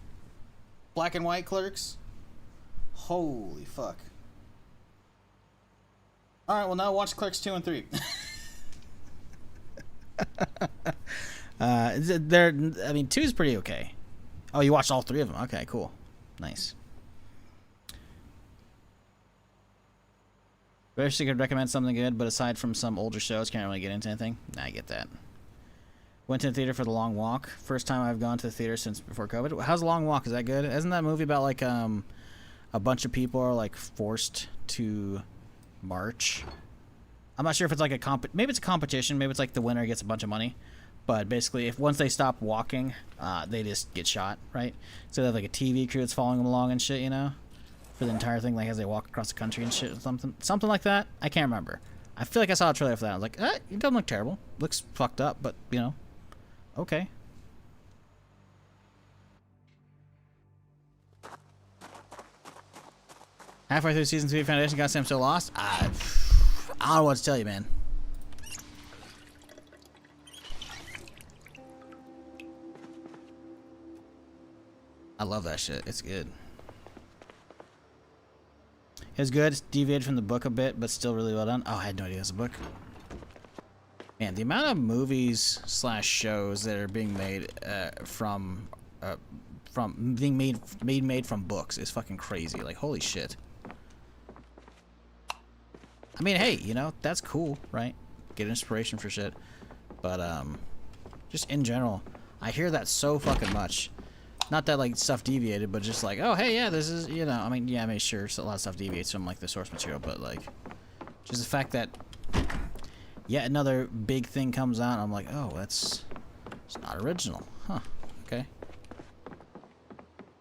black and white Clerks. Holy fuck! All right, well now watch Clerks 2 and 3. I mean, 2 is pretty okay. Oh, you watched all 3 of them? Okay, cool, nice. Wish you could recommend something good, but aside from some older shows, can't really get into anything. Nah, I get that. Went to the theater for The Long Walk. First time I've gone to the theater since before COVID. How's The Long Walk? Is that good? Isn't that movie about like a bunch of people are like forced to march? I'm not sure if it's like maybe it's a competition. Maybe it's like the winner gets a bunch of money. But basically, if once they stop walking, they just get shot, right? So they have like a TV crew that's following them along and shit, you know, for the entire thing, like as they walk across the country and shit, or something like that. I can't remember. I feel like I saw a trailer for that. I was like, it doesn't look terrible. Looks fucked up, but you know, okay. Halfway through season 3 Foundation, gotta say I'm so lost. I don't know what to tell you, man. I love that shit. It's good. It's good. It's deviated from the book a bit, but still really well done. Oh, I had no idea it was a book. Man, the amount of movies / shows that are being made from being made from books is fucking crazy. Like, holy shit. I mean, hey, you know, that's cool, right? Get inspiration for shit. But just in general, I hear that so fucking much. Not that like stuff deviated, but just like, oh hey, yeah, this is, you know, I mean, yeah, I mean, sure, so a lot of stuff deviates from like the source material, but like, just the fact that yet another big thing comes out, I'm like, oh, it's not original, huh? Okay,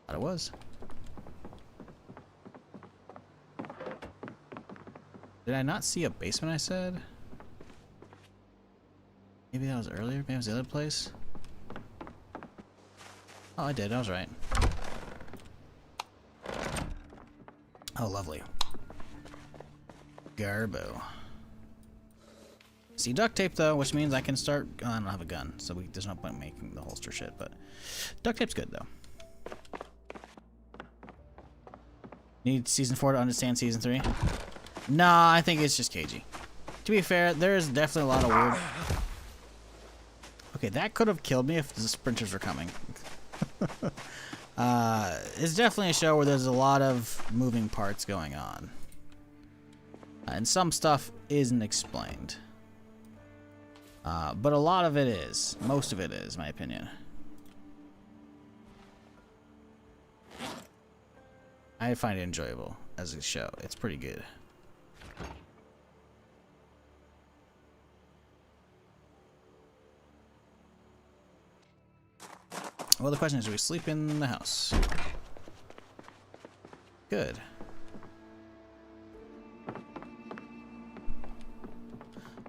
thought it was. Did I not see a basement? I said. Maybe that was earlier. Maybe it was the other place. Oh, I did. I was right. Oh, lovely. Garbo. See duct tape though, which means I can start. Oh, I don't have a gun, so there's no point making the holster shit. But duct tape's good though. Need season 4 to understand season 3? Nah, I think it's just cagey. To be fair, there's definitely a lot of weird. Okay, that could have killed me if the sprinters were coming. It's definitely a show where there's a lot of moving parts going on. And some stuff isn't explained. But a lot of it is. Most of it is, in my opinion. I find it enjoyable as a show. It's pretty good. Well, the question is, do we sleep in the house? Good.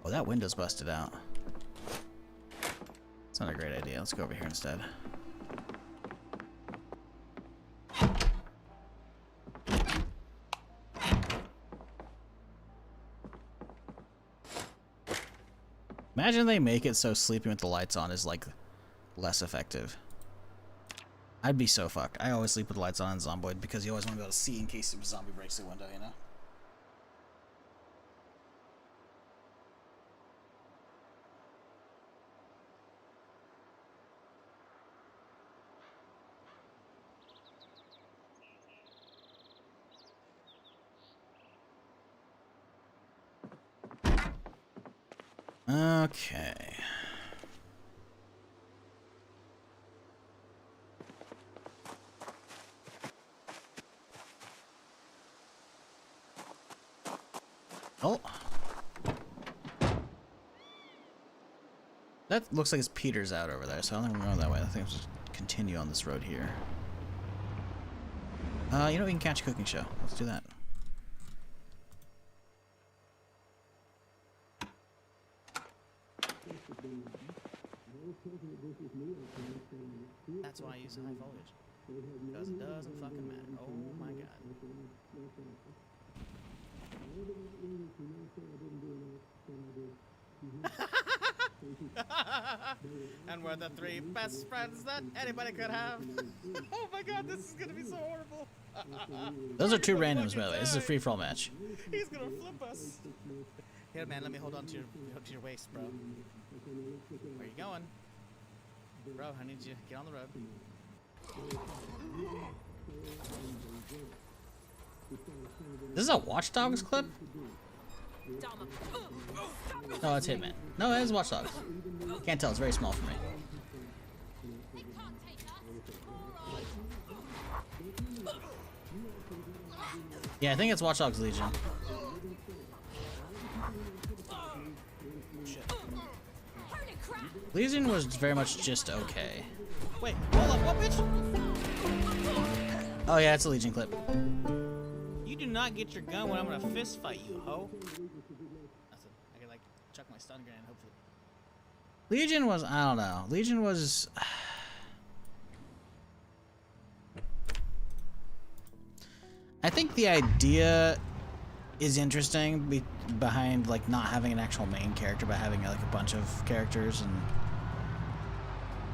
Oh, that window's busted out. It's not a great idea. Let's go over here instead. Imagine they make it so sleeping with the lights on is like less effective. I'd be so fucked. I always sleep with the lights on in Zomboid because you always want to be able to see in case a zombie breaks the window, you know? Okay. Oh. That looks like it's Peter's out over there, so I don't think we're going that way. I think I'll just continue on this road here. You know, we can catch a cooking show. Let's do that. That's why I use high foliage. Because it doesn't fucking matter. Oh my god. And we're the 3 best friends that anybody could have. Oh my god, this is gonna be so horrible. Those are 2 randoms, by the way. This is a free-for-all match. He's gonna flip us. Here, man, let me hold on to your waist, bro. Where you going? Bro, I need you to get on the road. This is a Watch Dogs clip? No, it's Hitman. No, it is Watch Dogs. Can't tell, it's very small for me. Yeah, I think it's Watch Dogs Legion. Legion was very much just okay. Wait, hold up, what, bitch? Oh yeah, it's a Legion clip. You do not get your gun when I'm gonna fist fight you, ho. That's it. I can like chuck my stun grenade, hopefully. Legion was, I don't know. Legion was. I think the idea is interesting behind like not having an actual main character, but having like a bunch of characters and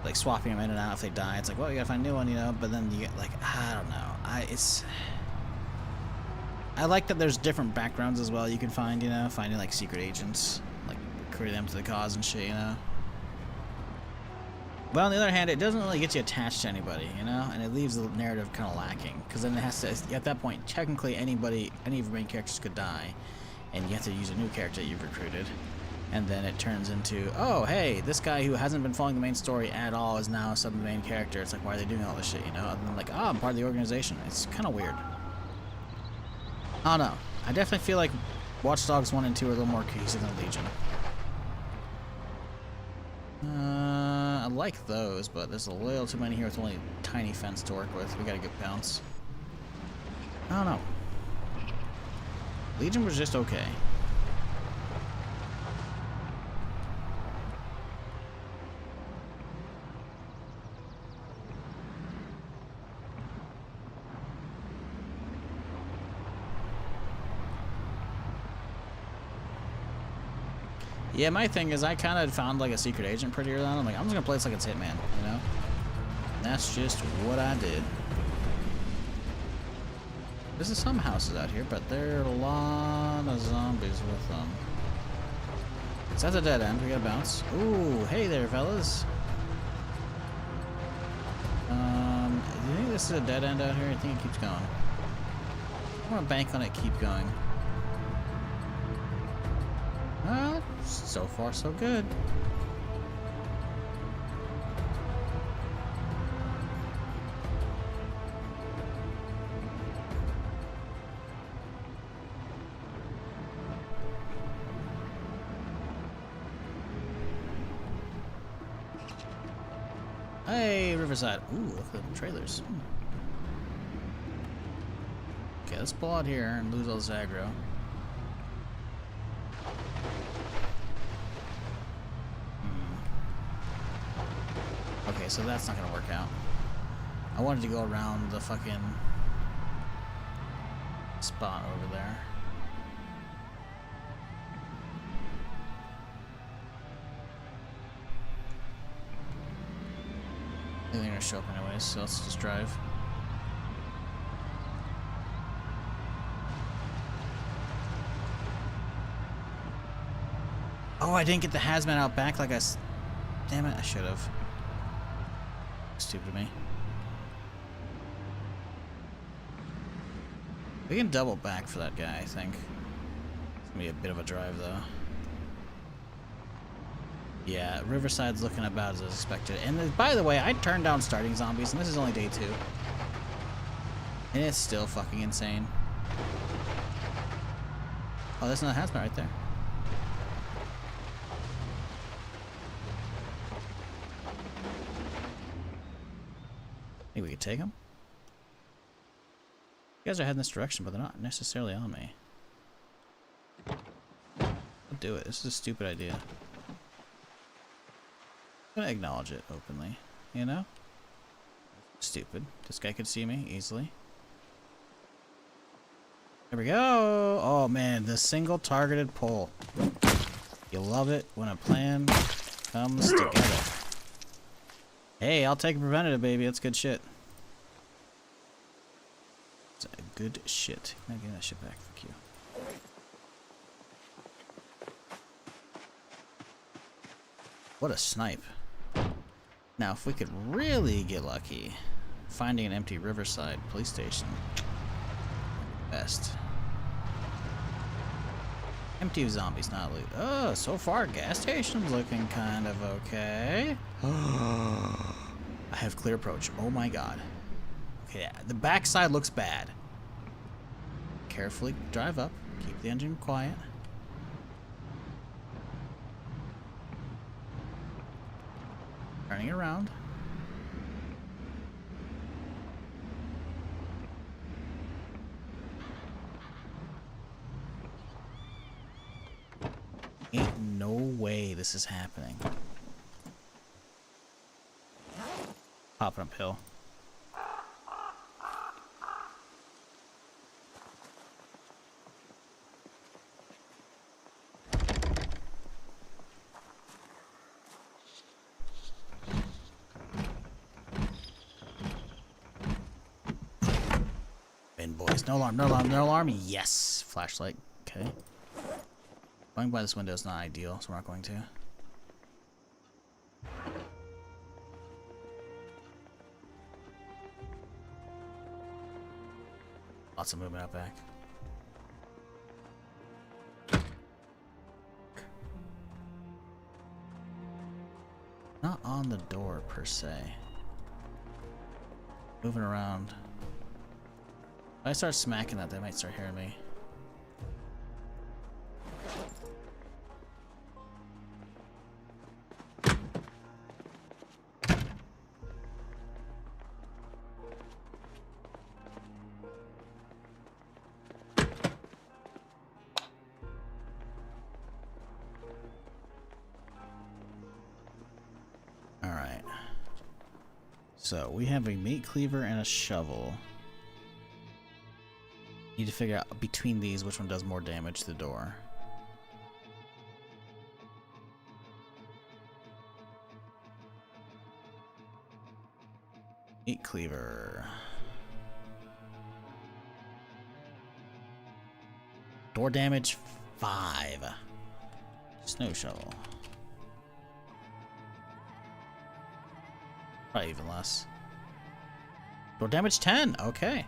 like swapping them in and out if they die. It's like, well, you gotta find a new one, you know. But then you get like, I don't know. I like that there's different backgrounds as well you can find, you know, finding like secret agents, like recruiting them to the cause and shit, you know. But on the other hand, it doesn't really get you attached to anybody, you know, and it leaves the narrative kind of lacking, because then it has to, at that point, technically any of your main characters could die, and you have to use a new character that you've recruited, and then it turns into, oh, hey, this guy who hasn't been following the main story at all is now suddenly the main character. It's like, why are they doing all this shit, you know? And then like, oh, I'm part of the organization. It's kind of weird. I don't know. I definitely feel like Watch Dogs 1 and 2 are a little more cohesive than Legion. I like those, but there's a little too many here with only a tiny fence to work with. We gotta get bounce. I don't know. Legion was just okay. Yeah, my thing is I kind of found like a secret agent pretty early on. I'm like, I'm just gonna play this like it's Hitman, you know? And that's just what I did. There's some houses out here, but there are a lot of zombies with them. So that's a dead end. We gotta bounce. Ooh, hey there, fellas. Do you think this is a dead end out here? I think it keeps going. I want to bank on it, keep going. Well, so far so good. Hey, Riverside. Ooh, look at the trailers. Okay, let's pull out here and lose all this aggro. Okay, so that's not gonna work out. I wanted to go around the fucking spot over there. I think they're gonna show up anyways, so let's just drive. Oh, I didn't get the hazmat out back like damn it, I should have. Stupid of me. We can double back for that guy, I think. It's gonna be a bit of a drive, though. Yeah, Riverside's looking about as expected. And by the way, I turned down starting zombies, and this is only day 2. And it's still fucking insane. Oh, there's another hazmat right there. Think we could take them? You guys are heading this direction, but they're not necessarily on me. I'll do it. This is a stupid idea. I'm gonna acknowledge it openly, you know? Stupid. This guy could see me easily. There we go! Oh man, the single targeted pull. You love it when a plan comes together. Hey, I'll take a preventative, baby. That's good shit. That's good shit. Can I get that shit back? Fuck you. What a snipe. Now, if we could really get lucky, finding an empty Riverside police station. Best. Empty of zombies, not loot. Oh, so far, gas station's looking kind of okay. I have clear approach. Oh my god. Okay, the backside looks bad. Carefully drive up. Keep the engine quiet. Turning it around. Ain't no way this is happening. Popping uphill. boys. No alarm, no alarm, no alarm. Yes. Flashlight. Okay. Going by this window is not ideal, so we're not going to. Lots of movement out back. Not on the door per se. Moving around. If I start smacking that, they might start hearing me. Alright. So, we have a meat cleaver and a shovel. Need to figure out between these which one does more damage to the door. Meat cleaver. Door damage 5. Snow shovel. Probably even less. Door damage 10. Okay.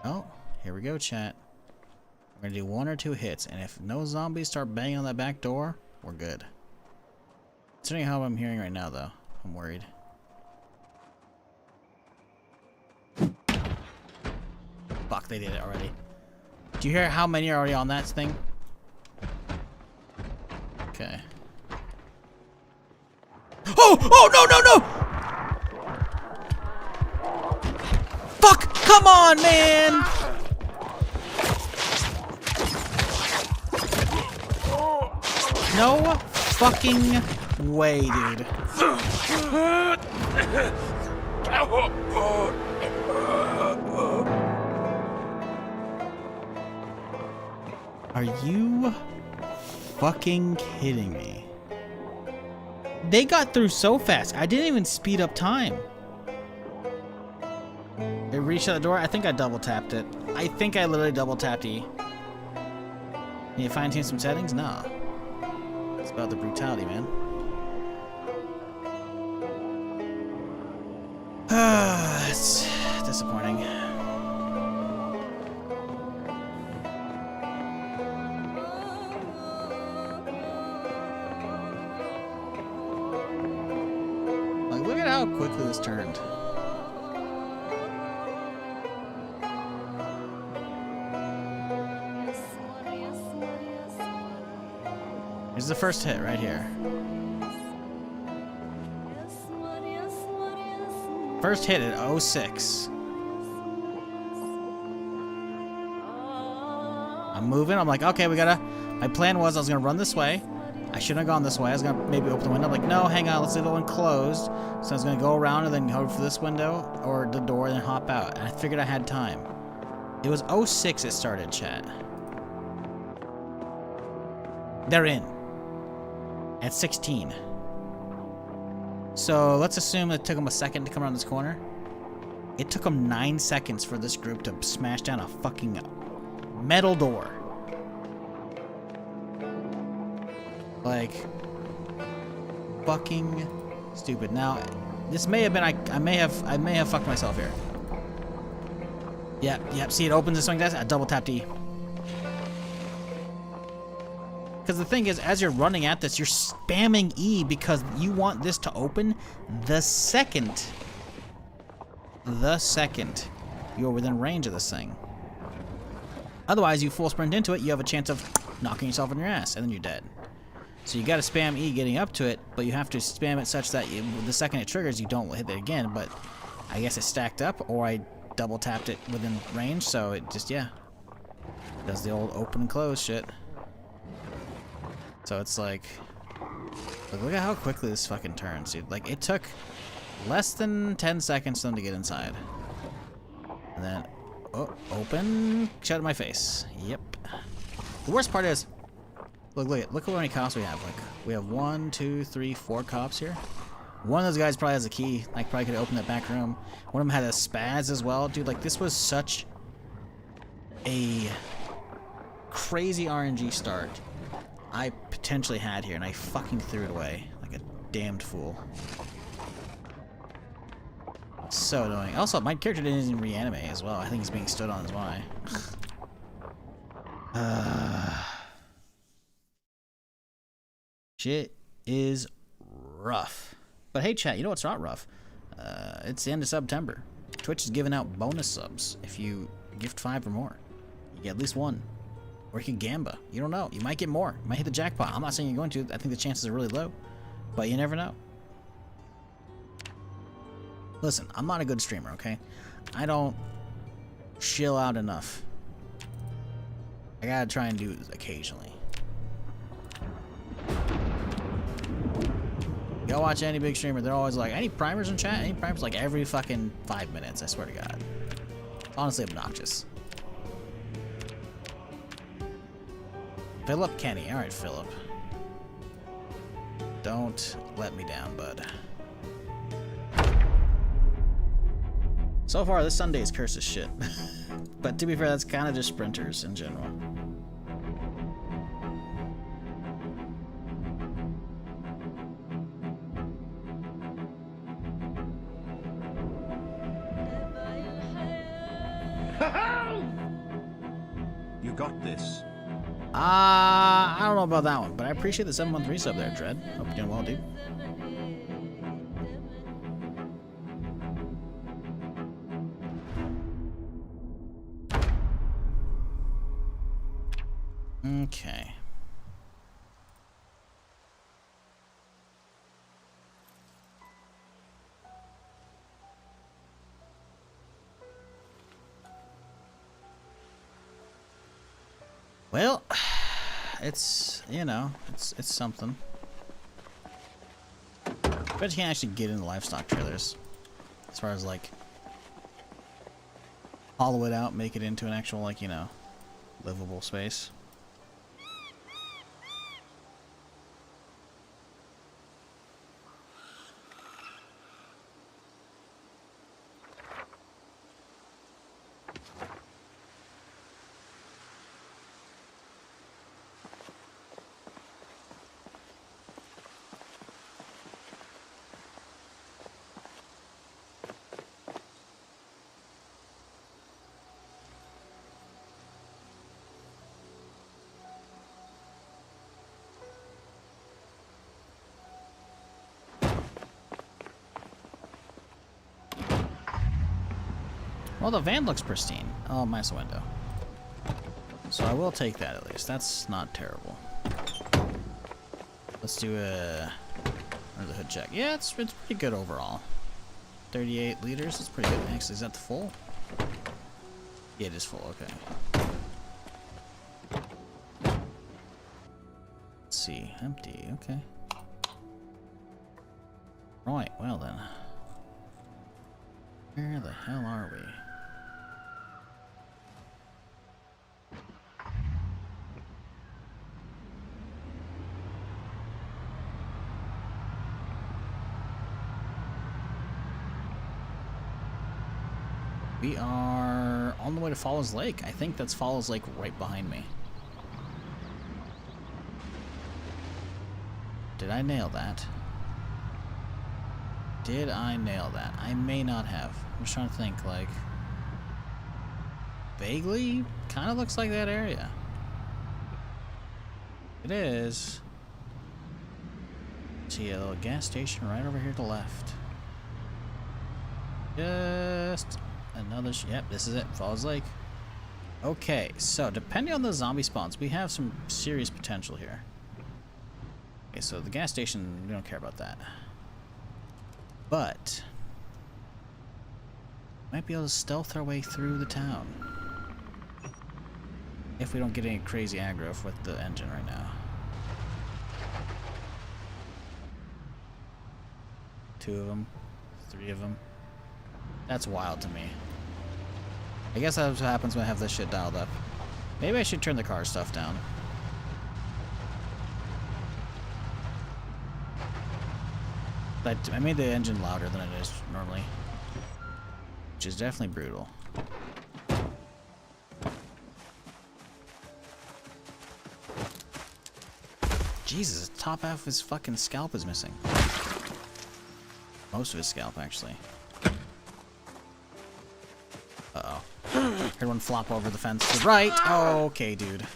Oh, here we go, chat. We're gonna do 1 or 2 hits, and if no zombies start banging on that back door, we're good. Considering how I'm hearing right now, though, I'm worried. Fuck, they did it already. Do you hear how many are already on that thing? Okay. Oh! Oh, no, no, no! Fuck! Come on, man! No fucking way, dude. Are you fucking kidding me? They got through so fast. I didn't even speed up time. It reached out the door. I think I double tapped it. I think I literally double tapped E. Can you fine tune some settings? No. It's about the brutality, man. It's disappointing. Like, look at how quickly this turned. Here's the first hit right here. First hit at 06. I'm moving. I'm like, okay, we gotta. My plan was I was gonna run this way. I shouldn't have gone this way. I was gonna maybe open the window. I'm like, no, hang on, let's leave the one closed. So I was gonna go around and then go for this window or the door and then hop out. And I figured I had time. It was 06 it started, chat. They're in. At 16. So let's assume it took them a second to come around this corner. It took them 9 seconds for this group to smash down a fucking metal door. Like, fucking stupid. Now, this may have been I may have fucked myself here. Yep. See, it opens this thing, guys. I double tapped E. Because the thing is, as you're running at this, you're spamming E because you want this to open the second you're within range of this thing. Otherwise, you full sprint into it, you have a chance of knocking yourself on your ass, and then you're dead. So you gotta spam E getting up to it, but you have to spam it such that the second it triggers, you don't hit it again, but I guess it stacked up, or I double tapped it within range, so it just, yeah. Does the old open and close shit. So it's like, look at how quickly this fucking turns, dude. Like, it took less than 10 seconds for them to get inside. And then, oh, open, shut in my face. Yep. The worst part is, look how many cops we have. Like, we have 1, 2, 3, 4 cops here. One of those guys probably has a key. Like, probably could open that back room. One of them had a spaz as well. Dude, like, this was such a crazy RNG start I potentially had here, and I fucking threw it away like a damned fool. So annoying. Also, my character didn't even reanimate as well. I think he's being stood on is why. Shit is rough. But hey, chat, you know what's not rough? It's the end of September. Twitch is giving out bonus subs if you gift 5 or more. You get at least 1. Or you can gamba. You don't know. You might get more. You might hit the jackpot. I'm not saying you're going to. I think the chances are really low. But you never know. Listen, I'm not a good streamer, okay? I don't chill out enough. I gotta try and do it occasionally. Go watch any big streamer, they're always like, any primers in chat? Any primers? Like every fucking 5 minutes, I swear to God. Honestly obnoxious. Philip Kenny. Alright, Philip. Don't let me down, bud. So far, this Sunday is cursed as shit. But to be fair, that's kind of just sprinters in general. You got this. I don't know about that one, but I appreciate the 7-month resub there, Dread. Hope you're doing well, dude. Okay. Well, it's, you know, it's something. Bet you can't actually get into livestock trailers. As far as, like, hollow it out, make it into an actual, like, you know, livable space. Well, the van looks pristine. Oh, minus the window. So I will take that at least. That's not terrible. Let's do a the hood check. Yeah, it's pretty good overall. 38 liters. That's pretty good. Actually, is that the full? Yeah, it is full. Okay. Let's see. Empty. Okay. Right. Well then. Where the hell are we? We are on the way to Falls Lake. I think that's Falls Lake right behind me. Did I nail that? Did I nail that? I may not have. I'm just trying to think, like... Vaguely? Kind of looks like that area. It is. See a little gas station right over here to the left. Just... another yep, this is it. Falls Lake. Okay, so depending on the zombie spawns, we have some serious potential here. Okay, so the gas station, we don't care about that. But might be able to stealth our way through the town. If we don't get any crazy aggro with the engine right now. 2 of them, 3 of them. That's wild to me. I guess that's what happens when I have this shit dialed up. Maybe I should turn the car stuff down. I made the engine louder than it is normally, which is definitely brutal. Jesus, the top half of his fucking scalp is missing. Most of his scalp, actually. Uh-oh. Heard one flop over the fence to the right. Oh, okay, dude.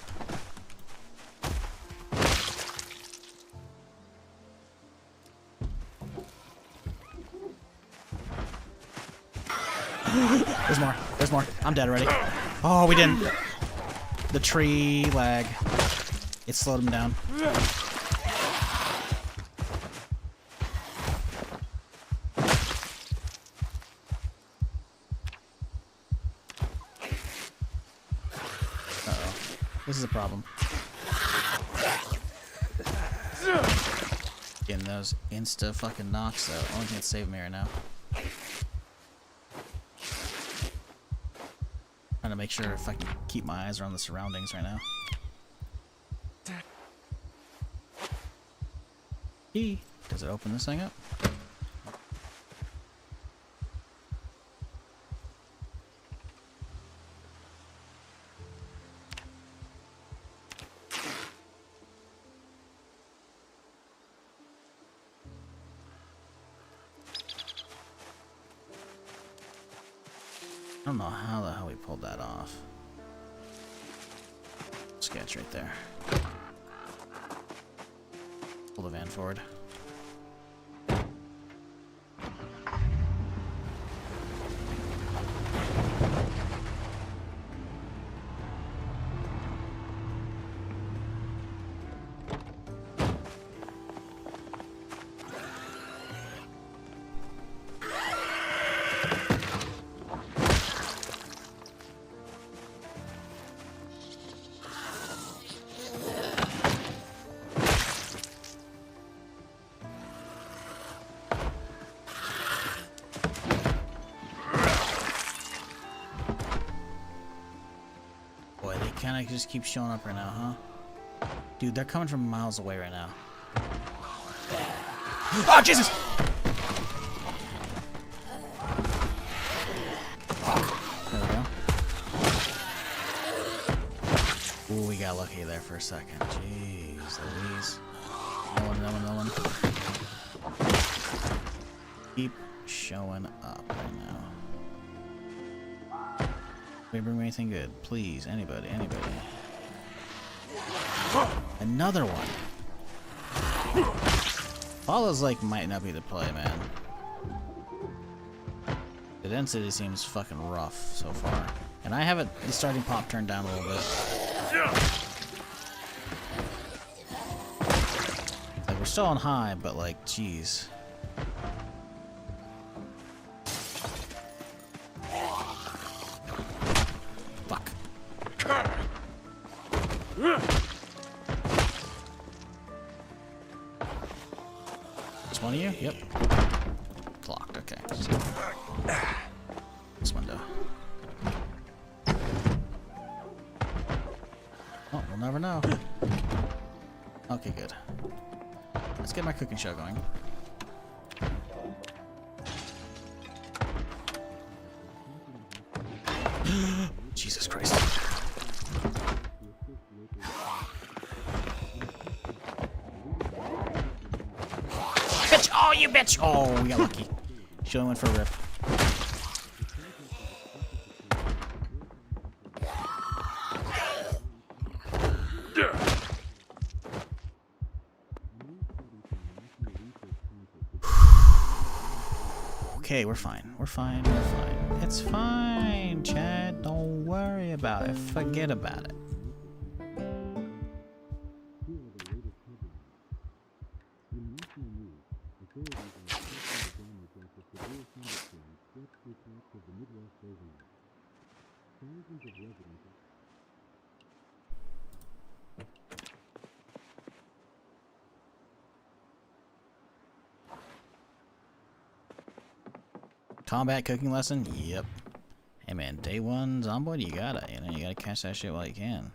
There's more. There's more. I'm dead already. Oh, we didn't. The tree lag. It slowed him down. Uh-oh. This is a problem. Getting those insta fucking knocks though. Only thing that's saving me right now. Trying to make sure if I can keep my eyes around the surroundings right now. Key. Does it open this thing up? I don't know how the hell we pulled that off. Sketch right there. Pull the van forward. Kinda just keep showing up right now, huh? Dude, they're coming from miles away right now. Oh, Jesus! There we go. Ooh, we got lucky there for a second. Jeez Louise. No one. Keep showing up right now. Can we bring me anything good? Please, anybody. Another one. Follows like might not be the play, man. The density seems fucking rough so far. And I have the starting pop turned down a little bit. Like we're still on high, but like, jeez. Fuck. It's one of you? Yep. It's locked, okay. This window. Oh, we'll never know. Okay, good. Let's get my cooking show going. Jesus Christ. Bitch! Oh, you bitch! Oh, we got lucky. She only went for a rip. Okay, we're fine. We're fine. It's fine, Chad. Don't worry about it. Forget about it. Combat cooking lesson? Yep. Hey man, day one Zomboid, you gotta catch that shit while you can.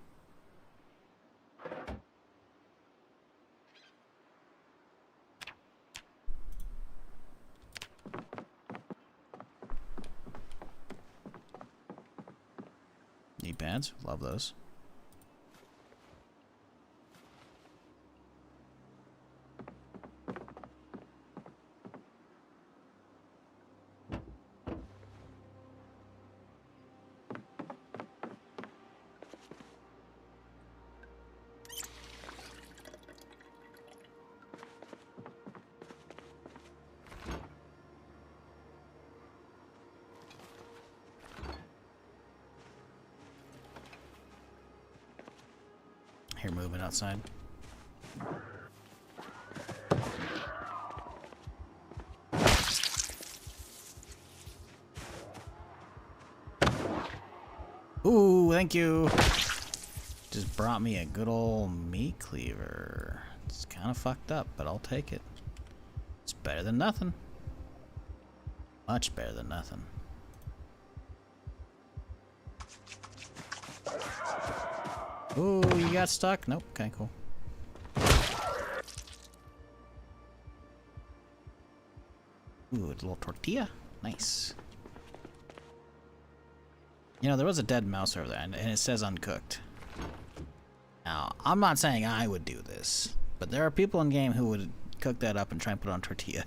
pads. Love those. Hear movement outside. Ooh, thank you. Just brought me a good old meat cleaver. It's kind of fucked up, but I'll take it. It's better than nothing. Much better than nothing. Ooh, you got stuck? Nope. Okay, cool. Ooh, a little tortilla. Nice. You know, there was a dead mouse over there, and it says uncooked. Now, I'm not saying I would do this, but there are people in game who would cook that up and try and put it on tortilla.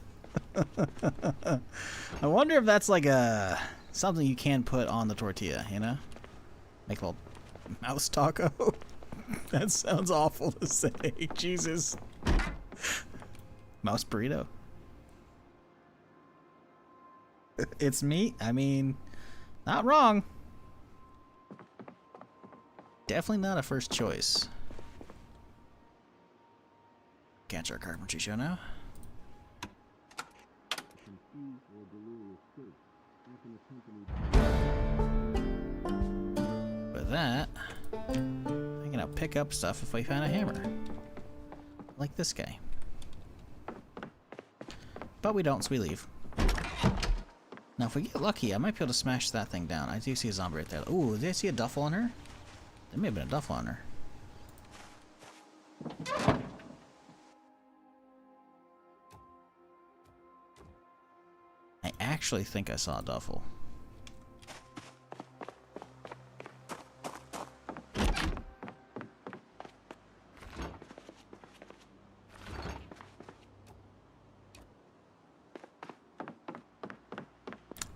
I wonder if that's like a something you can put on the tortilla, you know? Make a little mouse taco. That sounds awful to say. Jesus. Mouse burrito. It's meat. I mean, not wrong. Definitely not a first choice. Catch our carpentry show now. With that, I'm gonna pick up stuff if we find a hammer. Like this guy. But we don't, so we leave. Now if we get lucky, I might be able to smash that thing down. I do see a zombie right there. Ooh, did I see a duffel on her? There may have been a duffel on her. I actually think I saw a duffel.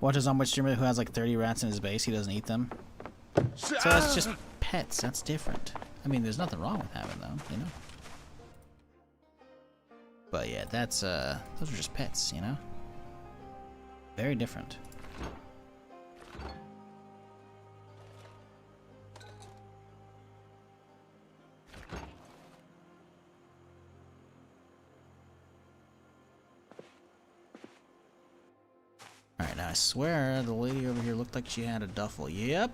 Watch a zombie streamer who has like 30 rats in his base. He doesn't eat them. So it's just pets. That's different. I mean, there's nothing wrong with having them, you know? But yeah, that's, those are just pets, you know? Very different. Alright, now I swear the lady over here looked like she had a duffel. Yep.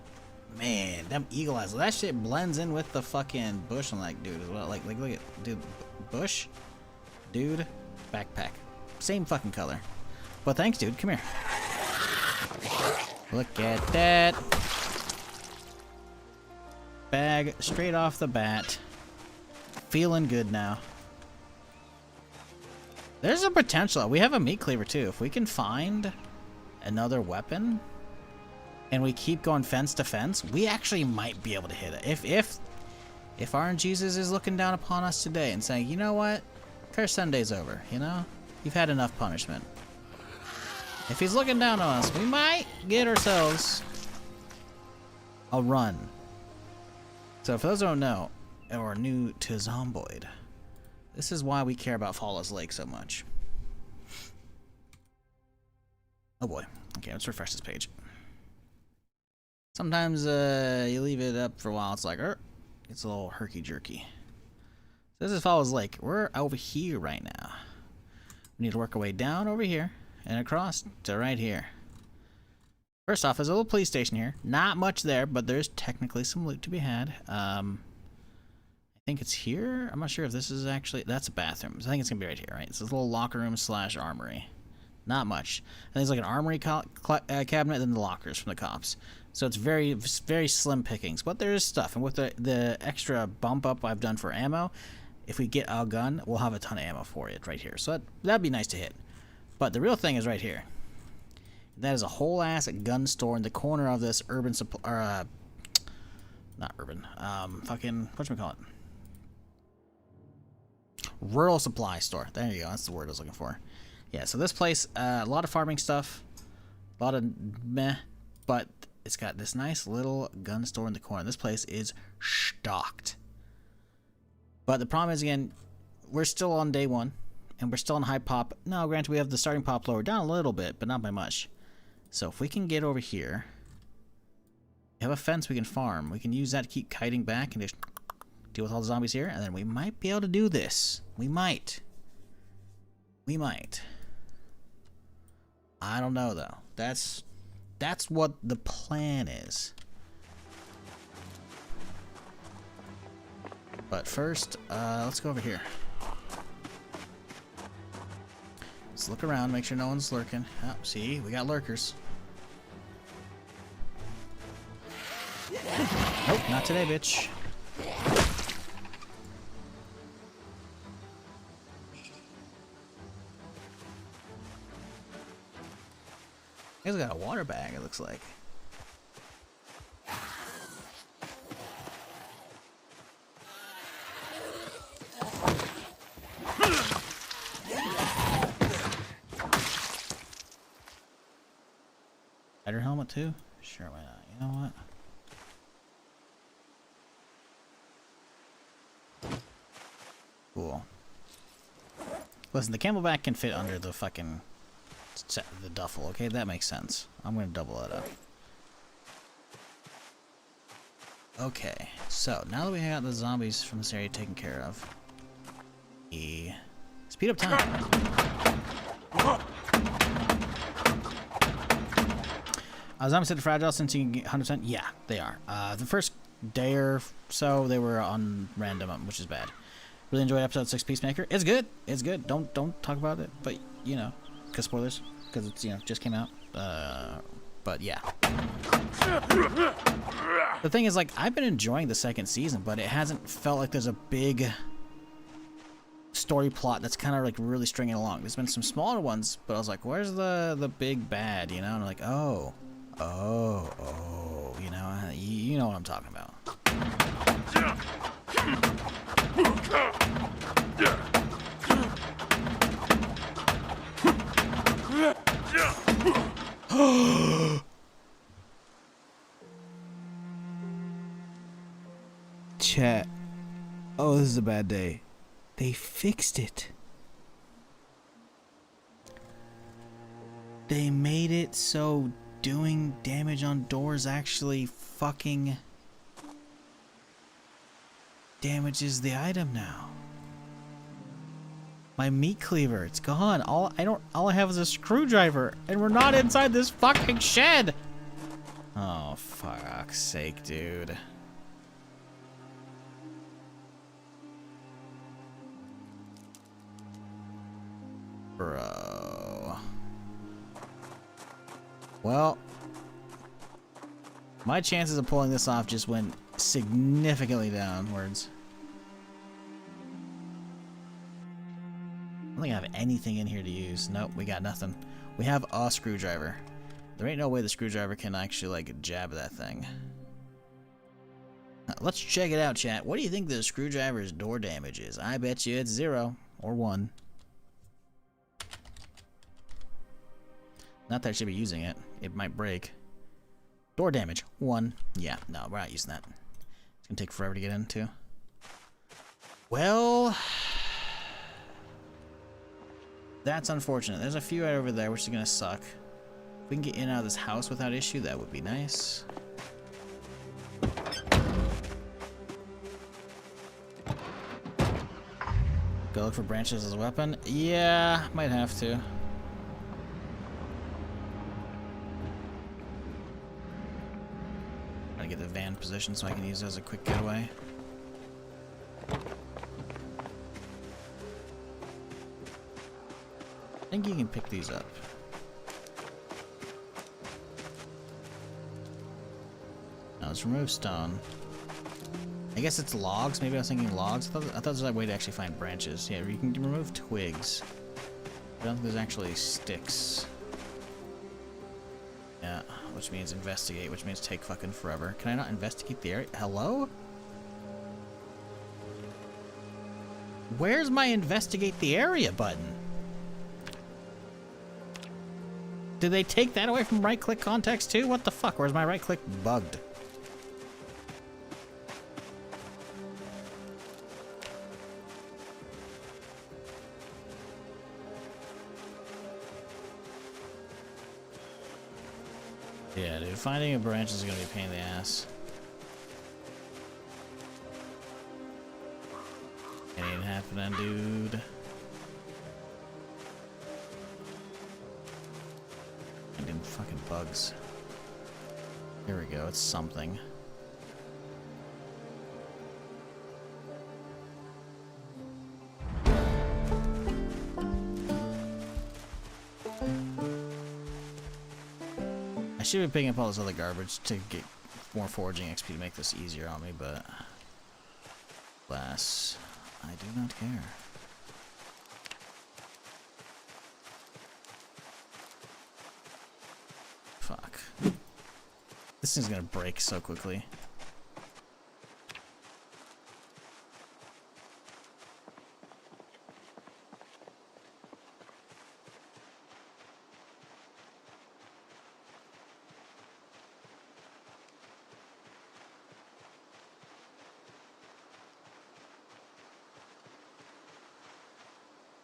Man, them eagle eyes. That shit blends in with the fucking bush. I'm like, dude, as well. Like, look at, dude, bush, dude, backpack, same fucking color. But thanks, dude. Come here. Look at that. Bag straight off the bat. Feeling good now. There's a potential. We have a meat cleaver too. If we can find another weapon and we keep going fence to fence, we actually might be able to hit it. If RNGesus is looking down upon us today and saying, you know what, Curse Sunday's over, you know, you've had enough punishment. If he's looking down on us, we might get ourselves a run. So for those who don't know, or are new to Zomboid, this is why we care about Flawless Lake so much. Oh boy. Okay, let's refresh this page. Sometimes you leave it up for a while, it's like, it's a little herky-jerky. So this is Flawless Lake. We're over here right now. We need to work our way down over here and across to right here. First off, there's a little police station here. Not much there, but there's technically some loot to be had. I think it's here. I'm not sure if this is actually... That's a bathroom. So I think it's going to be right here, right? It's a little locker room / armory. Not much. And there's like an armory cabinet, then the lockers from the cops. So it's very, very slim pickings. But there is stuff. And with the extra bump up I've done for ammo, if we get a gun, we'll have a ton of ammo for it right here. So that'd be nice to hit. But the real thing is right here. That is a whole ass gun store in the corner of this urban Not urban. Fucking, whatchamacallit? Rural supply store. There you go. That's the word I was looking for. Yeah, so this place, a lot of farming stuff. A lot of meh. But it's got this nice little gun store in the corner. This place is stocked. But the problem is, again, we're still on day 1. And we're still on high pop. No, granted, we have the starting pop lower down a little bit, but not by much. So if we can get over here, we have a fence we can farm. We can use that to keep kiting back and just deal with all the zombies here, and then we might be able to do this. We might. We might. I don't know though. That's what the plan is. But first, let's go over here. Let's look around, make sure no one's lurking. Oh, see, we got lurkers. Nope, not today, bitch. He's got a water bag, it looks like. Better helmet too? Sure, why not? You know what? Cool. Listen, the camelback can fit under the fucking the duffel, okay? That makes sense. I'm gonna double that up. Okay, so now that we got the zombies from this area taken care of, speed up time. Zombies said fragile since you can get 100%. Yeah, they are. The first day or so they were on random, which is bad. Really enjoyed episode 6 Peacemaker. It's good. It's good. Don't talk about it, but you know, because spoilers, because it's, you know, just came out. But yeah. The thing is, like, I've been enjoying the second season, but it hasn't felt like there's a big story plot that's kind of like really stringing along. There's been some smaller ones, but I was like, where's the big bad, you know? And I'm like, oh, you know, you know what I'm talking about. Chat. Oh, this is a bad day. They fixed it. They made it so doing damage on doors actually fucking damages the item now. My meat cleaver, it's gone. All I have is a screwdriver, and we're not inside this fucking shed. Oh, fuck's sake, dude. Bro. Well, my chances of pulling this off just went significantly downwards. I don't think I have anything in here to use. Nope, we got nothing. We have a screwdriver. There ain't no way the screwdriver can actually, like, jab that thing. Let's check it out, chat. What do you think the screwdriver's door damage is? I bet you it's 0 or 1. Not that I should be using it. It might break. Door damage, 1. Yeah, no, we're not using that. It's gonna take forever to get into. Well, that's unfortunate. There's a few right over there, which is gonna suck. If we can get in and out of this house without issue, that would be nice. Go look for branches as a weapon? Yeah, might have to. Trying to get the van positioned so I can use it as a quick getaway. I think you can pick these up. Now let's remove stone. I guess it's logs. Maybe I was thinking logs. I thought there was a way to actually find branches. Yeah, you can remove twigs. I don't think there's actually sticks. Yeah, which means investigate, which means take fucking forever. Can I not investigate the area? Hello? Where's my investigate the area button? Did they take that away from right-click context too? What the fuck? Where's my right-click bugged? Yeah, dude, finding a branch is gonna be a pain in the ass. Ain't happening, dude. Finding fucking bugs. Here we go, it's something. I should be picking up all this other garbage to get more foraging XP to make this easier on me, but alas, I do not care. Fuck. This thing's gonna break so quickly.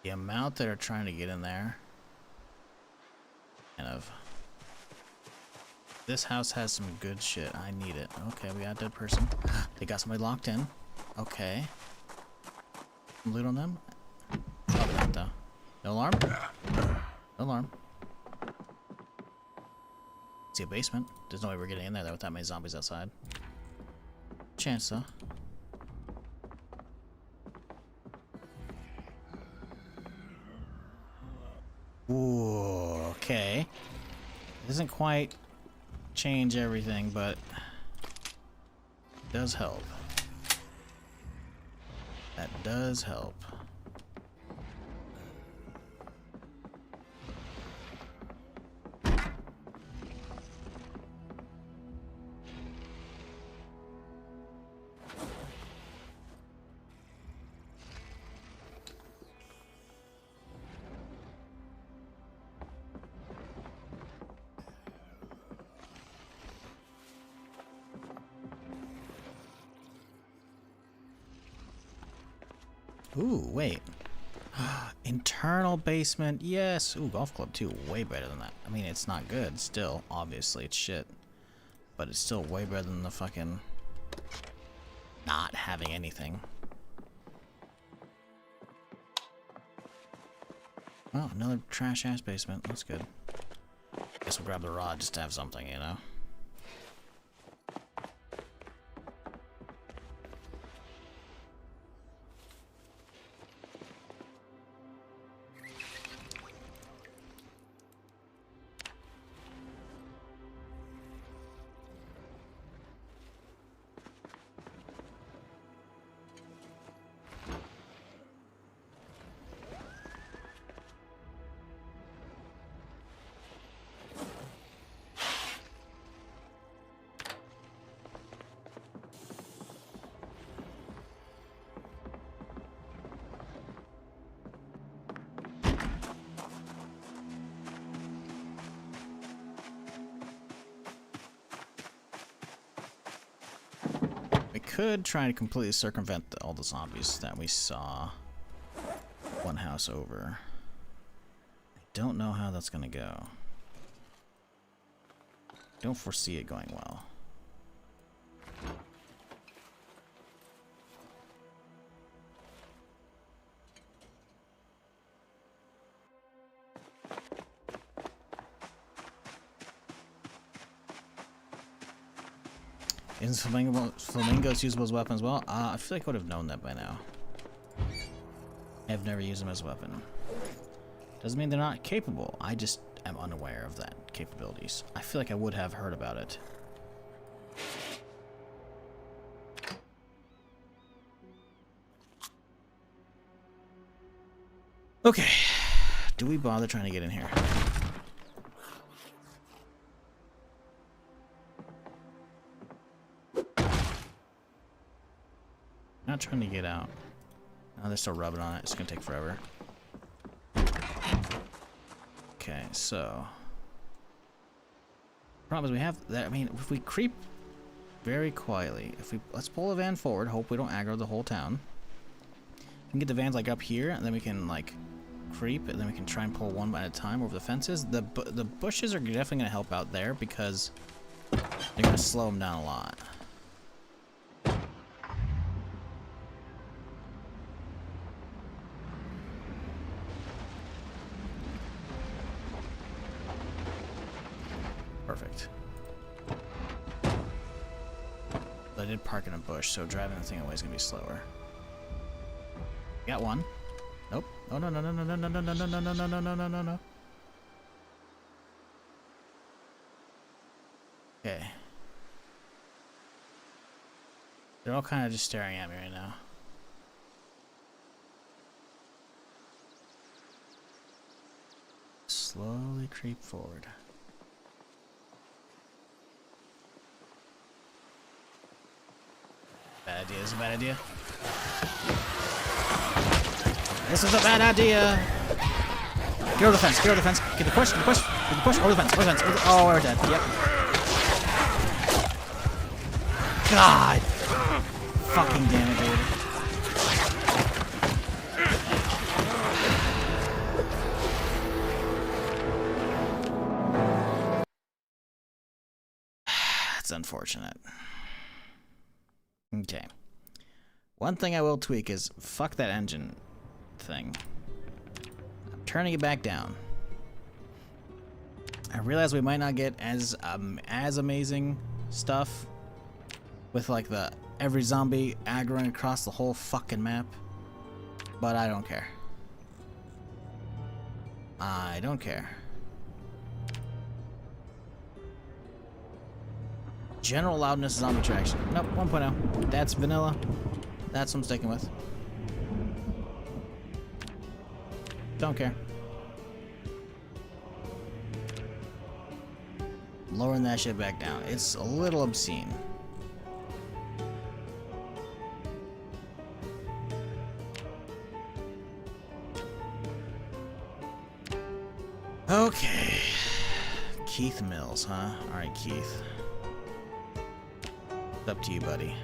The amount that are trying to get in there, kind of. This house has some good shit. I need it. Okay, we got a dead person. They got somebody locked in. Okay. Some loot on them? Probably not, though. No alarm? No alarm. See a basement. There's no way we're getting in there, though, with that many zombies outside. Chance, though. Ooh, okay. Doesn't quite change everything, but does help. That does help. Ooh, wait. Internal basement, yes. Ooh, golf club too. Way better than that. I mean, it's not good still. Obviously, it's shit. But it's still way better than the fucking not having anything. Oh, another trash-ass basement. That's good. Guess we'll grab the rod just to have something, you know? We could try to completely circumvent all the zombies that we saw one house over. I don't know how that's gonna go. Don't foresee it going well. Isn't flamingos usable as a weapon as well? I feel like I would have known that by now. I've never used them as a weapon. Doesn't mean they're not capable. I just am unaware of that capabilities. I feel like I would have heard about it. Okay. Do we bother trying to get in here? Not trying to get out. Oh, they're still rubbing on it. It's gonna take forever. Okay, so problem is we have that. I mean, if we creep very quietly, let's pull a van forward. Hope we don't aggro the whole town. We can get the vans like up here, and then we can like creep, and then we can try and pull one at a time over the fences. The bushes are definitely gonna help out there because they're gonna slow them down a lot. Perfect. I did park in a bush, so driving the thing away is gonna be slower. Got one. Nope. Oh no no no no no no no no no no no no no no no no. Okay. They're all kind of just staring at me right now. Slowly creep forward. Bad idea. This is a bad idea. This is a bad idea. Get over the fence. Get over the fence. Get the push. Get the push. Get the push. Over the fence. Over the fence. Oh, we're dead. Yep. God. Fucking damn it, dude. That's unfortunate. Okay. One thing I will tweak is fuck that engine thing. I'm turning it back down. I realize we might not get as amazing stuff with like the every zombie aggroing across the whole fucking map, but I don't care. I don't care. General loudness zombie traction. Nope, 1.0. That's vanilla. That's what I'm sticking with. Don't care. Lowering that shit back down. It's a little obscene. Okay. Keith Mills, huh? Alright, Keith. It's up to you, buddy.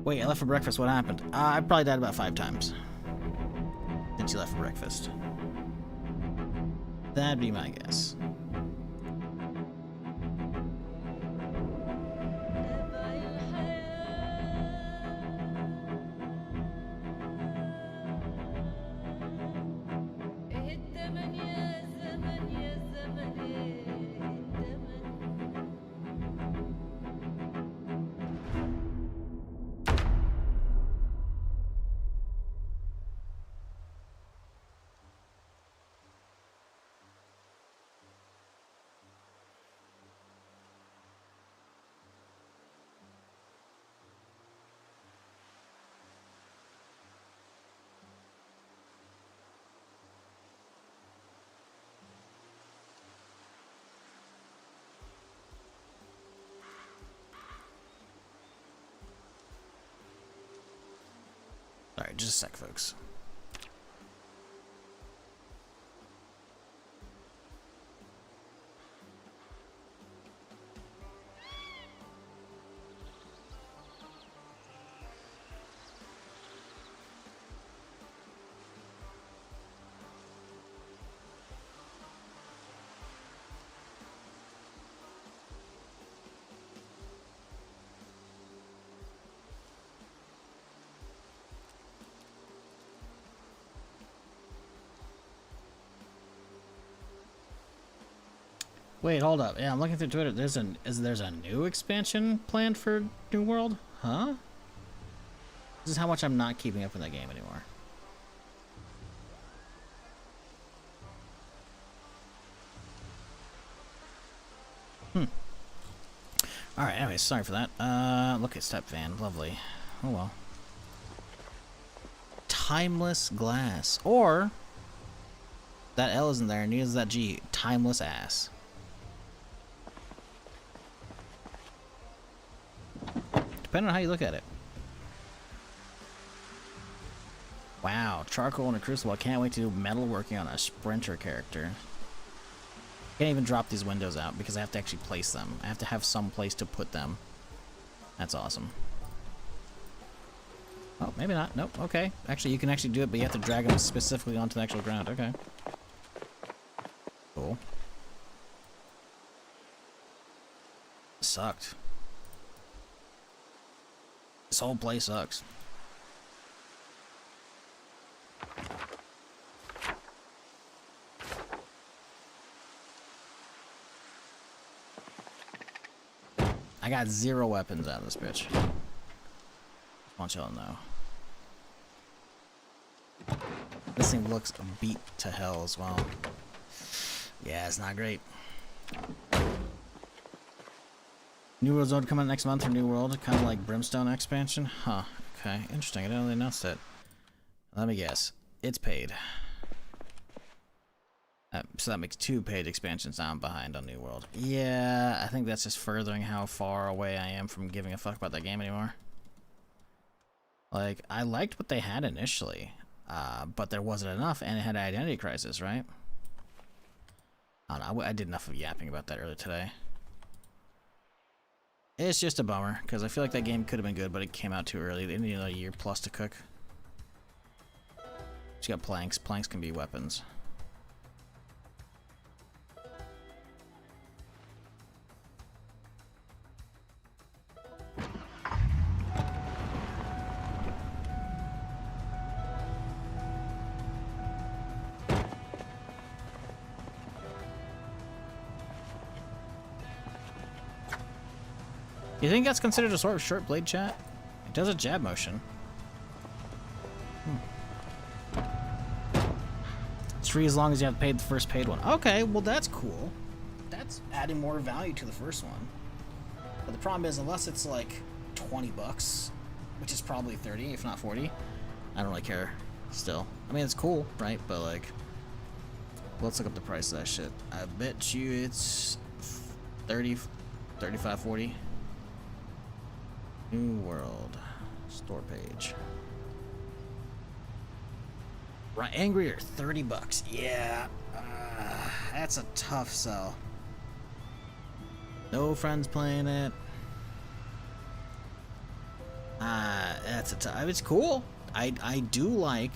Wait, I left for breakfast. What happened? I probably died about 5 times since you left for breakfast. That'd be my guess. Alright, just a sec, folks. Wait, hold up. Yeah, I'm looking through Twitter. There's a new expansion planned for New World? Huh? This is how much I'm not keeping up with that game anymore. Alright, anyway, sorry for that. Look at Step Van. Lovely. Oh well. Timeless glass. Or That L isn't there, neither is that G. Timeless ass. Depending on how you look at it. Wow, charcoal and a crucible. I can't wait to do metalworking on a sprinter character. Can't even drop these windows out because I have to actually place them. I have to have some place to put them. That's awesome. Oh, maybe not. Nope. Okay. Actually, you can actually do it, but you have to drag them specifically onto the actual ground. Okay. Cool. Sucked. This whole place sucks. I got 0 weapons out of this bitch. Just want y'all to know. This thing looks beat to hell as well. Yeah, it's not great. New World Zone coming out next month for New World, kind of like Brimstone expansion. Huh. Okay, interesting. I didn't really announce that. Let me guess. It's paid. So that makes 2 paid expansions now I'm behind on New World. Yeah, I think that's just furthering how far away I am from giving a fuck about that game anymore. Like, I liked what they had initially, but there wasn't enough, and it had Identity Crisis, right? I don't know, I did enough of yapping about that earlier today. It's just a bummer, because I feel like that game could have been good, but it came out too early. They needed a year plus to cook. You got planks. Planks can be weapons. You think that's considered a sort of short blade, chat? It does a jab motion. It's free as long as you have paid the first paid one. Okay, well that's cool. That's adding more value to the first one. But the problem is, unless it's like 20 bucks, which is probably 30, if not 40, I don't really care still. I mean, it's cool, right? But like, let's look up the price of that shit. I bet you it's 30, 35, 40. New World store page. Right, Angrier, 30 bucks. Yeah, that's a tough sell. No friends playing it. That's a tough. It's cool. I do like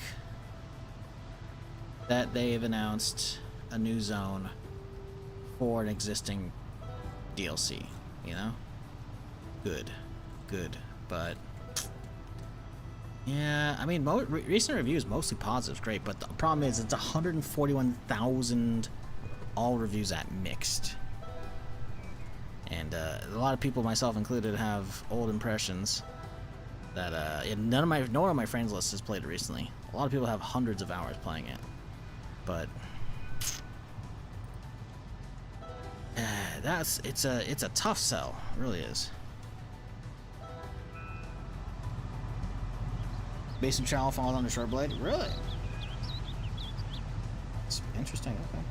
that they've announced a new zone for an existing DLC. You know, good. Good, but yeah, I mean, recent reviews mostly positive, great, but the problem is it's 141,000 all reviews at mixed, and a lot of people, myself included, have old impressions that no one on my friends list has played it recently. A lot of people have hundreds of hours playing it, but it's a tough sell, it really is. Basin Channel falls under short blade? Really? It's interesting, okay.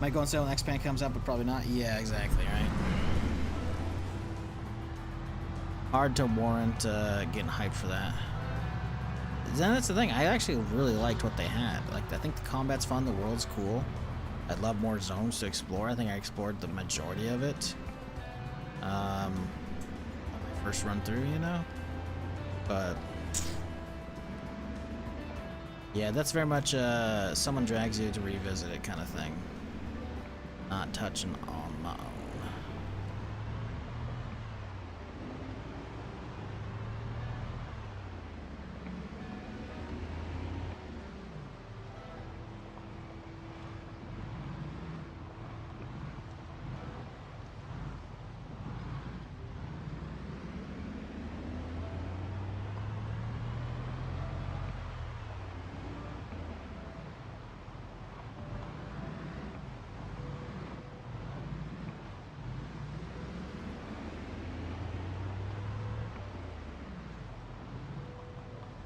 Might go on sale when X-Pan comes out, but probably not. Yeah, exactly, right? Hard to warrant getting hyped for that. Then that's the thing, I actually really liked what they had. Like, I think the combat's fun, the world's cool. I'd love more zones to explore. I think I explored the majority of it. On my first run through, you know? But yeah, that's very much someone drags you to revisit it kind of thing. Not touching on my own.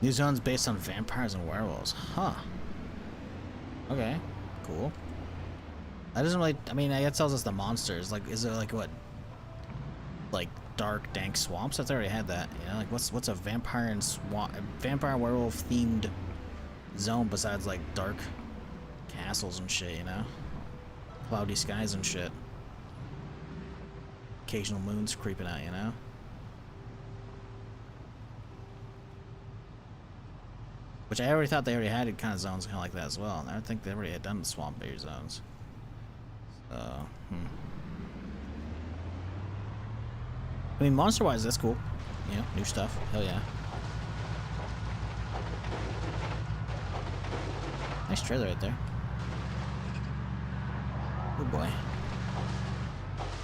New zones based on vampires and werewolves. Huh. Okay, cool. That doesn't really, I mean, it tells us the monsters. Like, is it like what? Like dark, dank swamps? That's already had that. You know, like what's a vampire and vampire werewolf themed zone besides like dark castles and shit, you know? Cloudy skies and shit. Occasional moons creeping out, you know? Which I already thought they already had kind of zones kind of like that as well. And I think they already had done the swamp area zones. So, I mean, monster-wise, that's cool. You know, new stuff. Hell yeah. Nice trailer right there. Oh boy.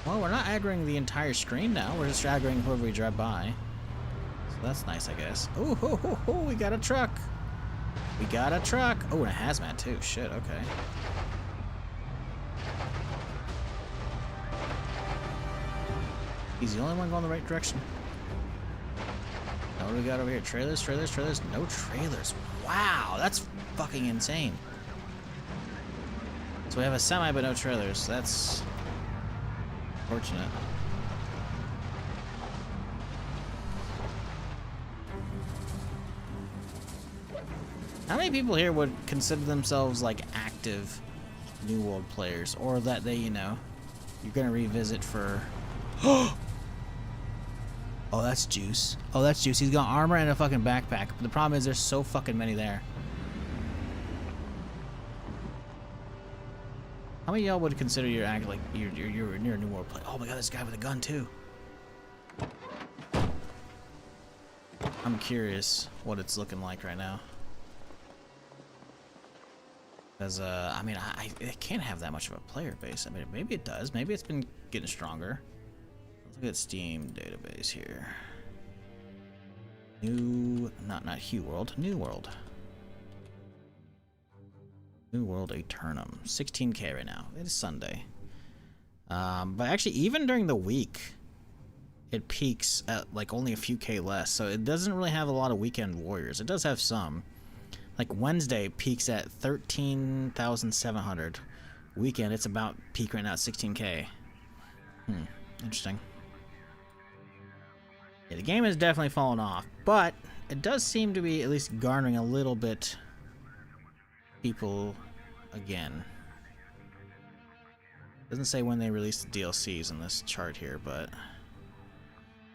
Well, we're not aggroing the entire screen now. We're just aggroing whoever we drive by. So that's nice, I guess. Oh, ho, ho, ho, we got a truck. We got a truck. Oh, and a hazmat too. Shit, okay. He's the only one going the right direction. Now what do we got over here? Trailers, trailers, trailers. No trailers. Wow, that's fucking insane. So we have a semi but no trailers. That's fortunate. How many people here would consider themselves like active New World players, or that they, you know, you're gonna revisit for? Oh, that's Juice. Oh, that's Juice. He's got armor and a fucking backpack. But the problem is there's so fucking many there. How many of y'all would consider your act like you're near a New World player? Oh my god, this guy with a gun too. I'm curious what it's looking like right now. Because, I mean, it can't have that much of a player base. I mean, maybe it does. Maybe it's been getting stronger. Let's look at Steam database here. New, not Hue World, New World. New World Eternum. 16K right now. It is Sunday. But actually, even during the week, it peaks at like only a few K less. So it doesn't really have a lot of weekend warriors. It does have some. Like Wednesday peaks at 13,700. Weekend, it's about peak right now at 16K. Interesting. Yeah, the game has definitely fallen off, but it does seem to be at least garnering a little bit people again. Doesn't say when they released the DLCs in this chart here, but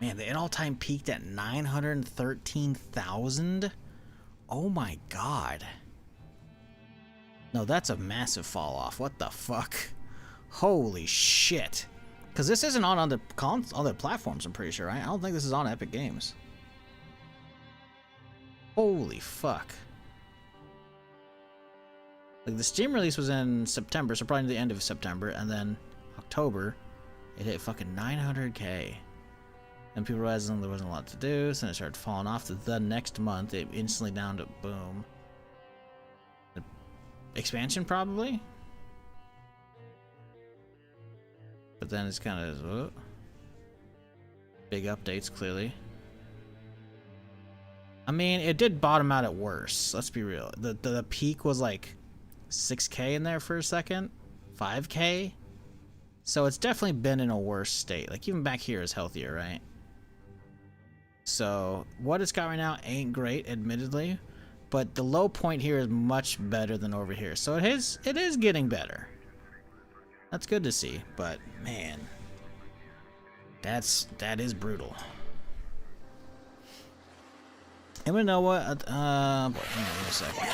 man, it all-time peaked at 913,000. Oh my god. No, that's a massive fall off. What the fuck? Holy shit. Because this isn't on other platforms, I'm pretty sure, right? I don't think this is on Epic Games. Holy fuck. Like, the Steam release was in September, so probably the end of September, and then October, it hit fucking 900K. And people realized there wasn't a lot to do, so it started falling off. The next month, it instantly down to boom. Expansion, probably? But then it's kind of big updates, clearly. I mean, it did bottom out at worse. Let's be real. The peak was like 6K in there for a second, 5K. So it's definitely been in a worse state. Like even back here is healthier, right? So what it's got right now ain't great, admittedly, but the low point here is much better than over here. So it is getting better. That's good to see, but man, that is brutal. And we know what? Boy, hang on a second.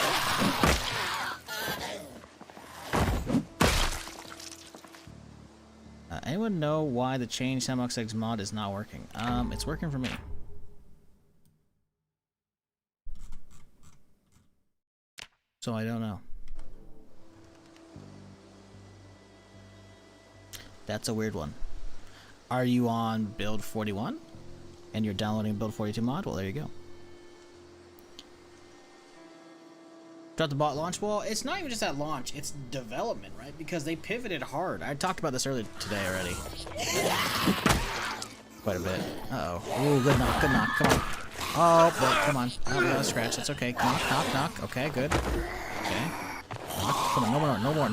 Anyone know why the change SamXX mod is not working? It's working for me. So I don't know. That's a weird one. Are you on build 41 and you're downloading build 42 mod? Well, there you go. Drop the bot launch. Well, it's not even just at launch, it's development, right? Because they pivoted hard. I talked about this earlier today already. Quite a bit. Uh-oh. Ooh, good knock, come on. Oh, wait, come on. Oh, we got a scratch, that's okay. Knock. Okay, good. Okay. Come on, no more.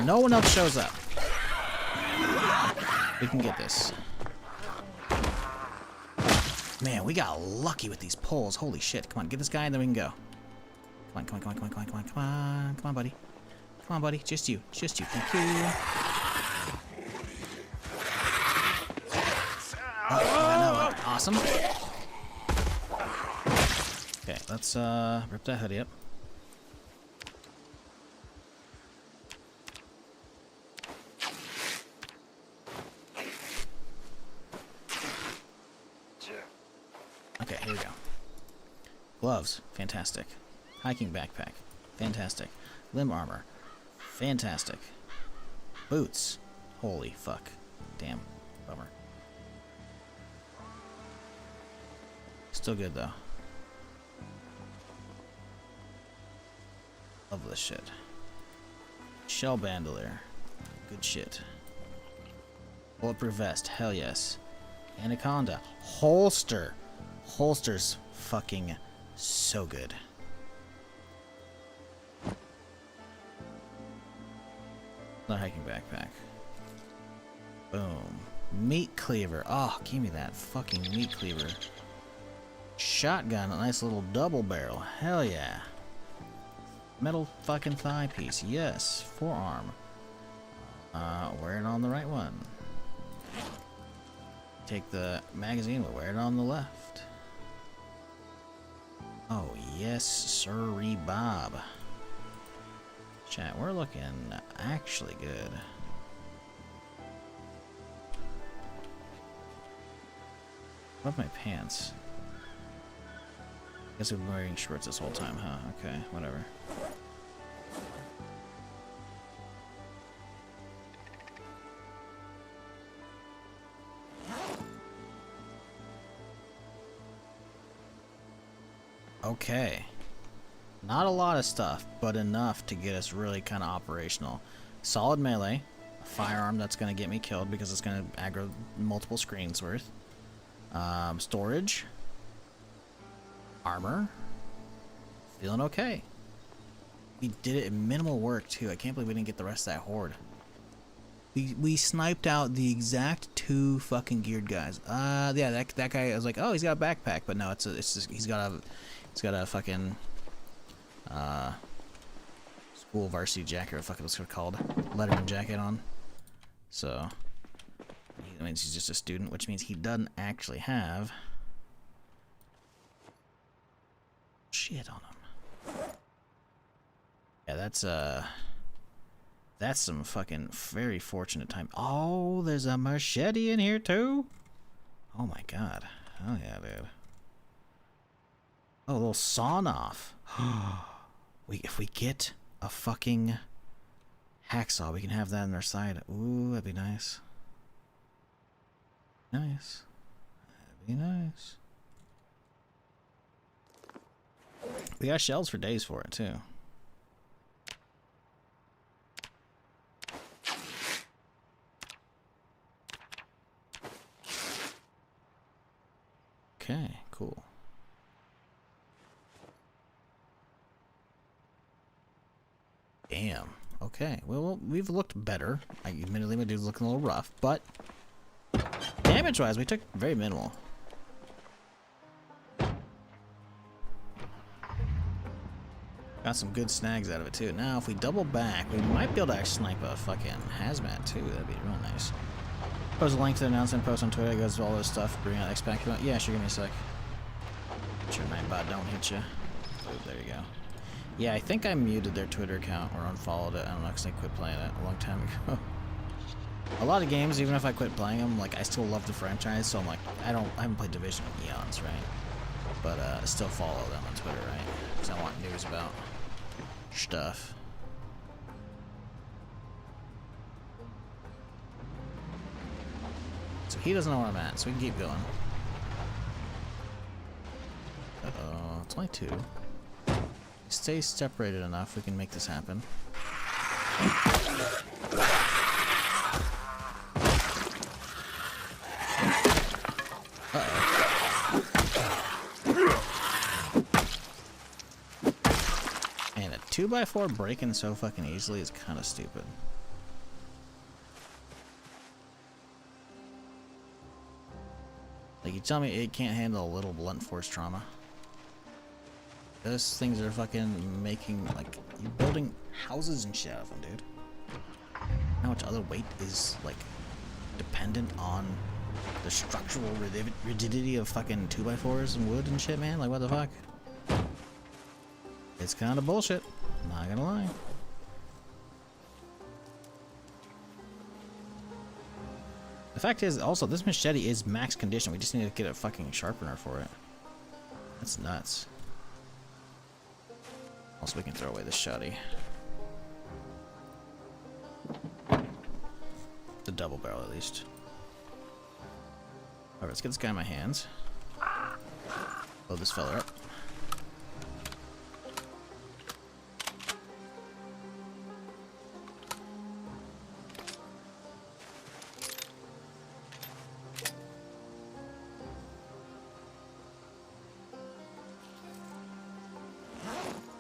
No one else shows up. We can get this. Man, we got lucky with these poles. Holy shit. Come on, get this guy and then we can go. Come on, buddy. Come on, buddy. Just you. Thank you. Oh, no. Awesome. Okay, let's rip that hoodie up. Okay, here we go. Gloves, fantastic. Hiking backpack, fantastic. Limb armor, fantastic. Boots, holy fuck. Damn, bummer. Still good though. Love this shit. Shell bandolier, good shit. Bulletproof vest, hell yes. Anaconda, holster. Holster's fucking so good. Another hiking backpack. Boom. Meat cleaver. Oh, give me that fucking meat cleaver. Shotgun, a nice little double barrel. Hell yeah. Metal fucking thigh piece. Yes. Forearm. Wear it on the right one. Take the magazine, we'll wear it on the left. Oh, yes, sirree Bob. Chat, we're looking actually good. What about my pants? Guess we've been wearing shorts this whole time, huh? Okay, whatever. Okay. Not a lot of stuff, but enough to get us really kind of operational. Solid melee. A firearm that's going to get me killed because it's going to aggro multiple screens worth. Storage. Armor. Feeling okay. We did it in minimal work, too. I can't believe we didn't get the rest of that horde. We sniped out the exact 2 fucking geared guys. Yeah, that guy, I was like, oh, he's got a backpack, but no, it's just, he's got a fucking school varsity jacket, or what the fuck it was called, Letterman jacket on. So that means he's just a student, which means he doesn't actually have shit on him. Yeah, that's some fucking very fortunate time. Oh, there's a machete in here too. Oh my god. Oh yeah, dude. Oh, a little sawn off. If we get a fucking hacksaw, we can have that on our side. Ooh, that'd be nice. Nice. That'd be nice. We got shells for days for it too. Okay, cool. Damn. Okay. Well, we've looked better. Admittedly, my dude's looking a little rough, but damage-wise, we took very minimal. Got some good snags out of it, too. Now, if we double back, we might be able to actually snipe a fucking hazmat, too. That'd be real nice. Post a link to the announcement, post on Twitter. It goes to all this stuff. Bring out X-Pack. Yeah, sure, give me a sec. Sure, Nightbot don't hit you. Oh, there you go. Yeah, I think I muted their Twitter account or unfollowed it. I don't know, because I quit playing it a long time ago. A lot of games, even if I quit playing them, like, I still love the franchise, so I'm like, I haven't played Division in eons, right? But, I still follow them on Twitter, right? Because I want news about stuff. So he doesn't know where I'm at, so we can keep going. Uh-oh, it's only 2. Stay separated enough, we can make this happen. Uh-oh. 2x4 breaking so fucking easily is kind of stupid. Like, you tell me it can't handle a little blunt force trauma. Those things are fucking making, like, you're building houses and shit out of them, dude. How much other weight is, like, dependent on the structural rigidity of fucking 2x4s and wood and shit, man? Like, what the fuck? It's kind of bullshit. Not gonna lie. The fact is, also, this machete is max condition. We just need to get a fucking sharpener for it. That's nuts. Also, we can throw away the shoddy. The double barrel, at least. Alright, let's get this guy in my hands. Load this fella up.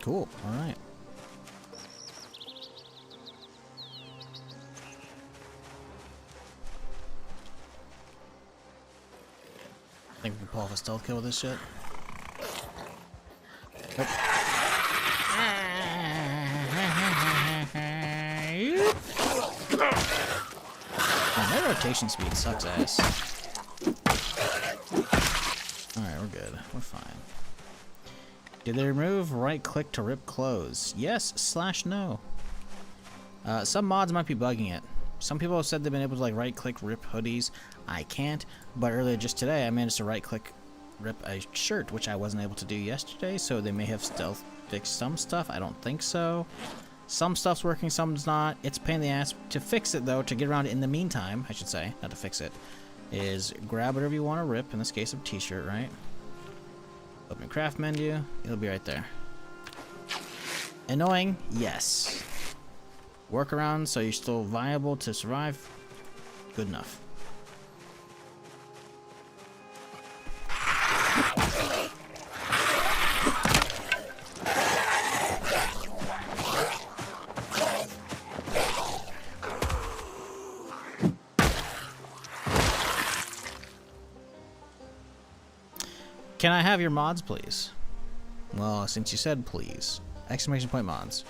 Cool, alright. Think we can pull off a stealth kill with this shit? Nope. Oh, my rotation speed sucks ass. Alright, we're good. We're fine. Did they remove right click to rip clothes? Yes / no. Some mods might be bugging it. Some people have said they've been able to like right click rip hoodies. I can't, but earlier just today I managed to right click rip a shirt, which I wasn't able to do yesterday, so they may have stealth fixed some stuff. I don't think so. Some stuff's working, some's not. It's a pain in the ass. To fix it though, to get around it in the meantime, I should say, not to fix it, is grab whatever you want to rip, in this case a t-shirt, right? Open craft menu, it'll be right there. Annoying? Yes. Workaround so you're still viable to survive? Good enough. Can I have your mods, please? Well, since you said please. Exclamation point mods.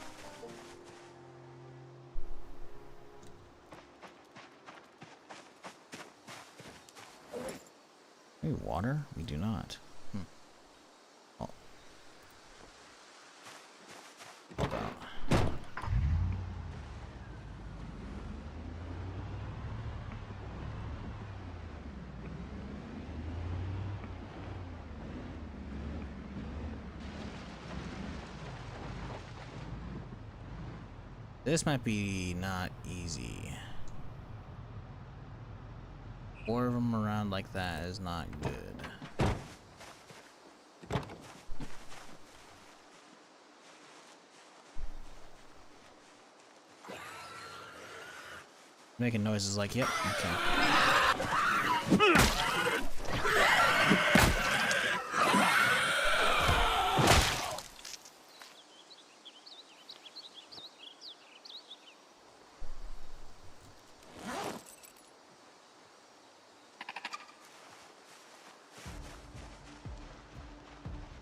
Maybe water? We do not. Oh. Hold on. This might be not easy. 4 of them around like that is not good. Making noises like, yep, okay.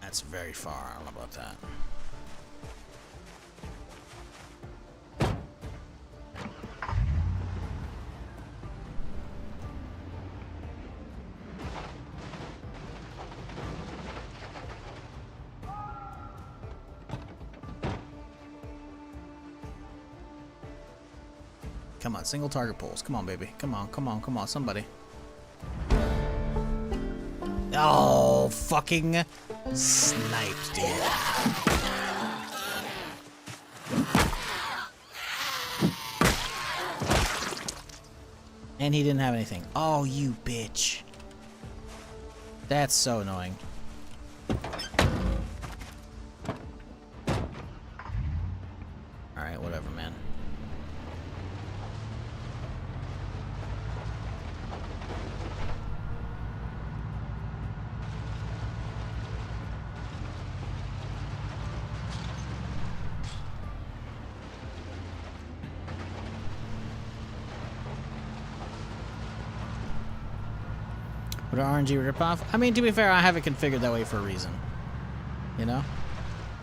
That's very far. I don't know about that. Come on, single target pulls. Come on, baby. Come on, come on, come on, somebody. Oh, fucking sniped, dude. And he didn't have anything. Oh, you bitch. That's so annoying. Alright, whatever, man. Another RNG ripoff. I mean, to be fair, I have it configured that way for a reason. You know?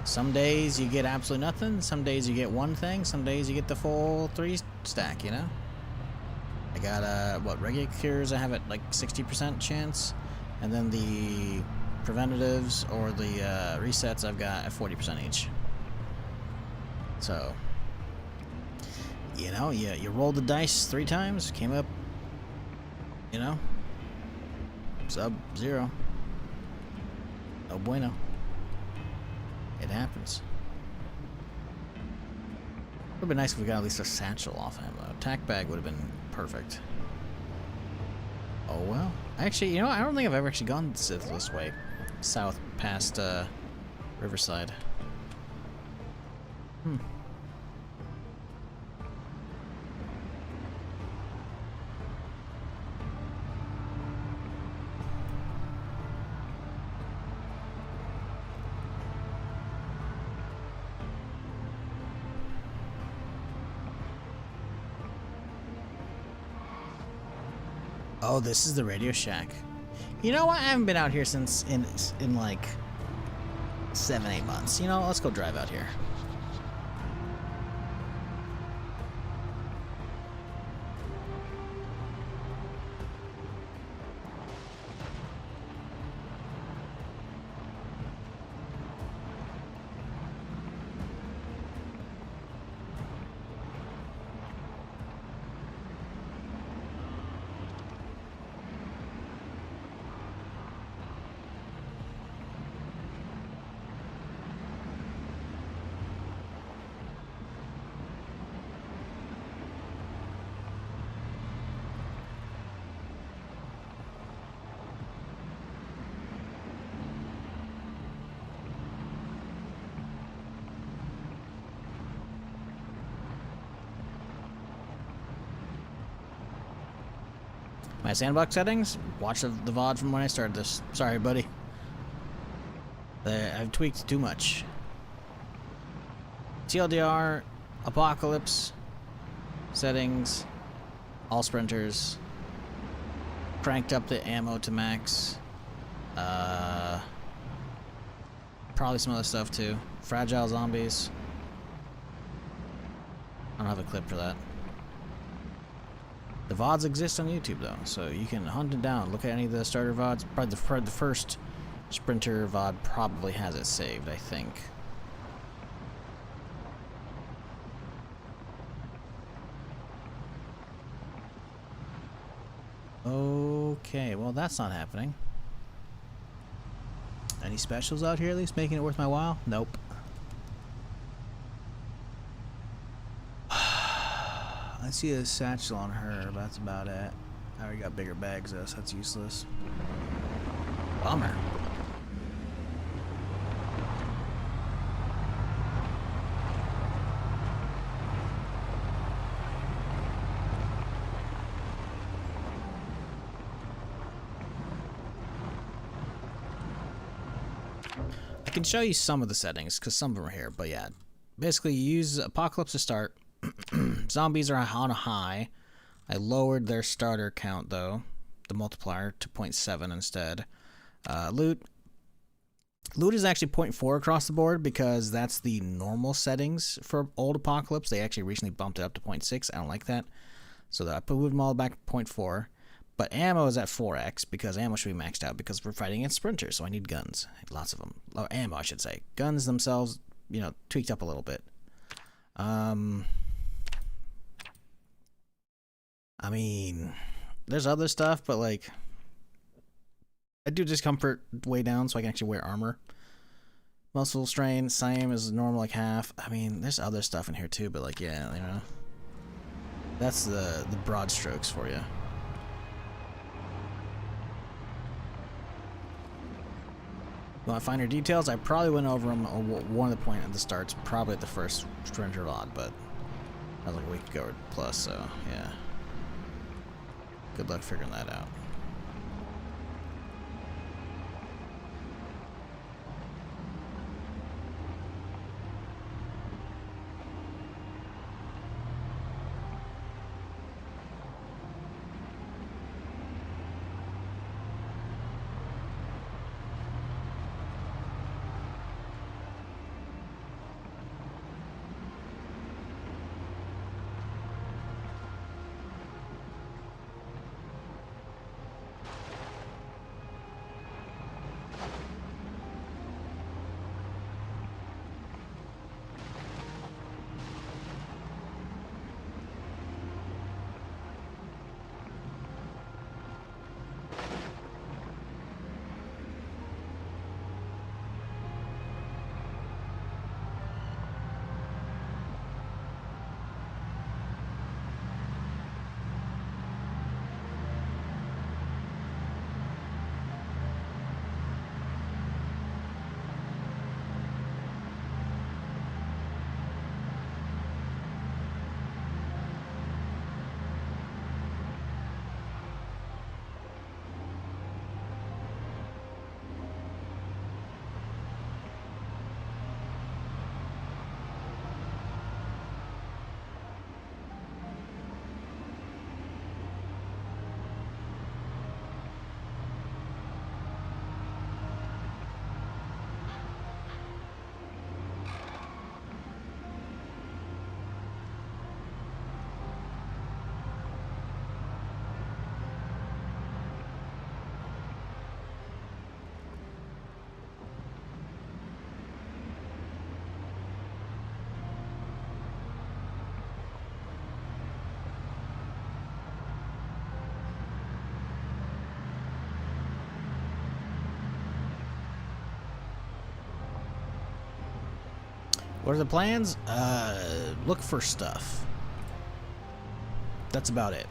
Some days you get absolutely nothing. Some days you get one thing. Some days you get the full 3 stack, you know? I got, what, regular cures I have at like 60% chance. And then the preventatives or the resets I've got at 40% each. So, you know, you rolled the dice 3 times, came up, you know, sub-0. No bueno. It happens. Would have been nice if we got at least a satchel off him, though. Tack bag would have been perfect. Oh well. Actually, you know, I don't think I've ever actually gone this way. South past Riverside. Oh, this is the Radio Shack. You know what? I haven't been out here since in like 7-8 months. You know, let's go drive out here. My sandbox settings, watch the VOD from when I started this. Sorry, buddy. I've tweaked too much. TLDR, Apocalypse, settings, all sprinters, cranked up the ammo to max, probably some other stuff too. Fragile zombies. I don't have a clip for that. The VODs exist on YouTube though, so you can hunt it down. Look at any of the starter VODs. Probably the first Sprinter VOD probably has it saved, I think. Okay, well that's not happening. Any specials out here at least making it worth my while? Nope. I see a satchel on her, but that's about it. I already got bigger bags though, so that's useless. Bummer. I can show you some of the settings, because some of them are here, but yeah. Basically, you use Apocalypse to start. Zombies are on a high. I lowered their starter count, though. The multiplier to 0.7 instead. Loot. Loot is actually 0.4 across the board, because that's the normal settings for old Apocalypse. They actually recently bumped it up to 0.6. I don't like that. So I moved them all back to 0.4. But ammo is at 4x, because ammo should be maxed out, because we're fighting against sprinters, so I need guns. Lots of them. Oh, ammo, I should say. Guns themselves, you know, tweaked up a little bit. I mean, there's other stuff, but, like, I do discomfort way down, so I can actually wear armor. Muscle strain, same as normal, like half. I mean, there's other stuff in here, too, but, like, yeah, you know. That's the broad strokes for you. You want finer details? I probably went over them one of the point at the starts, probably at the first Stranger VOD, but that was like a week ago or plus, so yeah. Good luck figuring that out. What are the plans? Look for stuff. That's about it.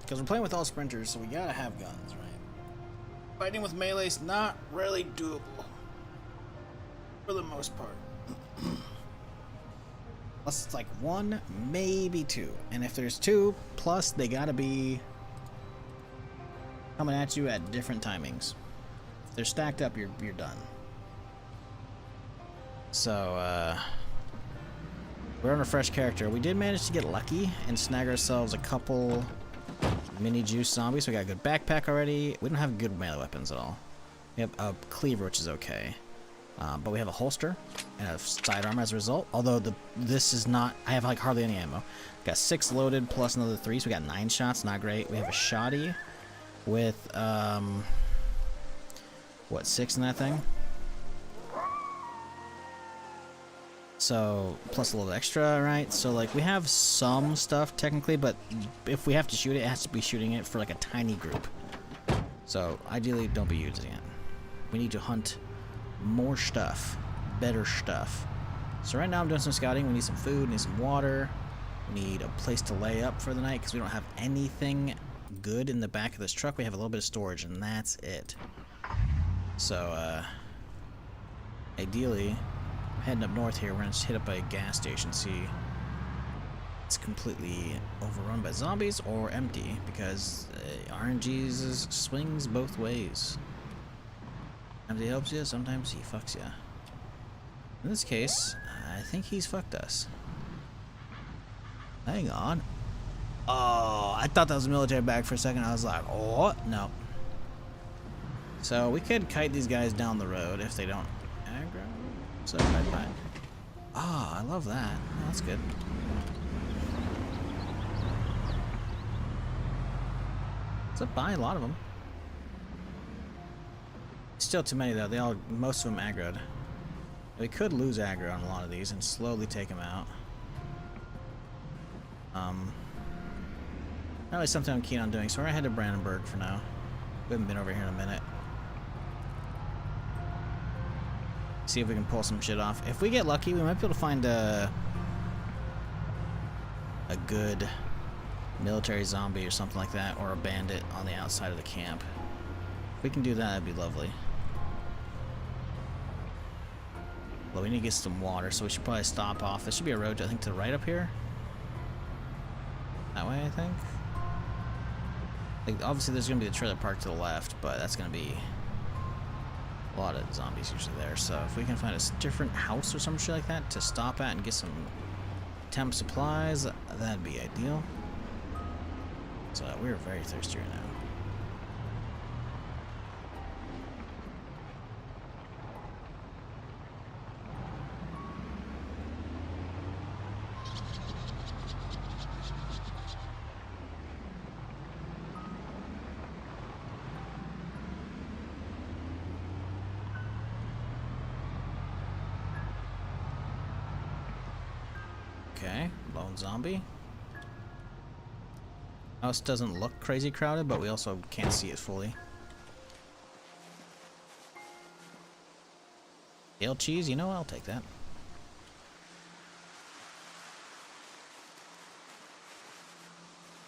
Because we're playing with all sprinters, so we gotta have guns, right? Fighting with melee's not really doable. For the most part. Unless it's like 1, maybe 2. And if there's 2, plus they gotta be coming at you at different timings. If they're stacked up, you're done. So, we're on a fresh character. We did manage to get lucky and snag ourselves a couple mini juice zombies. So we got a good backpack already. We don't have good melee weapons at all. We have a cleaver, which is okay. But we have a holster and a sidearm as a result. Although this is not, I have like hardly any ammo. Got 6 loaded plus another 3, so we got 9 shots. Not great. We have a shoddy with what, 6 in that thing? So plus a little extra, right? So like we have some stuff technically, but if we have to shoot it, it has to be shooting it for like a tiny group. So ideally, don't be using it. We need to hunt more stuff, better stuff. So right now I'm doing some scouting. We need some food, need some water, we need a place to lay up for the night because we don't have anything good in the back of this truck. We have a little bit of storage and that's it. So ideally, heading up north here, we're gonna just hit up a gas station, see it's completely overrun by zombies or empty, because RNG's swings both ways. Sometimes he helps you, sometimes he fucks you. In this case, I think he's fucked us. Hang on. Oh, I thought that was a military bag for a second. I was like, oh, no. So we could kite these guys down the road if they don't aggro. So bye. Oh, I love that. Oh, that's good. It's up by a lot of them. Still too many though. Most of them aggroed. We could lose aggro on a lot of these and slowly take them out. Not really something I'm keen on doing, so we're gonna head to Brandenburg for now. We haven't been over here in a minute. See if we can pull some shit off. If we get lucky, we might be able to find a good military zombie or something like that, or a bandit on the outside of the camp. If we can do that, that'd be lovely. Well, we need to get some water, so we should probably stop off. There should be a road, I think, to the right up here. That way, I think. Like, obviously, there's going to be the trailer park to the left, but that's going to be a lot of zombies usually there. So if we can find a different house or some shit like that to stop at and get some temp supplies, that'd be ideal. So we're very thirsty right now. Okay, lone zombie. House doesn't look crazy crowded, but we also can't see it fully. Stale cheese, you know, I'll take that.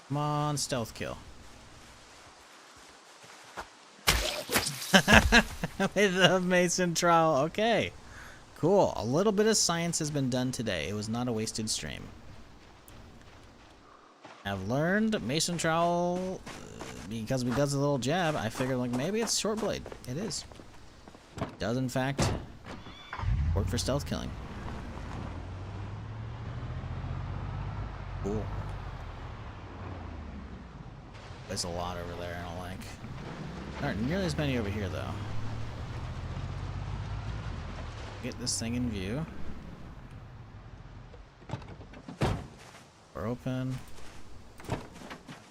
Come on, stealth kill. With the Mason trowel, okay. Cool. A little bit of science has been done today. It was not a wasted stream. I've learned Mason trowel because he does a little jab. I figured like maybe it's short blade. It is. It does in fact work for stealth killing. Cool. There's a lot over there, I don't like. There aren't nearly as many over here though. Get this thing in view. We're open.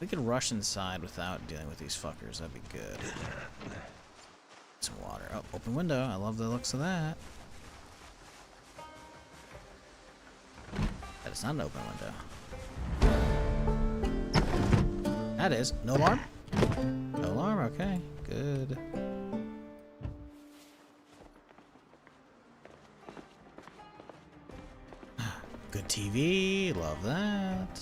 We could rush inside without dealing with these fuckers. That'd be good. Some water. Oh, open window. I love the looks of that. That is not an open window. That is. No alarm? No alarm? Okay. Good. TV, love that.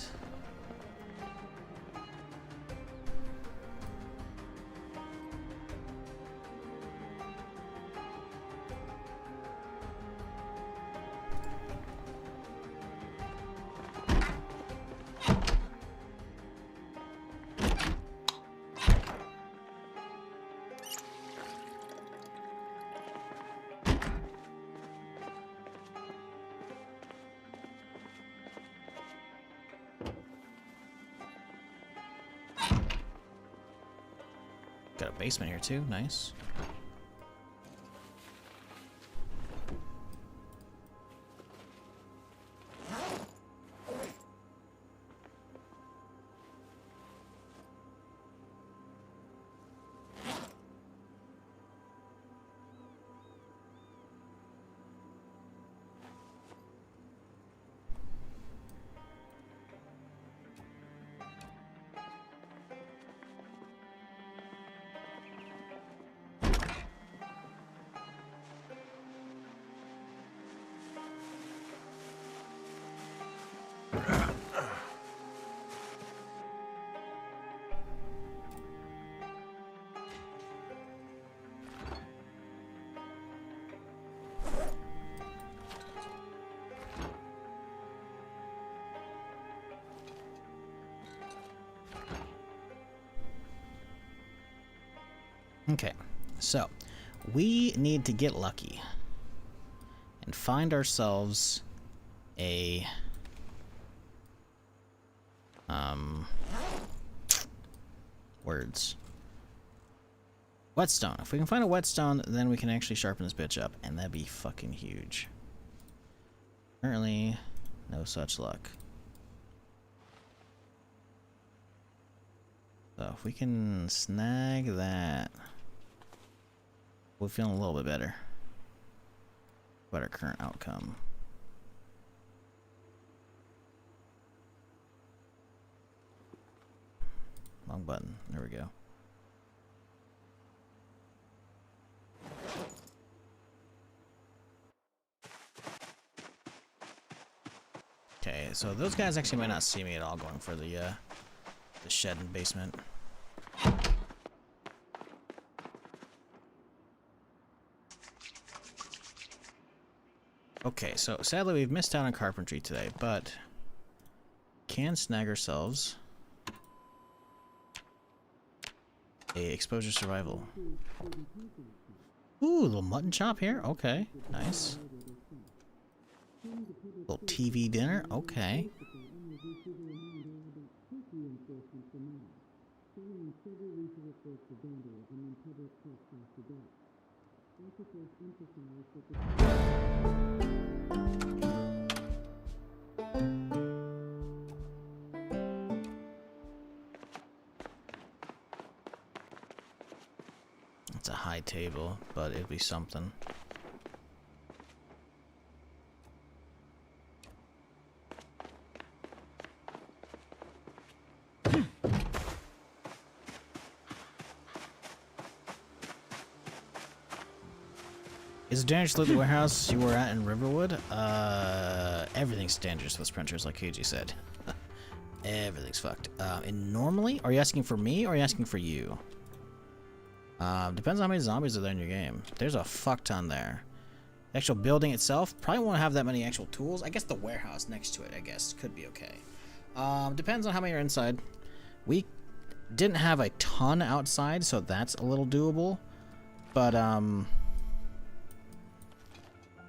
Got a basement here too, nice. Okay, so we need to get lucky and find ourselves a words. Whetstone. If we can find a whetstone, then we can actually sharpen this bitch up, and that'd be fucking huge. Currently, no such luck. So if we can snag that, we're feeling a little bit better about our current outcome. Wrong button. There we go. Okay, so those guys actually might not see me at all going for the shed and basement. Okay, so sadly we've missed out on carpentry today, but can snag ourselves a exposure survival. Ooh, a little mutton chop here. Okay, nice. Little TV dinner. Okay. It's a high table, but it'd be something. Is it dangerous to loot the warehouse you were at in Riverwood? Everything's dangerous with sprinters, like KG said. Everything's fucked. And normally, are you asking for me or are you asking for you? Depends on how many zombies are there in your game. There's a fuck ton there. The actual building itself probably won't have that many actual tools. I guess the warehouse next to it, I guess, could be okay. Depends on how many are inside. We didn't have a ton outside, so that's a little doable. But,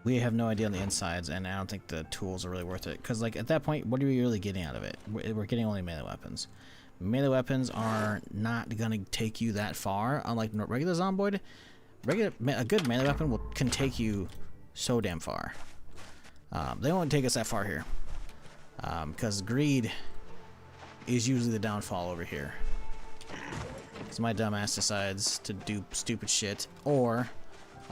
we have no idea on the insides, and I don't think the tools are really worth it. Because, like, at that point, what are we really getting out of it? We're getting only melee weapons. Melee weapons are not going to take you that far. Unlike regular Zomboid, a good melee weapon can take you so damn far. They won't take us that far here. Because greed is usually the downfall over here. Because my dumbass decides to do stupid shit, or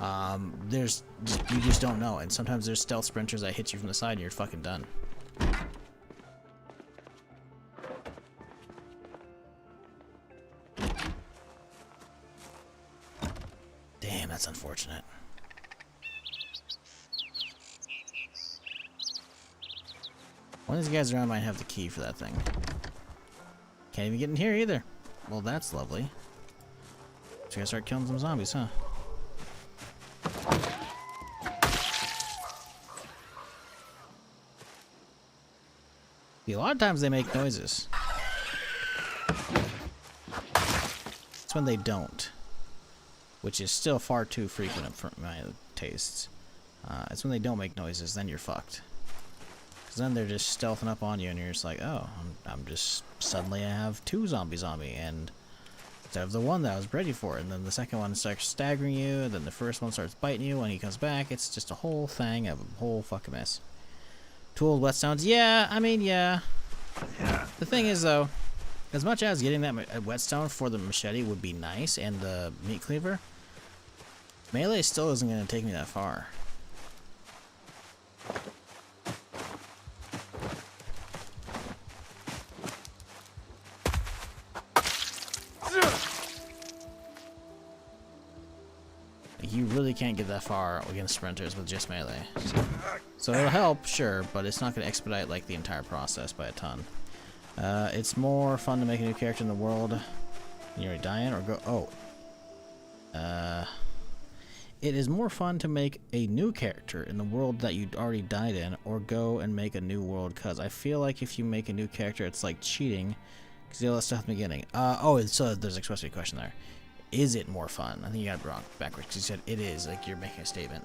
you just don't know, and sometimes there's stealth sprinters that hit you from the side and you're fucking done. Damn, that's unfortunate. One of these guys around might have the key for that thing. Can't even get in here either. Well, that's lovely. So you gotta start killing some zombies, huh? See, a lot of times they make noises. It's when they don't. Which is still far too frequent for my tastes. It's when they don't make noises, then you're fucked. Because then they're just stealthing up on you and you're just like, oh, I'm just, suddenly I have 2 zombies on me, and instead of the one that I was ready for, and then the second one starts staggering you, and then the first one starts biting you when he comes back. It's just a whole thing, a whole fucking mess. 2 old whetstones, yeah, I mean, yeah. The thing is, though, as much as getting that whetstone for the machete would be nice, and the meat cleaver, melee still isn't going to take me that far. You really can't get that far against sprinters with just melee. So it'll help, sure, but it's not going to expedite like the entire process by a ton. It's more fun to make a new character in the world. You already die in or go... Oh. It is more fun to make a new character in the world that you already died in, or go and make a new world, because I feel like if you make a new character, it's like cheating, because you do all that stuff in the beginning. Oh, so there's a question there. Is it more fun? I think you got it wrong backwards, because you said it is, like you're making a statement.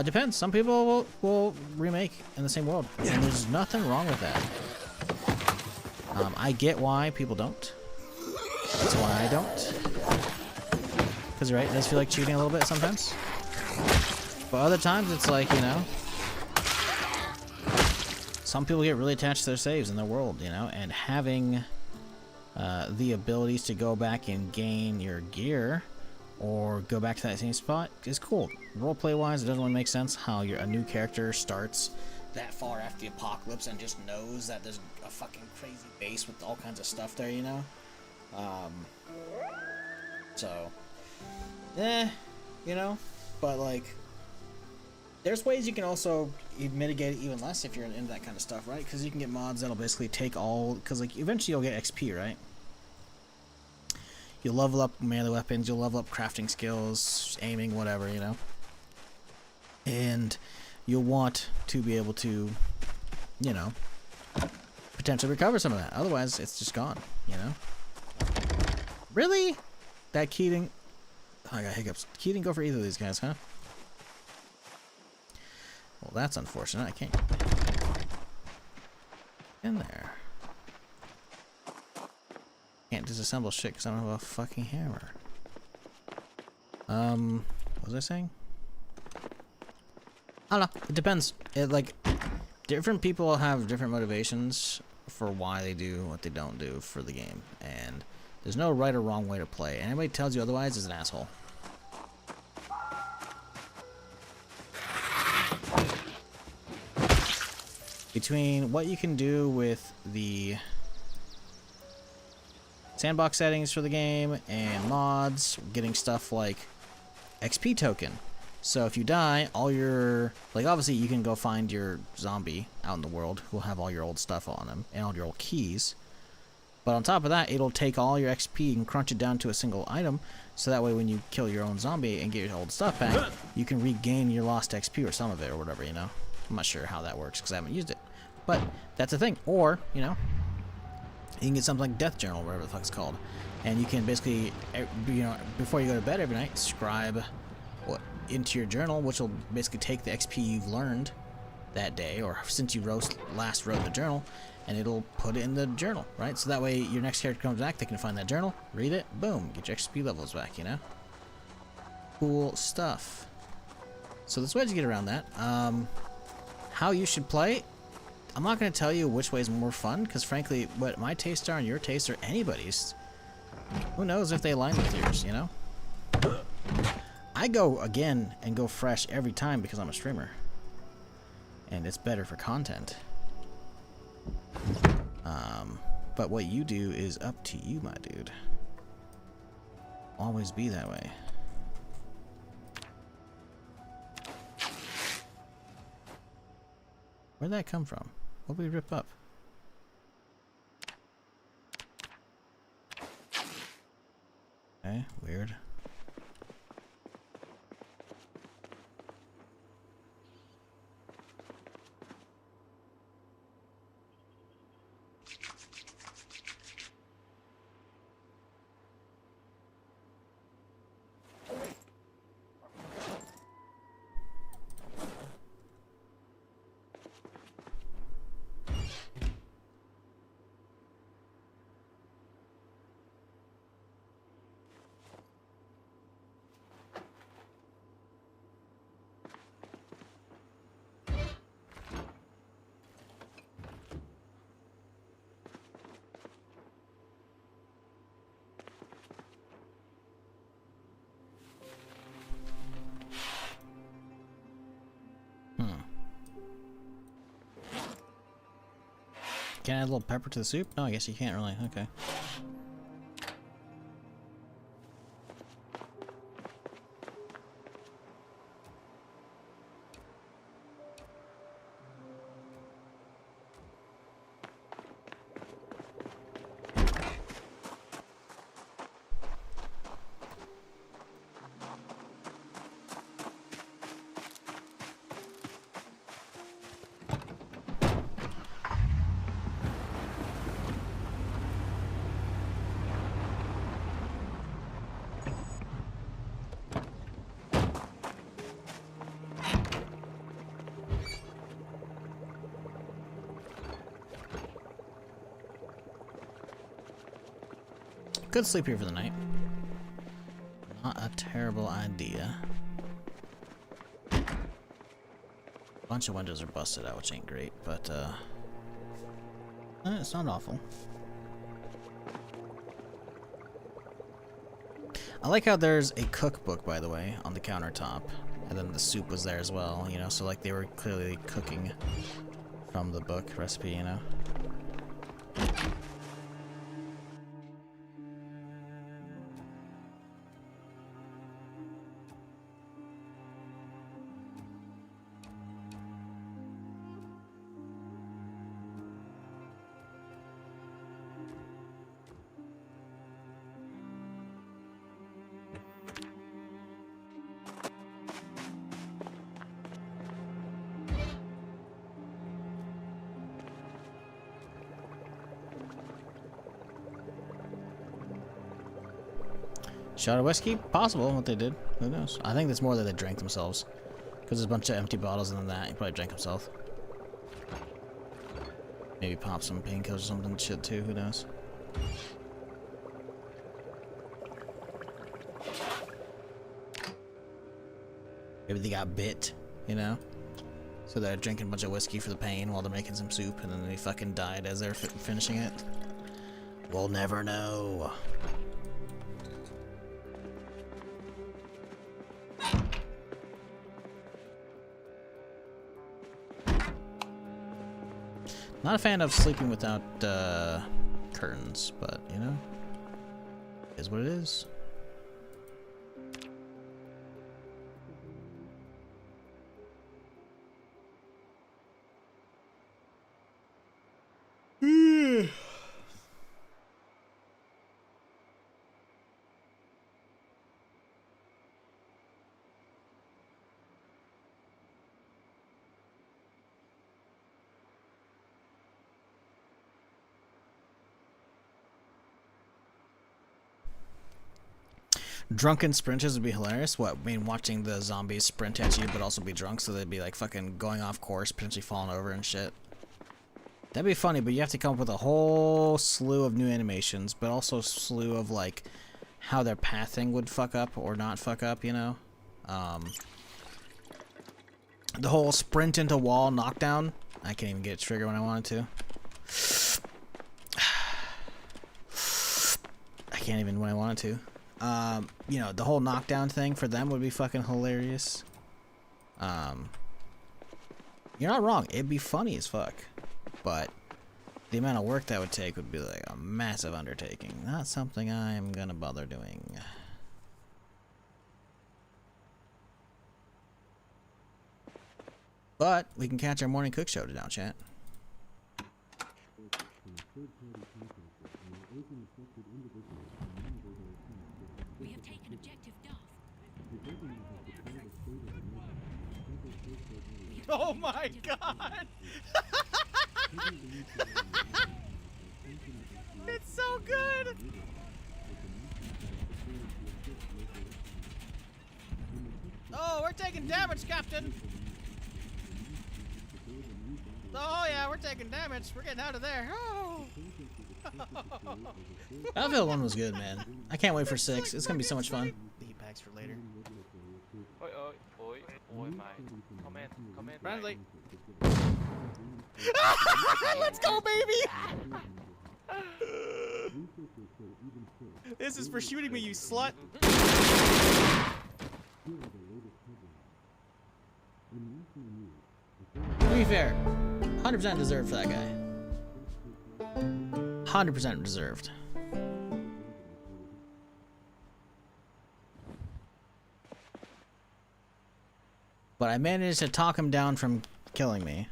Depends. Some people will remake in the same world, and there's nothing wrong with that. I get why people don't. That's why I don't. Because, right, it does feel like cheating a little bit sometimes. But other times, it's like, you know, some people get really attached to their saves in their world, you know, and having the abilities to go back and gain your gear or go back to that same spot is cool. Roleplay wise, it doesn't really make sense how a new character starts that far after the apocalypse and just knows that there's a fucking crazy base with all kinds of stuff there, you know? You know? But, like, there's ways you can also mitigate it even less if you're into that kind of stuff, right? Because you can get mods that'll basically take all... Because, like, eventually you'll get XP, right? You'll level up melee weapons, you'll level up crafting skills, aiming, whatever, you know? And you'll want to be able to, you know, potentially recover some of that. Otherwise, it's just gone, you know? Really? That key didn't... Oh, I got hiccups. Key didn't go for either of these guys, huh? Well, that's unfortunate. I can't get in there. Can't disassemble shit because I don't have a fucking hammer. What was I saying? I don't know. It depends. Like, different people have different motivations for why they do what they don't do for the game. And there's no right or wrong way to play. Anybody tells you otherwise is an asshole. Between what you can do with the sandbox settings for the game and mods, getting stuff like XP token. So if you die, all your... Like, obviously you can go find your zombie out in the world who'll have all your old stuff on him and all your old keys. But on top of that, it'll take all your XP and crunch it down to a single item, so that way when you kill your own zombie and get your old stuff back, you can regain your lost XP or some of it or whatever, you know? I'm not sure how that works because I haven't used it. But that's the thing. Or, you know, you can get something like Death Journal, whatever the fuck it's called. And you can basically, you know, before you go to bed every night, scribe into your journal, which will basically take the XP you've learned that day, or since you last wrote the journal, and it'll put it in the journal, right? So that way your next character comes back, they can find that journal, read it, boom, get your XP levels back, you know? Cool stuff. So there's ways to get around that. How you should play, I'm not going to tell you which way is more fun, because frankly, what my tastes are and your tastes are anybody's. Who knows if they align with yours, you know? I go again and go fresh every time because I'm a streamer. And it's better for content. But what you do is up to you, my dude. Always be that way. Where'd that come from? What did we rip up? Okay, weird. Can I add a little pepper to the soup? No, I guess you can't really. Okay. Could sleep here for the night. Not a terrible idea. A bunch of windows are busted out, which ain't great, but it's not awful. I like how there's a cookbook, by the way, on the countertop, and then the soup was there as well, you know, so like they were clearly cooking from the book recipe, you know. Shot of whiskey? Possible, what they did. Who knows? I think that's more that they drank themselves. Because there's a bunch of empty bottles and then that. He probably drank himself. Maybe pop some painkillers or something shit too, who knows? Maybe they got bit, you know? So they're drinking a bunch of whiskey for the pain while they're making some soup and then they fucking died as they're finishing it. We'll never know. Not a fan of sleeping without curtains, but you know, it is what it is. Drunken sprinters would be hilarious. What, I mean, watching the zombies sprint at you, but also be drunk, so they'd be like fucking going off course, potentially falling over and shit. That'd be funny, but you have to come up with a whole slew of new animations, but also a slew of like how their pathing would fuck up or not fuck up, you know? The whole sprint into wall knockdown. I can't even get a trigger when I wanted to. I can't even when I wanted to. You know, the whole knockdown thing for them would be fucking hilarious. You're not wrong. It'd be funny as fuck. But the amount of work that would take would be like a massive undertaking. Not something I'm gonna bother doing. But we can catch our morning cook show now, chat. We have taken objective Duff. Oh my god! It's so good! Oh, we're taking damage, Captain! Oh yeah, we're taking damage. We're getting out of there. Oh! Battlefield 1 was good, man. I can't wait for 6. It's gonna be so much fun. The heat packs for later. Oi, mate. Come in, Friendly. mate. Let's go, baby! This is for shooting me, you slut! To be fair, 100% deserved for that guy. 100% deserved. But I managed to talk him down from killing me.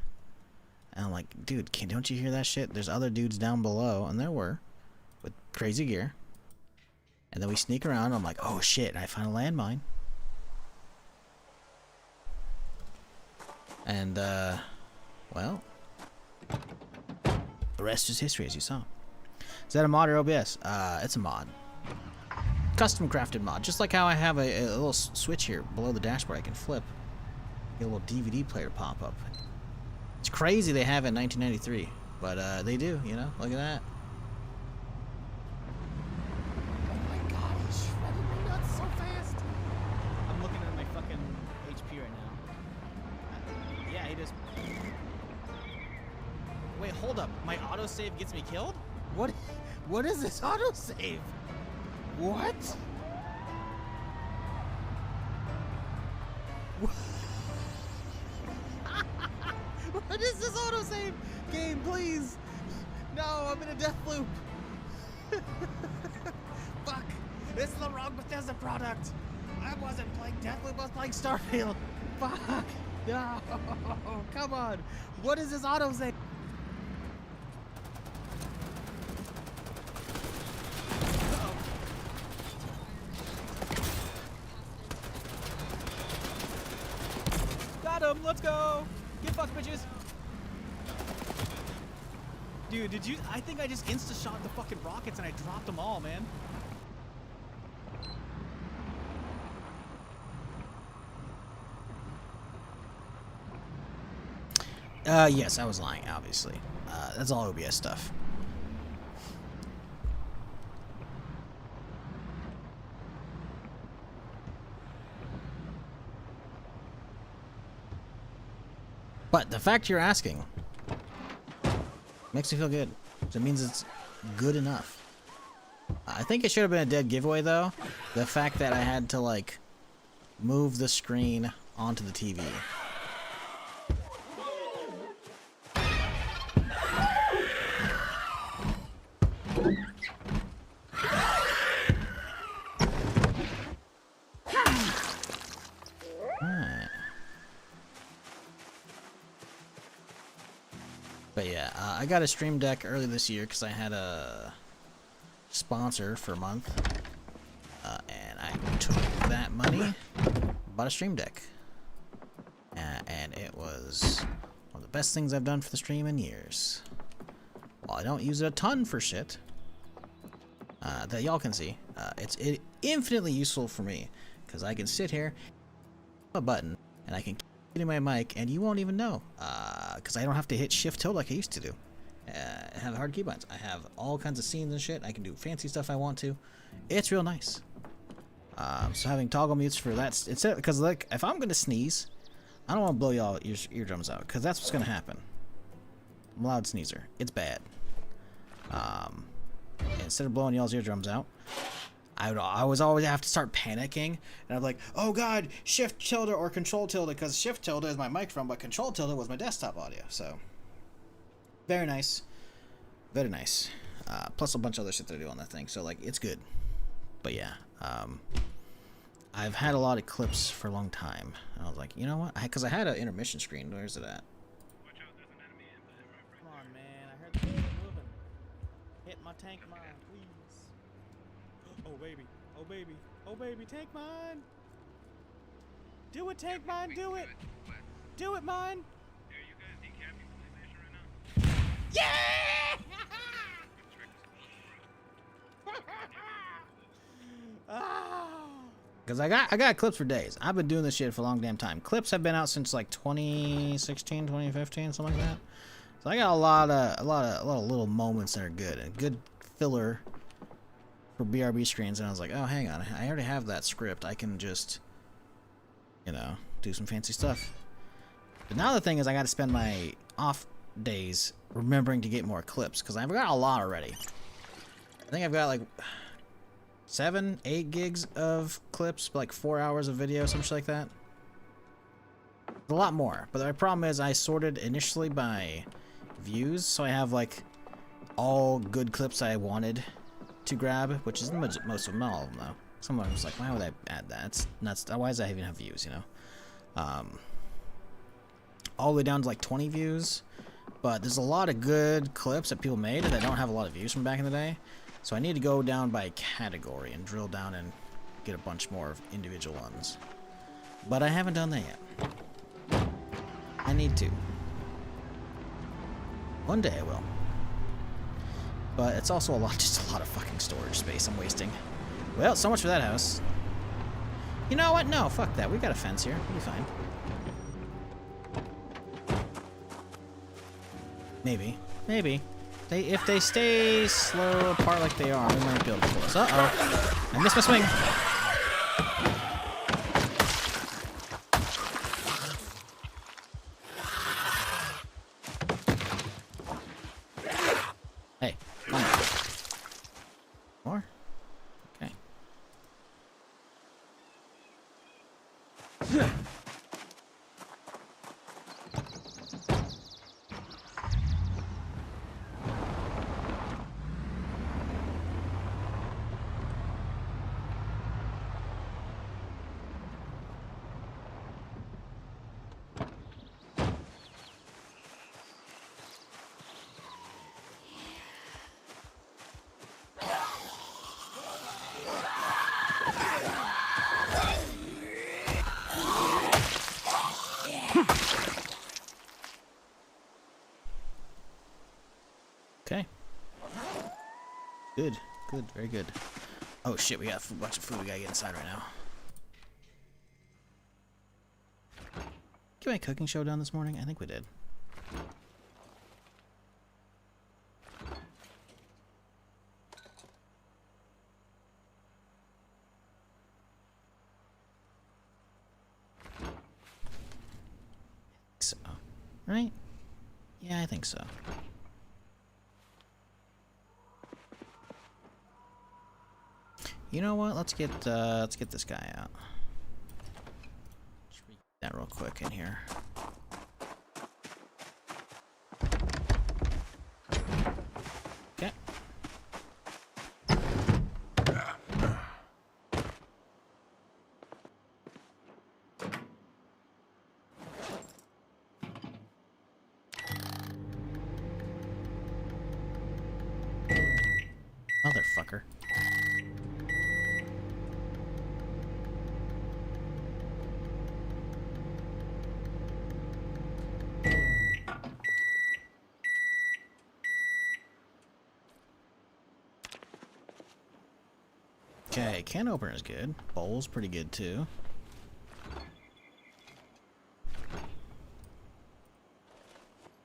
And I'm like, dude, don't you hear that shit? There's other dudes down below, and there were, with crazy gear. And then we sneak around, and I'm like, oh shit, and I find a landmine. And, well, the rest is history, as you saw. Is that a mod or OBS? It's a mod. Custom crafted mod. Just like how I have a little switch here below the dashboard I can flip. Get a little DVD player pop up. It's crazy they have it in 1993, but they do, you know? Look at that. Oh my god, he's shredding me nuts so fast! I'm looking at my fucking HP right now. Yeah, he just... Wait, hold up. My autosave gets me killed? What is this autosave? What? What is this autosave? Game, please! No, I'm in a death loop! Fuck! This is the wrong Bethesda product! I wasn't playing Deathloop, I was playing Starfield! Fuck! No! Come on! What is this autosave? Got him! Let's go! Get fucked, bitches! Dude, did you? I think I just insta-shot the fucking rockets and I dropped them all, man. Yes, I was lying, obviously. That's all OBS stuff. But the fact you're asking makes me feel good. So it means it's good enough. I think it should have been a dead giveaway, though. The fact that I had to, like, move the screen onto the TV. Alright. But yeah, I got a Stream Deck early this year because I had a sponsor for a month. And I took that money, bought a Stream Deck. And it was one of the best things I've done for the stream in years. While I don't use it a ton for shit, that y'all can see, it's infinitely useful for me because I can sit here, a button, and I can keep hitting my mic, and you won't even know because I don't have to hit Shift Tilde like I used to do. I have hard keybinds. I have all kinds of scenes and shit. I can do fancy stuff I want to. It's real nice. So having toggle mutes for that, it's because like if I'm gonna sneeze, I don't want to blow y'all eardrums out because that's what's gonna happen. I'm a loud sneezer. It's bad. Instead of blowing y'all's eardrums out, I was always have to start panicking, and I'm like, oh god, Shift Tilde or Control Tilde, because Shift Tilde is my microphone, but Control Tilde was my desktop audio. So very nice, very nice. Plus a bunch of other shit that I do on that thing. So like, it's good. But yeah, I've had a lot of clips for a long time. And I was like, you know what? Because I had an intermission screen. Where's it at? Come on, man. I heard the moving. tank mine, please. Oh baby, oh baby, oh baby, tank mine! Do it, tank mine, do it! Do it, mine! Yeah! Because I got clips for days. I've been doing this shit for a long damn time. Clips have been out since like 2016, 2015, something like that. So I got a lot of little moments that are good and good filler for BRB screens. And I was like, oh, hang on, I already have that script. I can just, you know, do some fancy stuff. But now the thing is, I got to spend my off days remembering to get more clips because I've got a lot already. I think I've got like 7, 8 gigs of clips, like 4 hours of video, something like that. A lot more, but the problem is I sorted initially by views, so I have like all good clips I wanted to grab, which is most of them, not all of them though. Someone was like, why would I add that? It's nuts. Why does that even have views, you know? All the way down to like 20 views, but there's a lot of good clips that people made that don't have a lot of views from back in the day. So I need to go down by category and drill down and get a bunch more of individual ones. But I haven't done that yet. I need to. One day I will. But it's also just a lot of fucking storage space I'm wasting. Well, so much for that house. You know what? No, fuck that. We got a fence here. We'll be fine. Maybe. Maybe. If they stay slow apart like they are, we might be able to pull this. Uh-oh. I missed my swing. Hey, come on. More? Okay. Okay. Good. Good. Very good. Oh shit, we got a bunch of food we gotta get inside right now. Did we have a cooking show done this morning? I think we did. So, right? Yeah, I think so. You know what? Let's get this guy out. Just read that real quick in here. Okay. Motherfucker. Okay, can opener is good. Bowl's pretty good too.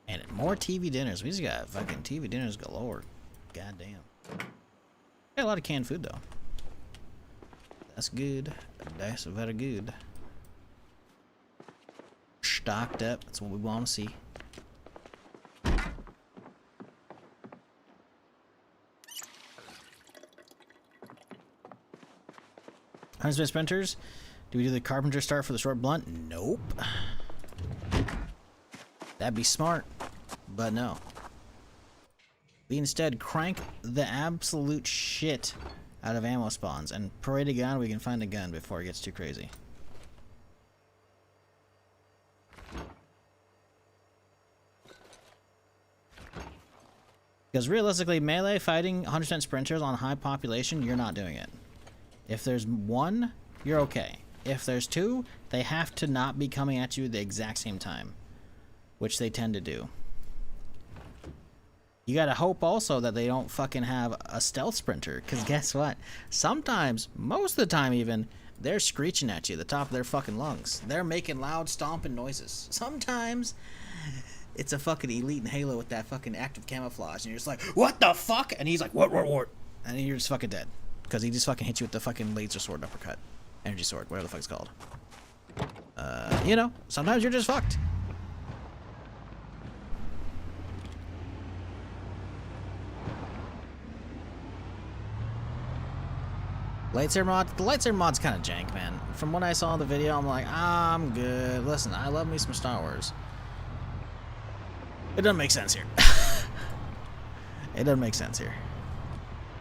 And more TV dinners. We just got fucking TV dinners galore. Goddamn. Got a lot of canned food though. That's good. That's very good. Stocked up. That's what we want to see. Huntsman sprinters. Do we do the carpenter start for the short blunt? Nope. That'd be smart, but no. We instead crank the absolute shit out of ammo spawns and parade a gun. We can find a gun before it gets too crazy. Because realistically, melee fighting 100% sprinters on high population, you're not doing it. If there's one, you're okay. If there's two, they have to not be coming at you at the exact same time, which they tend to do. You gotta hope also that they don't fucking have a stealth sprinter, because guess what? Sometimes, most of the time even, they're screeching at you at the top of their fucking lungs. They're making loud stomping noises. Sometimes, it's a fucking elite in Halo with that fucking active camouflage, and you're just like, what the fuck? And he's like, what? And you're just fucking dead. Because he just fucking hits you with the fucking laser sword uppercut. Energy sword, whatever the fuck it's called. You know, sometimes you're just fucked. Lightsaber mod? The lightsaber mod's kind of jank, man. From what I saw in the video, I'm like, I'm good. Listen, I love me some Star Wars. It doesn't make sense here. It doesn't make sense here.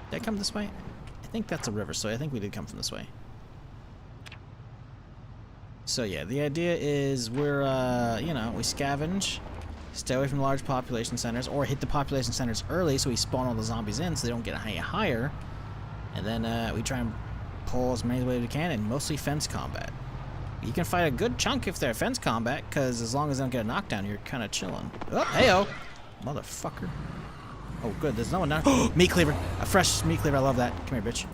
Did I come this way? I think that's a river, so I think we did come from this way. So yeah, the idea is we're, you know, we scavenge, stay away from large population centers, or hit the population centers early so we spawn all the zombies in so they don't get higher. And then we try and pull as many ways as we can, and mostly fence combat. You can fight a good chunk if they're fence combat, because as long as they don't get a knockdown, you're kind of chilling. Oh, hey-oh! Motherfucker. Oh, good, there's no one down. Meat cleaver! A fresh meat cleaver, I love that. Come here, bitch.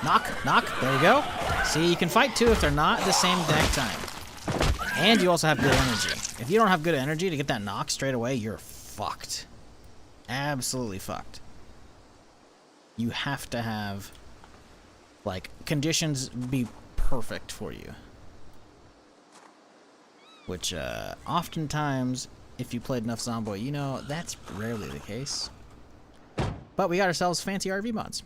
Knock, there you go. See, you can fight two if they're not at the same exact time. And you also have good energy. If you don't have good energy to get that knock straight away, you're fucked. Absolutely fucked. You have to have, like, conditions be perfect for you. Which, oftentimes, if you played enough Zomboid, you know that's rarely the case. But we got ourselves fancy RV mods.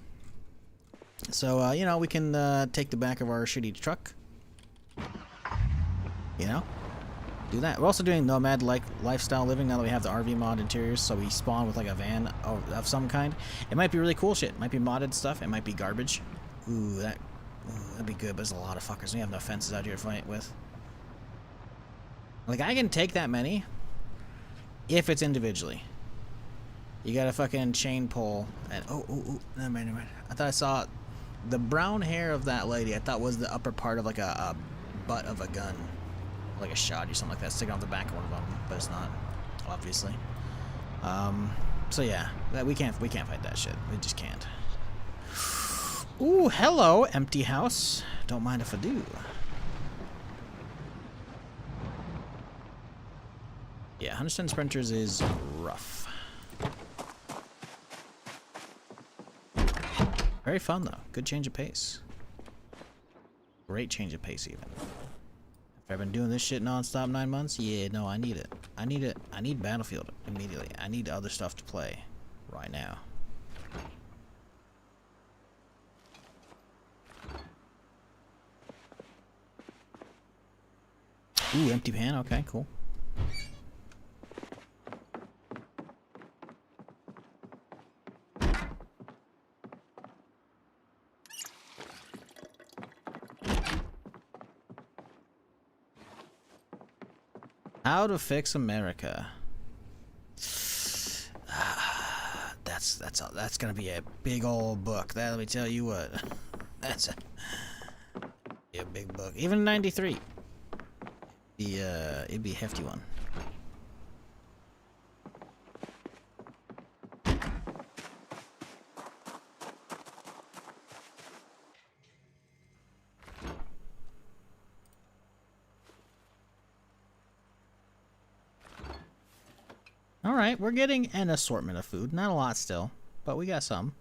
So, you know, we can take the back of our shitty truck. You know? Do that. We're also doing nomad-like lifestyle living now that we have the RV mod interiors, so we spawn with like a van of some kind. It might be really cool shit. It might be modded stuff. It might be garbage. Ooh, that'd be good, but there's a lot of fuckers. We have no fences out here to fight with. Like, I can take that many if it's individually. You gotta fucking chain pull and oh, never mind. I thought I saw the brown hair of that lady. I thought was the upper part of like a butt of a gun. Like a shot or something like that sticking off the back of one of them, but it's not, obviously. So yeah, that we can't fight that shit. We just can't. Ooh, hello, empty house. Don't mind if I do. Yeah, 100% sprinters is rough. Very fun though. Good change of pace. Great change of pace even. I've been doing this shit non-stop 9 months. Yeah, no, I need it. I need it. I need Battlefield immediately. I need other stuff to play right now. Ooh, empty pan. Okay, cool. How to fix America. That's gonna be a big old book. That, let me tell you what. That's a big book. Even 93. It'd be a hefty one. Alright, we're getting an assortment of food. Not a lot still, but we got some.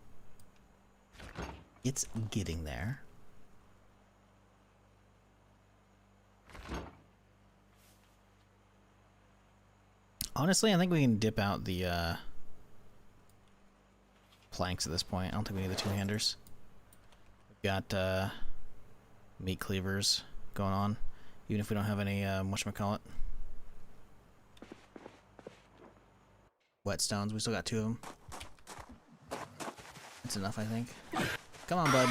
It's getting there. Honestly, I think we can dip out the planks at this point. I don't think we need the two-handers. We've got meat cleavers going on, even if we don't have any whatchamacallit. Whetstones, we still got 2 of them. That's enough, I think. Come on, bud.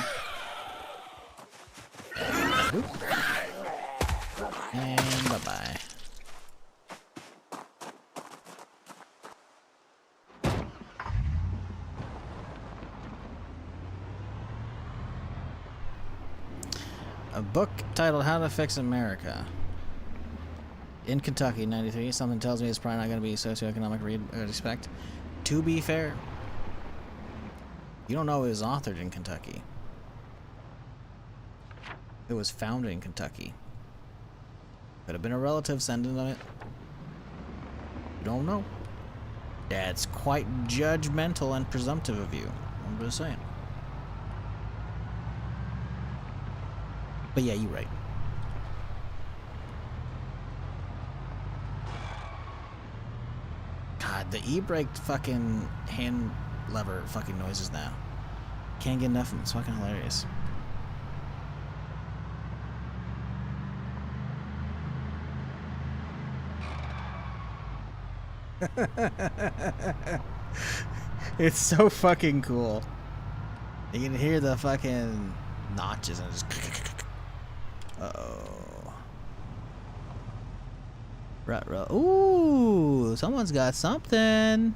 And bye-bye. A book titled How to Fix America. In Kentucky, 93. Something tells me it's probably not going to be a socioeconomic read I would expect. To be fair, you don't know it was authored in Kentucky. It was founded in Kentucky. Could have been a relative sending it. You don't know. That's quite judgmental and presumptive of you. I'm just saying. But yeah, you're right. God, the e-brake fucking hand lever fucking noises now. Can't get enough of them. It's fucking hilarious. It's so fucking cool. You can hear the fucking notches and just. Uh-oh. Right. Ooh, someone's got something.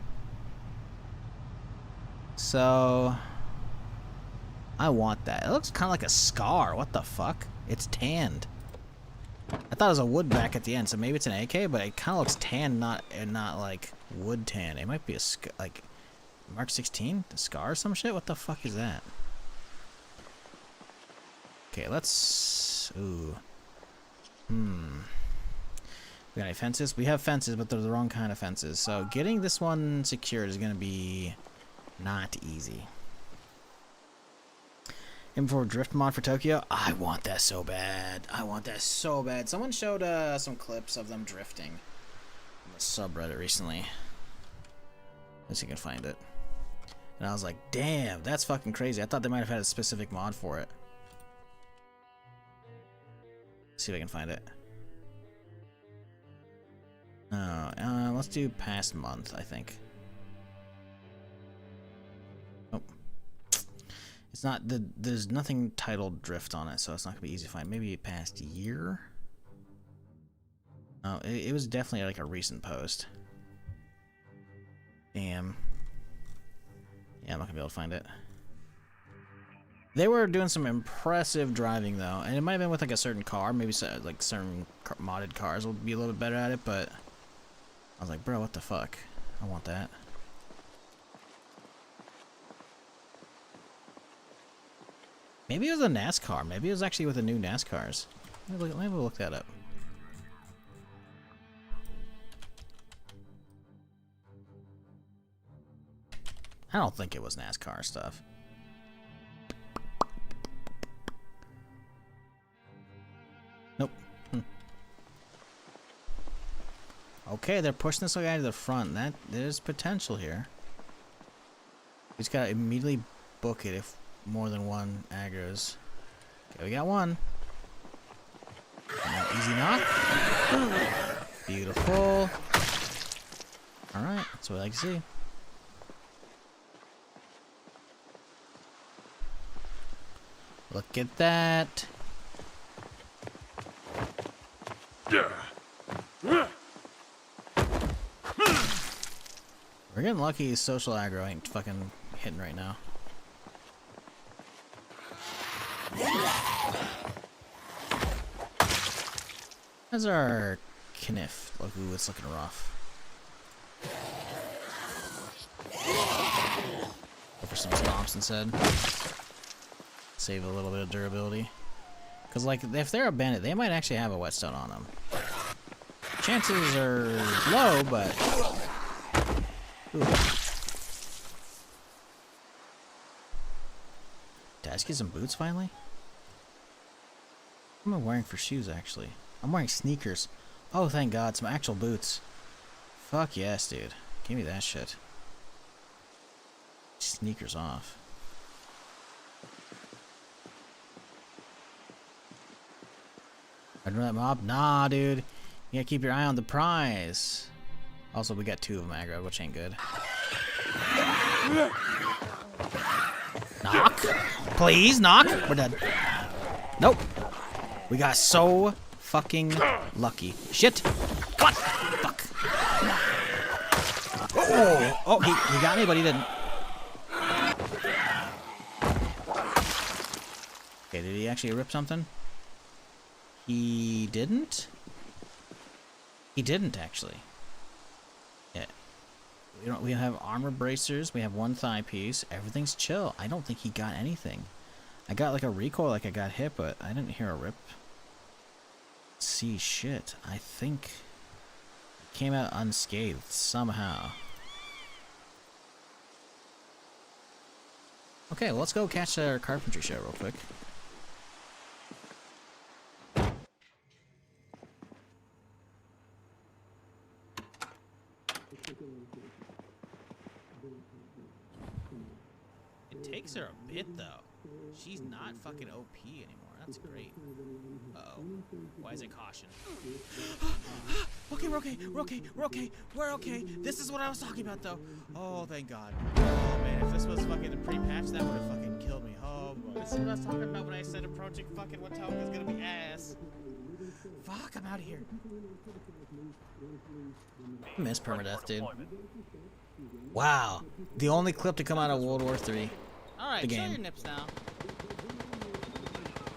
So, I want that. It looks kind of like a scar. What the fuck? It's tanned. I thought it was a wood back at the end, so maybe it's an AK, but it kind of looks tan, not like wood tan. It might be a like Mark 16, a scar or some shit. What the fuck is that? Okay, let's. Ooh. We got any fences? We have fences, but they're the wrong kind of fences. So getting this one secured is gonna be not easy. M4 drift mod for Tokyo. I want that so bad. I want that so bad. Someone showed some clips of them drifting on the subreddit recently. Let's see if I can find it. And I was like, damn, that's fucking crazy. I thought they might have had a specific mod for it. Let's see if I can find it. Let's do past month, I think. It's not there's nothing titled drift on it, so it's not gonna be easy to find. Maybe past year. Oh, it was definitely like a recent post. Damn. Yeah, I'm not gonna be able to find it. They were doing some impressive driving though, and it might have been with like a certain car. Maybe like certain modded cars will be a little bit better at it, but I was like, bro, what the fuck? I want that. Maybe it was a NASCAR. Maybe it was actually with the new NASCARs. Let me look that up. I don't think it was NASCAR stuff. Nope. Okay, they're pushing this guy to the front. There's potential here. We just gotta immediately book it if more than one aggro's. Okay, we got one. Easy knock. Beautiful. Alright, that's what I like to see. Look at that. We're getting lucky social aggro ain't fucking hitting right now. How's our kniff? Look, ooh, it's looking rough. Go for some stomps instead. Save a little bit of durability. Because, like, if they're a bandit, they might actually have a whetstone on them. Chances are low, but... Ooh. Did I just get some boots finally? What am I wearing for shoes, actually? I'm wearing sneakers. Oh, thank God, some actual boots. Fuck yes, dude. Give me that shit. Sneakers off. I'd run that mob? Nah, dude. You gotta keep your eye on the prize. Also, we got 2 of them aggro, which ain't good. Knock. Please, knock. We're dead. Nope. We got so fucking lucky. Shit. Come on. Fuck. Oh, he got me, but he didn't. Okay, did he actually rip something? He didn't? He didn't, actually. Yeah. We have armor bracers. We have one thigh piece. Everything's chill. I don't think he got anything. I got like a recoil, like I got hit, but I didn't hear a rip. See, shit. I think it came out unscathed somehow. Okay, well, let's go catch our carpentry show real quick. It takes her a bit, though. She's not fucking OP anymore. That's great. Uh-oh. Why is it caution? Okay, we're okay. We're okay. We're okay. We're okay. This is what I was talking about, though. Oh, thank God. Oh, man. If this was fucking a pre-patch, that would have fucking killed me. Oh, boy. This is what I was talking about when I said approaching fucking what town was gonna be ass. Fuck, I'm out of here. I miss permadeath, dude. Wow. The only clip to come out of World War III. Alright, The show game. your nips now.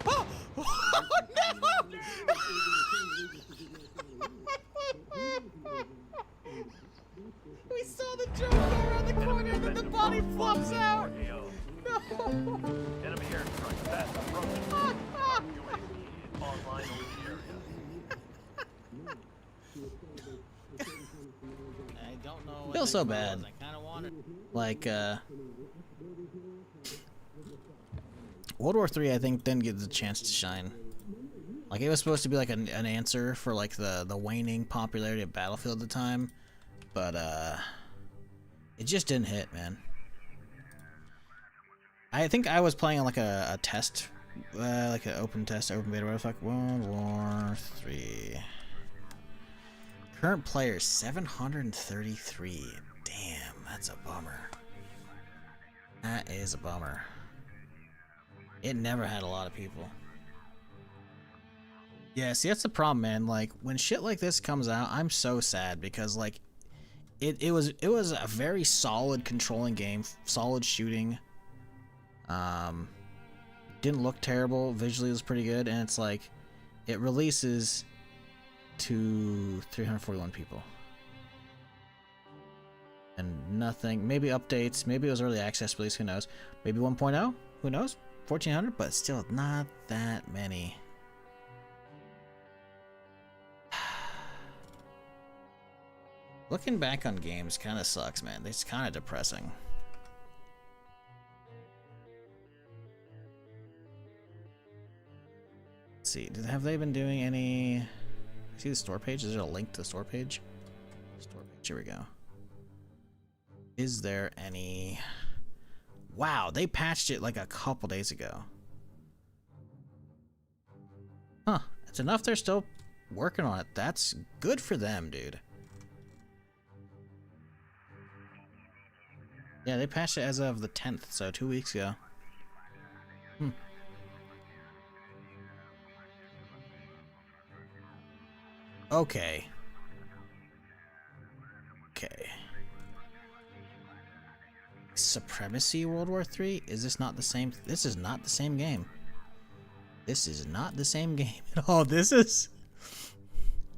Oh! Oh, no! We saw the joke go around the corner and then the body flops out. No! Enemy airstrike fast approaching. UAV is online over the area. I don't know what Feels the so clue bad. was. I kind of wanted. Like, World War III, I think, didn't get the chance to shine. Like, it was supposed to be like an answer for like the waning popularity of Battlefield at the time, but it just didn't hit, man. I think I was playing on like a test, like an open test, open beta, whatever the fuck. World War III. Current players 733. Damn, that's a bummer. That is a bummer. It never had a lot of people. Yeah, see, that's the problem, man. Like, when shit like this comes out, I'm so sad because, like, it was a very solid controlling game, solid shooting. Didn't look terrible. Visually, it was pretty good, and it's like, it releases to 341 people. And nothing, maybe updates, maybe it was early access release, who knows? Maybe 1.0, who knows? 1400, but still not that many. Looking back on games kind of sucks, man. It's kind of depressing. Let's see, have they been doing any... See the store page? Is there a link to the store page? Store page, here we go. Is there any... Wow, they patched it like a couple days ago. Huh, it's enough they're still working on it. That's good for them, dude. Yeah, they patched it as of the 10th, so 2 weeks ago. Okay. Okay. Supremacy World War III? Is this not the same? This is not the same game. This is not the same game at all. This is...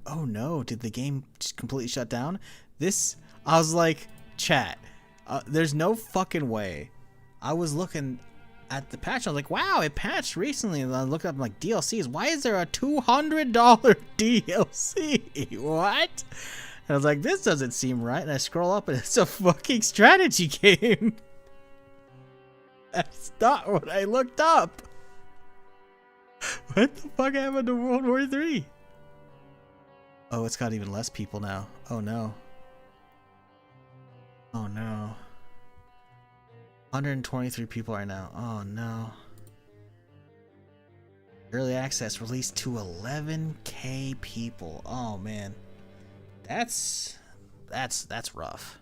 Oh no, did the game just completely shut down? This... I was like, chat, there's no fucking way. I was looking at the patch, I was like, wow, it patched recently, and I looked up, like, DLCs. Why is there a $200 DLC? What? And I was like, this doesn't seem right, and I scroll up, and it's a fucking strategy game. That's not what I looked up. What the fuck happened to World War III? Oh, it's got even less people now. Oh no. Oh no. 123 people right now. Oh no. Early access released to 11k people. Oh man. That's rough.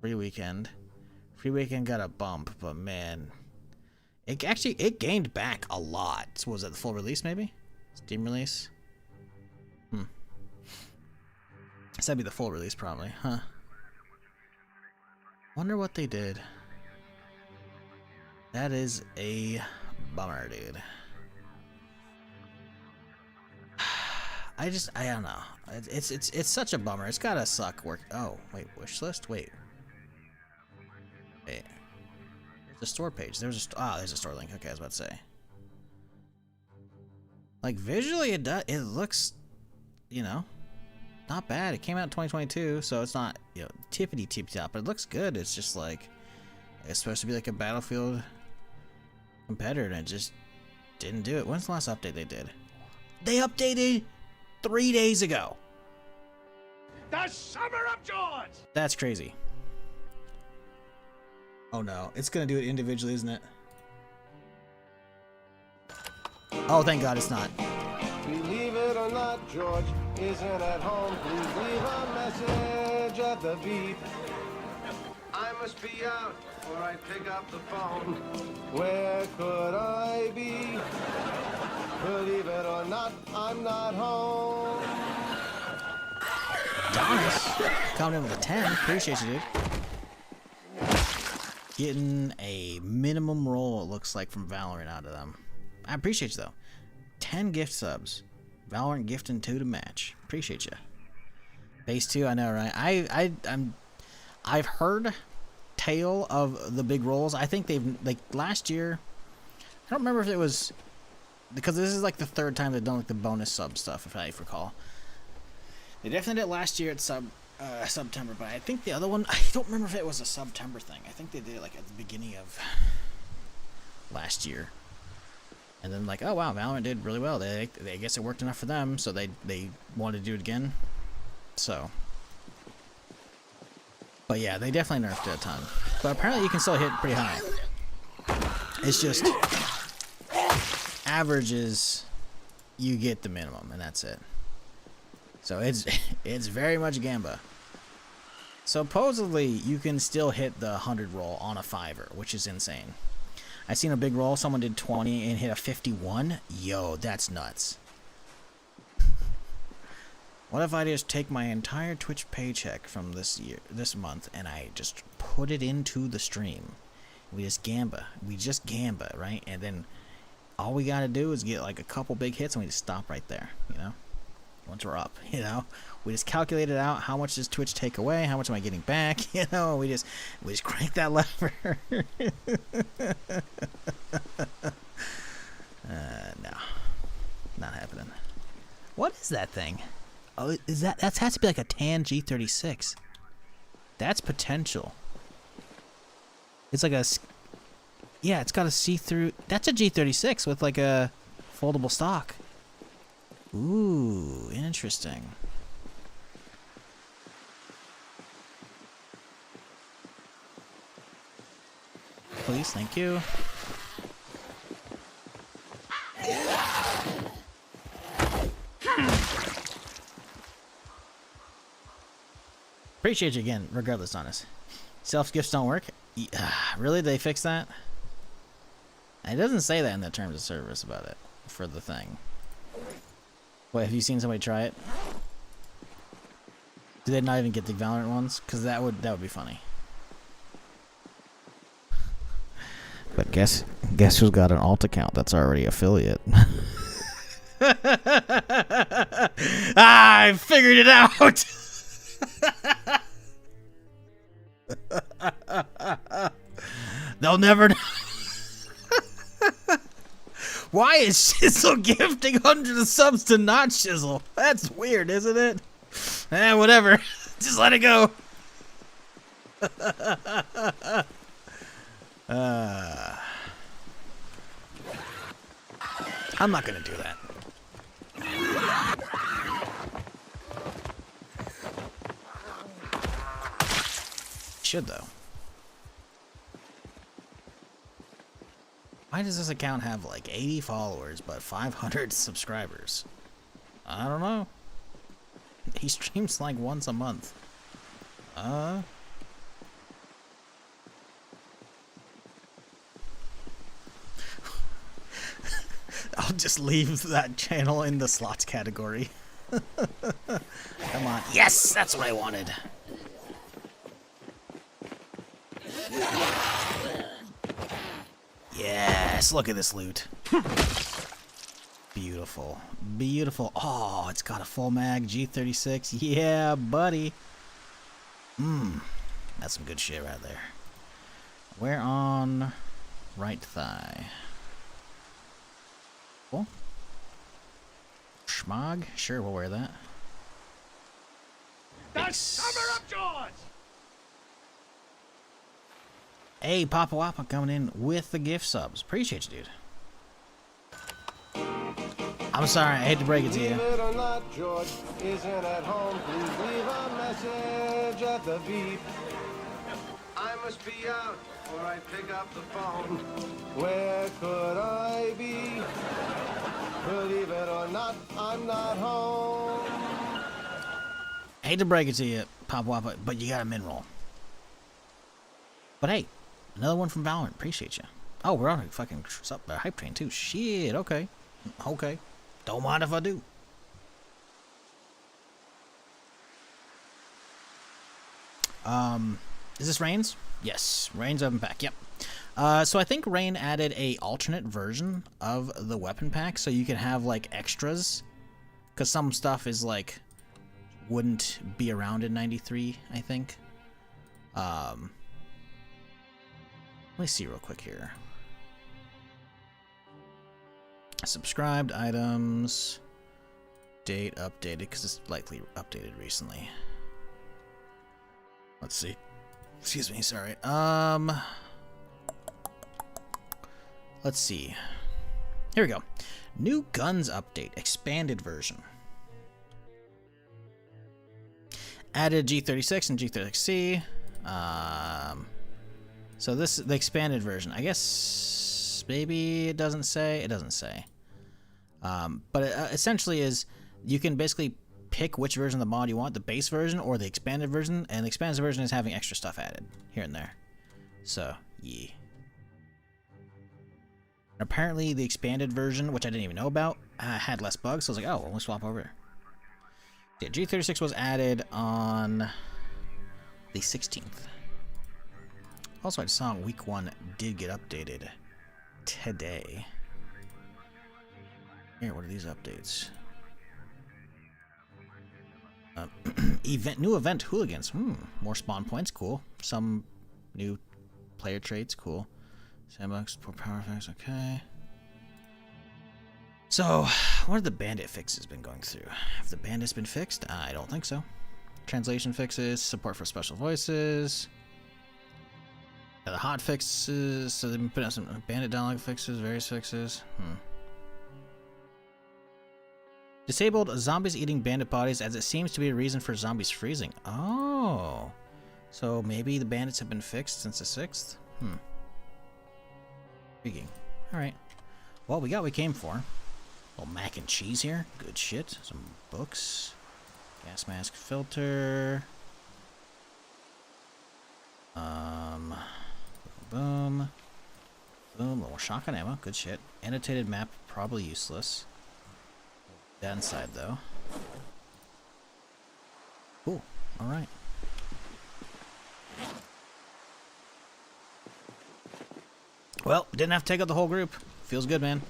Free weekend. Free weekend got a bump, but man. It gained back a lot. So was it the full release maybe? Steam release? This would be the full release probably, huh? Wonder what they did. That is a bummer, dude. I don't know. It's such a bummer. It's gotta suck work. Oh, wait, wish list? Wait. There's a store page. There's a store link. Okay, I was about to say. Like, visually, it looks, you know, not bad. It came out in 2022, so it's not, you know, tippity-top, but it looks good. It's just like, it's supposed to be like a Battlefield competitor, and it just didn't do it. When's the last update they did? They updated 3 days ago. The Summer of George! That's crazy. Oh no, it's gonna do it individually, isn't it? Oh, thank God it's not. Believe it or not, George isn't at home. Please leave a message at the beep. I must be out, or I pick up the phone. Where could I be? Believe it or not, I'm not home. Adonis, coming in with a 10. Appreciate you, dude. Getting a minimum roll, it looks like, from Valorant out of them. I appreciate you, though. 10 gift subs. Valorant gifting 2 to match. Appreciate you. Base 2, I know, right? I've heard tale of the big rolls. I think they've, like, last year, I don't remember if it was, because this is like the third time they've done like the bonus sub stuff, if I recall. They definitely did it last year at September, but I think the other one, I don't remember if it was a September thing. I think they did it like at the beginning of last year. And then like, oh wow, Valorant did really well. They I guess it worked enough for them, so they wanted to do it again. So, but yeah, they definitely nerfed it a ton. But apparently you can still hit pretty high. It's just averages, you get the minimum, and that's it. So it's very much Gamba. Supposedly you can still hit the 100 roll on a 5er, which is insane. I seen a big roll, someone did 20 and hit a 51. Yo, that's nuts. What if I just take my entire Twitch paycheck from this month, and I just put it into the stream? We just Gamba, right? And then all we gotta do is get like a couple big hits, and we just stop right there, you know? Once we're up, you know, we just calculate it out. How much does Twitch take away? How much am I getting back? You know, we just crank that lever. No, not happening. What is that thing? Oh, is that has to be like a tan G36? That's potential. It's like a, yeah, it's got a see-through. That's a G36 with like a foldable stock. Ooh, interesting. Please, thank you. Appreciate you again, regardless, Honest. Self-gifts don't work? Really? They fix that? It doesn't say that in the terms of service about it for the thing. Wait, have you seen somebody try it? Did they not even get the Valorant ones? Because that would be funny. But guess who's got an alt account that's already affiliate? I figured it out. They'll never know. Why is Shizzle gifting hundreds of subs to not Shizzle? That's weird, isn't it? Whatever. Just let it go. I'm not gonna do that. Should though. Why does this account have like 80 followers but 500 subscribers? I don't know. He streams like once a month. I'll just leave that channel in the slots category. Come on. Yes, that's what I wanted. Yes, look at this loot. Beautiful. Beautiful. Oh, it's got a full mag, G36. Yeah, buddy. That's some good shit right there. Wear on right thigh. Cool. Schmog? Sure, we'll wear that. Summer up, George! Hey, Papa Wappa coming in with the gift subs. Appreciate you, dude. I'm sorry, I hate to break it to you. Believe it or not, George isn't at home. Please leave a message at the beep. I must be out, or I pick up the phone. Where could I be? Believe it or not, I'm not home. I hate to break it to you, Papa Wappa, but you got a min-roll. But hey, another one from Valorant. Appreciate you. Oh, we're on a fucking hype train too. Shit, okay. Okay. Don't mind if I do. Is this Rain's? Yes, Rain's up and back. Yep. So I think Rain added a alternate version of the weapon pack, so you can have like extras, because some stuff is like wouldn't be around in 93. I think. Let me see real quick here. Subscribed items. Date updated because it's likely updated recently. Let's see. Excuse me, sorry. Let's see. Here we go. New guns update, expanded version. Added G36 and G36C. So this is the expanded version. I guess maybe it doesn't say. It doesn't say. But it essentially is you can basically pick which version of the mod you want, the base version or the expanded version, and the expanded version is having extra stuff added here and there. So, yeah. Apparently the expanded version, which I didn't even know about, had less bugs, so I was like, oh, well, let's swap over. Yeah, G36 was added on the 16th. Also, I saw week 1 did get updated today. Here, what are these updates? New event hooligans. More spawn points, cool. Some new player traits, cool. Sandbox, power effects, okay. So, what have the bandit fixes been going through? Have the bandits been fixed? I don't think so. Translation fixes, support for special voices. The hot fixes, so they've been putting out some bandit dialogue fixes, various fixes. Disabled zombies eating bandit bodies as it seems to be a reason for zombies freezing. Oh. So maybe the bandits have been fixed since the 6th? Intriguing. Alright. Well, we got what we came for. A little mac and cheese here. Good shit. Some books. Gas mask filter. Boom. Boom. Little shotgun ammo. Good shit. Annotated map. Probably useless. That inside though. Cool. Alright. Well, didn't have to take out the whole group. Feels good, man.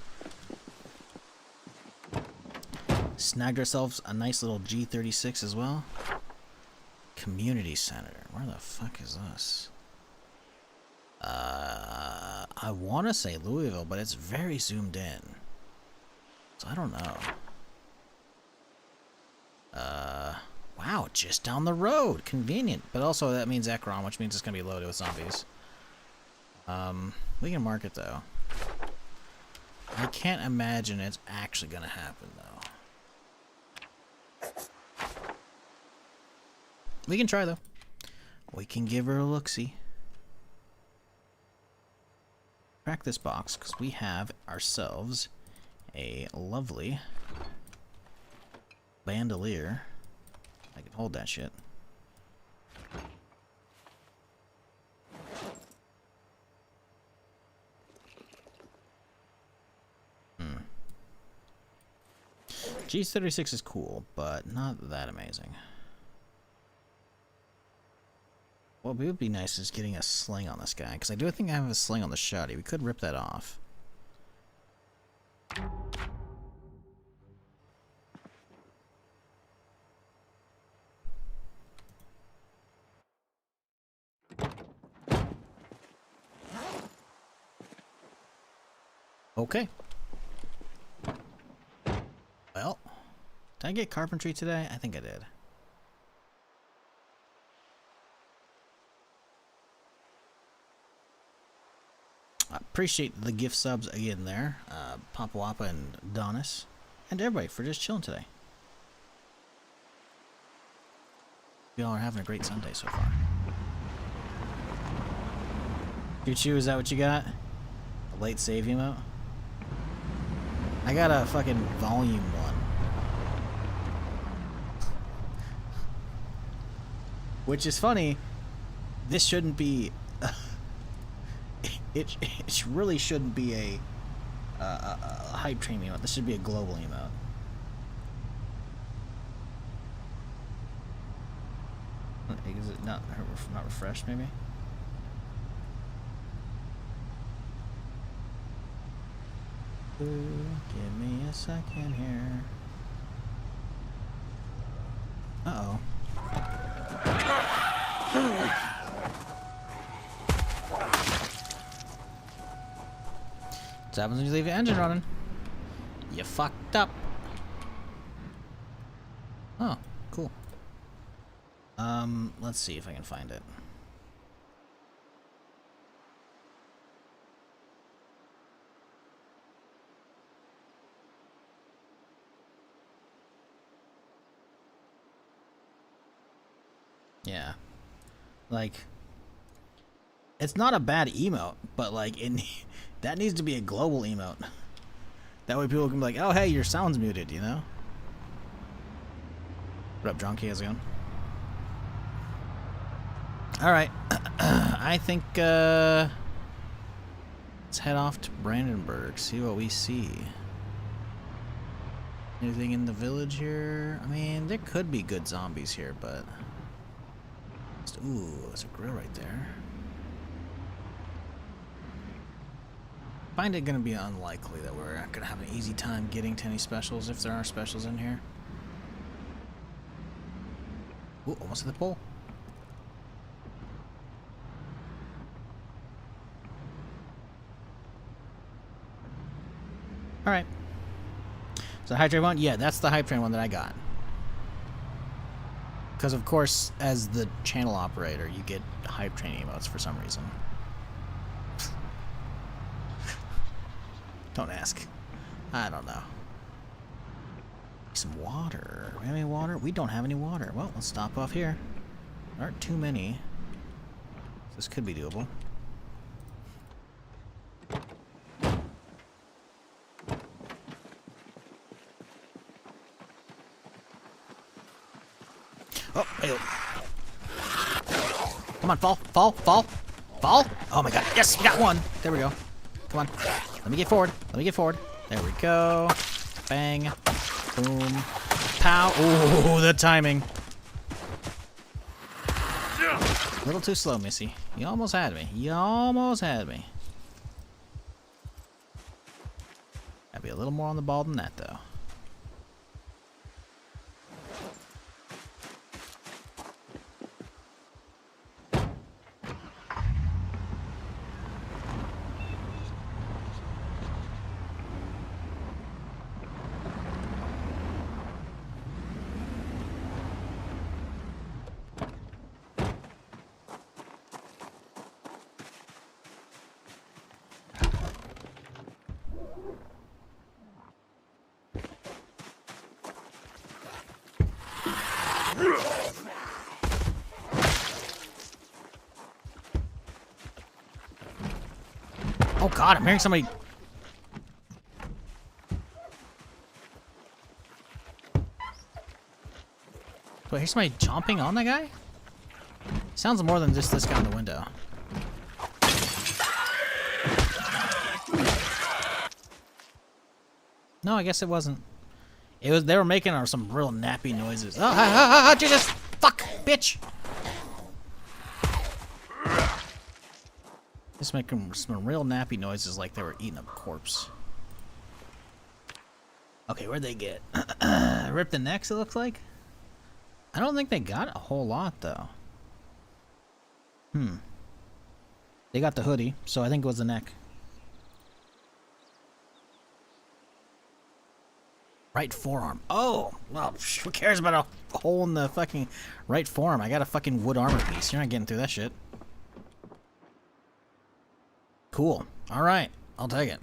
Snagged ourselves a nice little G36 as well. Community Center. Where the fuck is this? I want to say Louisville, but it's very zoomed in. So I don't know. Wow, just down the road. Convenient. But also that means Ekron, which means it's going to be loaded with zombies. We can mark it, though. I can't imagine it's actually going to happen, though. We can try, though. We can give her a look-see. Crack this box, because we have ourselves a lovely bandolier. I can hold that shit. G36 is cool, but not that amazing. What would be nice is getting a sling on this guy, because I do think I have a sling on the shoddy. We could rip that off. Okay. Well, did I get carpentry today? I think I did. I appreciate the gift subs again there. Papa Wappa and Donis. And everybody for just chilling today. You all are having a great Sunday so far. Choo-choo, is that what you got? A late save emote? I got a fucking volume one. Which is funny. This shouldn't be... it really shouldn't be a hype train emote. This should be a global emote. Is it not refreshed, maybe? Ooh, give me a second here. Uh-oh. What happens when you leave your engine running? You fucked up. Oh, cool. Let's see if I can find it. Yeah. Like, it's not a bad emote, but like that needs to be a global emote. That way people can be like, oh hey, your sound's muted, you know? What up, Drunky? How's it going? Alright. I think let's head off to Brandenburg, see what we see. Anything in the village here? I mean, there could be good zombies here, but... Ooh, there's a grill right there. Find it gonna be unlikely that we're gonna have an easy time getting to any specials if there are specials in here. Ooh, almost at the pole. Alright. So the hype train one? Yeah, that's the hype train one that I got. Because of course, as the channel operator, you get hype train emotes for some reason. Don't ask. I don't know. Some water. We have any water? We don't have any water. Well, let's stop off here. There aren't too many. This could be doable. Oh, hey. Come on, fall, fall, fall, fall. Oh my god. Yes, we got one. There we go. Come on. Let me get forward. Let me get forward. There we go. Bang. Boom. Pow. Ooh, the timing. A little too slow, Missy. You almost had me. You almost had me. Gotta be a little more on the ball than that, though. Oh god, I'm hearing somebody. Do I hear somebody chomping on that guy? Sounds more than just this guy in the window. No, I guess it wasn't. It was. They were making some real nappy noises. Oh, Jesus! Fuck, bitch! Just making some real nappy noises like they were eating a corpse. Okay, where'd they get? Rip the necks, it looks like? I don't think they got a whole lot, though. They got the hoodie, so I think it was the neck. Right forearm. Oh, well, who cares about a hole in the fucking right forearm? I got a fucking wood armor piece. You're not getting through that shit. Cool. All right, I'll take it.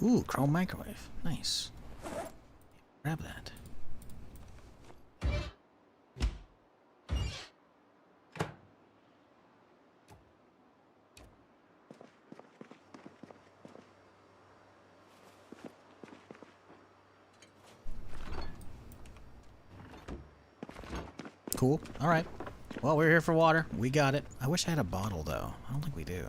Ooh, chrome microwave. Nice. Grab that. Cool. All right. Well, we're here for water. We got it. I wish I had a bottle, though. I don't think we do.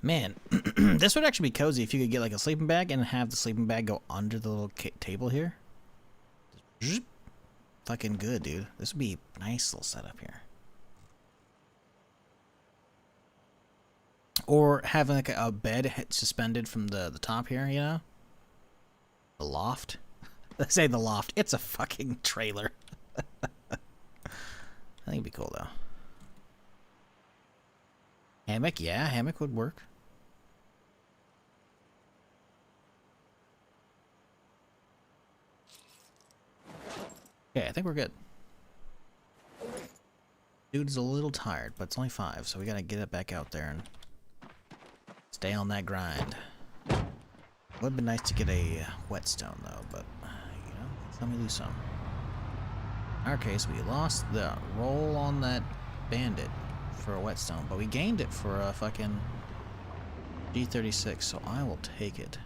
Man, this would actually be cozy if you could get like a sleeping bag and have the sleeping bag go under the little table here. Fucking good, dude. This would be a nice little setup here. Or having like a bed suspended from the top here, you know? The loft. Let's say the loft. It's a fucking trailer. I think it'd be cool though. Hammock, yeah, hammock would work. Okay, I think we're good. Dude's a little tired, but it's only 5, so we gotta get it back out there and stay on that grind. Would be nice to get a whetstone though, but you know, let me lose some. In our case, we lost the roll on that bandit for a whetstone, but we gained it for a fucking G36, so I will take it.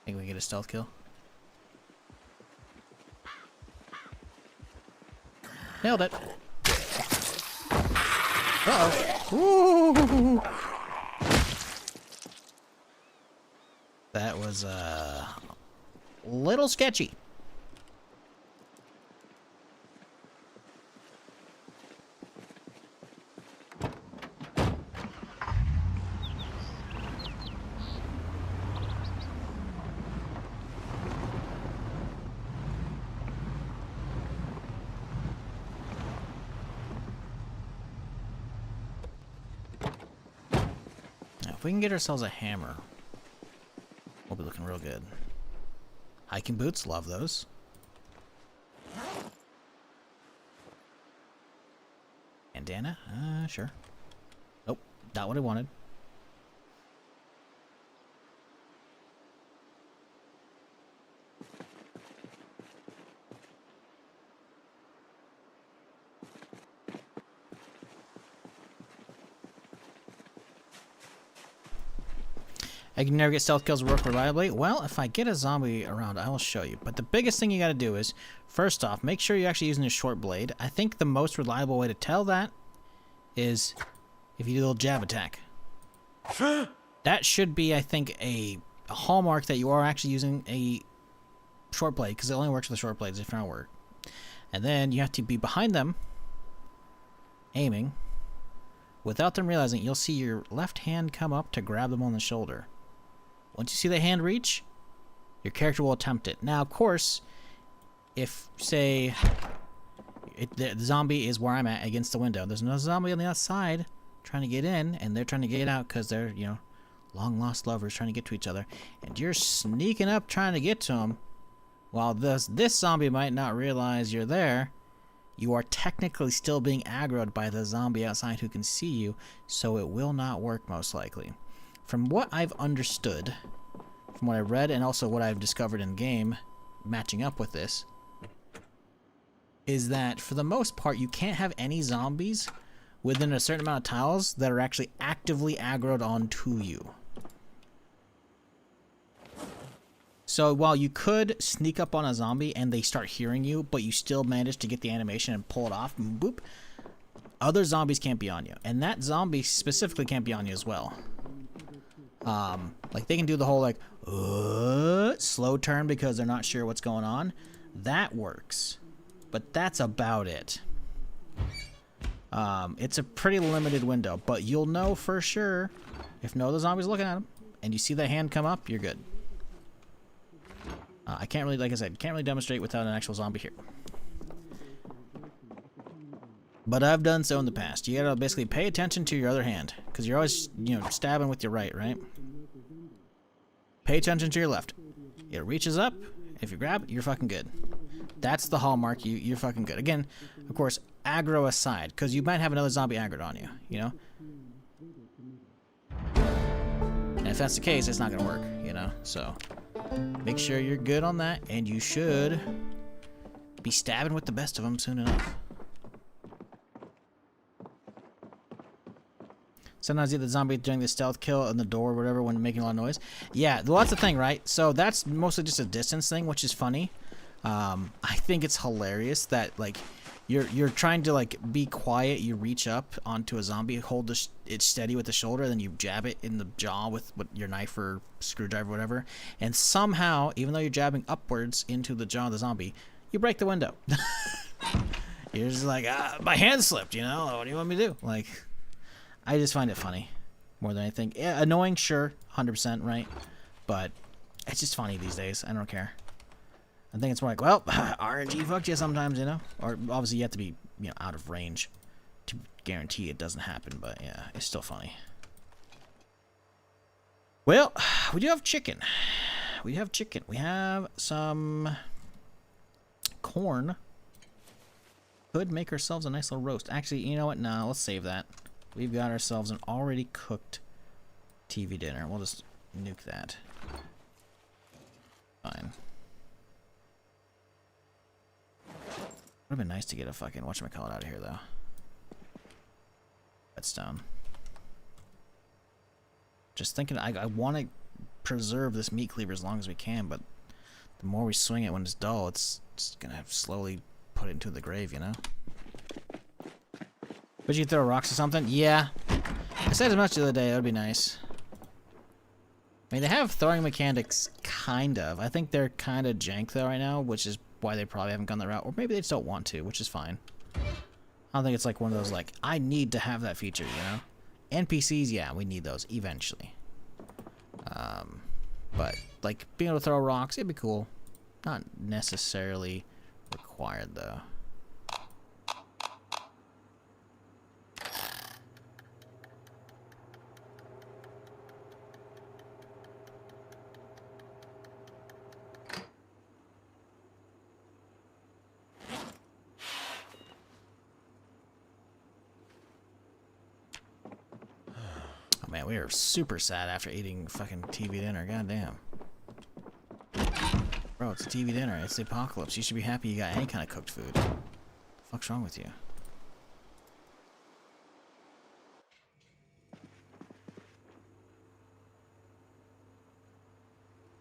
Think we can get a stealth kill? Nailed it. Uh-oh. That was a little sketchy. If we can get ourselves a hammer, we'll be looking real good. Hiking boots, love those. Bandana, sure. Nope, not what I wanted. I can never get stealth kills work reliably. Well, if I get a zombie around, I will show you. But the biggest thing you gotta do is, first off, make sure you're actually using a short blade. I think the most reliable way to tell that is if you do a little jab attack. That should be, I think, a hallmark that you are actually using a short blade, because it only works with the short blades if not work. And then you have to be behind them, aiming. Without them realizing, you'll see your left hand come up to grab them on the shoulder. Once you see the hand reach, your character will attempt it. Now, of course, if, say, the zombie is where I'm at against the window, there's no zombie on the outside, trying to get in, and they're trying to get out because they're, you know, long lost lovers trying to get to each other, and you're sneaking up trying to get to them. While this zombie might not realize you're there, you are technically still being aggroed by the zombie outside who can see you, so it will not work most likely. From what I've understood, from what I read, and also what I've discovered in game, matching up with this, is that for the most part you can't have any zombies within a certain amount of tiles that are actually actively aggroed onto you. So while you could sneak up on a zombie and they start hearing you, but you still manage to get the animation and pull it off, and boop, other zombies can't be on you. And that zombie specifically can't be on you as well. Like they can do the whole like, slow turn because they're not sure what's going on. That works. But that's about it. It's a pretty limited window, but you'll know for sure if no other zombies looking at them and you see that hand come up, you're good. I can't really, like I said, can't really demonstrate without an actual zombie here. But I've done so in the past. You gotta basically pay attention to your other hand, because you're always, you know, stabbing with your right? Pay attention to your left. It reaches up. If you grab it, you're fucking good. That's the hallmark. You're fucking good. Again, of course, aggro aside, because you might have another zombie aggroed on you, you know? And if that's the case, it's not gonna work, you know? So make sure you're good on that, and you should be stabbing with the best of them soon enough. Sometimes you get the zombie doing the stealth kill on the door or whatever when making a lot of noise. Yeah, well, that's the thing, right? So that's mostly just a distance thing, which is funny. I think it's hilarious that, like, you're trying to, like, be quiet, you reach up onto a zombie, hold it steady with the shoulder, then you jab it in the jaw with your knife or screwdriver or whatever, and somehow, even though you're jabbing upwards into the jaw of the zombie, you break the window. You're just like, my hand slipped, you know? What do you want me to do? Like, I just find it funny more than anything. Yeah, annoying, sure, 100%, right? But it's just funny these days. I don't care. I think it's more like, well, RNG fucked you sometimes, you know? Or obviously you have to be, you know, out of range to guarantee it doesn't happen, but yeah, it's still funny. Well, we do have chicken. We have chicken. We have some corn. Could make ourselves a nice little roast. Actually, you know what? No, let's save that. We've got ourselves an already cooked TV dinner. We'll just nuke that. Fine. Would have been nice to get a fucking whatchamacallit out of here, though. Whetstone. Just thinking, I want to preserve this meat cleaver as long as we can, but the more we swing it when it's dull, it's just gonna have to slowly put it into the grave, you know? Would you throw rocks or something? Yeah. I said as much the other day, that would be nice. I mean, they have throwing mechanics, kind of. I think they're kind of jank, though, right now, which is why they probably haven't gone the route. Or maybe they just don't want to, which is fine. I don't think it's like one of those, like, I need to have that feature, you know? NPCs, yeah, we need those eventually. But, like, being able to throw rocks, it'd be cool. Not necessarily required, though. Man, we are super sad after eating fucking TV dinner. Goddamn. Bro, it's a TV dinner. It's the apocalypse. You should be happy you got any kind of cooked food. What the fuck's wrong with you?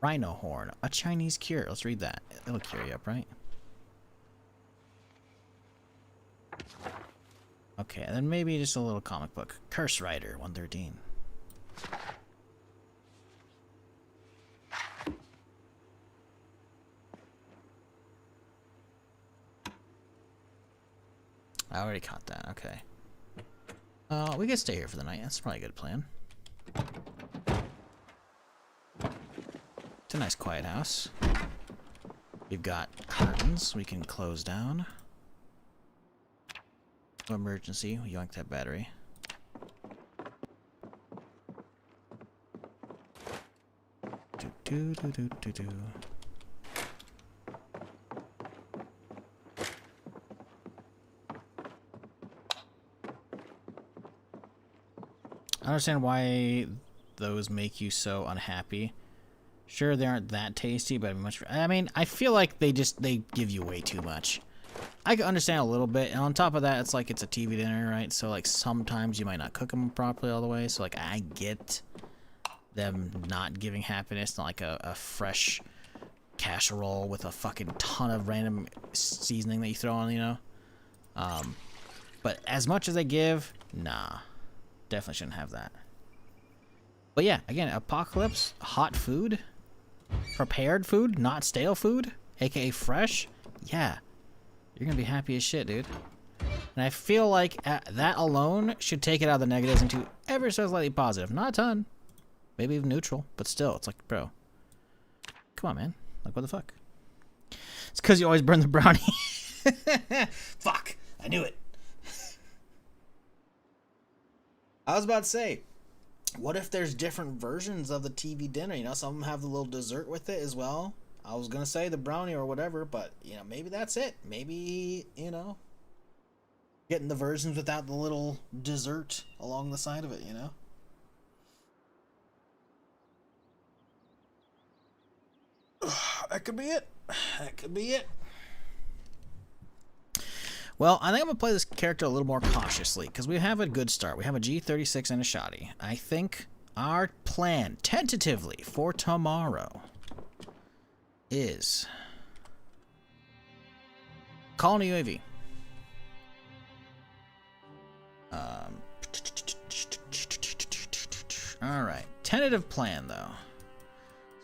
Rhino horn. A Chinese cure. Let's read that. It'll cure you up, right? Okay, and then maybe just a little comic book. Curse Rider 113. I already caught that, okay. We can stay here for the night. That's probably a good plan. It's a nice quiet house. We've got curtains we can close down. No emergency, we yoink that battery. do do do do do. I understand why those make you so unhappy. Sure, they aren't that tasty, but I mean, I feel like they give you way too much. I can understand a little bit, and on top of that, it's like it's a TV dinner, right? So like sometimes you might not cook them properly all the way. So like I get them not giving happiness, not like a fresh casserole with a fucking ton of random seasoning that you throw on, you know. But as much as they give, nah, definitely shouldn't have that. But yeah, again, apocalypse, hot food, prepared food, not stale food, aka fresh. Yeah, you're gonna be happy as shit, dude. And I feel like that alone should take it out of the negatives into ever so slightly positive. Not a ton, maybe even neutral, but still, it's like, bro, come on, man. Like, what the fuck? It's because you always burn the brownie. Fuck, I knew it. I was about to say, what if there's different versions of the TV dinner? You know, some of them have the little dessert with it as well. I was going to say the brownie or whatever, but, you know, maybe that's it. Maybe, you know, getting the versions without the little dessert along the side of it, you know? That could be it. That could be it. Well, I think I'm going to play this character a little more cautiously, because we have a good start. We have a G36 and a shoddy. I think our plan, tentatively, for tomorrow is call an UAV. Alright, tentative plan, though.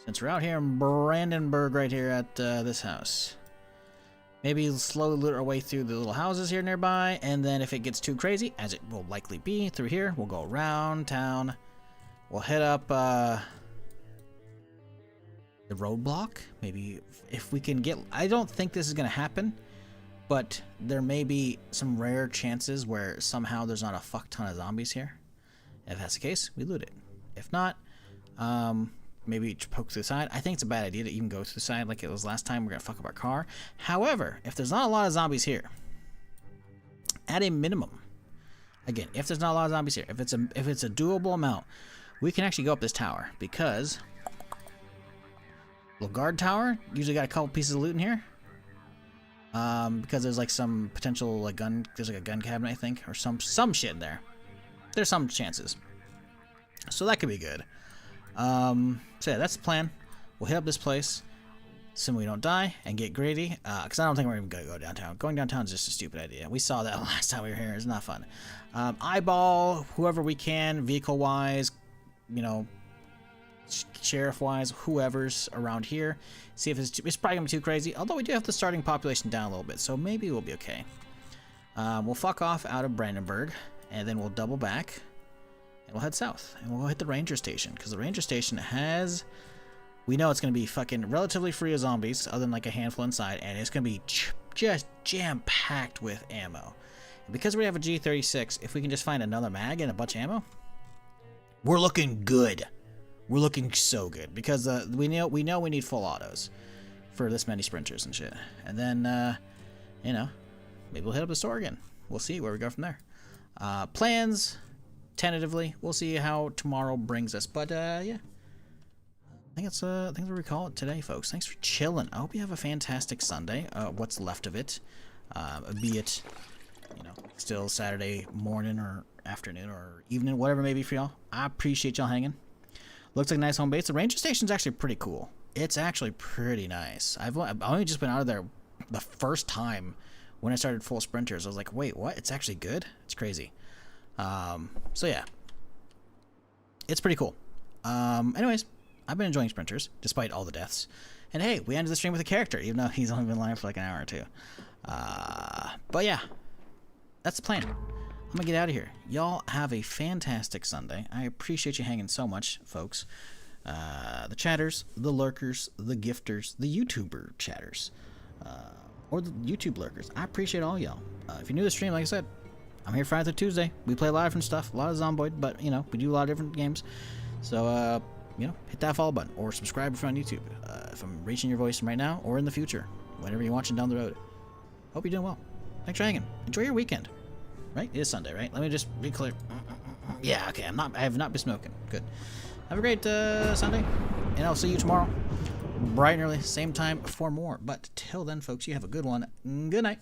Since we're out here in Brandenburg right here at this house. Maybe slowly loot our way through the little houses here nearby, and then if it gets too crazy, as it will likely be through here, we'll go around town. We'll hit up the roadblock. Maybe if we can get... I don't think this is going to happen, but there may be some rare chances where somehow there's not a fuck ton of zombies here. If that's the case, we loot it. If not, maybe poke through the side. I think it's a bad idea to even go through the side like it was last time. We're gonna fuck up our car. However, if there's not a lot of zombies here, at a minimum, again, if there's not a lot of zombies here, if it's a doable amount, we can actually go up this tower, because little guard tower usually got a couple pieces of loot in here. Because there's like some potential like gun. There's like a gun cabinet, I think, or some shit in there. There's some chances, so that could be good. So yeah, that's the plan. We'll hit up this place, assume we don't die, and get greedy, because I don't think we're even going to go downtown. Going downtown is just a stupid idea. We saw that last time we were here. It's not fun. Eyeball whoever we can, vehicle-wise, you know, sheriff-wise, whoever's around here. See if it's probably going to be too crazy, although we do have the starting population down a little bit, so maybe we'll be okay. We'll fuck off out of Brandenburg, and then we'll double back. And we'll head south, and we'll hit the ranger station, because the ranger station has... We know it's going to be fucking relatively free of zombies, other than like a handful inside, and it's going to be just jam-packed with ammo. And because we have a G36, if we can just find another mag and a bunch of ammo, we're looking good. We're looking so good, because we know we need full autos for this many sprinters and shit. And then, you know, maybe we'll hit up the store again. We'll see where we go from there. Plans... Tentatively, we'll see how tomorrow brings us. But yeah, I think that's what we call it today, folks. Thanks for chilling. I hope you have a fantastic Sunday. What's left of it, be it, you know, still Saturday morning or afternoon or evening, whatever it may be for y'all. I appreciate y'all hanging. Looks like a nice home base. The ranger station's actually pretty cool. It's actually pretty nice. I've only just been out of there the first time when I started full sprinters. I was like, wait, what? It's actually good? It's crazy. So yeah, it's pretty cool. Anyways, I've been enjoying sprinters despite all the deaths, and hey, we ended the stream with a character, even though he's only been live for like an hour or two. But yeah, that's the plan. I'm gonna get out of here. Y'all have a fantastic Sunday. I appreciate you hanging so much, folks. The chatters, the lurkers, the gifters, the YouTuber chatters, or the YouTube lurkers. I appreciate all y'all. If you're new to the stream, like I said, I'm here Friday through Tuesday. We play a lot of different stuff, a lot of Zomboid, but, you know, we do a lot of different games. So, you know, hit that follow button or subscribe if you're on YouTube. If I'm reaching your voice right now or in the future, whenever you're watching down the road. Hope you're doing well. Thanks for hanging. Enjoy your weekend. Right? It is Sunday, right? Let me just be clear. Yeah, okay. I have not been smoking. Good. Have a great Sunday, and I'll see you tomorrow, bright and early, same time for more. But till then, folks, you have a good one. Good night.